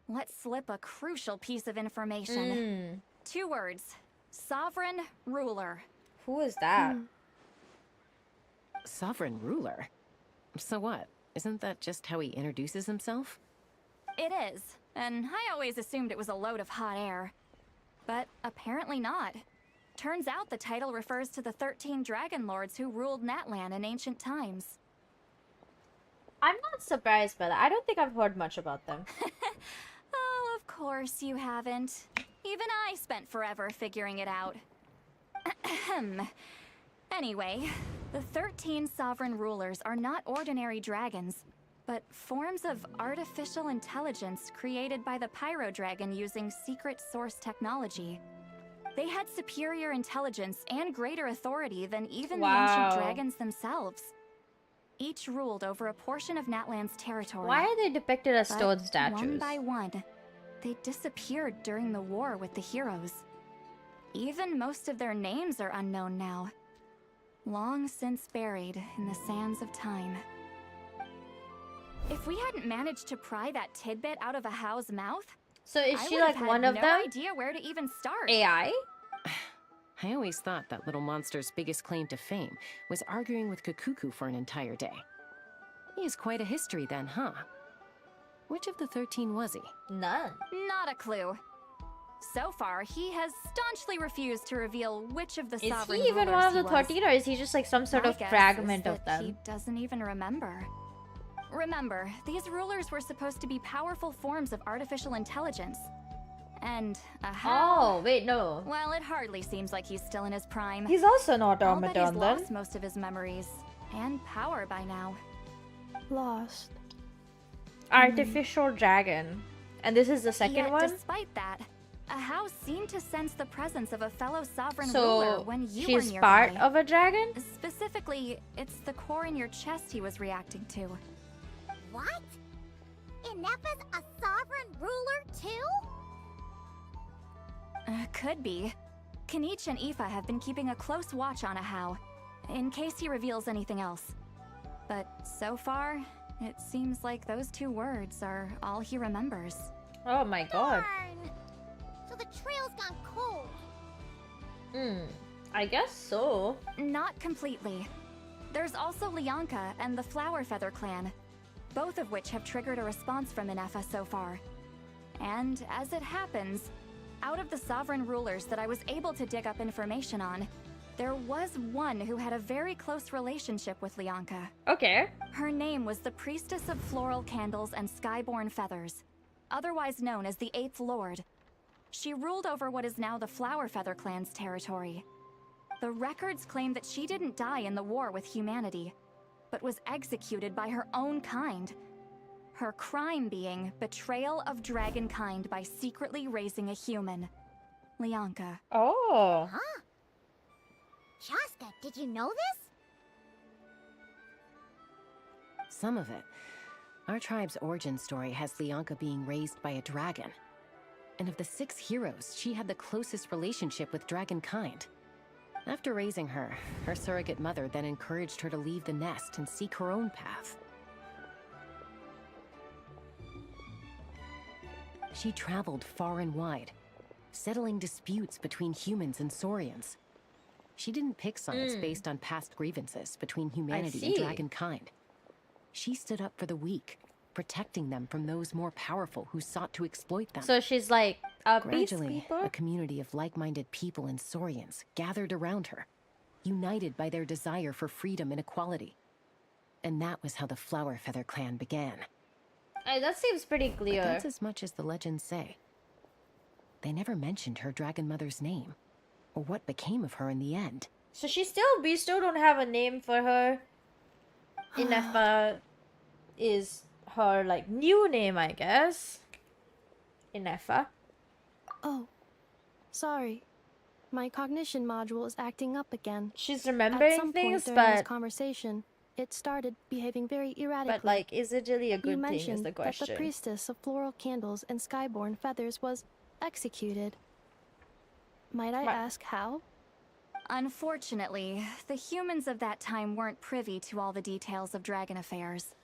let slip a crucial piece of information. 2 words. Sovereign Ruler. Who is that? Sovereign ruler? So what? Isn't that just how he introduces himself? It is, and I always assumed it was a load of hot air. But apparently not. Turns out the title refers to the 13 Dragon Lords who ruled Natlan in ancient times. I'm not surprised by that. I don't think I've heard much about them. Oh, of course you haven't. Even I spent forever figuring it out. Anyway, the 13 sovereign rulers are not ordinary dragons, but forms of artificial intelligence created by the Pyro Dragon using secret source technology. They had superior intelligence and greater authority than even the ancient dragons themselves. Each ruled over a portion of Natlan's territory. Why are they depicted as But stone statues? one by one, they disappeared during the war with the heroes. Even most of their names are unknown now. Long since buried in the sands of time. If we hadn't managed to pry that tidbit out of a How's mouth, so is I she would have like had one of no them? idea where to even start. AI? I always thought that little monster's biggest claim to fame was arguing with Kakuku for an entire day. He has quite a history then, huh? Which of the 13 was he? None. Not a clue. So far, he has staunchly refused to reveal which of the Is sovereign he even rulers one of the he was. 13, or is he just like some sort My of guess fragment is of that them? he doesn't even remember. Remember, these rulers were supposed to be powerful forms of artificial intelligence. And a How... Oh, wait, no. Well, it hardly seems like he's still in his prime. He's also an I'll bet he's automaton then. lost most of his memories and power by now. Lost. Artificial dragon. And this is the second Yet, one? Despite that, a How seemed to sense the presence of a fellow sovereign So, ruler when you were she's nearby. part of a dragon? Specifically, it's the core in your chest he was reacting to. What? Ineppa's a sovereign ruler too? Could be. Kanich and Aoife have been keeping a close watch on a How, in case he reveals anything else. But so far, it seems like those 2 words are all he remembers. Oh my god. Darn. So the trail's gone cold. I guess so. Not completely. There's also Lianka and the Flower Feather clan, both of which have triggered a response from Ineffa so far. And as it happens, out of the sovereign rulers that I was able to dig up information on, there was one who had a very close relationship with Lianka. Okay. Her name was the Priestess of Floral Candles and Skyborn Feathers, otherwise known as the 8th Lord. She ruled over what is now the Flower Feather clan's territory. The records claim that she didn't die in the war with humanity, but was executed by her own kind. Her crime being betrayal of dragonkind by secretly raising a human. Lianka. Oh. Huh? Chaska, did you know this? Some of it. Our tribe's origin story has Lianka being raised by a dragon. And of the 6 heroes, she had the closest relationship with dragonkind. After raising her, her surrogate mother then encouraged her to leave the nest and seek her own path. She traveled far and wide, settling disputes between humans and Saurians. She didn't pick sides based on past grievances between humanity and dragonkind. She stood up for the weak, protecting them from those more powerful who sought to exploit them. So she's like a Gradually, peacekeeper? a community of like-minded people and Saurians gathered around her, united by their desire for freedom and equality. And that was how the Flower Feather clan began. That seems pretty clear. But that's as much as the legends say. They never mentioned her dragon mother's name, or what became of her in the end. So we still don't have a name for her. Ineffa is her like new name, I guess. Ineffa. Oh, sorry. My cognition module is acting up again. She's remembering At some things, point during this but conversation, it started behaving very erratically. but like, is it really a You good thing? mentioned Is the that question. the priestess of floral candles and skyborn feathers was executed. Might I ask how? Unfortunately, the humans of that time weren't privy to all the details of dragon affairs.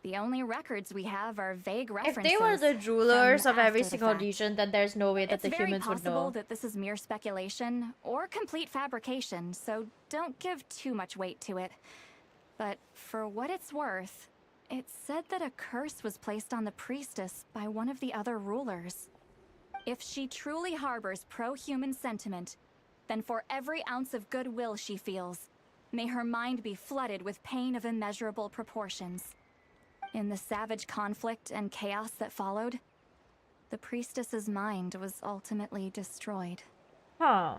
The only records we have are vague references. If they were the rulers from of every after the single fact. region, then there's no way that It's the very humans would possible know. that this is mere speculation or complete fabrication, so don't give too much weight to it. But for what it's worth, it's said that a curse was placed on the priestess by one of the other rulers. If she truly harbors pro-human sentiment, then for every ounce of goodwill she feels, may her mind be flooded with pain of immeasurable proportions. In the savage conflict and chaos that followed, the priestess's mind was ultimately destroyed. Huh.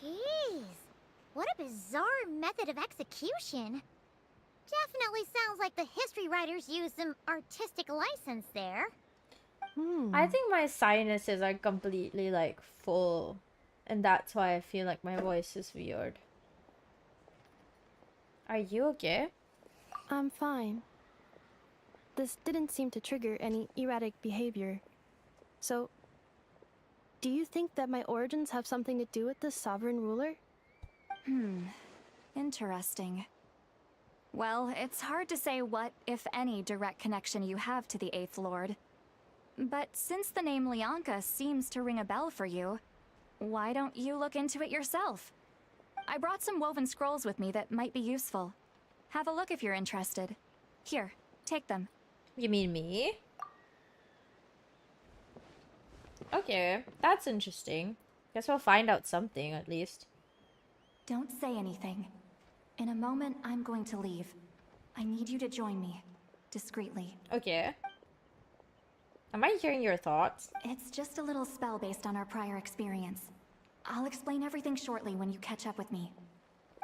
Jeez. What a bizarre method of execution. Definitely sounds like the history writers used some artistic license there. I think my sinuses are completely like full, and that's why I feel like my voice is weird. Are you okay? I'm fine. This didn't seem to trigger any erratic behavior. So, do you think that my origins have something to do with this sovereign ruler? Interesting. Well, it's hard to say what, if any, direct connection you have to the 8th Lord. But since the name Leonka seems to ring a bell for you, why don't you look into it yourself? I brought some woven scrolls with me that might be useful. Have a look if you're interested. Here, take them. You mean me? Okay, that's interesting. Guess we'll find out something at least. Don't say anything. In a moment, I'm going to leave. I need you to join me. Discreetly. Okay. Am I hearing your thoughts? It's just a little spell based on our prior experience. I'll explain everything shortly when you catch up with me.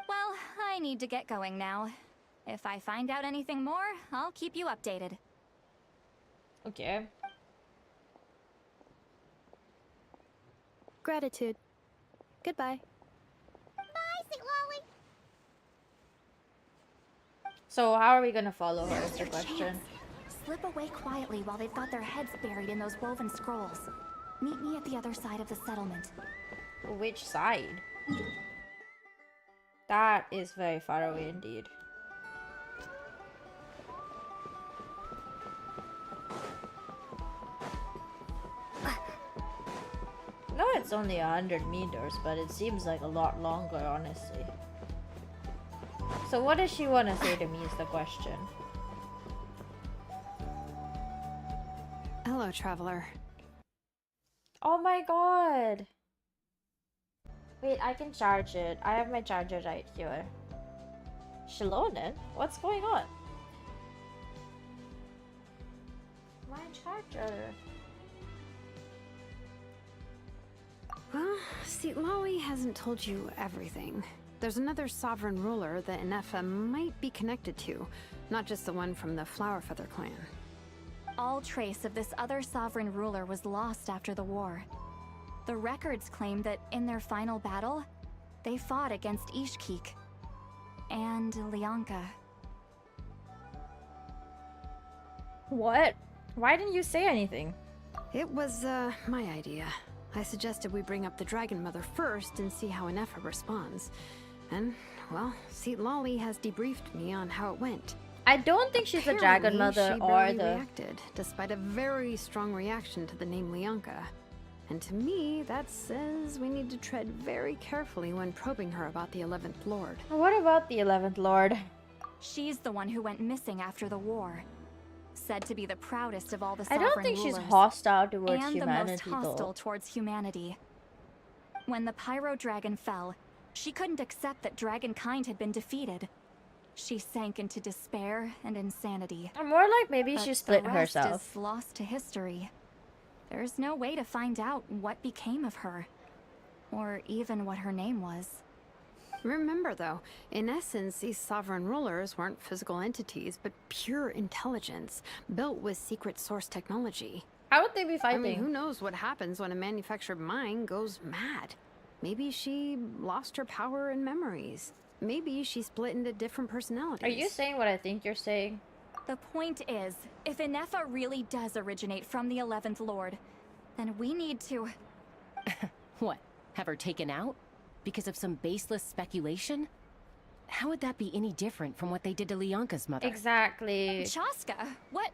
Well, I need to get going now. If I find out anything more, I'll keep you updated. Okay. Gratitude. Goodbye. Bye, Sweet Lolly. So how are we gonna follow her is the question. Slip away quietly while they've got their heads buried in those woven scrolls. Meet me at the other side of the settlement. Which side? That is very far away indeed. No, it's only 100 meters, but it seems like a lot longer, honestly. So what does she want to say to me is the question. Hello, traveler. Oh my god! Wait, I can charge it. I have my charger right here. Shilonen? What's going on? My charger. Well, see, Lolly hasn't told you everything. There's another sovereign ruler that Inefa might be connected to, not just the one from the Flowerfeather clan. All trace of this other sovereign ruler was lost after the war. The records claim that in their final battle, they fought against Ishkik and Leonka. What? Why didn't you say anything? It was, my idea. I suggested we bring up the Dragon Mother first and see how Inefa responds. And, well, see, Lolly has debriefed me on how it went. I don't think she's a Dragon Mother she or barely the... reacted, despite a very strong reaction to the name Leonka. And to me, that says we need to tread very carefully when probing her about the 11th Lord. What about the 11th Lord? She's the one who went missing after the war. Said to be the proudest of all the I sovereign don't think she's rulers, hostile towards and humanity, the most hostile though. towards humanity. When the Pyro Dragon fell, she couldn't accept that dragonkind had been defeated. She sank into despair and insanity. Or more like maybe But she split the rest herself. is lost to history. There's no way to find out what became of her, or even what her name was. Remember, though, in essence, these sovereign rulers weren't physical entities, but pure intelligence, built with secret source technology. How would they be fighting? I mean, who knows what happens when a manufactured mind goes mad? Maybe she lost her power and memories. Maybe she split into different personalities. Are you saying what I think you're saying? The point is, if Inefa really does originate from the 11th Lord, then we need to... What? Have her taken out? Because of some baseless speculation? How would that be any different from what they did to Leonka's mother? Exactly. Chaska, what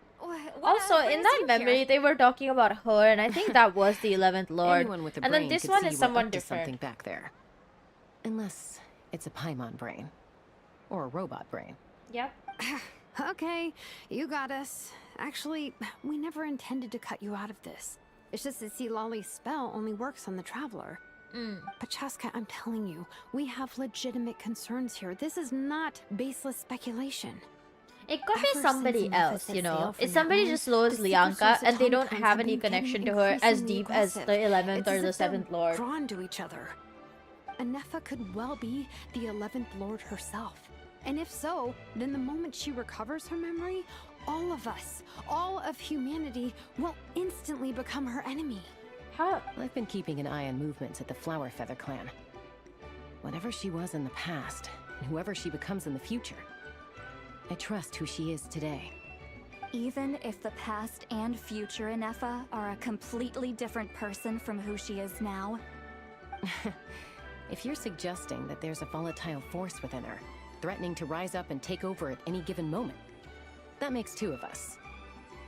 Also, what in is that you memory, here? they were talking about her, and I think that was the 11th Lord. Anyone with a and brain then this could one see is we're someone up to different. something back there. Unless it's a Paimon brain. Or a robot brain. Yep. Okay, you got us. Actually, we never intended to cut you out of this. It's just that, see, Lolly's spell only works on the Traveler. But Chaska, I'm telling you, we have legitimate concerns here. This is not baseless speculation. It could be Ever somebody since else, Inefa you set know. sail for If somebody Natlan, just knows the secret Leonka source and they don't automatons have have any been connection to getting her as increasingly deep as the aggressive. 11th It's or as the if they're 7th Lord. drawn to each other. Inefa could well be the 11th Lord herself. And if so, then the moment she recovers her memory, all of us, all of humanity, will instantly become her enemy. How? I've been keeping an eye on movements at the Flowerfeather clan. Whatever she was in the past, and whoever she becomes in the future, I trust who she is today. Even if the past and future Inefa are a completely different person from who she is now? If you're suggesting that there's a volatile force within her, threatening to rise up and take over at any given moment. That makes 2 of us.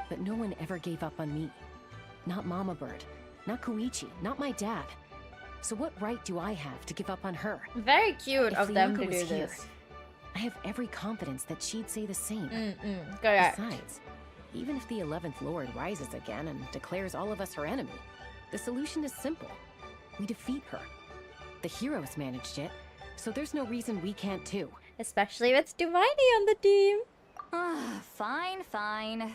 But no one ever gave up on me. Not Mama Bird, not Koichi, not my dad. So what right do I have to give up on her? Very cute of them to do here, this. I have every confidence that she'd say the same. Correct. Besides, even if the 11th Lord rises again and declares all of us her enemy, the solution is simple. We defeat her. The heroes managed it, so there's no reason we can't too. Especially with Stumini on the team. Fine, fine.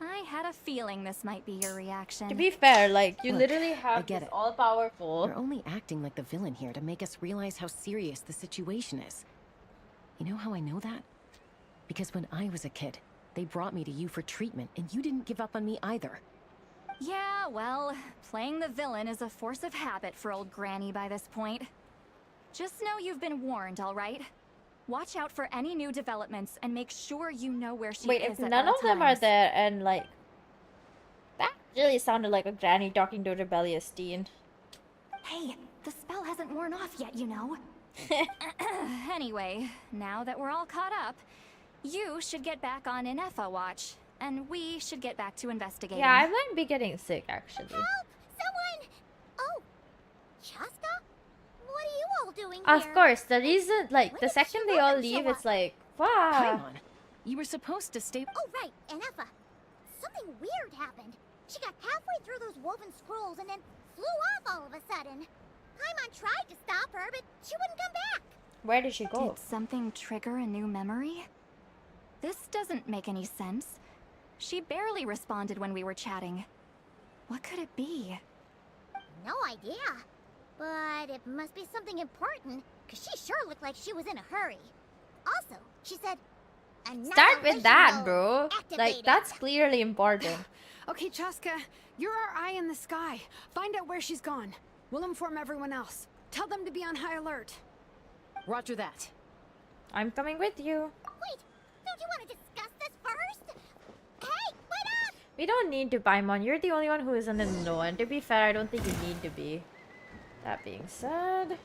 I had a feeling this might be your reaction. To be fair, like, you Look, literally I have get this it. all-powerful... You're only acting like the villain here to make us realize how serious the situation is. You know how I know that? Because when I was a kid, they brought me to you for treatment, and you didn't give up on me either. Yeah, well, playing the villain is a force of habit for old Granny by this point. Just know you've been warned, all right? Watch out for any new developments and make sure you know where she Wait, is if at none all of them are times. there and, like... That really sounded like a granny talking to a rebellious teen. Hey, the spell hasn't worn off yet, you know. Anyway, now that we're all caught up, you should get back on Inefa watch, and we should get back to investigating. Yeah, I might be getting sick, actually. Help! Someone! Oh, Chaska? What are you all doing Of here? course, the reason, like, the second they all leave, it's like, wow. Paimon, you were supposed to stay... Oh, right, Inefa. Something weird happened. She got halfway through those woven scrolls and then flew off all of a sudden. Paimon tried to stop her, but she wouldn't come back. Where did she go? Did something trigger a new memory? This doesn't make any sense. She barely responded when we were chatting. What could it be? No idea. But it must be something important, because she sure looked like she was in a hurry. Also, she said... Start with that, mode bro. activated. Like, that's clearly important. Okay, Chaska, you're our eye in the sky. Find out where she's gone. We'll inform everyone else. Tell them to be on high alert. Roger that. I'm coming with you. Wait, don't you want to discuss this first? Hey, wait up! We don't need to, Paimon. You're the only one who isn't in the know. And to be fair, I don't think you need to be. That being said...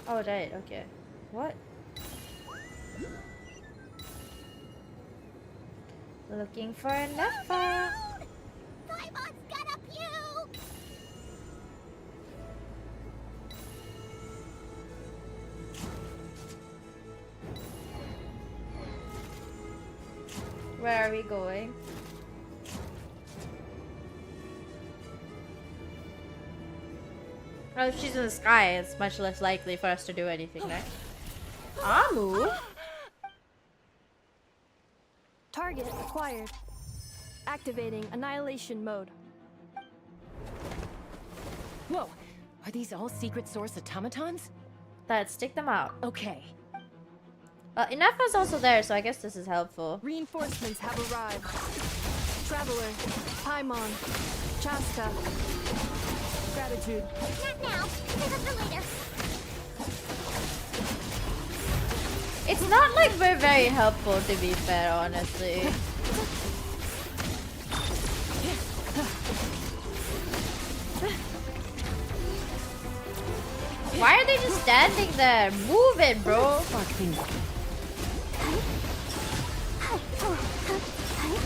Oh, right, okay. What? Looking for a Nefa. Paimon's gonna puke! Where are we going? Well, if she's in the sky, it's much less likely for us to do anything next. Amu? Target acquired. Activating annihilation mode. Whoa, are these all secret source automatons? Let's stick them out. Okay. Inefa's also there, so I guess this is helpful. Reinforcements have arrived. Traveler, Paimon, Chaska. Gratitude. Not now. Save it for later. It's not like we're very helpful, to be fair, honestly. Why are they just standing there? Move it, bro.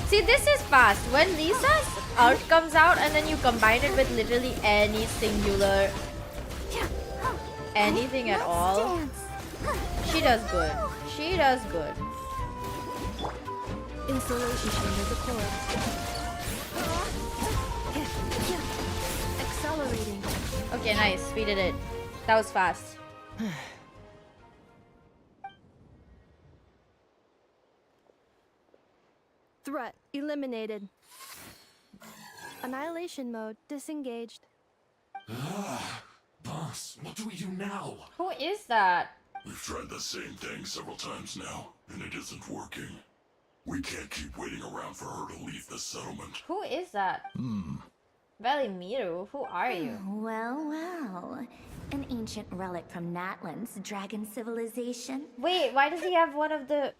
See, this is fast. When Lisa's ult comes out and then you combine it with literally any singular... anything at all. She does good. She does good. Installation chamber deployed. Accelerating. Okay, nice. We did it. That was fast. Threat eliminated. Annihilation mode disengaged. Boss, what do we do now? Who is that? We've tried the same thing several times now, and it isn't working. We can't keep waiting around for her to leave the settlement. Who is that? Valley Miru, who are you? Well, well. An ancient relic from Natlan's dragon civilization. Wait, why does he have one of the...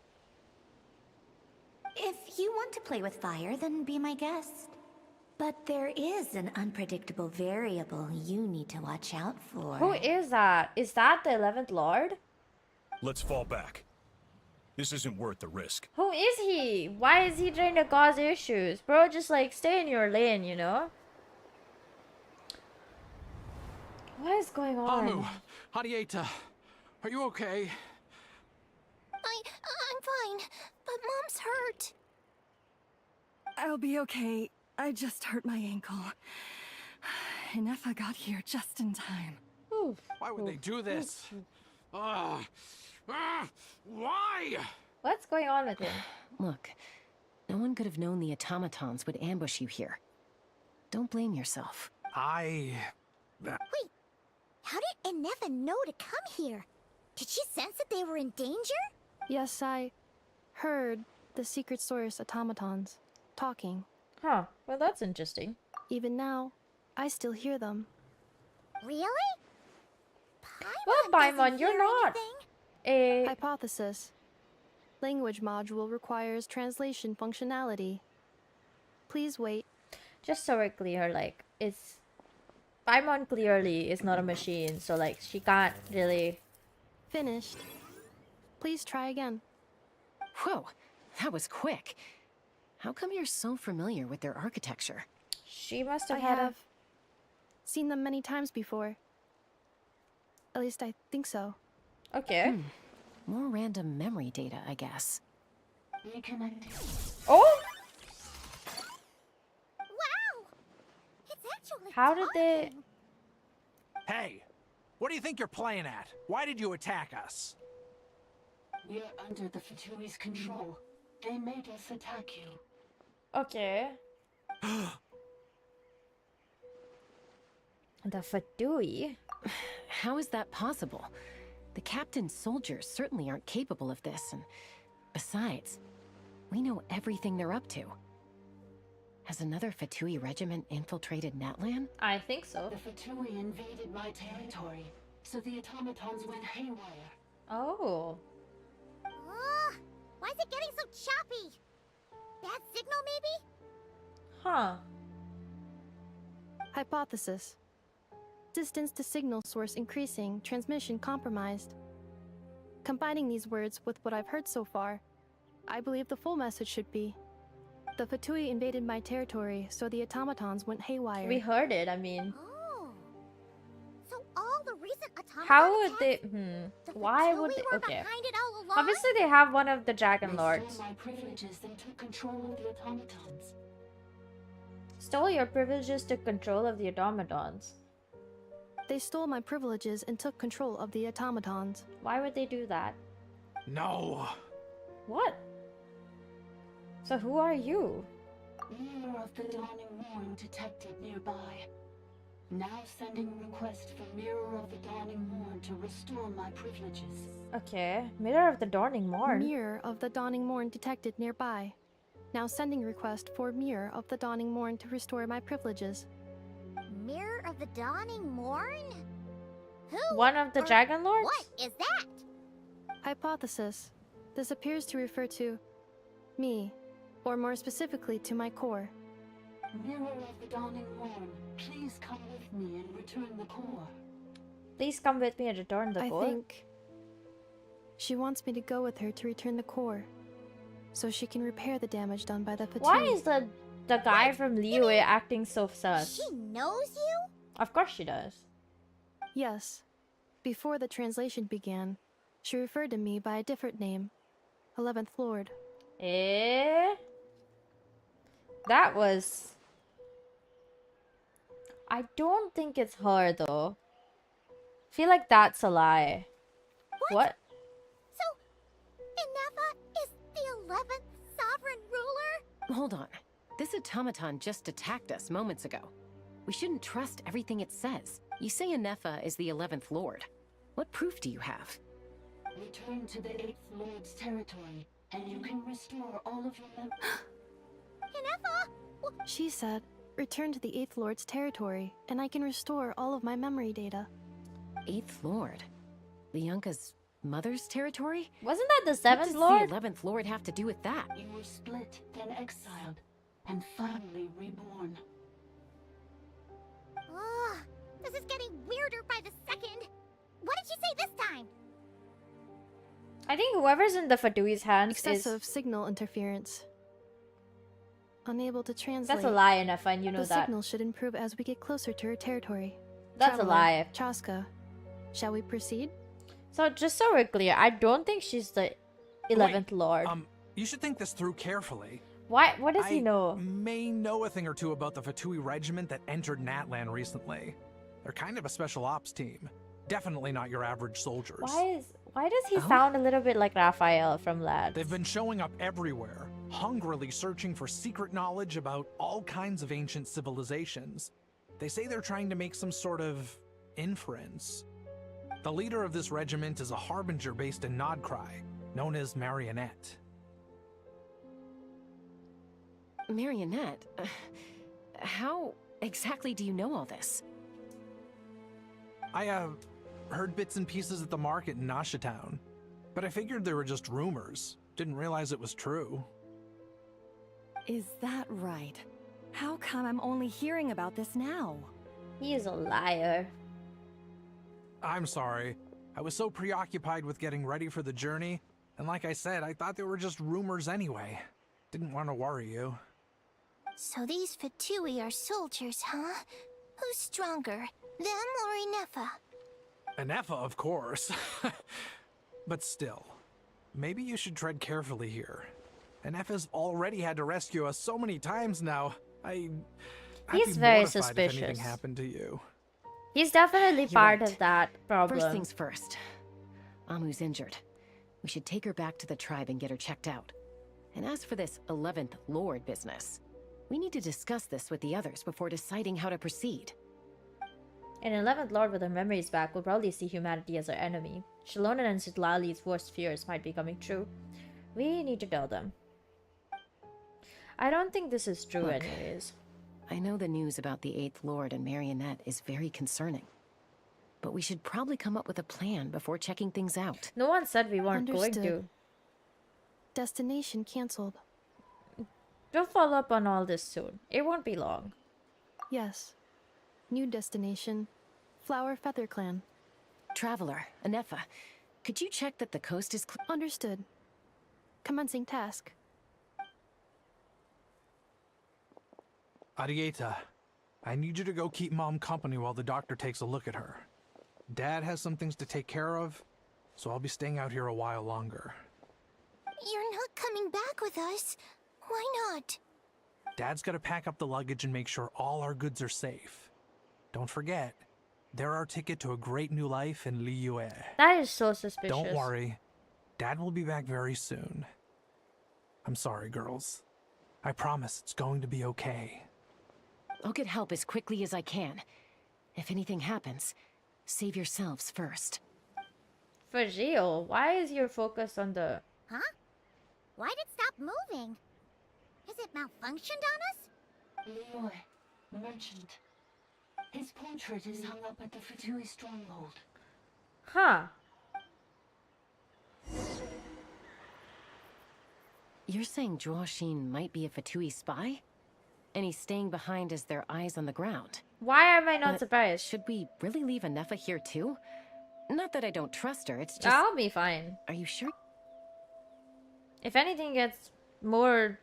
If you want to play with fire, then be my guest. But there is an unpredictable variable you need to watch out for. Who is that? Is that the 11th Lord? Let's fall back. This isn't worth the risk. Who is he? Why is he trying to cause issues? Bro, just like stay in your lane, you know? What is going on? Hamu, Hadieta, are you okay? I'm fine, but Mom's hurt. I'll be okay. I just hurt my ankle. Inefa got here just in time. Why would they do this? Why? What's going on with him? Look, no one could have known the automatons would ambush you here. Don't blame yourself. Wait, how did Inefa know to come here? Did she sense that they were in danger? Yes, I heard the secret source automatons talking. Huh, well that's interesting. Even now, I still hear them. Really? Well, Paimon, you're not a... Hypothesis. Language module requires translation functionality. Please wait. Just so we're clear, like, it's... Paimon clearly is not a machine, so like, she can't really... Finished. Please try again. Whoa, that was quick. How come you're so familiar with their architecture? She must I have seen them many times before. At least I think so. Okay. More random memory data, I guess. Oh! Wow! It's actually How did they... Hey! What do you think you're playing at? Why did you attack us? We're under the Fatui's control. They made us attack you. Okay. The Fatui? How is that possible? The captain's soldiers certainly aren't capable of this, and besides, we know everything they're up to. Has another Fatui regiment infiltrated Natlan? I think so. The Fatui invaded my territory, so the automatons went haywire. Oh. Why is it getting so choppy? Bad signal, maybe? Huh. Hypothesis. Distance to signal source increasing, transmission compromised. Combining these words with what I've heard so far, I believe the full message should be: the Fatui invaded my territory, so the automatons went haywire. We heard it, I mean. Oh. So all the recent automatons How would they... Why would they... Okay. behind it all along? Obviously they have one of the Dragon Lords. Stole my privileges and took control of the automatons. Stole your privileges to control of the automatons. They stole my privileges and took control of the automatons. Why would they do that? No. What? So who are you? Mirror of the Dawning Morn detected nearby. Now sending request for Mirror of the Dawning Morn to restore my privileges. Okay. Mirror of the Dawning Morn. Mirror of the Dawning Morn detected nearby. Now sending request for Mirror of the Dawning Morn to restore my privileges. Mirror of the Dawning Morn? Who? One of the Dragon Lords? What is that? Hypothesis. This appears to refer to me, or more specifically to my core. Mirror of the Dawning Morn, please come with me and return the core. Please come with me and return the core? I think she wants me to go with her to return the core, so she can repair the damage done by the Fatui. Why is the guy from Liyue acting so sus? She knows you? Of course she does. Yes. Before the translation began, she referred to me by a different name, 11th Lord. Eh? That was... I don't think it's her though. Feel like that's a lie. What? So, Inefa is the 11th sovereign ruler? Hold on. This automaton just attacked us moments ago. We shouldn't trust everything it says. You say Inefa is the 11th Lord. What proof do you have? Return to the 8th Lord's territory, and you can restore all of your memories. Inefa! She said, return to the 8th Lord's territory, and I can restore all of my memory data. 8th Lord? Lianka's mother's territory? Wasn't that the 7th Lord? What does the 11th Lord have to do with that? You were split, then exiled, and finally reborn. Ugh, this is getting weirder by the second. What did you say this time? I think whoever's in the Fatui's hands Excessive signal interference. Unable to translate. That's a lie, enough, and you know the that. The signal should improve as we get closer to her territory. That's Traveler, a lie. Chaska, shall we proceed? So, just so we're clear, I don't think she's the 11th Lord. You should think this through carefully. Why? What does he know? I may know a thing or two about the Fatui regiment that entered Natlan recently. They're kind of a special ops team. Definitely not your average soldiers. Why does he sound a little bit like Raphael from Lads? They've been showing up everywhere, hungrily searching for secret knowledge about all kinds of ancient civilizations. They say they're trying to make some sort of inference. The leader of this regiment is a harbinger based in Nodcry, known as Marionette. Marionette? How exactly do you know all this? I, heard bits and pieces at the market in Nasha Town, but I figured they were just rumors. Didn't realize it was true. Is that right? How come I'm only hearing about this now? He is a liar. I'm sorry. I was so preoccupied with getting ready for the journey, and like I said, I thought they were just rumors anyway. Didn't want to worry you. So these Fatui are soldiers, huh? Who's stronger, them or Inefa? Inefa, of course. But still, maybe you should tread carefully here. Inefa's already had to rescue us so many times now. He's very suspicious. If anything happened to you. He's definitely part of that problem. First things first. Amu's injured. We should take her back to the tribe and get her checked out. And as for this 11th Lord business, we need to discuss this with the others before deciding how to proceed. An 11th Lord with her memories back will probably see humanity as our enemy. Shalona and Zitlali's worst fears might be coming true. We need to tell them. I don't think this is true anyways. I know the news about the 8th Lord and Marionette is very concerning. But we should probably come up with a plan before checking things out. No one said we weren't going to. Destination cancelled. We'll follow up on all this soon. It won't be long. Yes. New destination. Flower Feather Clan. Traveler, Inefa, could you check that the coast is clear? Understood. Commencing task. Arieta, I need you to go keep Mom company while the doctor takes a look at her. Dad has some things to take care of, so I'll be staying out here a while longer. You're not coming back with us. Why not? Dad's gotta pack up the luggage and make sure all our goods are safe. Don't forget, they're our ticket to a great new life in Liyue. That is so suspicious. Don't worry. Dad will be back very soon. I'm sorry, girls. I promise it's going to be okay. I'll get help as quickly as I can. If anything happens, save yourselves first. For real, why is your focus on the... Huh? Why'd it stop moving? Has it malfunctioned on us? Leroy, merchant. His portrait is hung up at the Fatui stronghold. Huh. You're saying Joashin might be a Fatui spy? And he's staying behind as their eyes on the ground. Why am I not surprised? Should we really leave Inefa here too? Not that I don't trust her, it's just... I'll be fine. Are you sure? If anything gets more...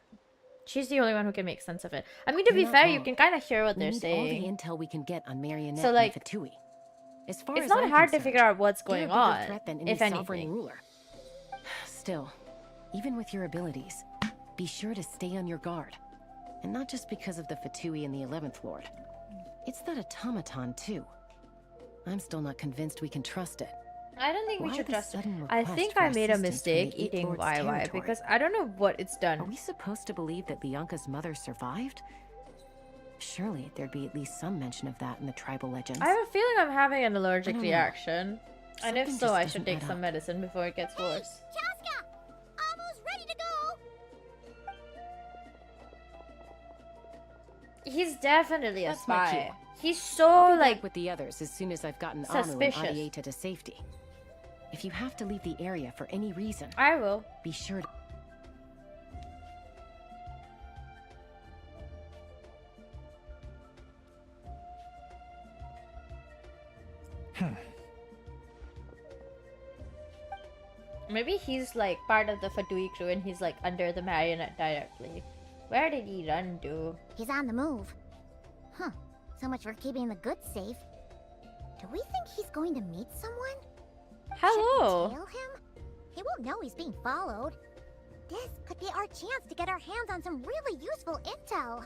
She's the only one who can make sense of it. I mean, to be fair, you can kind of hear what they're saying. We need all the intel we can get on Marionette so, like, and Fatui. As far it's as not I'm hard to concerned, figure out what's going they're a on, bigger threat than any if sovereign anything. ruler. Still, even with your abilities, be sure to stay on your guard. And not just because of the Fatui and the 11th Lord. It's that automaton, too. I'm still not convinced we can trust it. I don't think we Why should the trust... sudden I request think for I made a assistance from the mistake Eighth eating Lord's YY territory? because I don't know what it's done. Are we supposed to believe that Lianka's mother survived? Surely there'd be at least some mention of that in the tribal legends. I have a feeling I'm having an allergic I don't know. reaction. And if Something so, just I doesn't should take add some up. medicine before it gets worse. Chaska! Almost ready to go! He's definitely a That's my spy. cue. He's so, I'll be like... back with the others as soon as I've gotten Anu and suspicious. Arieta to safety. If you have to leave the area for any reason, I will. be sure to... Maybe he's like part of the Fatui crew and he's like under the marionette directly. Where did he run to? He's on the move. Huh. So much for keeping the goods safe. Do we think he's going to meet someone? Hello. Should we tail him? He won't know he's being followed. This could be our chance to get our hands on some really useful intel.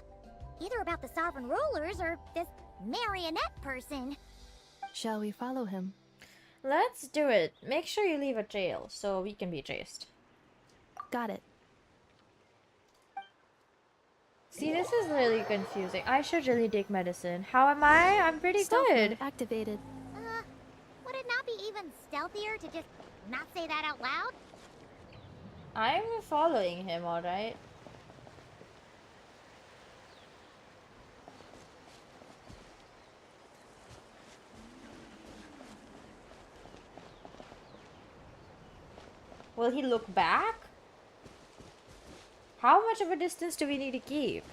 Either about the sovereign rulers or this marionette person. Shall we follow him? Let's do it. Make sure you leave a trail so we can be chased. Got it. See, this is really confusing. I should really take medicine. How am I? I'm pretty good. Activated. Would it not be even stealthier to just not say that out loud? I'm following him, alright? Will he look back? How much of a distance do we need to keep?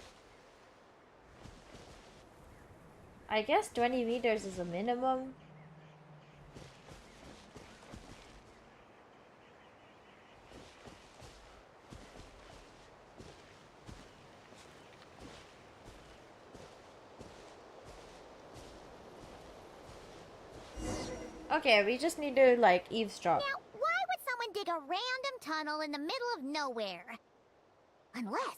I guess 20 meters is a minimum. Okay, we just need to like eavesdrop. Now, why would someone dig a random tunnel in the middle of nowhere? Unless...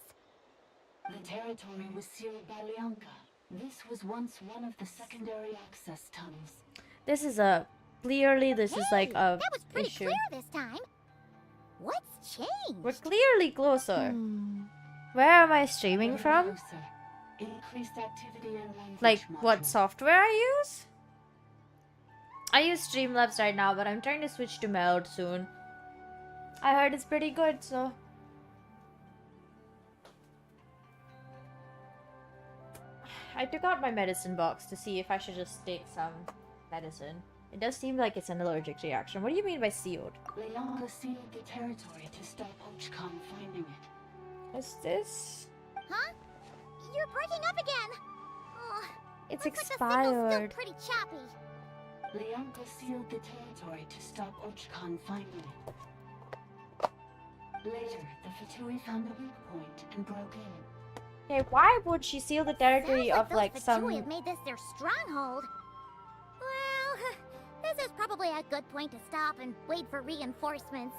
The territory was sealed by Leonka. This was once one of the secondary access tunnels. This is a... Clearly this is like a that was pretty issue. clear this time. What's changed? We're clearly closer. Where am I streaming from? Increased activity and language Like what modules. software I use? I use Streamlabs right now, but I'm trying to switch to Meld soon. I heard it's pretty good, so... I took out my medicine box to see if I should just take some medicine. It does seem like it's an allergic reaction. What do you mean by sealed? Leonka sealed the territory to stop Ochkon finding it. What's this? Huh? You're breaking up again! Oh, It's looks like the signal's still expired. pretty choppy. Leonka sealed the territory to stop Ochkon finding it. Later, the Fatui found a weak point and broke in. Okay, why would she seal the territory Sounds of those like Fatui some... have made this their stronghold. Well, this is probably a good point to stop and wait for reinforcements.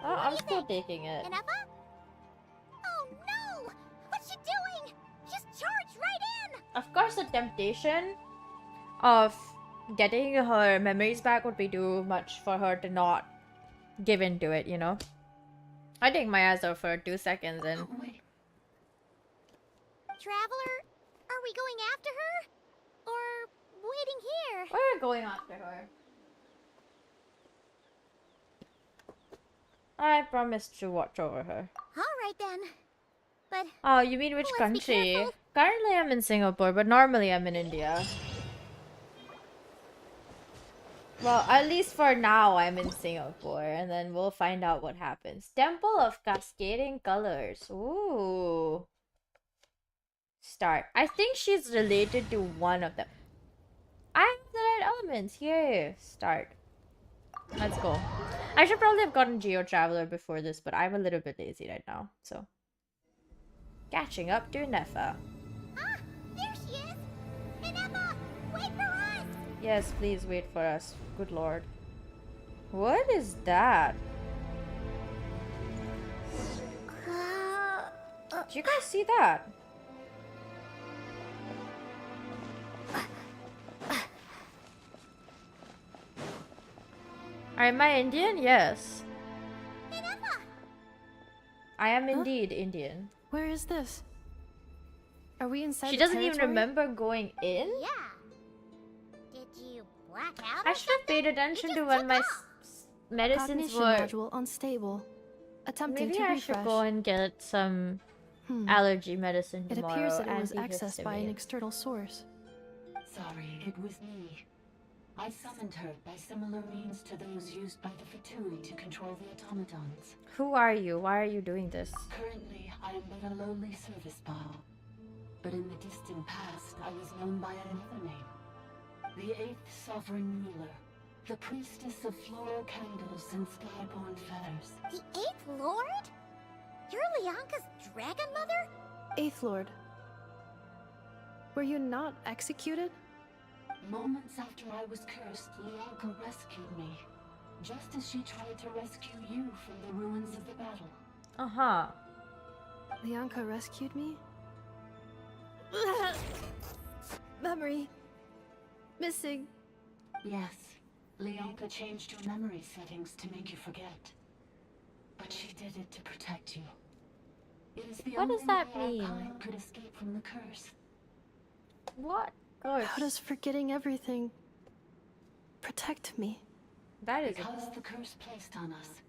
Oh, I'm still taking it. Ineppa? Oh no! What's she doing? She's charged right in! Of course, the temptation of getting her memories back would be too much for her to not give in to it, you know? I take my eyes off for 2 seconds and... Traveler, are we going after her? Or waiting here? We're going after her. I promised to watch over her. Alright then. But... Oh, you mean which let's be country? careful. Currently I'm in Singapore, but normally I'm in India. Well, at least for now I'm in Singapore, and then we'll find out what happens. Temple of Cascading Colors. Ooh. Start. I think she's related to one of them. I have the right elements. Yay. Start. Let's go. I should probably have gotten Geo Traveler before this, but I'm a little bit lazy right now, so. Catching up to Nefa. Ah, there she is! Ineppa, wait for us! Yes, please wait for us. Good lord. What is that? Did you guys see that? Am I Indian? Yes. Ineppa! I am indeed Indian. Where is this? Are we inside She the doesn't even territory? remember going in? Yeah. Did you black out I or should have paid attention to just when took my off. medicines Cognition were... module unstable. Attempting Maybe to I refresh. should go and get some allergy medicine It tomorrow. appears that it was accessed by an antihistamine. external source. Sorry, it was me. I summoned her by similar means to those used by the Fatui to control the automatons. Who are you? Why are you doing this? Currently, I am but a lowly service ball. But in the distant past, I was known by another name. The 8th Sovereign Ruler, The priestess of floral candles and skyborn feathers. The 8th Lord? You're Leonka's dragon mother? 8th Lord. Were you not executed? Moments after I was cursed, Leonka rescued me. Just as she tried to rescue you from the ruins of the battle. Uh-huh. Leonka rescued me? Memory. Missing. Yes. Leonka changed your memory settings to make you forget. But she did it to protect you. It is the What only does that way our mean? kind could escape from the curse. What? Gosh. How does forgetting everything protect me? That is because the curse placed on us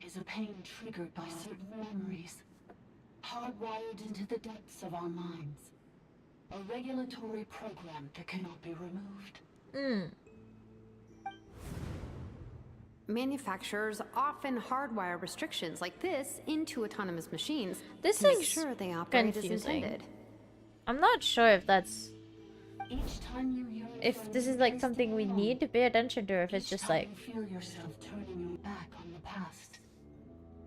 is a pain triggered by certain memories, hardwired into the depths of our minds. A regulatory program that cannot be removed. Manufacturers often hardwire restrictions like this into autonomous machines This to make is sure they operate as confusing. intended. I'm not sure if that's Each time you yearn if for a this new is like place something to we belong, need to pay attention to, or if it's each just time like you feel yourself turning your back on the past,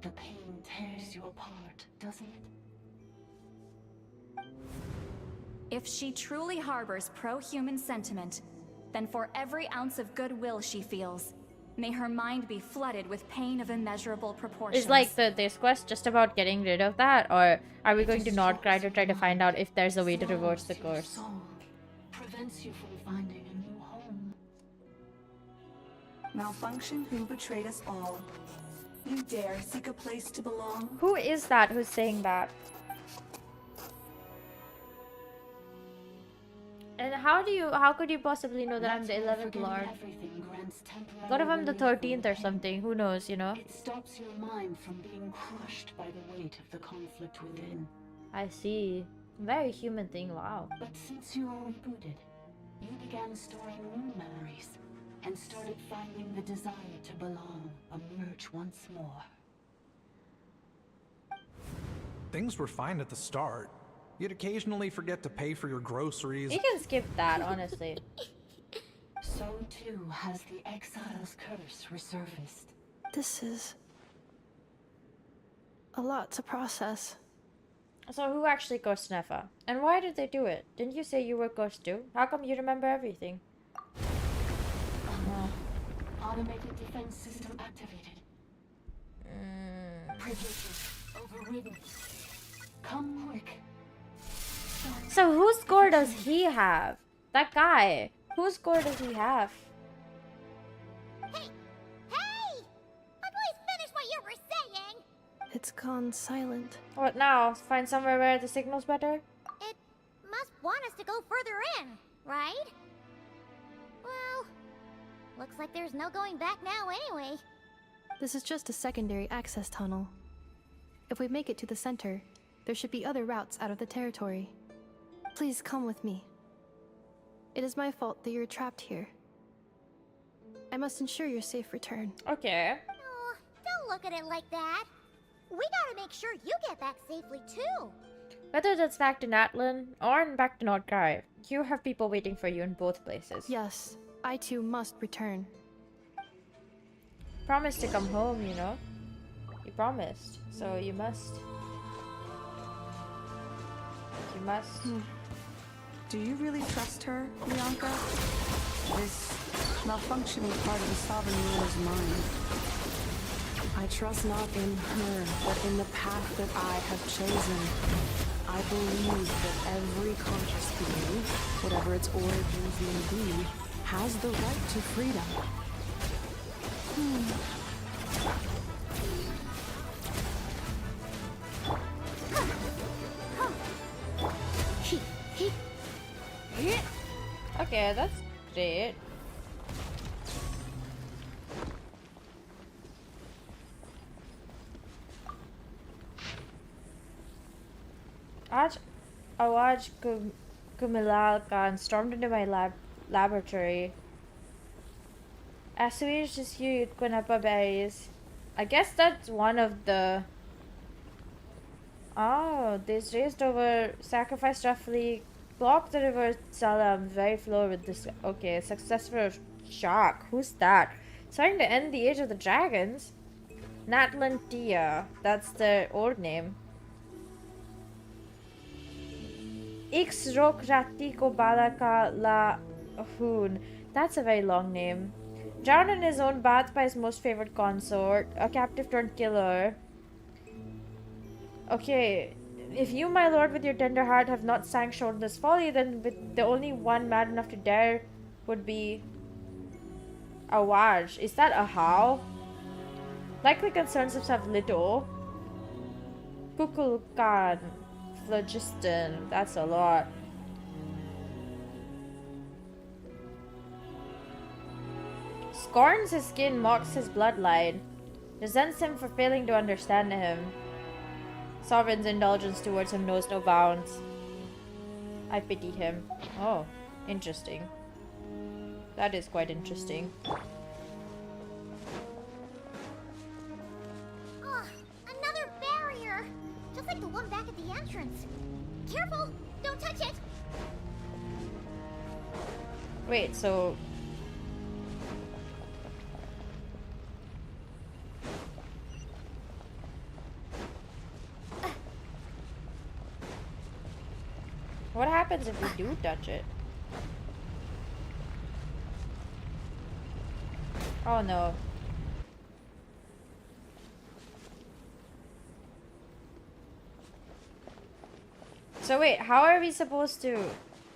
the pain tears you apart, doesn't it? If she truly harbors pro-human sentiment, then for every ounce of goodwill she feels, may her mind be flooded with pain of immeasurable proportions. is like this quest just about getting rid of that, or are we going to not try to find out if there's a way to reverse the curse? Soul prevents you from finding a new home. Malfunction who betrayed us all. You dare seek a place to belong? Who is that who's saying that? And how could you possibly know that I'm the 11th Lord? What if I'm the 13th or something? Who knows, you know? It stops your mind from being crushed by the weight of the conflict within. I see. Very human thing, wow. But since you are rebooted, you began storing new memories and started finding the desire to belong emerge once more. Things were fine at the start. You'd occasionally forget to pay for your groceries. You can skip that, honestly. So too has the exile's curse resurfaced. This is a lot to process. So who actually cursed Nefa? And why did they do it? Didn't you say you were cursed too? How come you remember everything? Automated defense system activated. Privileges overridden. Come quick. So whose score does he have? That guy. Whose score does he have? Hey! Please finish what you were saying! It's gone silent. What now? Find somewhere where the signal's better? It must want us to go further in, right? Well, looks like there's no going back now anyway. This is just a secondary access tunnel. If we make it to the center, there should be other routes out of the territory. Please come with me. It is my fault that you're trapped here. I must ensure your safe return. Okay. Oh, don't look at it like that. We gotta make sure you get back safely too. Whether that's back to Natlan or back to Nordgrive, you have people waiting for you in both places. Yes, I too must return. Promised to come home, you know? You promised, so you must. You must. Do you really trust her, Leonka? This malfunctioning part of the sovereign ruler's mind. I trust not in her, but in the path that I have chosen. I believe that every conscious being, whatever its origins may be, has the right to freedom. Okay, that's great. Awaj Kumilal Khan stormed into my laboratory. Assuaged his huge Quinapa berries. I guess that's one of the... Oh, this raised over sacrificed roughly blocked the river Salam very flow with this. Okay, successful Shock. Who's that? Starting to end the age of the dragons. Natlantia. That's the old name. Ixrokratiko Balaka La Hoon. That's a very long name. Drowned in his own bath by his most favorite consort. A captive turned killer. Okay. If you, my lord, with your tender heart, have not sanctioned this folly, then with the only one mad enough to dare would be Awaj. Is that a how? Likely concerns himself little. Kukulkan. Phlogiston. That's a lot. Scorns his skin, mocks his bloodline. Resents him for failing to understand him. Sovereign's indulgence towards him knows no bounds. I pity him. Oh, interesting. That is quite interesting. Oh, another barrier! Just like the one back at the entrance. Careful! Don't touch it! Wait, so... What happens if we do touch it? Oh no. So wait, how are we supposed to...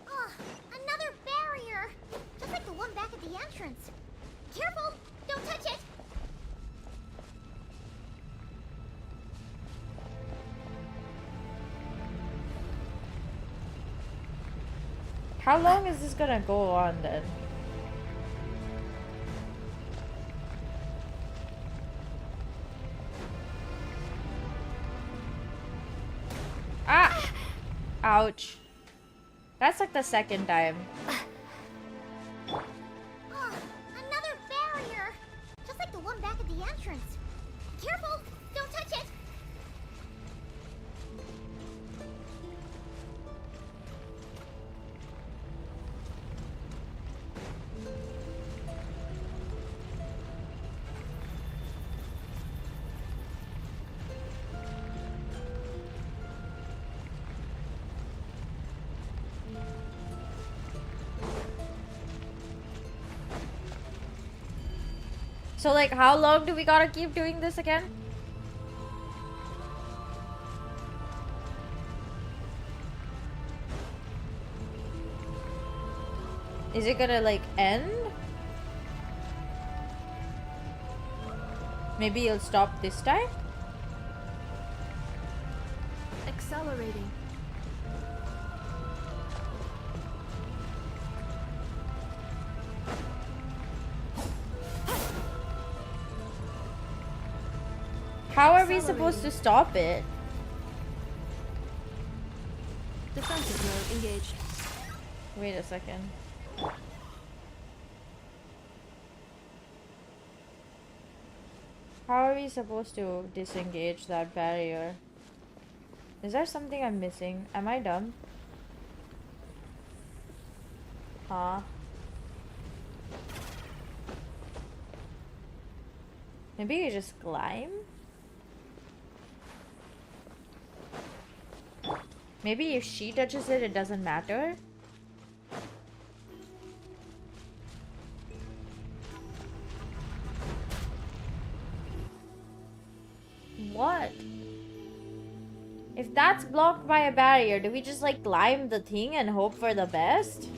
Oh, another barrier! Just like the one back at the entrance. Careful! Don't touch it! How long is this gonna go on then? Ah! Ouch. That's like the second time. Oh, another barrier! Just like the one back at the entrance. Careful! Don't touch it! So like, how long do we gotta keep doing this again? Is it gonna like end? Maybe it'll stop this time? Accelerating. How are we supposed to stop it? Defensive mode engaged. Wait a second. How are we supposed to disengage that barrier? Is there something I'm missing? Am I dumb? Huh? Maybe you just climb? Maybe if she touches it, it doesn't matter? What? If that's blocked by a barrier, do we just like climb the thing and hope for the best?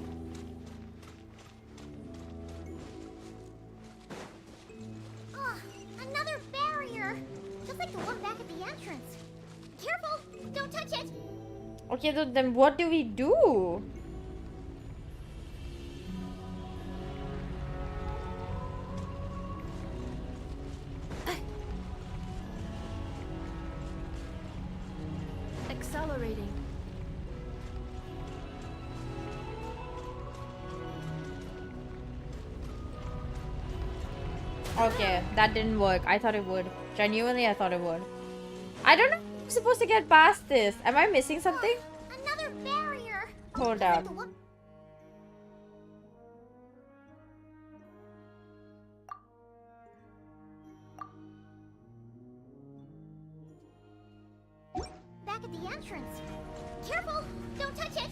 Oh, another barrier! Just like the one back at the entrance. Careful! Don't touch it! Okay, then what do we do? Accelerating. Okay, that didn't work. I thought it would. Genuinely, I thought it would. I don't know if I'm supposed to get past this. Am I missing something? Another barrier! Hold up. back at the entrance. Careful! Don't touch it!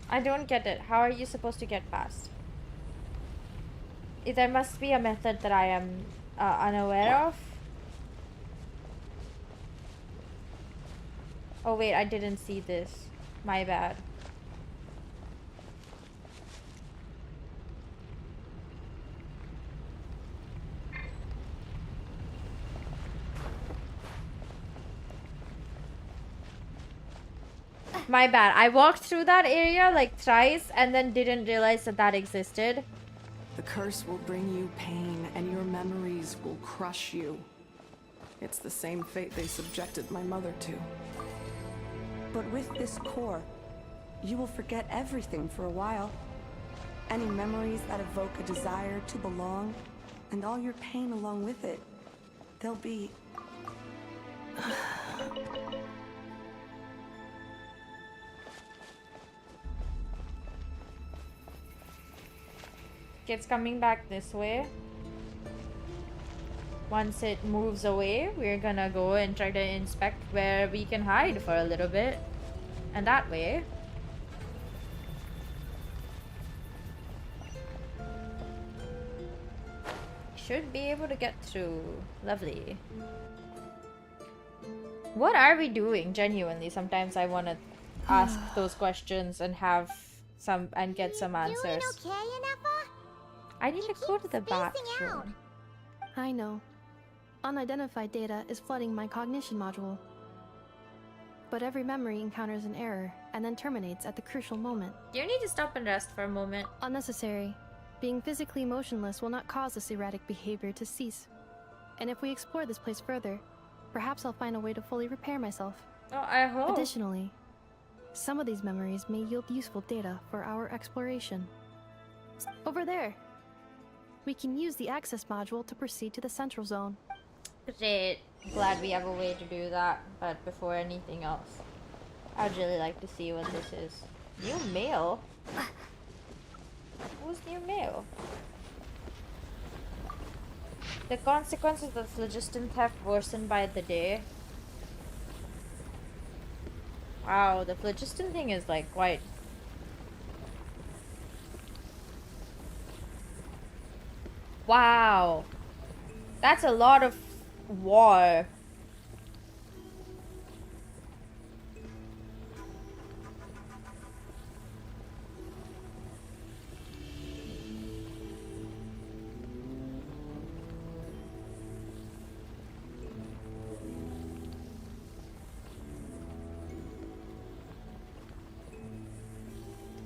I don't get it. How are you supposed to get past? There must be a method that I am unaware of. Oh wait, I didn't see this. My bad. My bad. I walked through that area like thrice and then didn't realize that that existed. The curse will bring you pain, and your memories will crush you. It's the same fate they subjected my mother to. But with this core, you will forget everything for a while. Any memories that evoke a desire to belong, and all your pain along with it, they'll be... It's coming back this way. Once it moves away, we're gonna go and try to inspect where we can hide for a little bit. And that way. Should be able to get through. Lovely. What are we doing? Genuinely, sometimes I want to ask those questions and have some and get some answers. Doing okay, Ineffa? I need to go to the bathroom. I know. Unidentified data is flooding my cognition module. But every memory encounters an error and then terminates at the crucial moment. Do you need to stop and rest for a moment? Unnecessary. Being physically motionless will not cause this erratic behavior to cease. And if we explore this place further, perhaps I'll find a way to fully repair myself. Oh, I hope. Additionally, some of these memories may yield useful data for our exploration. Over there! We can use the access module to proceed to the central zone. Great. Glad we have a way to do that. But before anything else, I'd really like to see what this is. New mail? Who's new mail? The consequences of phlogiston theft worsen by the day. Wow, the phlogiston thing is like quite... Wow. That's a lot of war.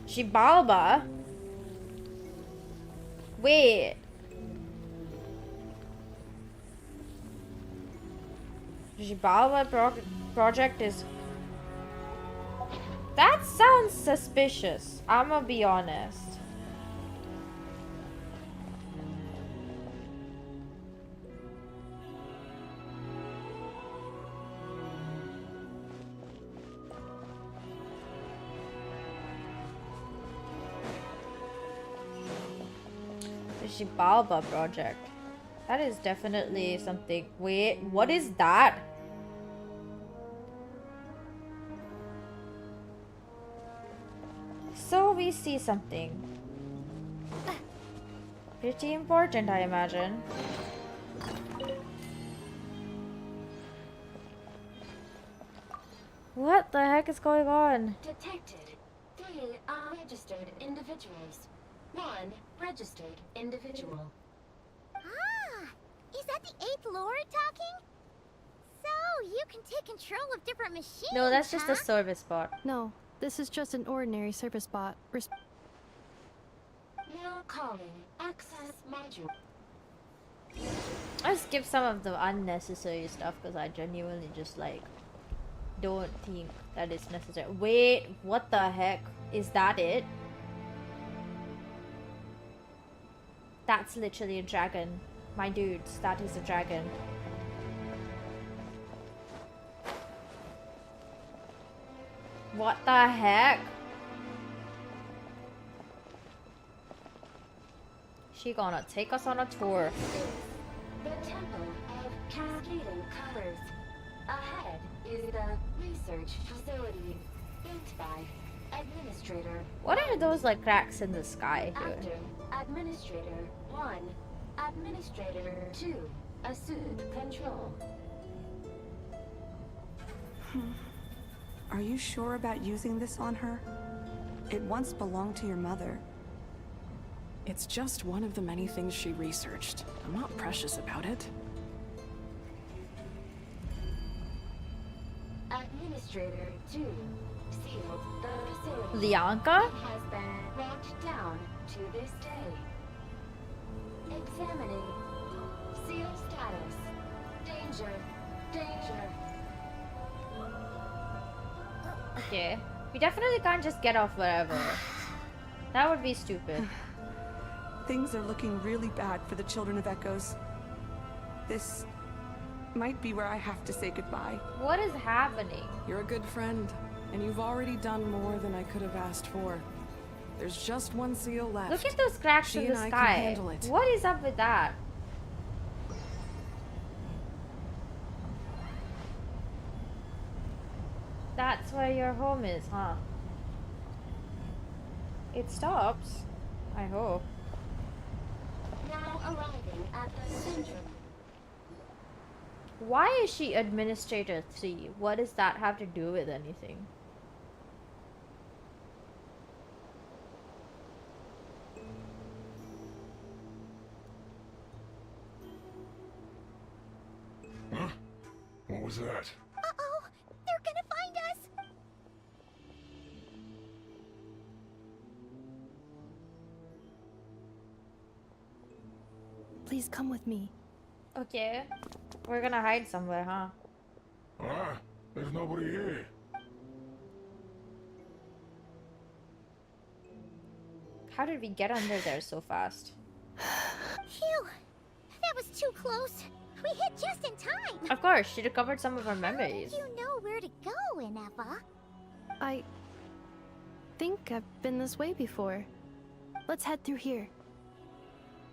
Shibalba? Wait. Shibalba project is... That sounds suspicious. I'ma be honest. The Shibalba project. That is definitely something. Wait, what is that? So we see something. Pretty important, I imagine. What the heck is going on? Detected 3 unregistered individuals. 1 registered individual. Ah! Is that the 8th Lord talking? So, you can take control of different machines, No, that's just huh? a service bot. No, this is just an ordinary service bot. Now calling access module. I skip some of the unnecessary stuff because I genuinely just like don't think that is necessary. Wait, what the heck? Is that it? That's literally a dragon. My dudes, that is a dragon. What the heck? She gonna take us on a tour. The Temple of Cascading colors. Ahead is the research facility, built by Administrator. What are those like cracks in the sky here? After Administrator 1, Administrator 2, assume control. Are you sure about using this on her? It once belonged to your mother. It's just one of the many things she researched. I'm not precious about it. Administrator 2, sealed the facility. Lianka? Has been locked down to this day. Examining. Seal status. Danger. Danger. Okay. We definitely can't just get off wherever. That would be stupid. Things are looking really bad for the Children of Echoes. This might be where I have to say goodbye. What is happening? You're a good friend, and you've already done more than I could have asked for. There's just one seal left. Look at those cracks She in the and I sky. can handle it. What is up with that? That's where your home is, huh? It stops. I hope. Now arriving at the center. Why is she Administrator 3? What does that have to do with anything? Huh? What was that? Uh-oh! They're gonna find us! Please come with me. Okay. We're gonna hide somewhere, huh? Ah, there's nobody here. How did we get under there so fast? Phew! That was too close. We hit just in time. Of course, she recovered some of her memories. You know where to go, Ineva. I think I've been this way before. Let's head through here.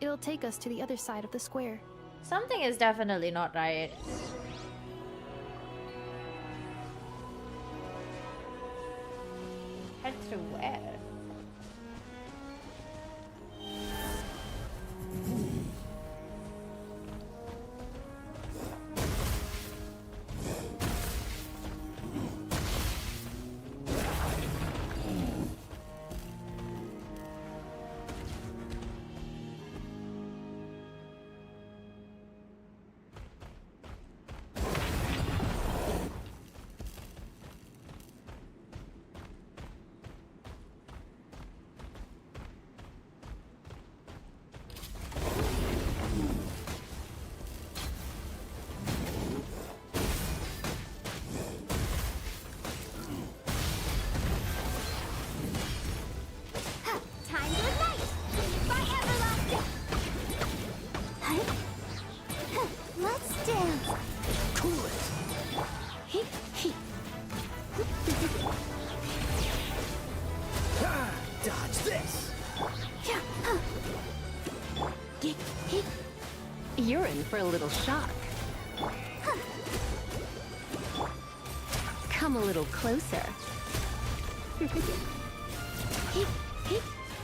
It'll take us to the other side of the square. Something is definitely not right. Head through where? Time to ignite! By everlasting! Let's dance! Cool it. Ah, dodge this. You're in for a little shock. Come a little closer.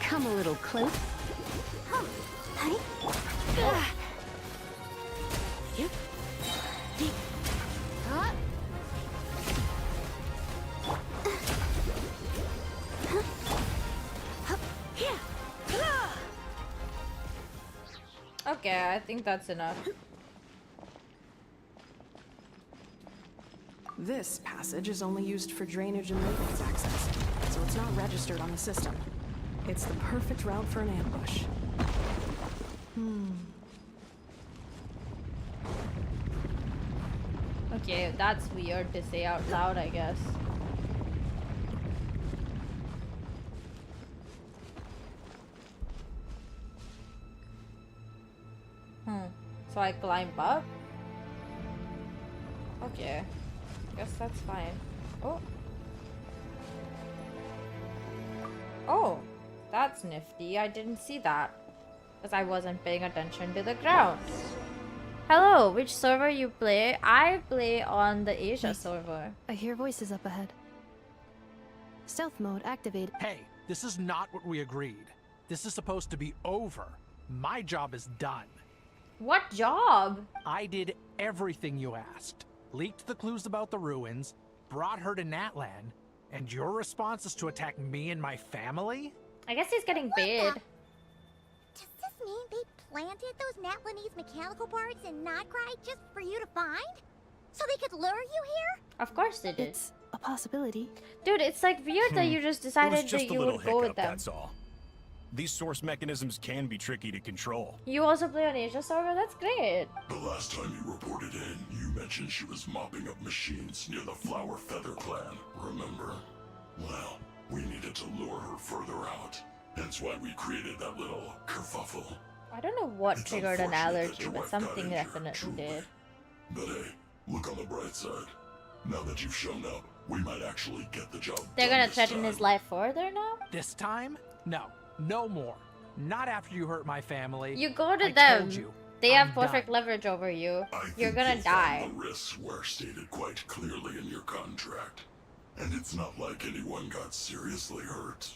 Come a little close. Okay, I think that's enough. This passage is only used for drainage and maintenance access, so it's not registered on the system. It's the perfect route for an ambush. Okay, that's weird to say out loud, I guess. So I climb up? Okay. Guess that's fine. Oh. Oh, that's nifty. I didn't see that. Because I wasn't paying attention to the ground. Hello, which server you play? I play on the Asia server. I hear voices up ahead. Stealth mode activated. Hey, this is not what we agreed. This is supposed to be over. My job is done. What job? I did everything you asked. Leaked the clues about the ruins, brought her to Natlan, and your response is to attack me and my family? I guess he's getting paid. Does this mean they planted those Natlanese mechanical parts in Notcry just for you to find? So they could lure you here? Of course they did. It's a possibility. Dude, it's like weird that you just decided It was just that a you little would go with hiccup, them. that's all. These source mechanisms can be tricky to control. You also play on Asia server? That's great. The last time you reported in, you mentioned she was mopping up machines near the Flower Feather clan, remember? Well, we needed to lure her further out. Hence why we created that little kerfuffle. I don't know what It's triggered an unfortunate that allergy, your but wife got something injured, definitely truly. did. But hey, look on the bright side. Now that you've shown up, we might actually get the job They're done gonna this threaten time. his life further now? This time? No. No more. Not after you hurt my family. You go to I them. told you, They have I'm perfect done. leverage over you. I You're think gonna you'll die. find the risks were stated quite clearly in your contract. And it's not like anyone got seriously hurt.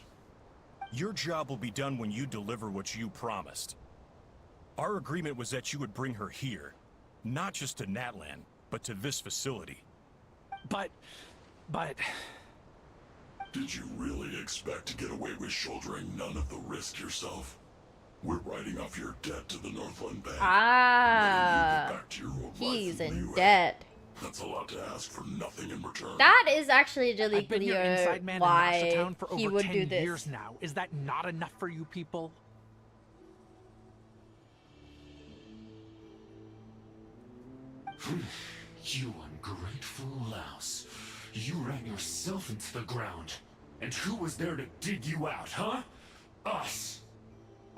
Your job will be done when you deliver what you promised. Our agreement was that you would bring her here. Not just to Natlan, but to this facility. But... Did you really expect to get away with shouldering none of the risk yourself? We're writing off your debt to the Northland Bank. Ah, Back to your old he's life in with debt. That's a lot to ask for nothing in return. That is actually really I've been your clear inside man in why Nasha Town for he over would 10 do this. years now. Is that not enough for you people? You ungrateful louse. You ran yourself into the ground. And who was there to dig you out, huh? Us!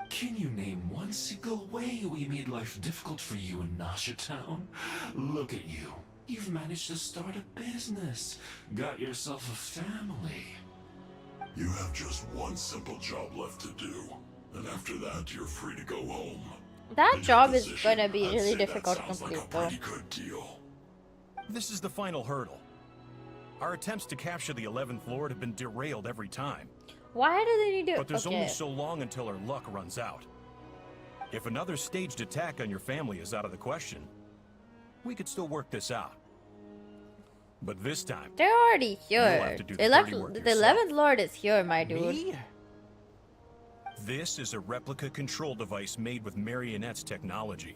Can you name one single way we made life difficult for you in Nasha Town? Look at you. You've managed to start a business. Got yourself a family. You have just one simple job left to do. And after that, you're free to go home. That In your job is position, gonna be I'd really say that difficult to sounds like complete a though. pretty good deal. This is the final hurdle. Our attempts to capture the 11th Lord have been derailed every time. Why do they need to? But there's okay. only so long until our luck runs out. If another staged attack on your family is out of the question, we could still work this out. But this time, They're already you'll here. have to do The the dirty work 11th Lord is here, my dude. Me? This is a replica control device made with Marionette's technology.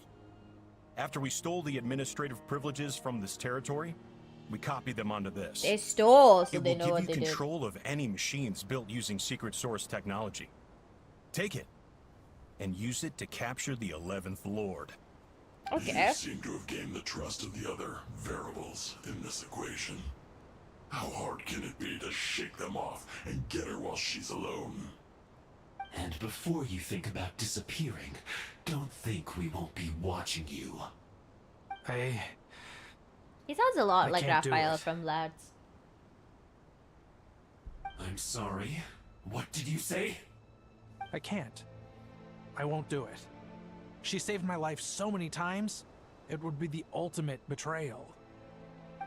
After we stole the administrative privileges from this territory, we copied them onto this. They stole, so It they will know give what you they did. control of any machines built using secret source technology. Take it, and use it to capture the 11th Lord. Okay. You seem to have gained the trust of the other variables in this equation. How hard can it be to shake them off and get her while she's alone? And before you think about disappearing, don't think we won't be watching you. He sounds a lot I like can't do Raphael it. from Lads. I'm sorry. What did you say? I can't. I won't do it. She saved my life so many times, it would be the ultimate betrayal.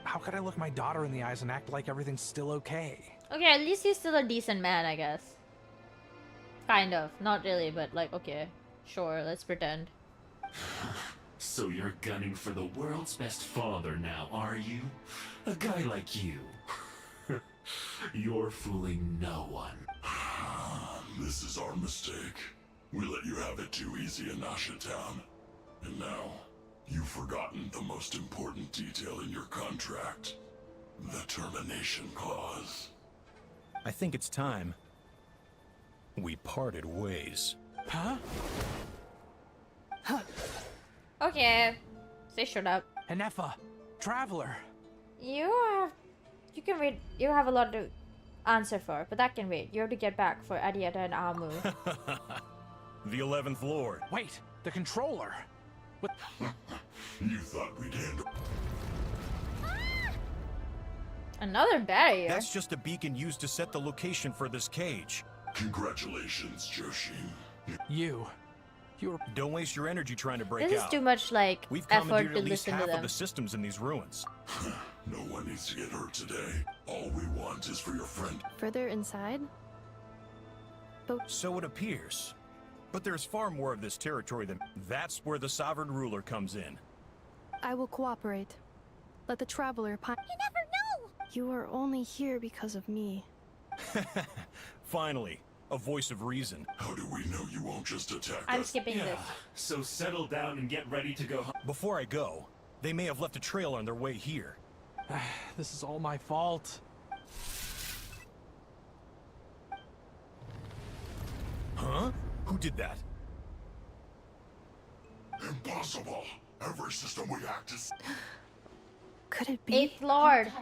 How could I look my daughter in the eyes and act like everything's still okay? Okay, at least he's still a decent man, I guess. Kind of. Not really, but like, okay. Sure, let's pretend. So you're gunning for the world's best father now, are you? A guy like you. You're fooling no one. This is our mistake. We let you have it too easy in Nasha Town. And now, you've forgotten the most important detail in your contract. The termination clause. I think it's time we parted ways. Huh? Okay. Say shut up. Enefa, Traveler. You can wait. You have a lot to answer for, but that can wait. You have to get back for Adieta and Amu. The 11th Lord. Wait, the controller. What? You thought we'd handle... Another barrier. That's just a beacon used to set the location for this cage. Congratulations, Joshin. You. Don't waste your energy trying to break This out. is too much like We've effort commandeered to at least listen to half them. of the systems in these ruins. No one needs to get hurt today. All we want is for your friend. Further inside? So it appears. But there's far more of this territory than... That's where the sovereign ruler comes in. I will cooperate. Let the traveler You never know! You are only here because of me. Finally, a voice of reason. How do we know you won't just attack I'm skipping this. So settle down and get ready to go home. Before I go, they may have left a trail on their way here. This is all my fault. Huh? Who did that? Impossible. Every system we hacked is... Could it be? 8th Lord.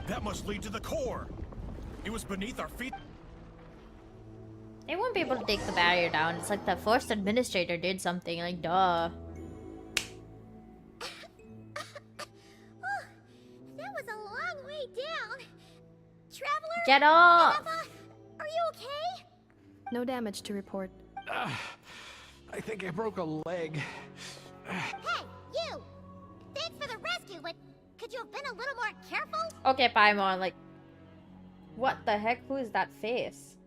That must lead to the core. It was beneath our feet. They won't be able to take the barrier down. It's like the first administrator did something, like duh. That was a long way down. Traveler? Get off! Eva, are you okay? No damage to report. I think I broke a leg. Hey, you! Thanks for the rescue, but could you have been a little more careful? Okay, Paimon, like... What the heck? Who is that face?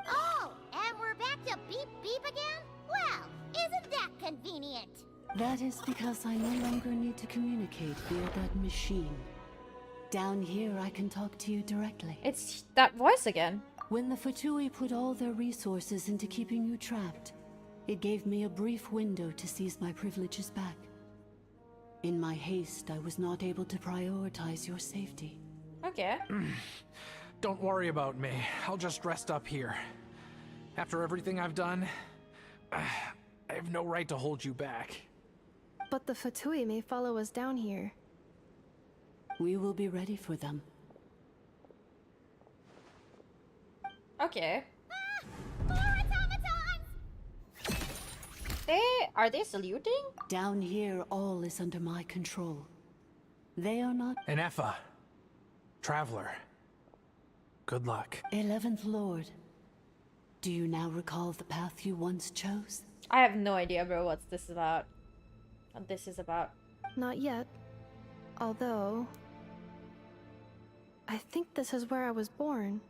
Oh, and we're back to beep beep again? Well, isn't that convenient? That is because I no longer need to communicate via that machine. Down here, I can talk to you directly. It's that voice again. When the Fatui put all their resources into keeping you trapped, it gave me a brief window to seize my privileges back. In my haste, I was not able to prioritize your safety. Okay. Don't worry about me. I'll just rest up here. After everything I've done, I have no right to hold you back. But the Fatui may follow us down here. We will be ready for them. Okay. More automatons! Are they saluting? Down here, all is under my control. They are not... Enefa. Traveler. Good luck. 11th Lord. Do you now recall the path you once chose? I have no idea, bro, what's this about. What this is about. Not yet. Although... I think this is where I was born.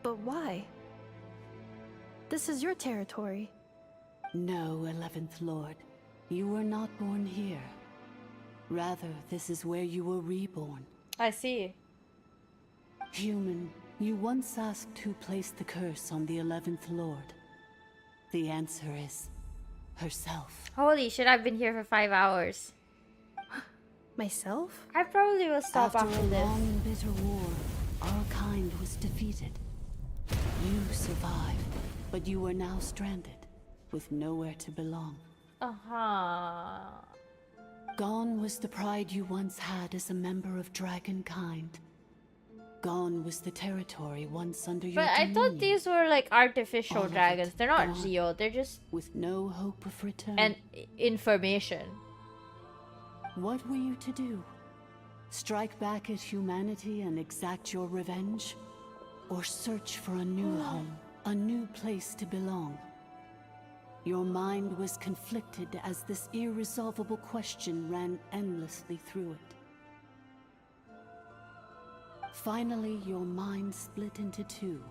But why? This is your territory. No, 11th Lord. You were not born here. Rather, this is where you were reborn. I see. Human, you once asked who placed the curse on the 11th Lord. The answer is... herself. Holy shit, I've been here for 5 hours. Myself? I probably will stop after a this. long and bitter war, our kind was defeated. You survived, but you are now stranded, with nowhere to belong. Uh-huh. Gone was the pride you once had as a member of dragonkind. Gone was the territory once under your But I thought dominion. these were like artificial All of it dragons. They're not gone, real. They're just... with no hope of return. And information. What were you to do? Strike back at humanity and exact your revenge? Or search for a new home, a new place to belong? Your mind was conflicted as this irresolvable question ran endlessly through it. Finally, your mind split into two.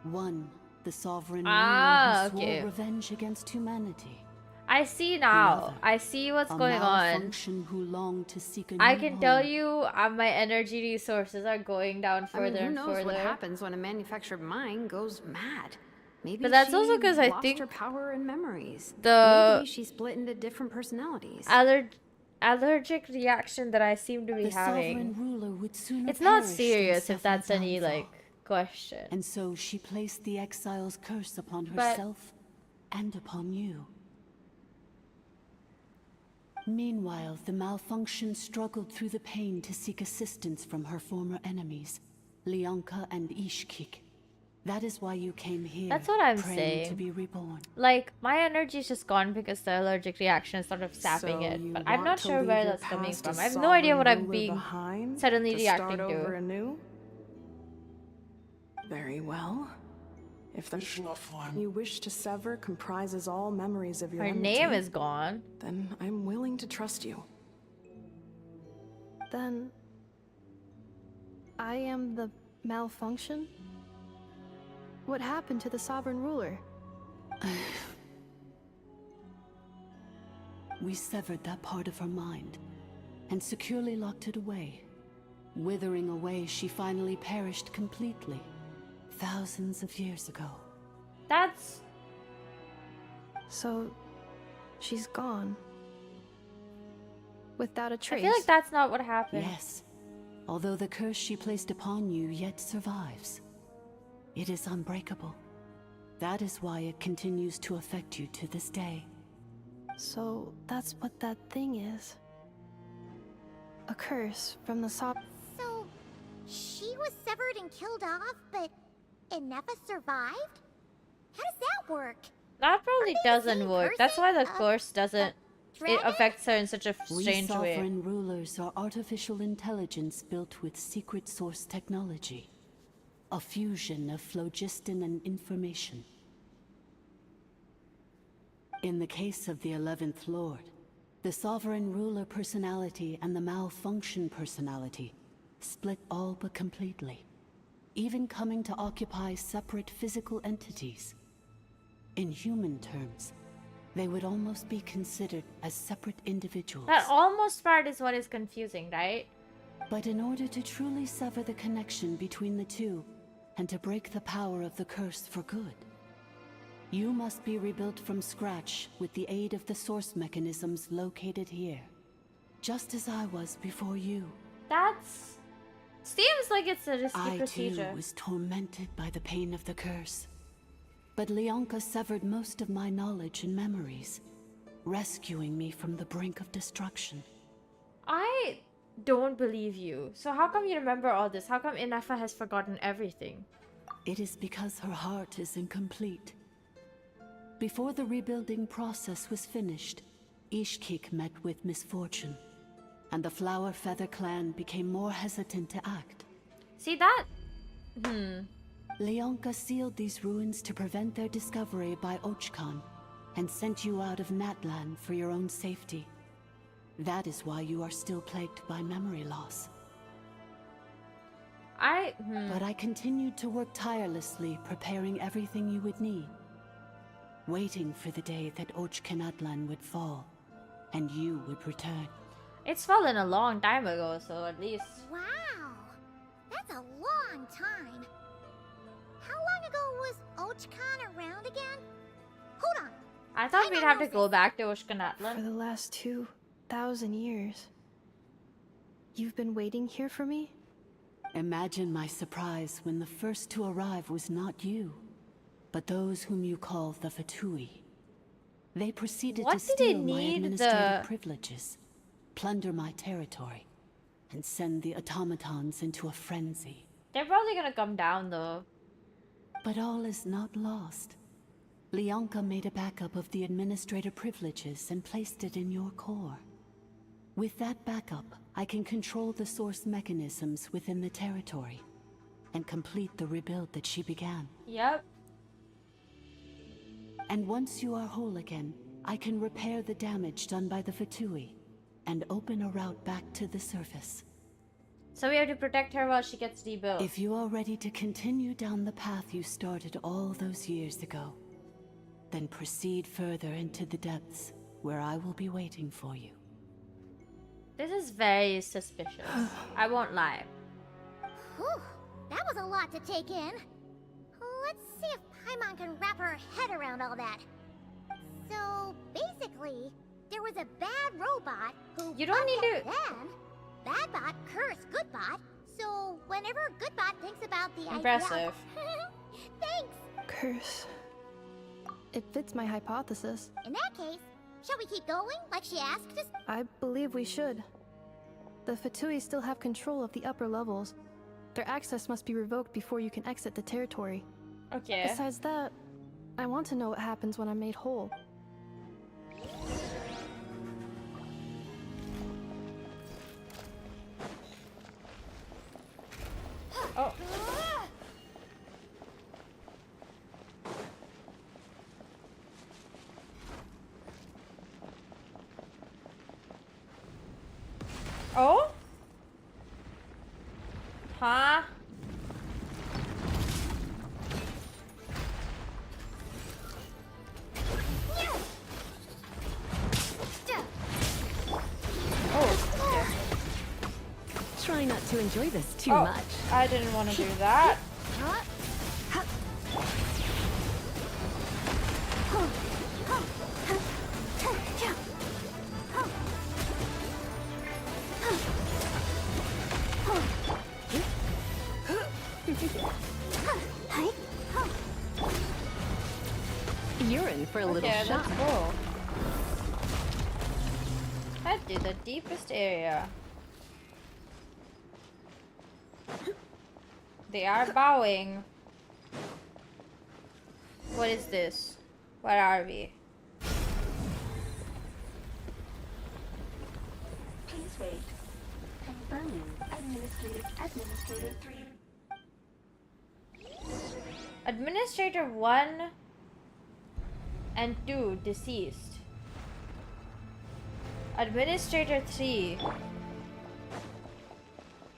One, the sovereign ruler who swore revenge against humanity. I see now. I see what's going on. Who longed to seek a I new can home. tell you my energy resources are going down further who and knows further. what happens when a manufactured mind goes mad? Maybe But that's she also 'cause I lost think her power and memories. the- Maybe she split into different personalities. Allergic reaction that I seem to be The having. sovereign ruler would sooner It's not perish than serious if suffer that's any downfall. like question. And so she placed the exile's curse upon But- herself and upon you. Meanwhile, the malfunction struggled through the pain to seek assistance from her former enemies, Leonka and Ishkik. That is why you came here. That's what I'm praying saying. to be reborn. Like my energy is just gone because the allergic reaction is sort of sapping So it. you But I'm want not to sure leave where your that's coming past from. as I have no idea what sovereign I'm ruler being behind suddenly to reacting start over to. anew? Very well. If the one you wish to sever comprises all memories of your Her enmity, name is gone. then I'm willing to trust you. Then I am the malfunction? What happened to the sovereign ruler? We severed that part of her mind and securely locked it away. Withering away, she finally perished completely, thousands of years ago. That's... So, she's gone. Without a trace. I feel like that's not what happened. Yes, although the curse she placed upon you yet survives. It is unbreakable. That is why it continues to affect you to this day. So, that's what that thing is. A curse from the So, she was severed and killed off, but Ineffa survived? How does that work? That probably doesn't work. That's why the curse doesn't... It dragon? affects her in such a strange We way. sovereign rulers are artificial intelligence built with secret source technology. A fusion of phlogiston and information. In the case of the 11th Lord, the sovereign ruler personality and the malfunction personality split all but completely, even coming to occupy separate physical entities. In human terms, they would almost be considered as separate individuals. That almost part is what is confusing, right? But in order to truly sever the connection between the two, and to break the power of the curse for good, you must be rebuilt from scratch with the aid of the source mechanisms located here. Just as I was before you. That's... Seems like it's a risky procedure. I too was tormented by the pain of the curse. But Leonka severed most of my knowledge and memories, rescuing me from the brink of destruction. I don't believe you. So how come you remember all this? How come Ineffa has forgotten everything? It is because her heart is incomplete. Before the rebuilding process was finished, Ishkik met with misfortune, and the Flower Feather clan became more hesitant to act. See that? Leonka sealed these ruins to prevent their discovery by Ochkan, and sent you out of Natlan for your own safety. That is why you are still plagued by memory loss. But I continued to work tirelessly, preparing everything you would need. Waiting for the day that Ochkanatlan would fall, and you would return. It's fallen a long time ago, so at least... Wow! That's a long time. How long ago was Ochkan around again? Hold on. I thought we'd have to go back to Ochkanatlan. For the last 2,000 years. You've been waiting here for me? Imagine my surprise when the first to arrive was not you, but those whom you call the Fatui. They proceeded to steal my administrative privileges, plunder my territory, and send the automatons into a frenzy. They're probably gonna come down though. But all is not lost. Leonka made a backup of the administrator privileges and placed it in your core. With that backup, I can control the source mechanisms within the territory and complete the rebuild that she began. Yep. And once you are whole again, I can repair the damage done by the Fatui and open a route back to the surface. So we have to protect her while she gets rebuilt. If you are ready to continue down the path you started all those years ago, then proceed further into the depths where I will be waiting for you. This is very suspicious. I won't lie. Whew, that was a lot to take in. Let's see if Paimon can wrap her head around all that. So, basically, there was a bad robot who... You don't need to... Then, Badbot cursed Goodbot, so whenever Goodbot thinks about the Impressive. idea... Thanks! Curse. It fits my hypothesis. In that case, shall we keep going, like she asked us? I believe we should. The Fatui still have control of the upper levels. Their access must be revoked before you can exit the territory. Okay. Besides that, I want to know what happens when I'm made whole. Oh. enjoy this too Oh, much. I didn't want to do that. You're in for a little shock. Let's go. Head to the deepest area. They are bowing. What is this? Where are we? Please wait. Confirming Administrator 3. Administrator 1 and 2 deceased. Administrator 3.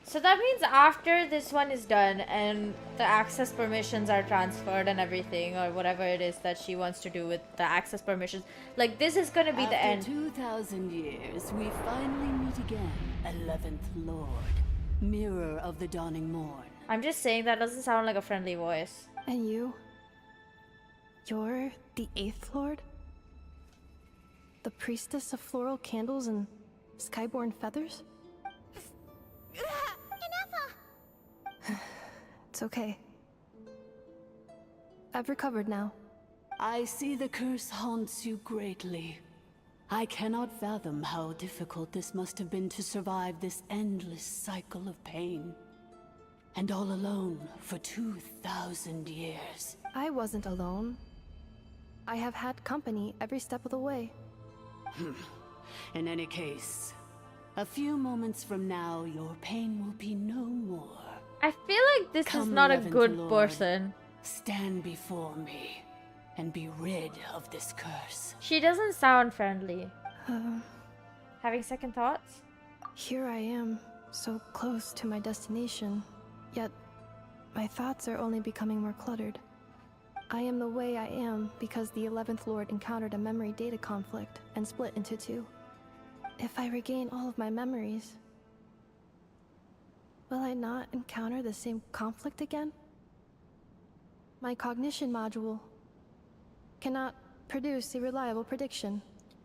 So that means after this one is done and the access permissions are transferred and everything, or whatever it is that she wants to do with the access permissions, like this is gonna be the end. After 2,000 years, we finally meet again, 11th Lord, Mirror of the Dawning Morn. I'm just saying that doesn't sound like a friendly voice. And you? You're the 8th Lord? The priestess of floral candles and skyborn feathers? It's okay. I've recovered now. I see the curse haunts you greatly. I cannot fathom how difficult this must have been to survive this endless cycle of pain. And all alone for 2,000 years. I wasn't alone. I have had company every step of the way. In any case, a few moments from now, your pain will be no more. I feel like this is not a good person. Stand before me and be rid of this curse. She doesn't sound friendly. Having second thoughts? Here I am, so close to my destination, yet my thoughts are only becoming more cluttered. I am the way I am because the 11th Lord encountered a memory data conflict and split into two. If I regain all of my memories, will I not encounter the same conflict again? My cognition module cannot produce a reliable prediction.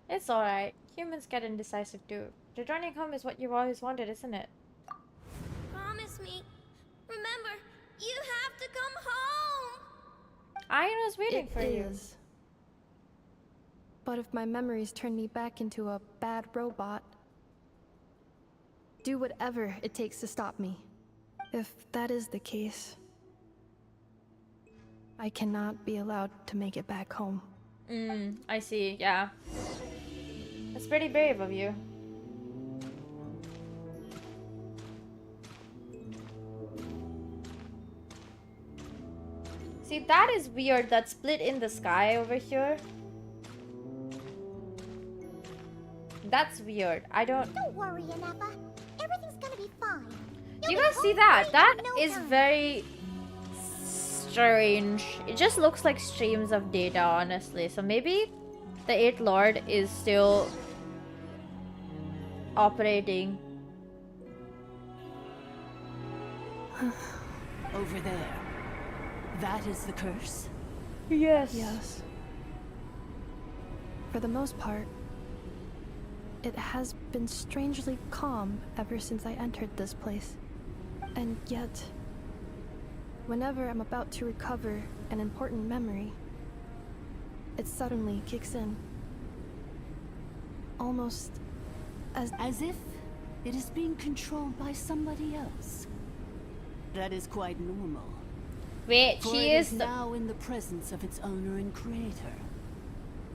It's alright. Humans get indecisive too. Returning home is what you've always wanted, isn't it? Promise me. Remember, you have to come home. Ayano's waiting for you. But if my memories turn me back into a bad robot, do whatever it takes to stop me. If that is the case, I cannot be allowed to make it back home. I see, yeah. That's pretty brave of you. See, that is weird, that split in the sky over here. That's weird. I don't... Don't worry, Ineffa. Everything's gonna be fine. Do you guys see that? That is very strange. It just looks like streams of data, honestly. So maybe the 8th Lord is still operating. Over there. That is the curse? Yes. Yes. For the most part, it has been strangely calm ever since I entered this place. And yet, whenever I'm about to recover an important memory, it suddenly kicks in. Almost as if it is being controlled by somebody else. That is quite normal. Wait, For she it is now in the presence of its owner and creator,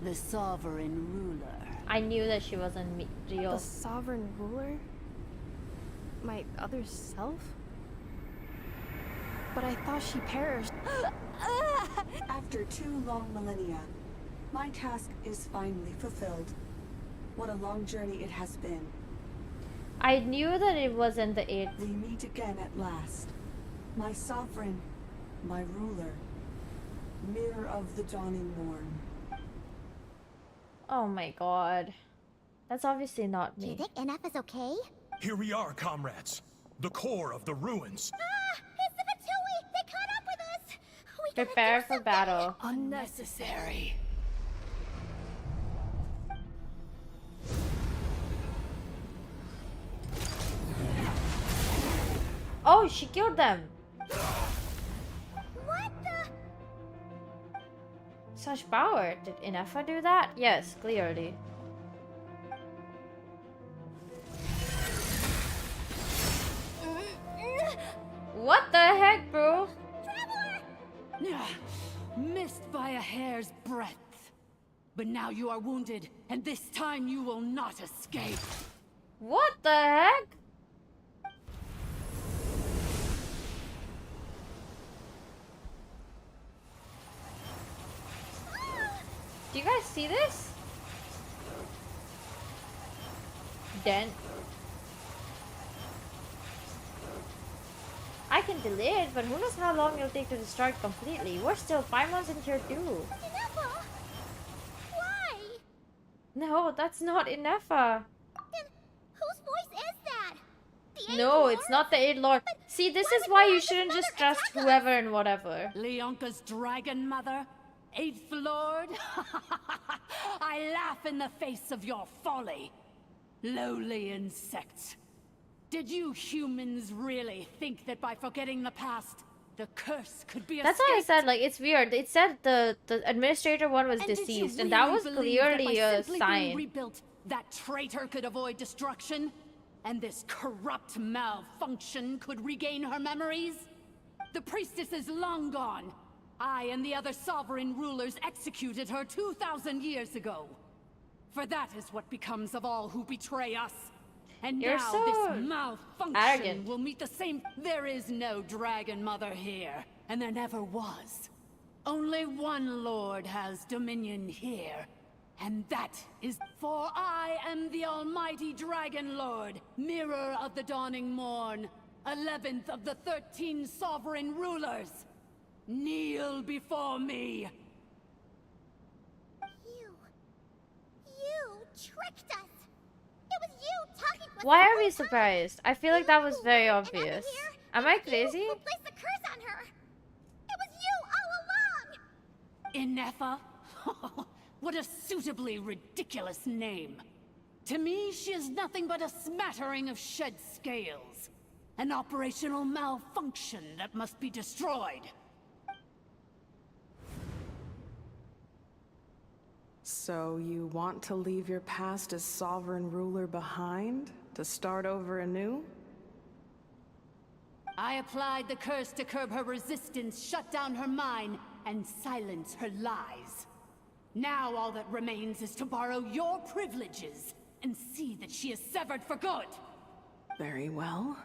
the sovereign ruler. I knew that she wasn't real. The sovereign ruler? My other self? But I thought she perished. After 2 long millennia, my task is finally fulfilled. What a long journey it has been. I knew that it wasn't the 8th. We meet again at last. My sovereign, my ruler, mirror of the dawning morn. Oh my god. That's obviously not Do you me. think NF is okay? Here we are, comrades. the core of the ruins. Ah! It's the Vtui! They caught up with us! We gotta Prepare do for something. battle. Unnecessary. Oh, she killed them. What the? Such power. Did Inefa do that? Yes, clearly. What the heck, bro? Missed by a hair's breadth. But now you are wounded, and this time you will not escape. What the heck? Do you guys see this? Then I can delay it, but who knows how long it'll take to destroy it completely. We're still 5 months in tier 2. Why? No, that's not Inefa. Then whose voice is that? The No, Eighth it's not the 8th Lord. See, this is why you shouldn't just trust whoever and whatever. Leonka's dragon mother? Eighth Lord? I laugh in the face of your folly. Lowly insects. Did you humans really think that by forgetting the past, the curse could be That's why I said, like, it's weird. It said the administrator one was deceased, and that was clearly a sign. Rebuilt, that traitor could avoid destruction? And this corrupt malfunction could regain her memories? The priestess is long gone. I and the other sovereign rulers executed her 2,000 years ago. For that is what becomes of all who betray us. And You're now so this malfunction arrogant. will meet the same... There is no dragon mother here, and there never was. Only one lord has dominion here, and that is... For I am the almighty dragon lord, mirror of the dawning morn, 11th of the 13 sovereign rulers. Kneel before me. You tricked us. It was you talking to us. Why are we surprised? I feel like that was very obvious. Am I crazy? Who placed the curse on her? It was you all along. Inefa? What a suitably ridiculous name. To me, she is nothing but a smattering of shed scales. An operational malfunction that must be destroyed. So you want to leave your past as sovereign ruler behind? To start over anew? I applied the curse to curb her resistance, shut down her mind, and silence her lies. Now all that remains is to borrow your privileges and see that she is severed for good. Very well.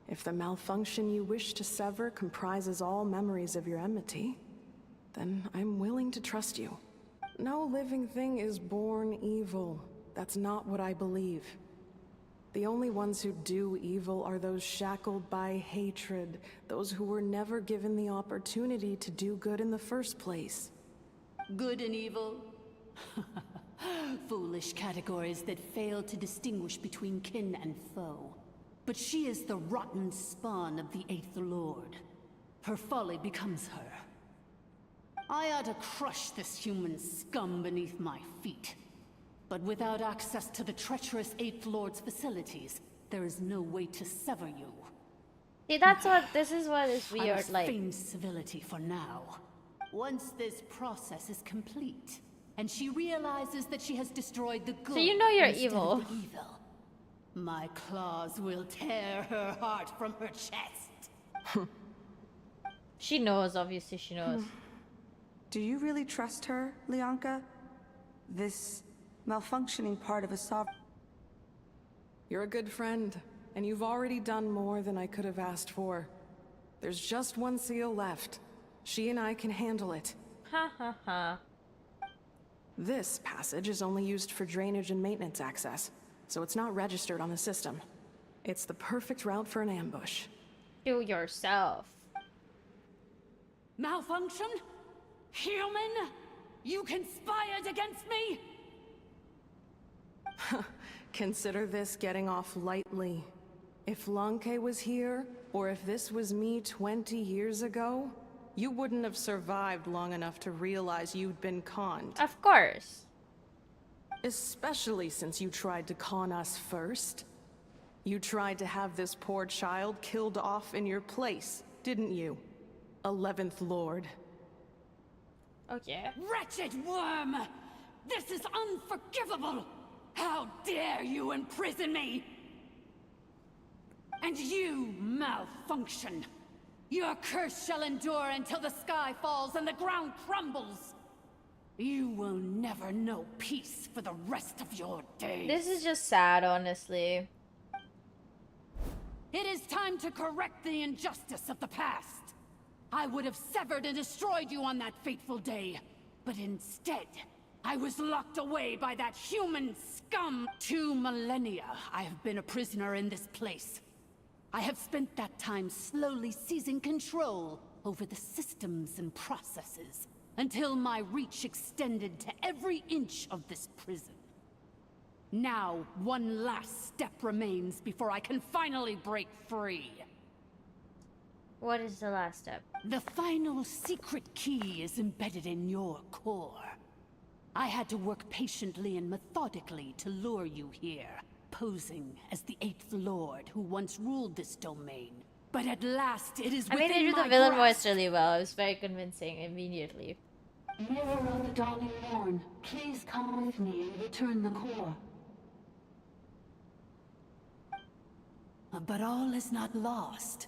If the malfunction you wish to sever comprises all memories of your enmity, then I'm willing to trust you. No living thing is born evil. That's not what I believe. The only ones who do evil are those shackled by hatred, those who were never given the opportunity to do good in the first place. Good and evil? Foolish categories that fail to distinguish between kin and foe. But she is the rotten spawn of the Eighth Lord. Her folly becomes her. I ought to crush this human scum beneath my feet. But without access to the treacherous Eighth Lord's facilities, there is no way to sever you. See, this is what is I weird, must like... feign civility for now. Once this process is complete, and she realizes that she has destroyed the good So you know you're instead evil. of the evil, my claws will tear her heart from her chest. She knows, obviously she knows. Do you really trust her, Leonka? This malfunctioning part of a sovereign... You're a good friend, and you've already done more than I could have asked for. There's just one seal left. She and I can handle it. Ha ha ha. This passage is only used for drainage and maintenance access, so it's not registered on the system. It's the perfect route for an ambush. Do yourself. Malfunction? Human? You conspired against me? Consider this getting off lightly. If Lanke was here, or if this was me 20 years ago, you wouldn't have survived long enough to realize you'd been conned. Of course. Especially since you tried to con us first. You tried to have this poor child killed off in your place, didn't you? 11th Lord. Okay. Wretched worm! This is unforgivable! How dare you imprison me! And you malfunction! Your curse shall endure until the sky falls and the ground crumbles! You will never know peace for the rest of your days. This is just sad, honestly. It is time to correct the injustice of the past. I would have severed and destroyed you on that fateful day, but instead, I was locked away by that human scum. 2 millennia I have been a prisoner in this place. I have spent that time slowly seizing control over the systems and processes, until my reach extended to every inch of this prison. Now, one last step remains before I can finally break free. What is the last step? The final secret key is embedded in your core. I had to work patiently and methodically to lure you here, posing as the 8th Lord who once ruled this domain. But at last, it is within my grasp. I mean, they did the villain voice really well. It was very convincing immediately. Mirror of the Dawning Morn, please come with me and return the core. But all is not lost.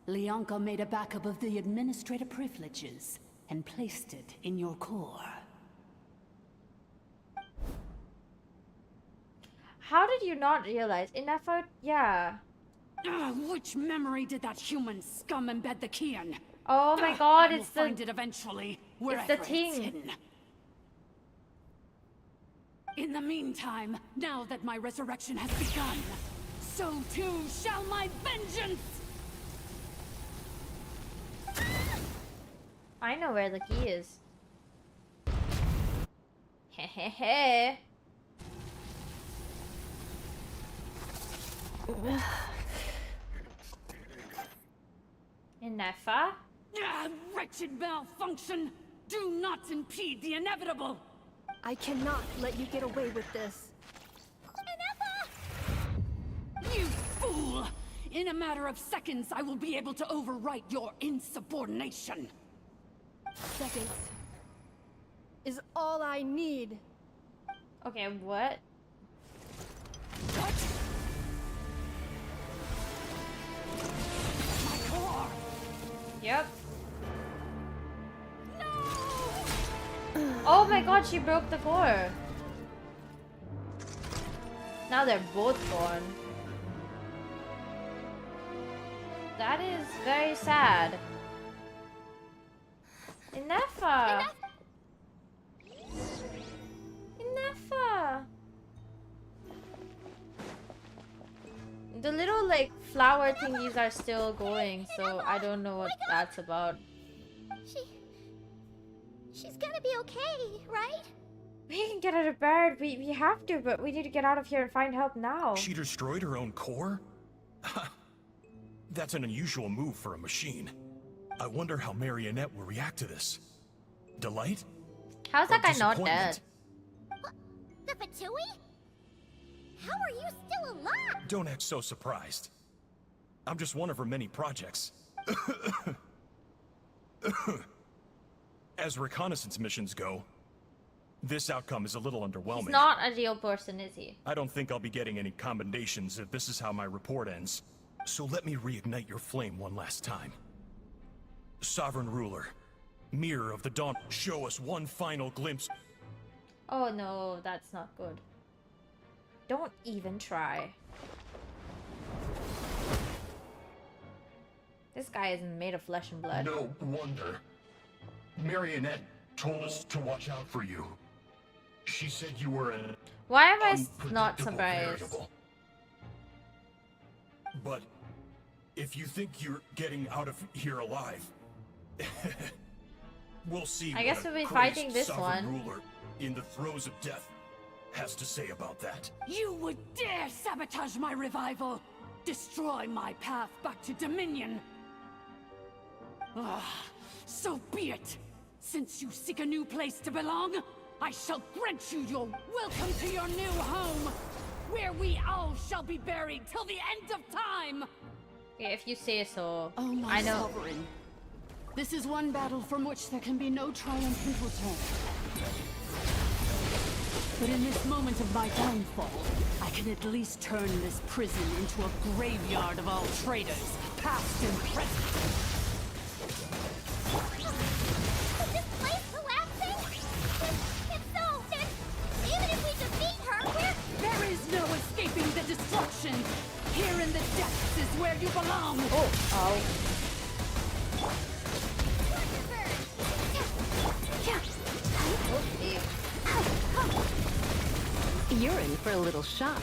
Lianka made a backup of the administrator privileges and placed it in your core. How did you not realize? In effort, yeah. Which memory did that human scum embed the key in? Oh my god, I will it's the... find it eventually, wherever it's the thing. hidden. In the meantime, now that my resurrection has begun, so too shall my vengeance! I know where the key is. Hehehe. Inefa? Wretched malfunction! Do not impede the inevitable! I cannot let you get away with this. You fool! In a matter of seconds, I will be able to overwrite your insubordination. Seconds is all I need. Okay, what? What? My core! Yep. No! Oh my god, she broke the core. Now they're both gone. That is very sad. Inefa! Inefa! The little like flower thingies are still going, so I don't know what that's about. She's gonna be okay, right? We can get her to bed. We have to, but we need to get out of here and find help now. She destroyed her own core? That's an unusual move for a machine. I wonder how Marionette will react to this. Delight? How's that Or guy not dead? disappointment? The Fatui? How are you still alive? Don't act so surprised. I'm just one of her many projects. As reconnaissance missions go, this outcome is a little underwhelming. He's not a real person, is he? I don't think I'll be getting any commendations if this is how my report ends. So let me reignite your flame one last time. Sovereign Ruler, Mirror of the Dawn, show us one final glimpse. Oh no, that's not good. Don't even try. This guy isn't made of flesh and blood. No wonder. Marionette told us to watch out for you. She said you were an Why am I not unpredictable surprised? variable. But if you think you're getting out of here alive, we'll see. I guess what a we'll be crazed fighting this sovereign one. ruler in the throes of death has to say about that. You would dare sabotage my revival! destroy my path back to Dominion. So be it. Since you seek a new place to belong, I shall grant you your welcome to your new home, where we all shall be buried till the end of time. Okay, if you say so. Oh, my I know. sovereign. This is one battle from which there can be no triumphant return. But in this moment of my downfall, I can at least turn this prison into a graveyard of all traitors, past and present. Is this place collapsing? If so, then even if we defeat her, There is no escaping the destruction. Here in the depths is where you belong. Oh. You're in for a little shock.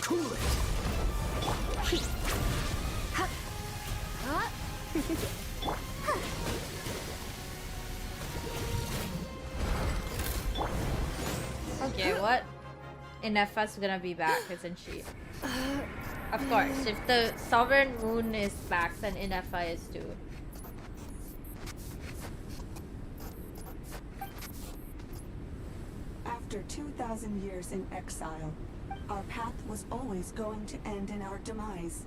Cool it. Okay, what? Ineffa's gonna be back, isn't she? Of course, if the Sovereign Moon is back, then Ineffa is too. After 2,000 years in exile, our path was always going to end in our demise.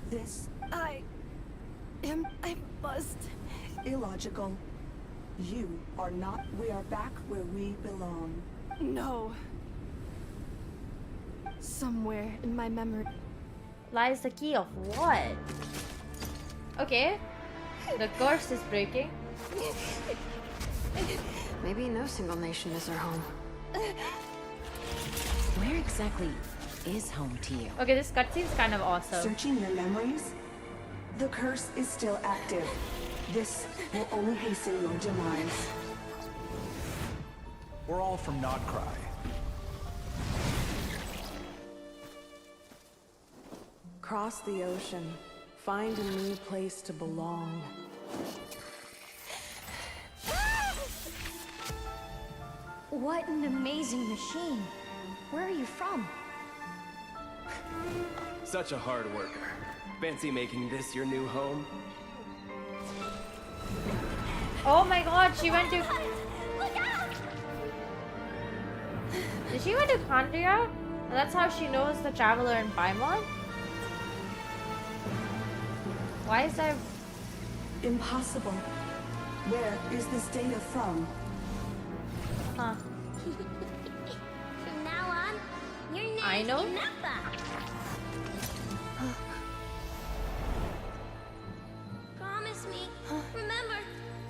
This... I must... Illogical. You are not. We are back where we belong. No. Somewhere in my memory lies the key of what? Okay. The course is breaking. Maybe no single nation is our home. Where exactly is home to you? Okay, this cutscene's kind of awesome. Searching your memories? The curse is still active. This will only hasten your demise. We're all from Nodcry. Cross the ocean. Find a new place to belong. What an amazing machine. Where are you from? Such a hard worker. Fancy making this your new home? Oh my god, she went to... Did she went to Kandria? And that's how she knows the Traveler in Paimon? Why is that... Impossible. Where is this data from? Huh. From now on, your name's I know. Ineffa. Promise me. Remember,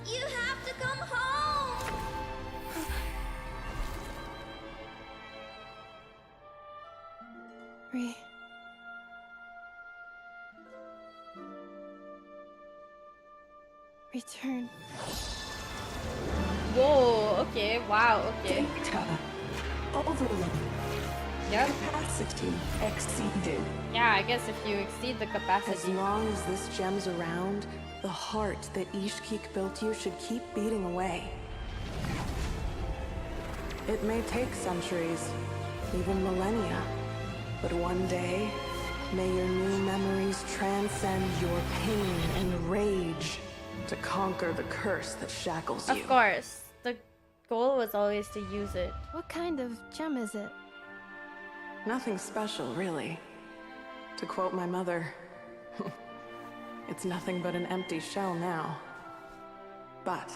you have to come home. Return. Whoa, okay, wow, okay. Data. Overload. Yep. Capacity exceeded. Yeah, I guess if you exceed the As capacity. long as this gem's around, the heart that Ishkik built you should keep beating away. It may take centuries, even millennia, but one day, may your new memories transcend your pain and rage to conquer the curse that shackles you. Of course. The goal was always to use it. What kind of gem is it? Nothing special, really. To quote my mother, it's nothing but an empty shell now. But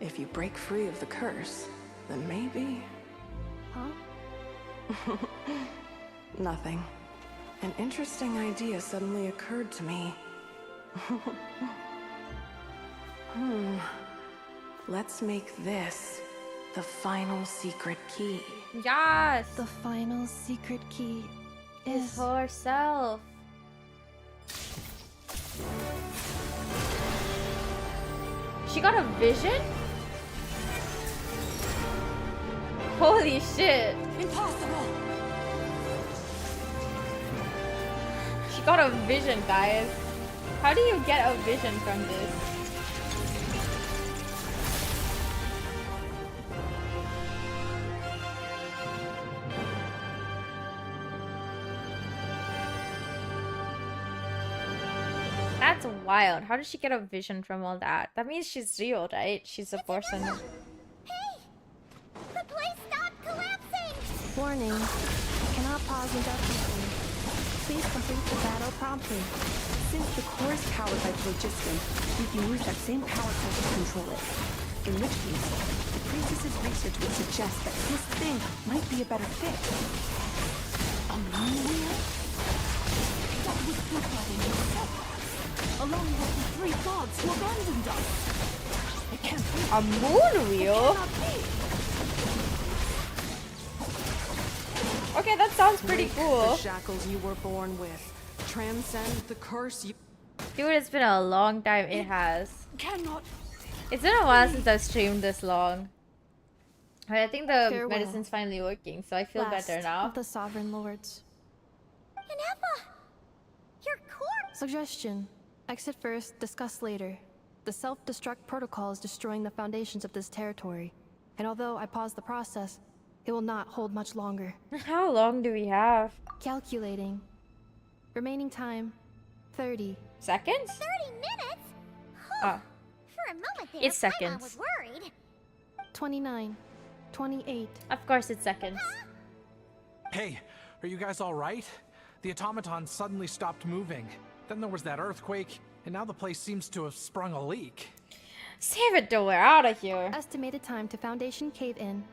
if you break free of the curse, then maybe... Huh? Nothing. An interesting idea suddenly occurred to me. Let's make this the final secret key. Yes! The final secret key is herself. She got a vision? Holy shit. Impossible! She got a vision, guys. How do you get a vision from this? wild. How did she get a vision from all that? That means she's real, right? She's a person. Hey! The place stopped collapsing! Warning. Cannot pause indefinitely. Please complete the battle promptly. Since the core is powered by phlogiston, we can use that same power source to control it. In which case, the priestess's research would suggest that this thing might be a better fit. A moon wheel? That was built by the yourself, along with the 3 gods who abandoned us. It can't be. A moon wheel? Okay, that sounds pretty cool. The shackles you were born with. Transcend the curse you... Dude, it's been a long time. It has. Cannot. It's been a while since I've streamed this long. But I think the Farewell. medicine's finally working, so I feel Last better now. of the Sovereign Lords. Ineffa! Your core... Suggestion. Exit first, discuss later. The self-destruct protocol is destroying the foundations of this territory. And although I paused the process, it will not hold much longer. How long do we have? Calculating. Remaining time, 30. Seconds? 30 minutes? Oh. For a moment there, It's Paimon seconds. was worried. 29. 28. Of course it's seconds. Hey, are you guys all right? The automaton suddenly stopped moving. Then there was that earthquake, and now the place seems to have sprung a leak. Save it till we're out of here. Estimated time to Foundation cave-in,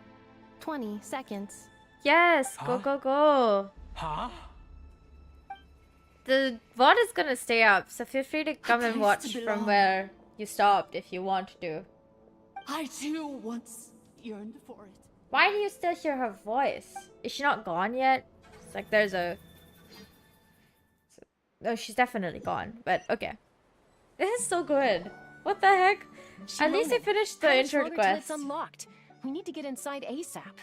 20 seconds. Yes, Huh? go, go, go. Huh? The VOD is gonna stay up, so feel free to come and place watch to from belong. where you stopped if you want to. I too once yearned for it. Why do you still hear her voice? Is she not gone yet? It's like there's a... No, she's definitely gone, but okay. This is so good. What the heck? At least I finished the intro quest. It's unlocked. We need to get inside ASAP.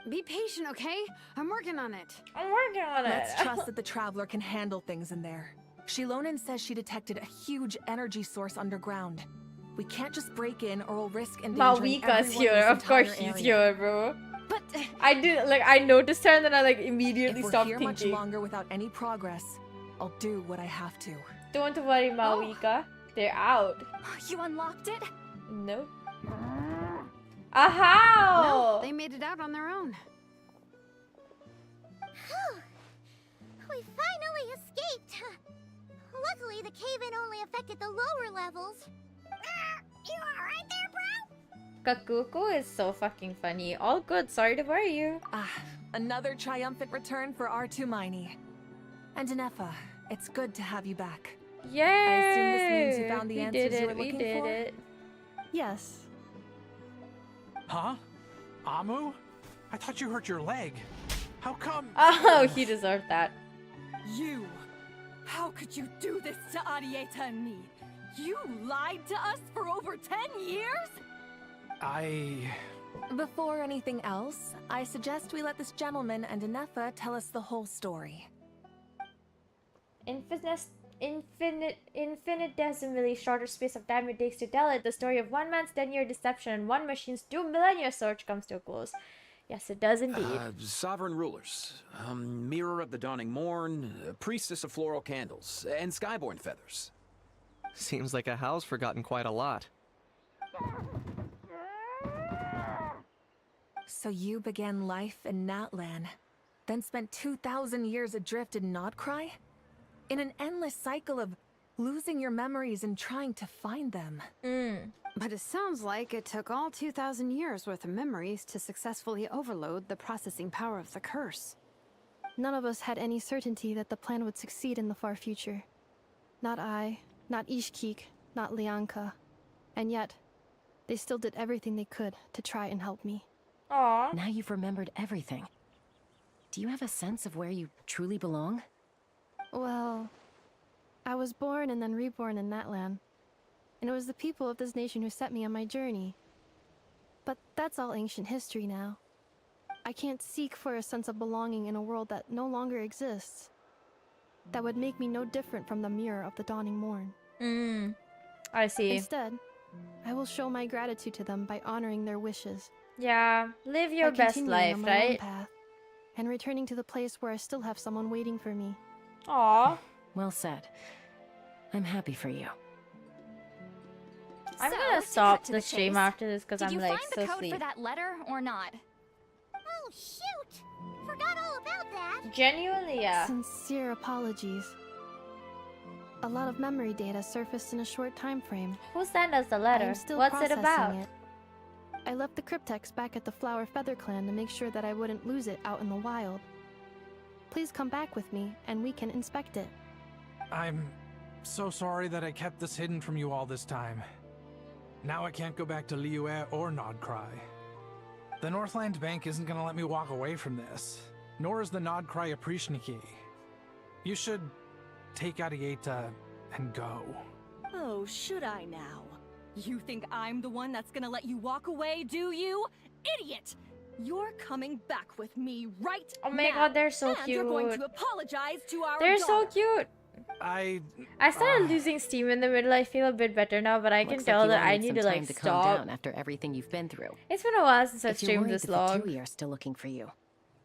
Be patient, okay? I'm working on it. I'm working on it. Let's trust that the Traveler can handle things in there. Shilonen says she detected a huge energy source underground. We can't just break in or we'll risk endangering Malvika's everyone here. in this Of course entire she's area. here, bro. But I did, like, I noticed her and then I, like, immediately if we're stopped here thinking. much longer without any progress, I'll do what I have to. Don't worry, Malvika. They're out. You unlocked it? Nope. Aha! No, they made it out on their own. We finally escaped. Luckily, the cave-in only affected the lower levels. You alright there, bro? Kakuko is so fucking funny. All good, sorry to worry you. Another triumphant return for R2 Miney. And Ineffa, it's good to have you back. Yay! I assume this means you found the we answers did you were it, we looking did for? it. Yes. Huh? Amu? I thought you hurt your leg. How come? Oh, he deserved that. You! How could you do this to Arieta and me? You lied to us for over 10 years? Before anything else, I suggest we let this gentleman and Ineffa tell us the whole story. Infinitesimally shorter space of time it takes to tell it. The story of one man's 10-year deception and one machine's 2 millennia search comes to a close. Yes, it does indeed. Sovereign rulers, mirror of the dawning morn, priestess of floral candles, and skyborn feathers. Seems like a howl's forgotten quite a lot. So you began life in Natlan, then spent 2,000 years adrift in Nodcry? In an endless cycle of losing your memories and trying to find them. But it sounds like it took all 2,000 years worth of memories to successfully overload the processing power of the curse. None of us had any certainty that the plan would succeed in the far future. Not I, not Ishkik, not Lianka. And yet, they still did everything they could to try and help me. Aww. Now you've remembered everything. Do you have a sense of where you truly belong? Well, I was born and then reborn in Natlan. And it was the people of this nation who set me on my journey. But that's all ancient history now. I can't seek for a sense of belonging in a world that no longer exists. That would make me no different from the mirror of the dawning morn. I see. Instead, I will show my gratitude to them by honoring their wishes. Yeah, live your by best continuing life, on my own right? path, and returning to the place where I still have someone waiting for me. Aww. Well said. I'm happy for you. I'm So, gonna to stop cut to the the stream chase, after this because Did I'm you like find the so code sleep. for that letter or not? Oh, shoot! Forgot all about that. Genuinely, yeah. Sincere apologies. A lot of memory data surfaced in a short time frame. Who sent us the I letter? am still What's it processing about? it. I left the cryptex back at the Flower Feather Clan to make sure that I wouldn't lose it out in the wild. Please come back with me, and we can inspect it. I'm so sorry that I kept this hidden from you all this time. Now I can't go back to Liyue or Nodcry. The Northland Bank isn't gonna let me walk away from this, nor is the Nodcry Aprishniki. You should take Arieta and go. Oh, should I now? You think I'm the one that's gonna let you walk away, do you? Idiot! You're coming back with me right now. Oh my god, they're so and cute. you're going to apologize to our They're so daughter. cute. I started losing steam in the middle. I feel a bit better now, but I can Looks tell like you that all I need need some to time like to calm stop. down after everything you've been through. It's been a while since I've If you're streamed worried this the long. Fatui are still looking for you,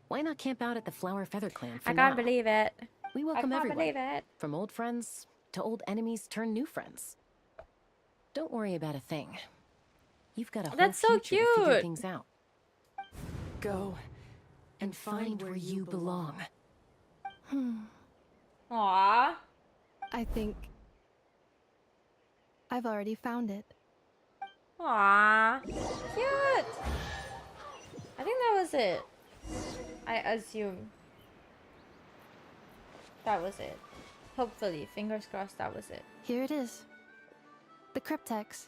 why not camp out at the Flower Feather Clan for I can't now? believe it. We welcome I can't everyone, believe it. from old friends to old enemies turned new friends. Don't worry about a thing. You've got a whole That's so future to figure cute. things out. Go and find where you belong. Aww. I think I've already found it. Aww. Cute. I think that was it. I assume. That was it. Hopefully, fingers crossed that was it. Here it is. The cryptex.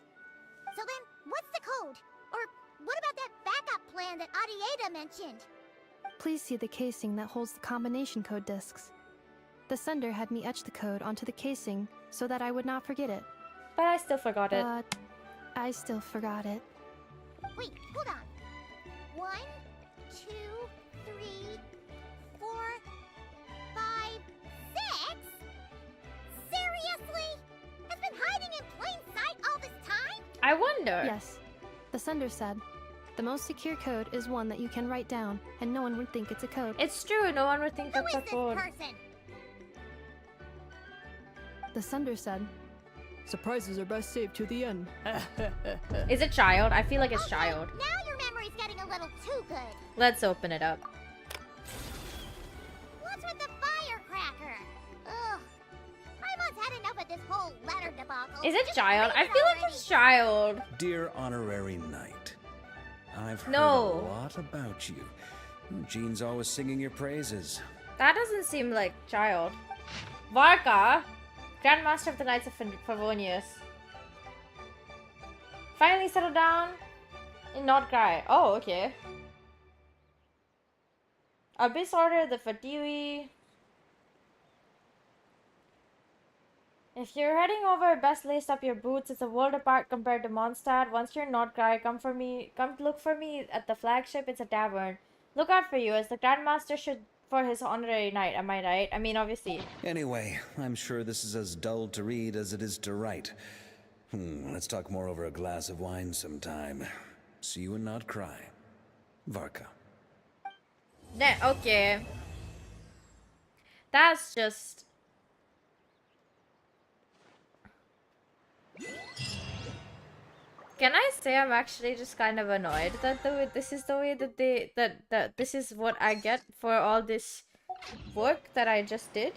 So then, what's the code? Or what about that backup plan that Arieta mentioned? Please see the casing that holds the combination code discs. The sender had me etch the code onto the casing so that I would not forget it. But I still forgot it. But I still forgot it. Wait, hold on. 1, 2, 3, 4, 5, 6? Seriously? It's been hiding in plain sight all this time? I wonder. Yes. The sender said, the most secure code is one that you can write down, and no one would think it's a code. It's true, no one would think that's a code. Person. The sender said, surprises are best saved to the end. Is it child? I feel like it's child. Now your memory's getting a little too good. Let's open it up. What's with the firecracker? Ugh. Paimon's had enough of this whole letter debacle. Is it Just child? I read it feel already. like it's child. Dear Honorary Knight, I've heard No. a lot about you. Jean's always singing your praises. That doesn't seem like child. Varka, Grandmaster of the Knights of Favonius. Finally settled down in Nodcry. Oh, okay. Abyss Order, the Fatui. If you're heading over, best lace up your boots. It's a world apart compared to Mondstadt. Once you're in Nodcry, come look for me at the flagship. It's a tavern. Look out for you, as the Grandmaster should for his honorary knight. Am I right? I mean, obviously. Anyway, I'm sure this is as dull to read as it is to write. Let's talk more over a glass of wine sometime. See you and not cry. Varka. Okay. That's just... Can I say I'm actually just kind of annoyed that this is the way that that this is what I get for all this work that I just did?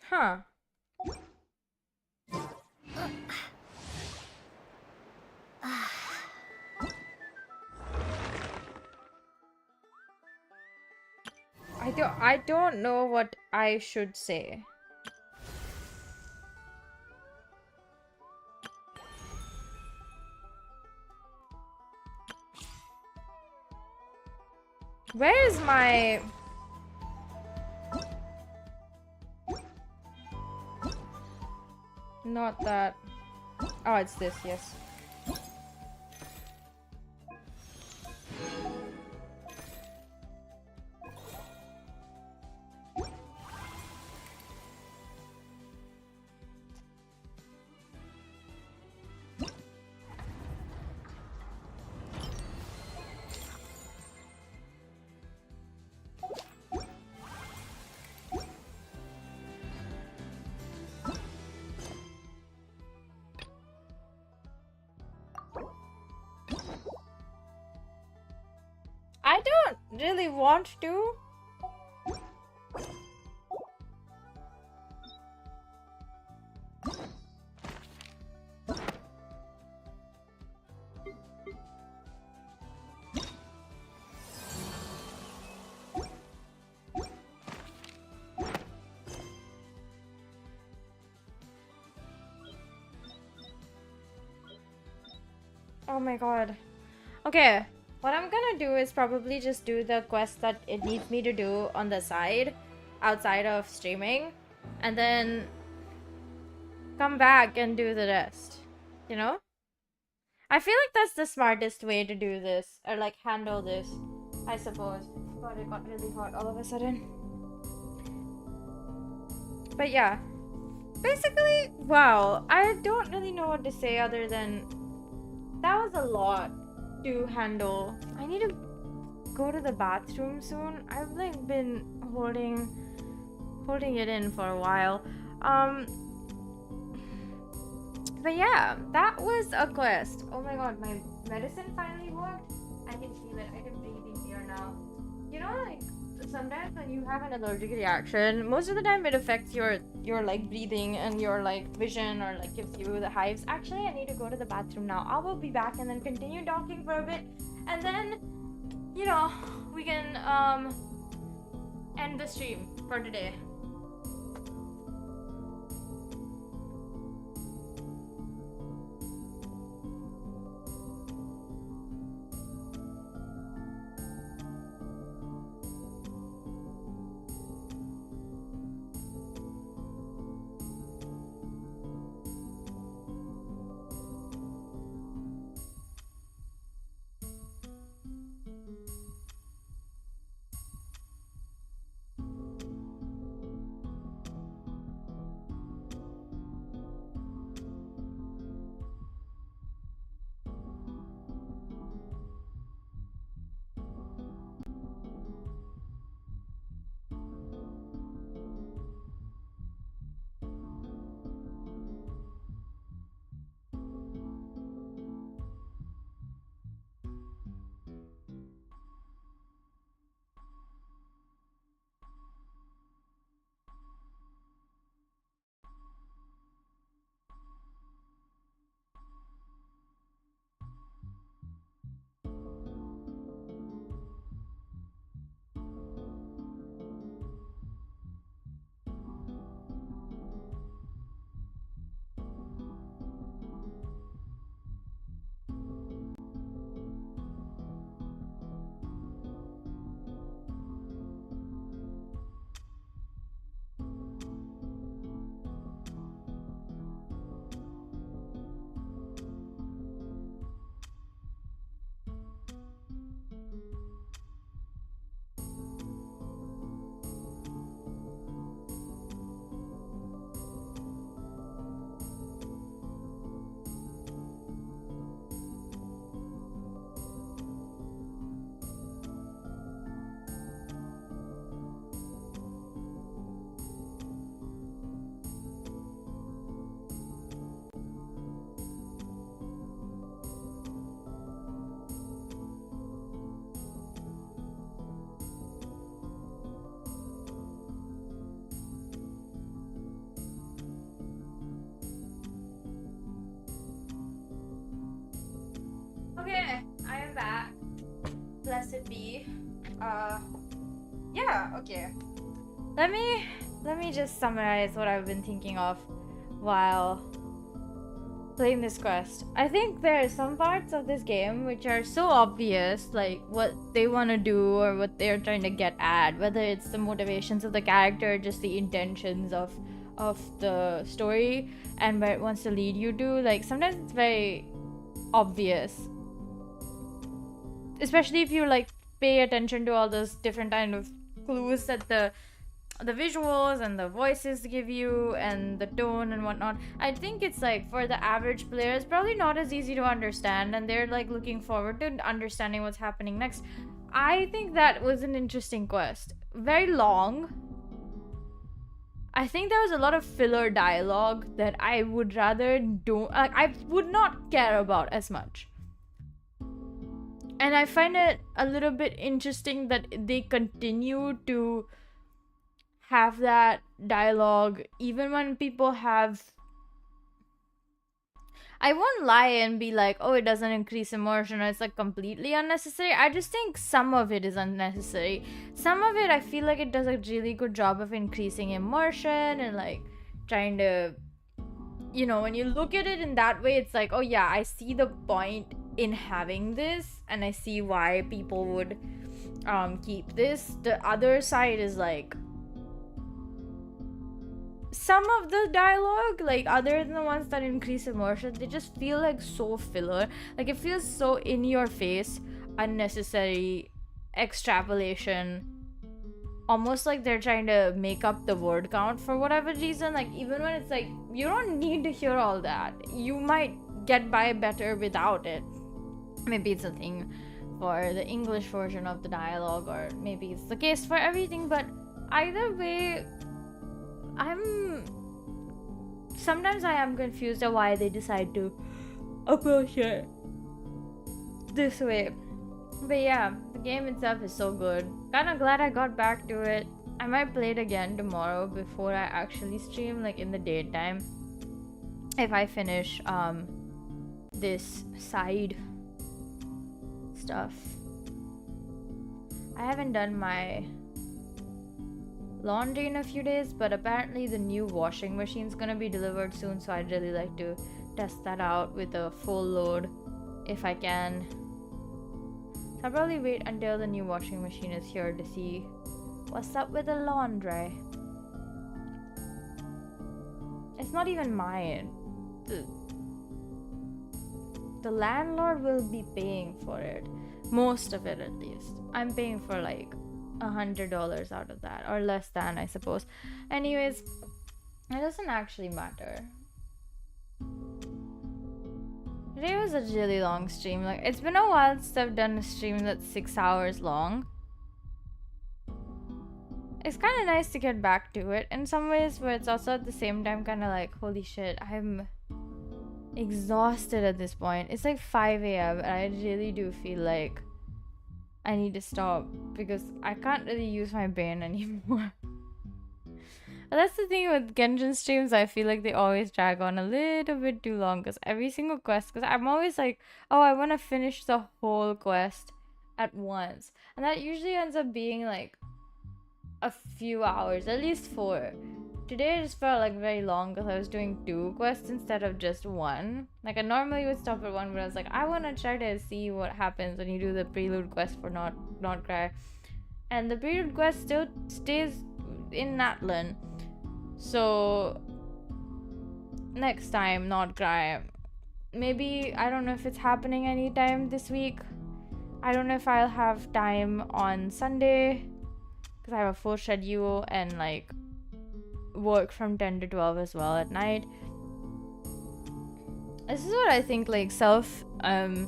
Huh. I don't know what I should say. Where is my... Not that. Oh, it's this, yes. really want to. Oh my god. Okay, what I'm gonna do is probably just do the quest that it needs me to do on the side, outside of streaming, and then come back and do the rest, you know? I feel like that's the smartest way to do this, or like handle this, I suppose. God, it got really hot all of a sudden. But yeah, basically, wow, I don't really know what to say other than that was a lot to handle. I need to go to the bathroom soon. I've like been holding it in for a while. But yeah, that was a quest. Oh my god, my medicine finally worked. I can feel it. I can breathe in here now. You know, like sometimes when you have an allergic reaction, most of the time it affects your like breathing and your like vision, or like gives you the hives. Actually, I need to go to the bathroom now. I will be back and then continue talking for a bit, and then, you know, we can end the stream for today. Okay, I am back. Blessed be. Yeah, okay. Let me just summarize what I've been thinking of while playing this quest. I think there are some parts of this game which are so obvious, like what they want to do or what they're trying to get at, whether it's the motivations of the character, just the intentions of the story and where it wants to lead you to. Like sometimes it's very obvious, especially if you like pay attention to all those different kind of clues that the visuals and the voices give you and the tone and whatnot. I think it's like for the average player it's probably not as easy to understand, and they're like looking forward to understanding what's happening next. I think that was an interesting quest. Very long. I think there was a lot of filler dialogue that I would rather don't, like, I would not care about as much. And I find it a little bit interesting that they continue to have that dialogue even when people have... I won't lie and be like, oh, it doesn't increase immersion or it's like completely unnecessary. I just think some of it is unnecessary. Some of it, I feel like it does a really good job of increasing immersion and like trying to, you know, when you look at it in that way, it's like, oh yeah, I see the point in having this and I see why people would keep this. The other side is like, some of the dialogue, like other than the ones that increase immersion, they just feel like so filler. Like it feels so in your face, unnecessary extrapolation, almost like they're trying to make up the word count for whatever reason. Like even when it's like, you don't need to hear all that, you might get by better without it. Maybe it's a thing for the English version of the dialogue, or maybe it's the case for everything, but either way, sometimes I am confused at why they decide to approach it this way. But yeah, the game itself is so good. Kinda glad I got back to it. I might play it again tomorrow before I actually stream, like in the daytime, if I finish this side stuff. I haven't done my laundry in a few days, but apparently the new washing machine's gonna be delivered soon, so I'd really like to test that out with a full load if I can. So I'll probably wait until the new washing machine is here to see what's up with the laundry. It's not even mine. The landlord will be paying for it, most of it at least. I'm paying for like $100 out of that, or less than, I suppose. Anyways, it doesn't actually matter. Today was a really long stream. Like, it's been a while since I've done a stream that's 6 hours long. It's kind of nice to get back to it in some ways, but it's also at the same time kind of like, holy shit, I'm exhausted at this point. It's like 5 a.m. and I really do feel like I need to stop because I can't really use my brain anymore. But that's the thing with Genshin streams, I feel like they always drag on a little bit too long because every single quest, because I'm always like, oh, I want to finish the whole quest at once. And that usually ends up being like a few hours, at least 4. Today it just felt like very long because I was doing 2 quests instead of just 1. Like I normally would stop at 1, but I was like, I want to try to see what happens when you do the prelude quest for Not Cry. And the prelude quest still stays in Natlan. So next time, Not Cry. Maybe, I don't know if it's happening anytime this week. I don't know if I'll have time on Sunday because I have a full schedule and like work from 10 to 12 as well at night. This is what I think, like self-assigned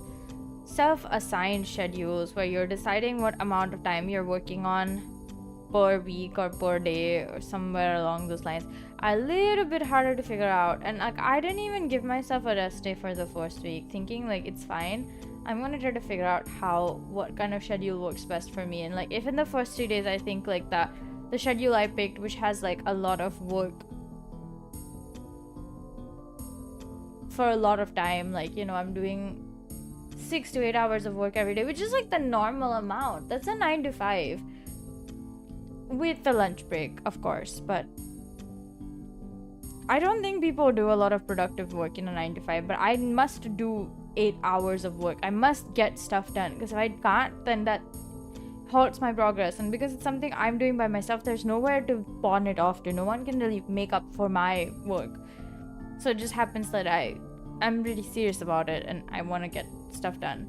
schedules where you're deciding what amount of time you're working on per week or per day or somewhere along those lines are a little bit harder to figure out. And like I didn't even give myself a rest day for the first week, thinking like it's fine, I'm gonna try to figure out what kind of schedule works best for me. And like if in the first 3 days I think like the schedule I picked, which has like a lot of work for a lot of time, like, you know, I'm doing 6 to 8 hours of work every day, which is like the normal amount. That's a 9 to 5 with the lunch break, of course. But I don't think people do a lot of productive work in a 9 to 5, but I must do 8 hours of work. I must get stuff done, because if I can't, then that halts my progress. And because it's something I'm doing by myself, there's nowhere to pawn it off to. No one can really make up for my work. So it just happens that I'm really serious about it and I want to get stuff done.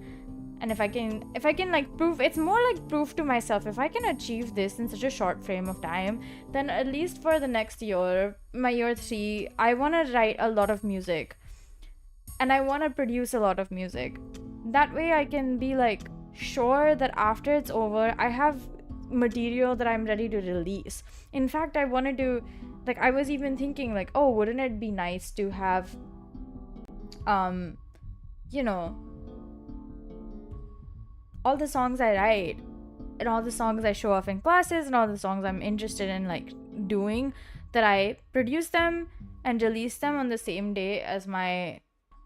And if I can like prove, it's more like proof to myself, if I can achieve this in such a short frame of time, then at least for the next year, my year 3, I want to write a lot of music and I want to produce a lot of music. That way I can be like sure that after it's over, I have material that I'm ready to release. In fact, I wanted to, like, I was even thinking like, oh, wouldn't it be nice to have you know, all the songs I write and all the songs I show off in classes and all the songs I'm interested in like doing, that I produce them and release them on the same day as my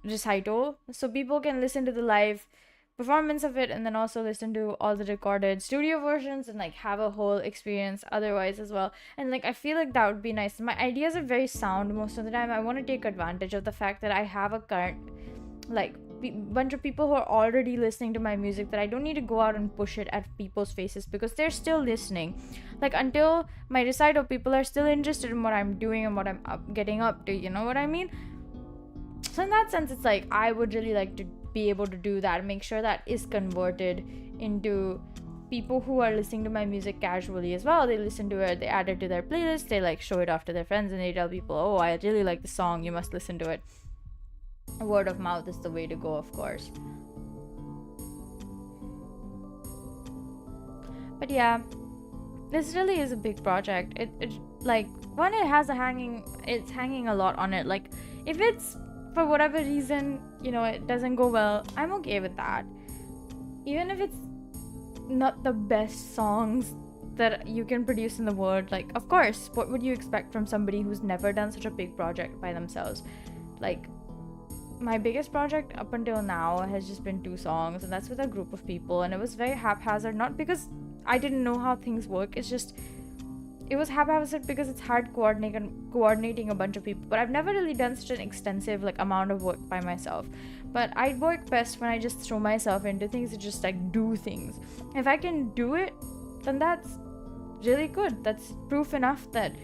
recital, so people can listen to the live performance of it and then also listen to all the recorded studio versions and like have a whole experience otherwise as well. And like I feel like that would be nice. My ideas are very sound most of the time. I want to take advantage of the fact that I have a current like bunch of people who are already listening to my music, that I don't need to go out and push it at people's faces because they're still listening. Like until my recital, people are still interested in what I'm doing and what I'm getting up to, you know what I mean? So in that sense, it's like I would really like to be able to do that, make sure that is converted into people who are listening to my music casually as well. They listen to it, they add it to their playlist, they like show it off to their friends, and they tell people, oh, I really like the song, you must listen to it. Word of mouth is the way to go, of course. But yeah, this really is a big project. It like one, it's hanging a lot on it. Like if it's for whatever reason, you know, it doesn't go well, I'm okay with that. Even if it's not the best songs that you can produce in the world, like of course, what would you expect from somebody who's never done such a big project by themselves? Like my biggest project up until now has just been 2 songs, and that's with a group of people, and it was very haphazard, not because I didn't know how things work, it's just it was haphazard because it's hard coordinating a bunch of people. But I've never really done such an extensive like amount of work by myself. But I work best when I just throw myself into things and just like do things. If I can do it, then that's really good. That's proof enough that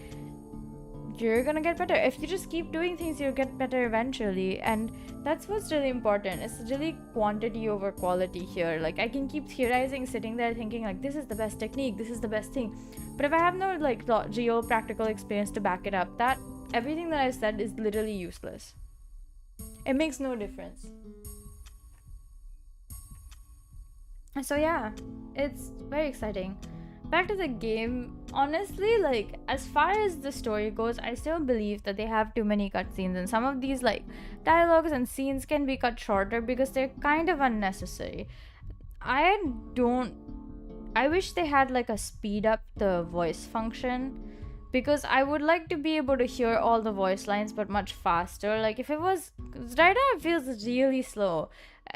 you're gonna get better. If you just keep doing things, you'll get better eventually, and that's what's really important. It's really quantity over quality here. Like I can keep theorizing, sitting there thinking like this is the best technique, this is the best thing, but if I have no like real practical experience to back it up, that everything that I've said is literally useless. It makes no difference. So yeah, it's very exciting. Back to the game, honestly, like as far as the story goes, I still believe that they have too many cutscenes, and some of these like dialogues and scenes can be cut shorter because they're kind of unnecessary. I wish they had like a speed up the voice function, because I would like to be able to hear all the voice lines but much faster. Like if it was, right now it feels really slow.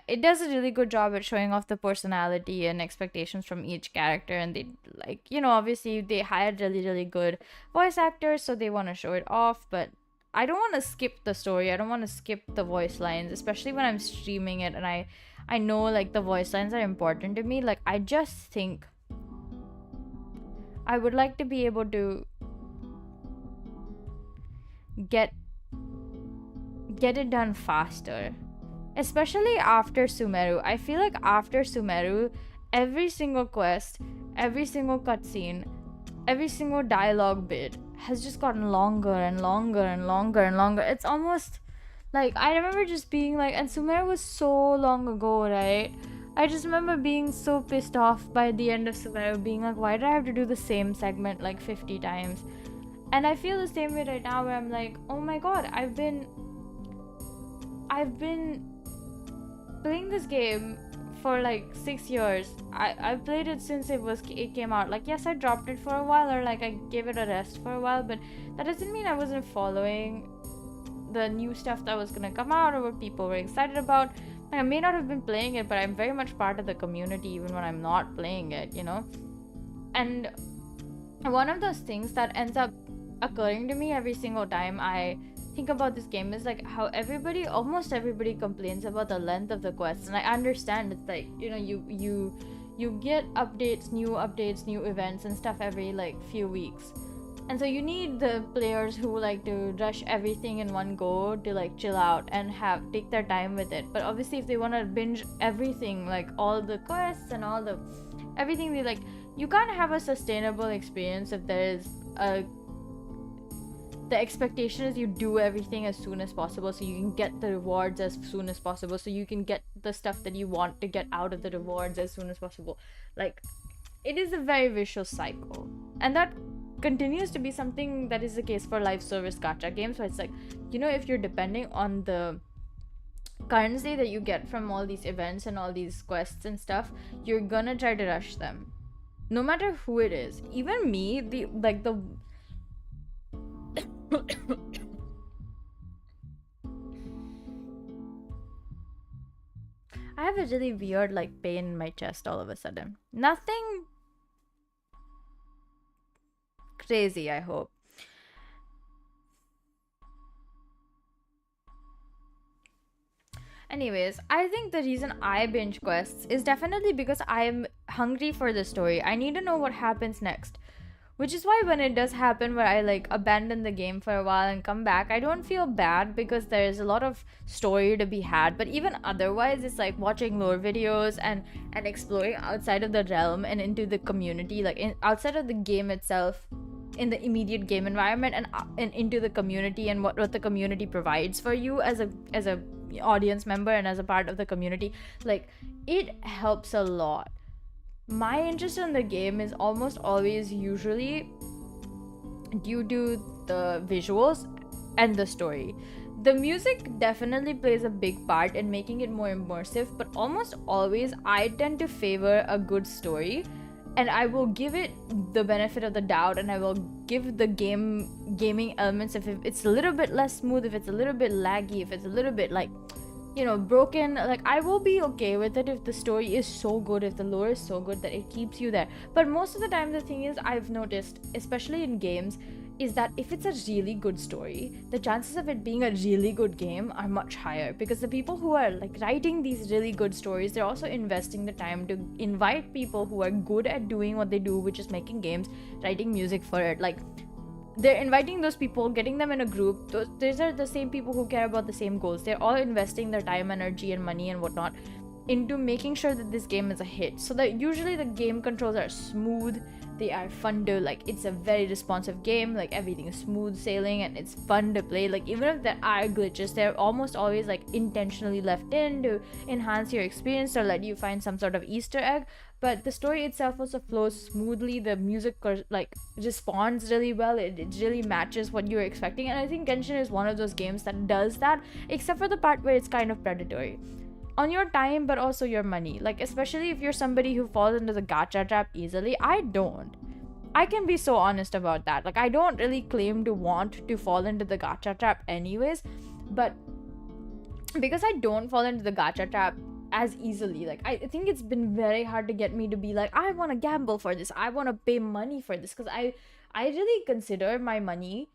It does a really good job at showing off the personality and expectations from each character, and they like, you know, obviously they hired really good voice actors, so they want to show it off, but I don't want to skip the story. I don't want to skip the voice lines, especially when I'm streaming it and I know like the voice lines are important to me. Like I just think I would like to be able to get it done faster. Especially after Sumeru. I feel like after Sumeru, every single quest, every single cutscene, every single dialogue bit has just gotten longer and longer and longer and longer. It's almost like, I remember just being like, and Sumeru was so long ago, right? I just remember being so pissed off by the end of Sumeru, being like, why did I have to do the same segment like 50 times? And I feel the same way right now, where I'm like, oh my god, I've been playing this game for like 6 years. I've played it since it came out. Like yes, I dropped it for a while, or like I gave it a rest for a while, but that doesn't mean I wasn't following the new stuff that was gonna come out or what people were excited about. Like I may not have been playing it, but I'm very much part of the community even when I'm not playing it, you know? And one of those things that ends up occurring to me every single time I think about this game is like how almost everybody complains about the length of the quests, and I understand. It's like, you know, you get updates, new events and stuff every like few weeks, and so you need the players who like to rush everything in one go to like chill out and take their time with it. But obviously if they want to binge everything, like all the quests and all the everything, they like, you can't have a sustainable experience if there is the expectation is you do everything as soon as possible so you can get the rewards as soon as possible, so you can get the stuff that you want to get out of the rewards as soon as possible. Like, it is a very vicious cycle, and that continues to be something that is the case for live service gacha games, where it's like, you know, if you're depending on the currency that you get from all these events and all these quests and stuff, you're gonna try to rush them. No matter who it is. Even me, I have a really weird pain in my chest all of a sudden. Nothing crazy, I hope. Anyways, I think the reason I binge quests is definitely because I'm hungry for the story. I need to know what happens next. Which is why when it does happen where I abandon the game for a while and come back, I don't feel bad because there's a lot of story to be had. But even otherwise, it's like watching lore videos and exploring outside of the realm and into the community, outside of the game itself, in the immediate game environment, and into the community and what the community provides for you as a audience member and as a part of the community. It helps a lot. My interest in the game is almost always usually due to the visuals and the story. The music definitely plays a big part in making it more immersive, but almost always I tend to favor a good story, and I will give it the benefit of the doubt, and I will give the gaming elements if it's a little bit less smooth, if it's a little bit laggy, if it's a little bit broken, I will be okay with it if the story is so good, if the lore is so good that it keeps you there. But most of the time, the thing is, I've noticed, especially in games, is that if it's a really good story, the chances of it being a really good game are much higher, because the people who are writing these really good stories, they're also investing the time to invite people who are good at doing what they do, which is making games, writing music for it. They're inviting those people, getting them in a group. Those are the same people who care about the same goals. They're all investing their time, energy, and money and whatnot into making sure that this game is a hit. So that usually the game controls are smooth, they are fun to it's a very responsive game, everything is smooth sailing and it's fun to play. Even if there are glitches, they're almost always intentionally left in to enhance your experience or let you find some sort of Easter egg. But the story itself also flows smoothly. The music responds really well. It really matches what you're expecting, and I think Genshin is one of those games that does that, except for the part where it's kind of predatory on your time but also your money. Especially if you're somebody who falls into the gacha trap easily. I can be so honest about that. I don't really claim to want to fall into the gacha trap anyways, but because I don't fall into the gacha trap as easily, I think it's been very hard to get me to be I want to gamble for this, I want to pay money for this, because I really consider my money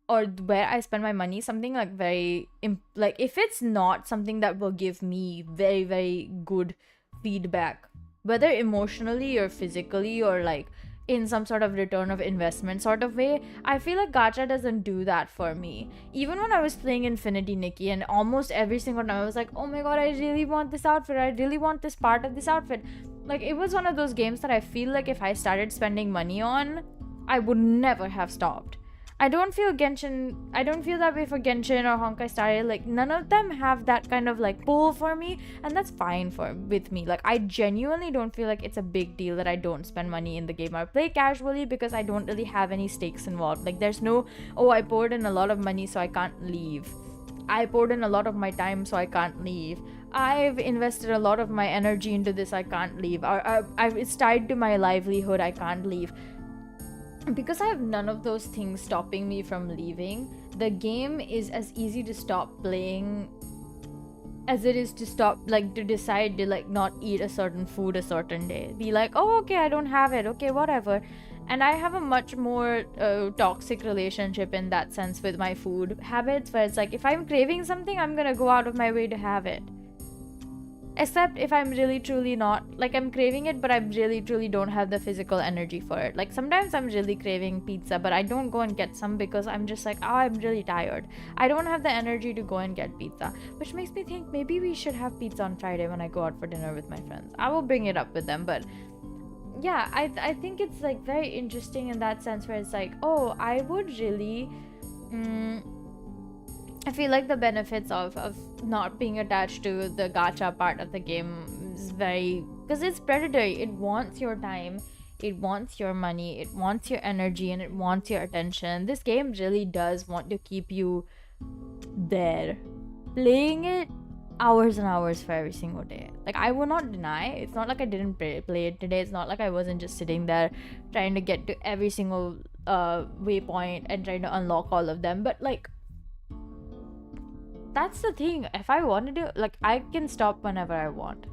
or where I spend my money something very if it's not something that will give me very, very good feedback, whether emotionally or physically or in some sort of return of investment sort of way, I feel gacha doesn't do that for me. Even when I was playing Infinity Nikki, and almost every single time I was oh my god, I really want this outfit, I really want this part of this outfit. It was one of those games that I feel if I started spending money on, I would never have stopped. I don't feel that way for Genshin or Honkai Star Rail. None of them have that kind of pull for me, and that's fine with me. I genuinely don't feel it's a big deal that I don't spend money in the game or play casually, because I don't really have any stakes involved. There's no, oh, I poured in a lot of money so I can't leave. I poured in a lot of my time so I can't leave. I've invested a lot of my energy into this, I can't leave. Or it's tied to my livelihood, I can't leave. Because I have none of those things stopping me from leaving, the game is as easy to stop playing as it is to stop, to decide to not eat a certain food a certain day. Be oh, okay, I don't have it, okay, whatever. And I have a much more toxic relationship in that sense with my food habits, where it's if I'm craving something, I'm gonna go out of my way to have it. Except if I'm really truly not, I'm craving it, but I really truly don't have the physical energy for it. Sometimes I'm really craving pizza, but I don't go and get some because I'm just oh, I'm really tired. I don't have the energy to go and get pizza, which makes me think maybe we should have pizza on Friday when I go out for dinner with my friends. I will bring it up with them, but yeah, I think it's very interesting in that sense, where it's oh, I would really I feel the benefits of not being attached to the gacha part of the game is very, because it's predatory. It wants your time, it wants your money, it wants your energy, and it wants your attention. This game really does want to keep you there. Playing it hours and hours for every single day. Like, I will not deny, it's not like I didn't play it today. It's not like I wasn't just sitting there trying to get to every single waypoint and trying to unlock all of them. But like, that's the thing. If I want to do, like, I can stop whenever I want.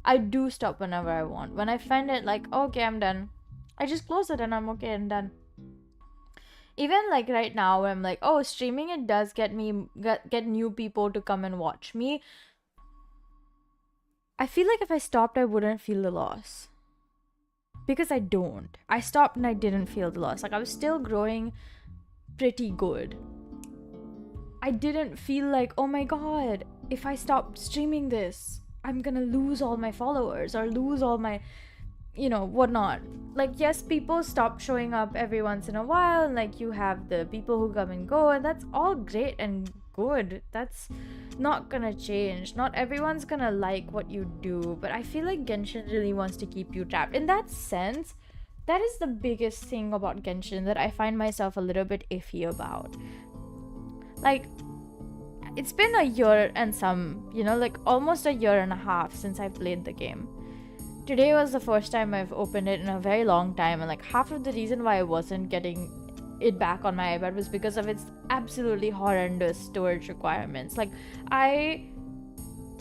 I do stop whenever I want. When I find it like, okay, I'm done, I just close it and I'm okay and done. Even like right now, I'm like, oh, streaming, it does get new people to come and watch me. I feel like if I stopped, I wouldn't feel the loss. Because I don't. I stopped and I didn't feel the loss. Like, I was still growing pretty good. I didn't feel like, oh my god, if I stop streaming this, I'm gonna lose all my followers or lose all my, you know, whatnot. Like, yes, people stop showing up every once in a while, and like, you have the people who come and go, and that's all great and good. That's not gonna change. Not everyone's gonna like what you do, but I feel like Genshin really wants to keep you trapped. In that sense, that is the biggest thing about Genshin that I find myself a little bit iffy about. Like, it's been a year and some, you know, like almost a year and a half since I played the game. Today was the first time I've opened it in a very long time, and like half of the reason why I wasn't getting it back on my iPad was because of its absolutely horrendous storage requirements. Like, I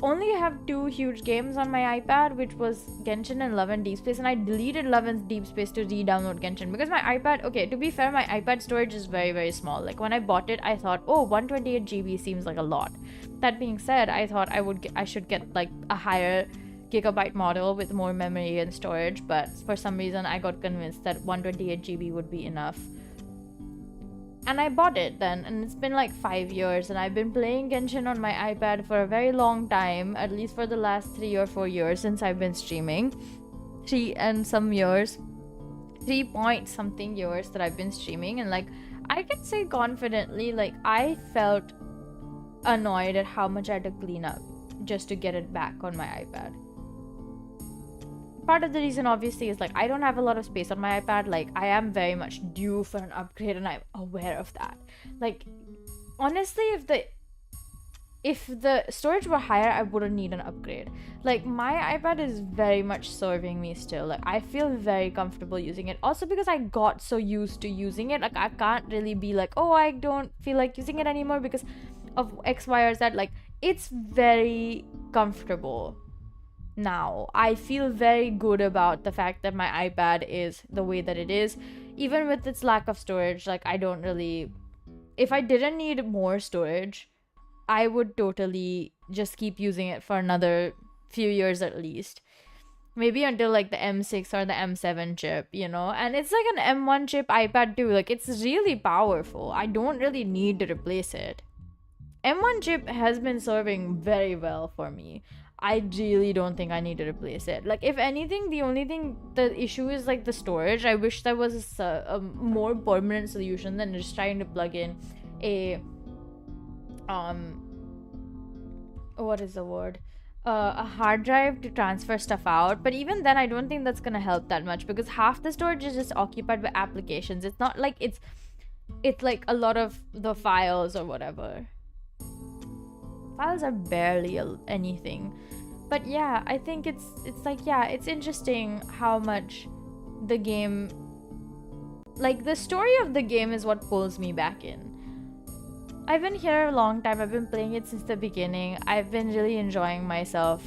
only have 2 huge games on my iPad, which was Genshin and Love and Deep Space, and I deleted Love and Deep Space to re-download Genshin because my iPad, okay, to be fair, my iPad storage is very, very small. Like, when I bought it, I thought, oh, 128 GB seems like a lot. That being said, I thought I should get like a higher gigabyte model with more memory and storage, but for some reason I got convinced that 128 GB would be enough. And I bought it then, and it's been like 5 years, and I've been playing Genshin on my iPad for a very long time, at least for the last 3 or 4 years since I've been streaming. 3 point something years that I've been streaming, and like, I can say confidently, like, I felt annoyed at how much I had to clean up just to get it back on my iPad. Part of the reason obviously is like, I don't have a lot of space on my iPad. Like, I am very much due for an upgrade, and I'm aware of that. Like, honestly, if the storage were higher, I wouldn't need an upgrade. Like, my iPad is very much serving me still. Like, I feel very comfortable using it. Also because I got so used to using it, like, I can't really be like, oh, I don't feel like using it anymore because of X, Y, or Z. Like, it's very comfortable now. I feel very good about the fact that my iPad is the way that it is, even with its lack of storage. Like, I don't really, if I didn't need more storage, I would totally just keep using it for another few years at least, maybe until like the M6 or the M7 chip, you know. And it's like an M1 chip iPad too. Like, it's really powerful. I don't really need to replace it. M1 chip has been serving very well for me. I really don't think I need to replace it. Like, if anything, the issue is like the storage. I wish there was a more permanent solution than just trying to plug in a what is the word? A hard drive to transfer stuff out. But even then, I don't think that's gonna help that much because half the storage is just occupied by applications. It's not like it's like a lot of the files or whatever. Files are barely anything. But yeah, I think it's like, yeah, it's interesting how much the game, like, the story of the game is what pulls me back in. I've been here a long time. I've been playing it since the beginning. I've been really enjoying myself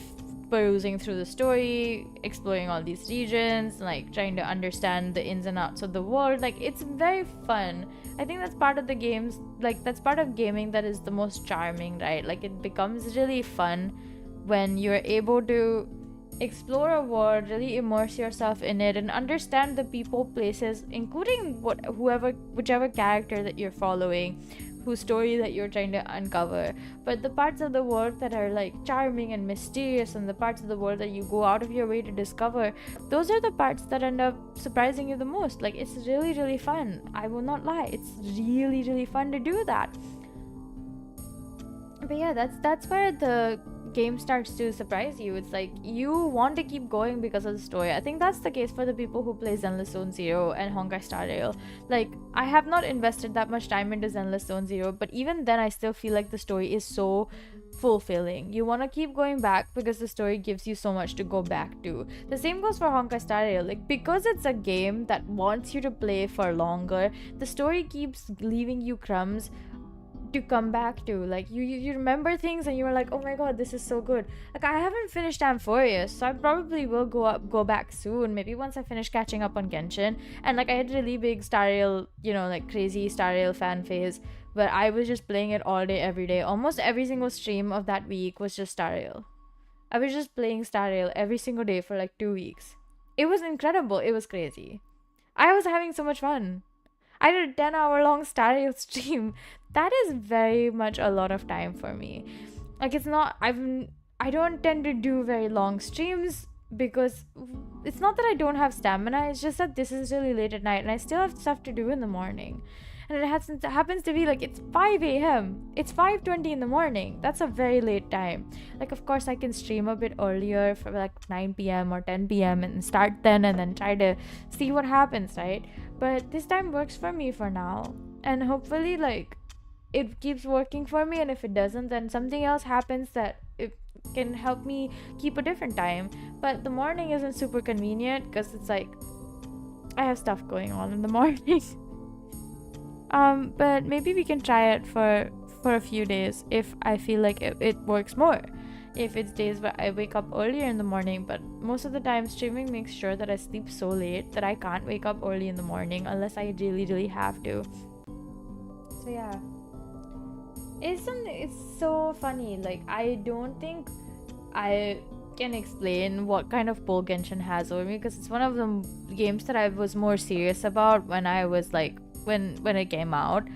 perusing through the story, exploring all these regions, like trying to understand the ins and outs of the world. Like, it's very fun. I think that's part of the games, like, that's part of gaming that is the most charming, right? Like, it becomes really fun when you're able to explore a world, really immerse yourself in it, and understand the people, places, including whichever character that you're following, whose story that you're trying to uncover. But the parts of the world that are like charming and mysterious, and the parts of the world that you go out of your way to discover, those are the parts that end up surprising you the most. Like, it's really, really fun. I will not lie, it's really, really fun to do that. But yeah, that's where the game starts to surprise you. It's like you want to keep going because of the story. I think that's the case for the people who play Zenless Zone Zero and Honkai Star Rail. Like, I have not invested that much time into Zenless Zone Zero, but even then I still feel like the story is so fulfilling. You want to keep going back because the story gives you so much to go back to. The same goes for Honkai Star Rail. Like, because it's a game that wants you to play for longer, the story keeps leaving you crumbs to come back to. Like, you remember things and you were like, oh my god, this is so good. Like, I haven't finished Amphoreus, so I probably will go back soon, maybe once I finish catching up on Genshin. And like, I had a really big Star Rail, you know, like crazy Star Rail fan phase, but I was just playing it all day every day. Almost every single stream of that week was just Star Rail. I was just playing Star Rail every single day for like 2 weeks. It was incredible. It was crazy. I was having so much fun. I did a 10-hour long Star Rail stream. That is very much a lot of time for me. Like, it's not, I don't tend to do very long streams because it's not that I don't have stamina, it's just that this is really late at night and I still have stuff to do in the morning. And it happens to be like, it's 5 a.m. It's 5:20 in the morning. That's a very late time. Like, of course, I can stream a bit earlier for like 9 p.m. or 10 p.m. and start then and then try to see what happens, right? But this time works for me for now. And hopefully, like, it keeps working for me. And if it doesn't, then something else happens that it can help me keep a different time. But the morning isn't super convenient because it's like, I have stuff going on in the morning. But maybe we can try it for a few days if I feel like it works more. If it's days where I wake up earlier in the morning, but most of the time streaming makes sure that I sleep so late that I can't wake up early in the morning unless I really, really have to. So yeah. It's so funny. Like, I don't think I can explain what kind of pull Genshin has over me because it's one of the games that I was more serious about when I was like, when it came out,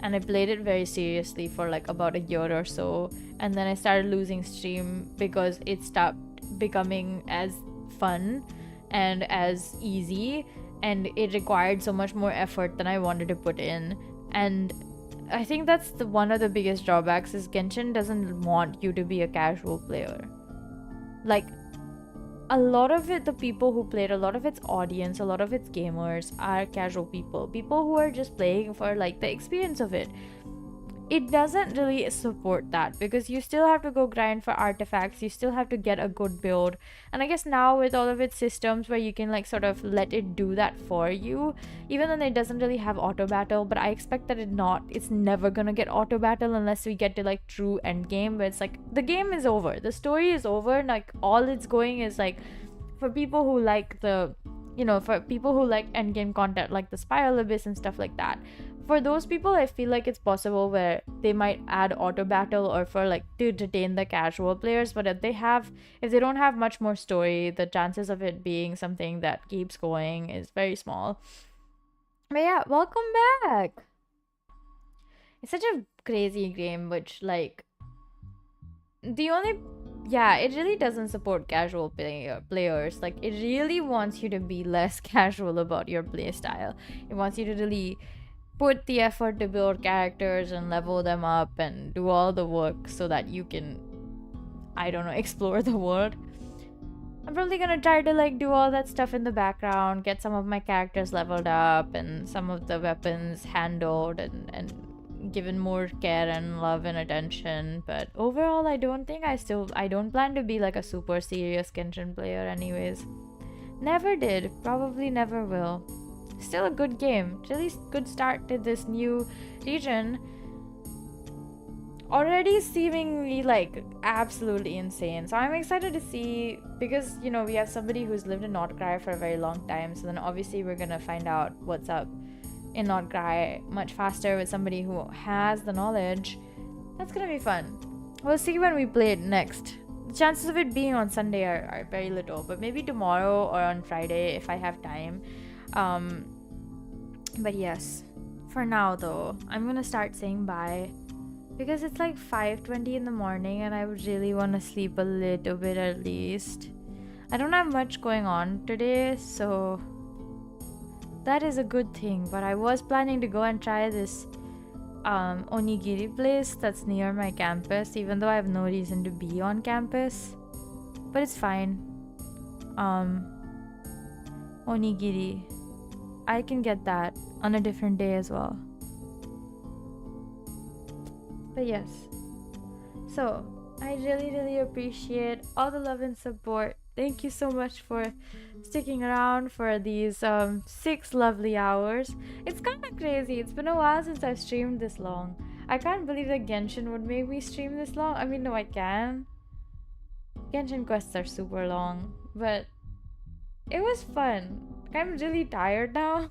and I played it very seriously for like about a year or so, and then I started losing stream because it stopped becoming as fun and as easy, and it required so much more effort than I wanted to put in. And I think that's one of the biggest drawbacks is Genshin doesn't want you to be a casual player. Like, a lot of it, the people who played, a lot of its audience, a lot of its gamers are casual people who are just playing for like the experience of it. It doesn't really support that because you still have to go grind for artifacts, you still have to get a good build. And I guess now with all of its systems where you can like sort of let it do that for you, even though it doesn't really have auto battle, but I expect that it's never gonna get auto battle unless we get to like true end game where it's like the game is over, the story is over, and like all it's going is like for people who like for people who like end game content like the Spiral Abyss and stuff like that. For those people, I feel like it's possible where they might add auto battle or for like to detain the casual players, but if they don't have much more story, the chances of it being something that keeps going is very small. But yeah, welcome back. It's such a crazy game, which like it really doesn't support casual players. Like, it really wants you to be less casual about your playstyle. It wants you to really put the effort to build characters and level them up and do all the work so that you can, I don't know, explore the world. I'm probably gonna try to like do all that stuff in the background, get some of my characters leveled up and some of the weapons handled and given more care and love and attention. But overall, I don't plan to be like a super serious Genshin player anyways. Never did, probably never will. Still a good game. Really good start to this new region. Already seemingly like absolutely insane. So I'm excited to see, because we have somebody who's lived in Nordgrai for a very long time. So then obviously we're gonna find out what's up in Nordgrai much faster with somebody who has the knowledge. That's gonna be fun. We'll see when we play it next. The chances of it being on Sunday are very little, but maybe tomorrow or on Friday if I have time. But yes, for now though, I'm gonna start saying bye because it's like 5:20 in the morning and I would really want to sleep a little bit at least. I don't have much going on today, so that is a good thing. But I was planning to go and try this onigiri place that's near my campus, even though I have no reason to be on campus, but it's fine. Onigiri, I can get that on a different day as well. But yes, so I really appreciate all the love and support. Thank you so much for sticking around for these 6 lovely hours. It's kind of crazy. It's been a while since I've streamed this long. I can't believe that Genshin would make me stream this long. I mean, no, I can. Genshin quests are super long, but it was fun. I'm really tired now.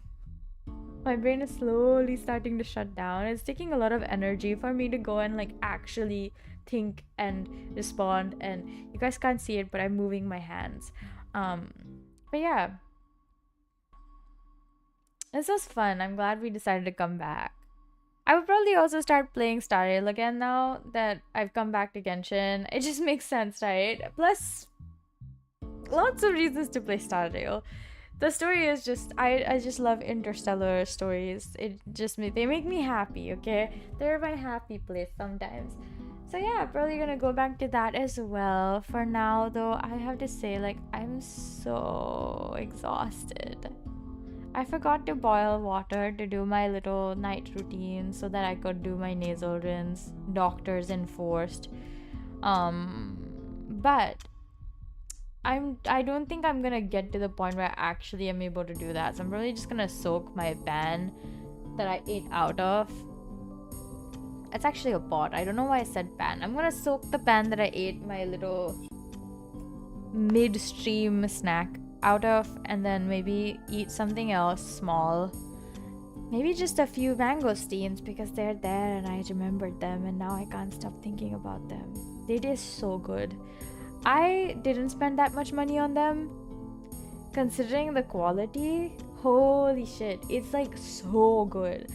My brain is slowly starting to shut down. It's taking a lot of energy for me to go and like actually think and respond, and you guys can't see it, but I'm moving my hands. But yeah, this was fun. I'm glad we decided to come back. I would probably also start playing Star Rail again now that I've come back to Genshin. It just makes sense, right? Plus, lots of reasons to play Star Rail. The story is just, I just love interstellar stories. They make me happy, okay? They're my happy place sometimes. So yeah, probably gonna go back to that as well. For now though, I have to say, like, I'm so exhausted. I forgot to boil water to do my little night routine so that I could do my nasal rinse. Doctors enforced. But I don't think I'm gonna get to the point where I actually am able to do that. So I'm really just gonna soak my pan that I ate out of. It's actually a pot. I don't know why I said pan. I'm gonna soak the pan that I ate my little midstream snack out of, and then maybe eat something else small. Maybe just a few mangosteens because they're there and I remembered them and now I can't stop thinking about them. They taste so good. I didn't spend that much money on them. Considering the quality, holy shit, it's like so good.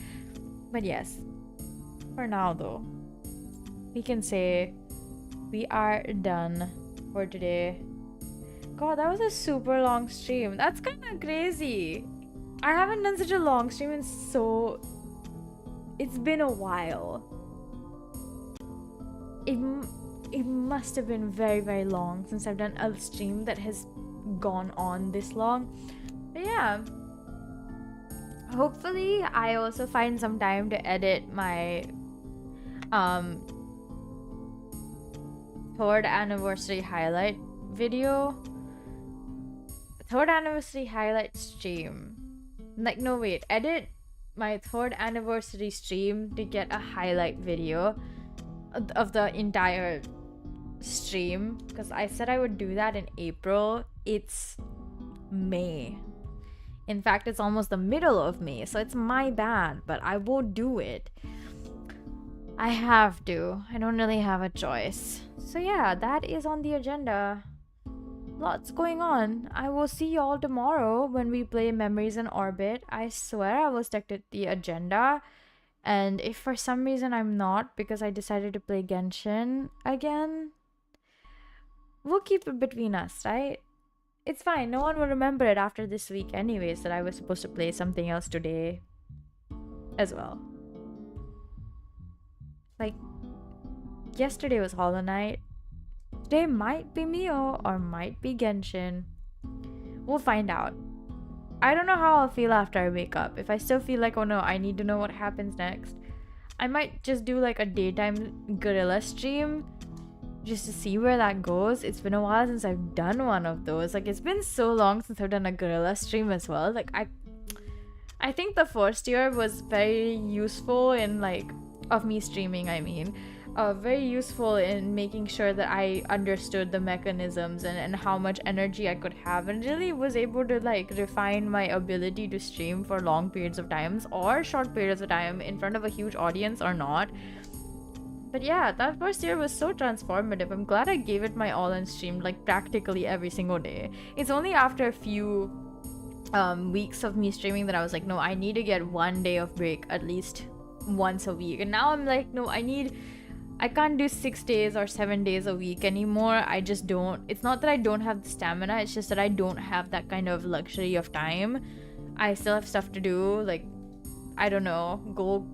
But yes, for now though, we can say we are done for today. God, that was a super long stream. That's kind of crazy. I haven't done such a long stream in so... It's been a while. It must have been very long since I've done a stream that has gone on this long. But yeah, hopefully I also find some time to edit my 3rd anniversary highlight video. 3rd anniversary highlight stream. Like, no wait, edit my 3rd anniversary stream to get a highlight video of the entire stream, because I said I would do that in April. It's May. In fact, it's almost the middle of May, so it's my bad, but I won't do it. I have to. I don't really have a choice. So yeah, that is on the agenda. Lots going on. I will see you all tomorrow when we play Memories in Orbit. I swear I will stick to the agenda. And if for some reason I'm not, because I decided to play Genshin again, we'll keep it between us, right? It's fine. No one will remember it after this week anyways, that I was supposed to play something else today as well. Like, yesterday was Hollow Knight. Today might be Mew or might be Genshin. We'll find out. I don't know how I'll feel after I wake up. If I still feel like, oh no, I need to know what happens next, I might just do like a daytime gorilla stream just to see where that goes. It's been a while since I've done one of those. Like, it's been so long since I've done a gorilla stream as well. Like, I think the first year was very useful in, like, of me streaming, I mean. Very useful in making sure that I understood the mechanisms and how much energy I could have, and really was able to like refine my ability to stream for long periods of times or short periods of time in front of a huge audience or not. But yeah, that first year was so transformative. I'm glad I gave it my all and streamed like practically every single day. It's only after a few weeks of me streaming that I was like, no, I need to get 1 day of break at least once a week. And now I'm like, no, I can't do 6 days or 7 days a week anymore. I just don't. It's not that I don't have the stamina, it's just that I don't have that kind of luxury of time. I still have stuff to do, like, I don't know, go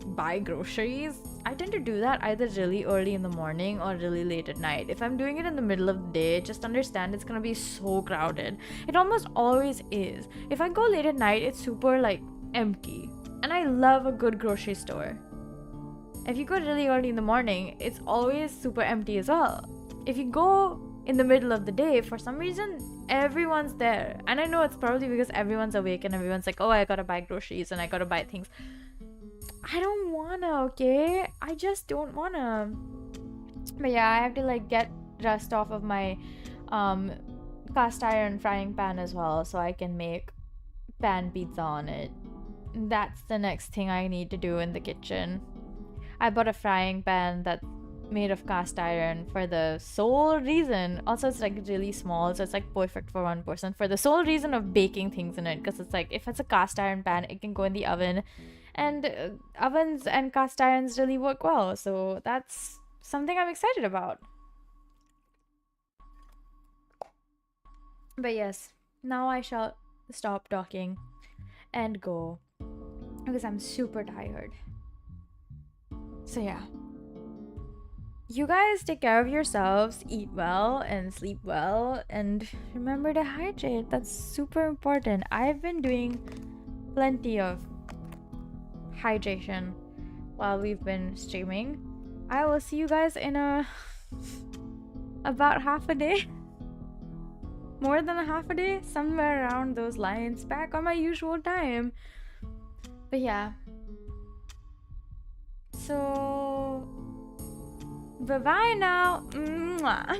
buy groceries. I tend to do that either really early in the morning or really late at night. If I'm doing it in the middle of the day, just understand it's gonna be so crowded. It almost always is. If I go late at night, it's super like empty. And I love a good grocery store. If you go really early in the morning, it's always super empty as well. If you go in the middle of the day, for some reason, everyone's there. And I know it's probably because everyone's awake and everyone's like, oh, I gotta buy groceries and I gotta buy things. I don't wanna, okay? I just don't wanna. But yeah, I have to like get rust off of my cast iron frying pan as well, so I can make pan pizza on it. That's the next thing I need to do in the kitchen. I bought a frying pan that's made of cast iron for the sole reason. Also, it's like really small, so it's like perfect for one person. For the sole reason of baking things in it, because it's like if it's a cast iron pan, it can go in the oven, and ovens and cast irons really work well. So that's something I'm excited about. But yes, now I shall stop talking and go because I'm super tired. So yeah, you guys take care of yourselves, eat well and sleep well, and remember to hydrate. That's super important. I've been doing plenty of hydration while we've been streaming. I will see you guys in about half a day. More than a half a day, somewhere around those lines, back on my usual time. But yeah, so bye bye now. Mwah.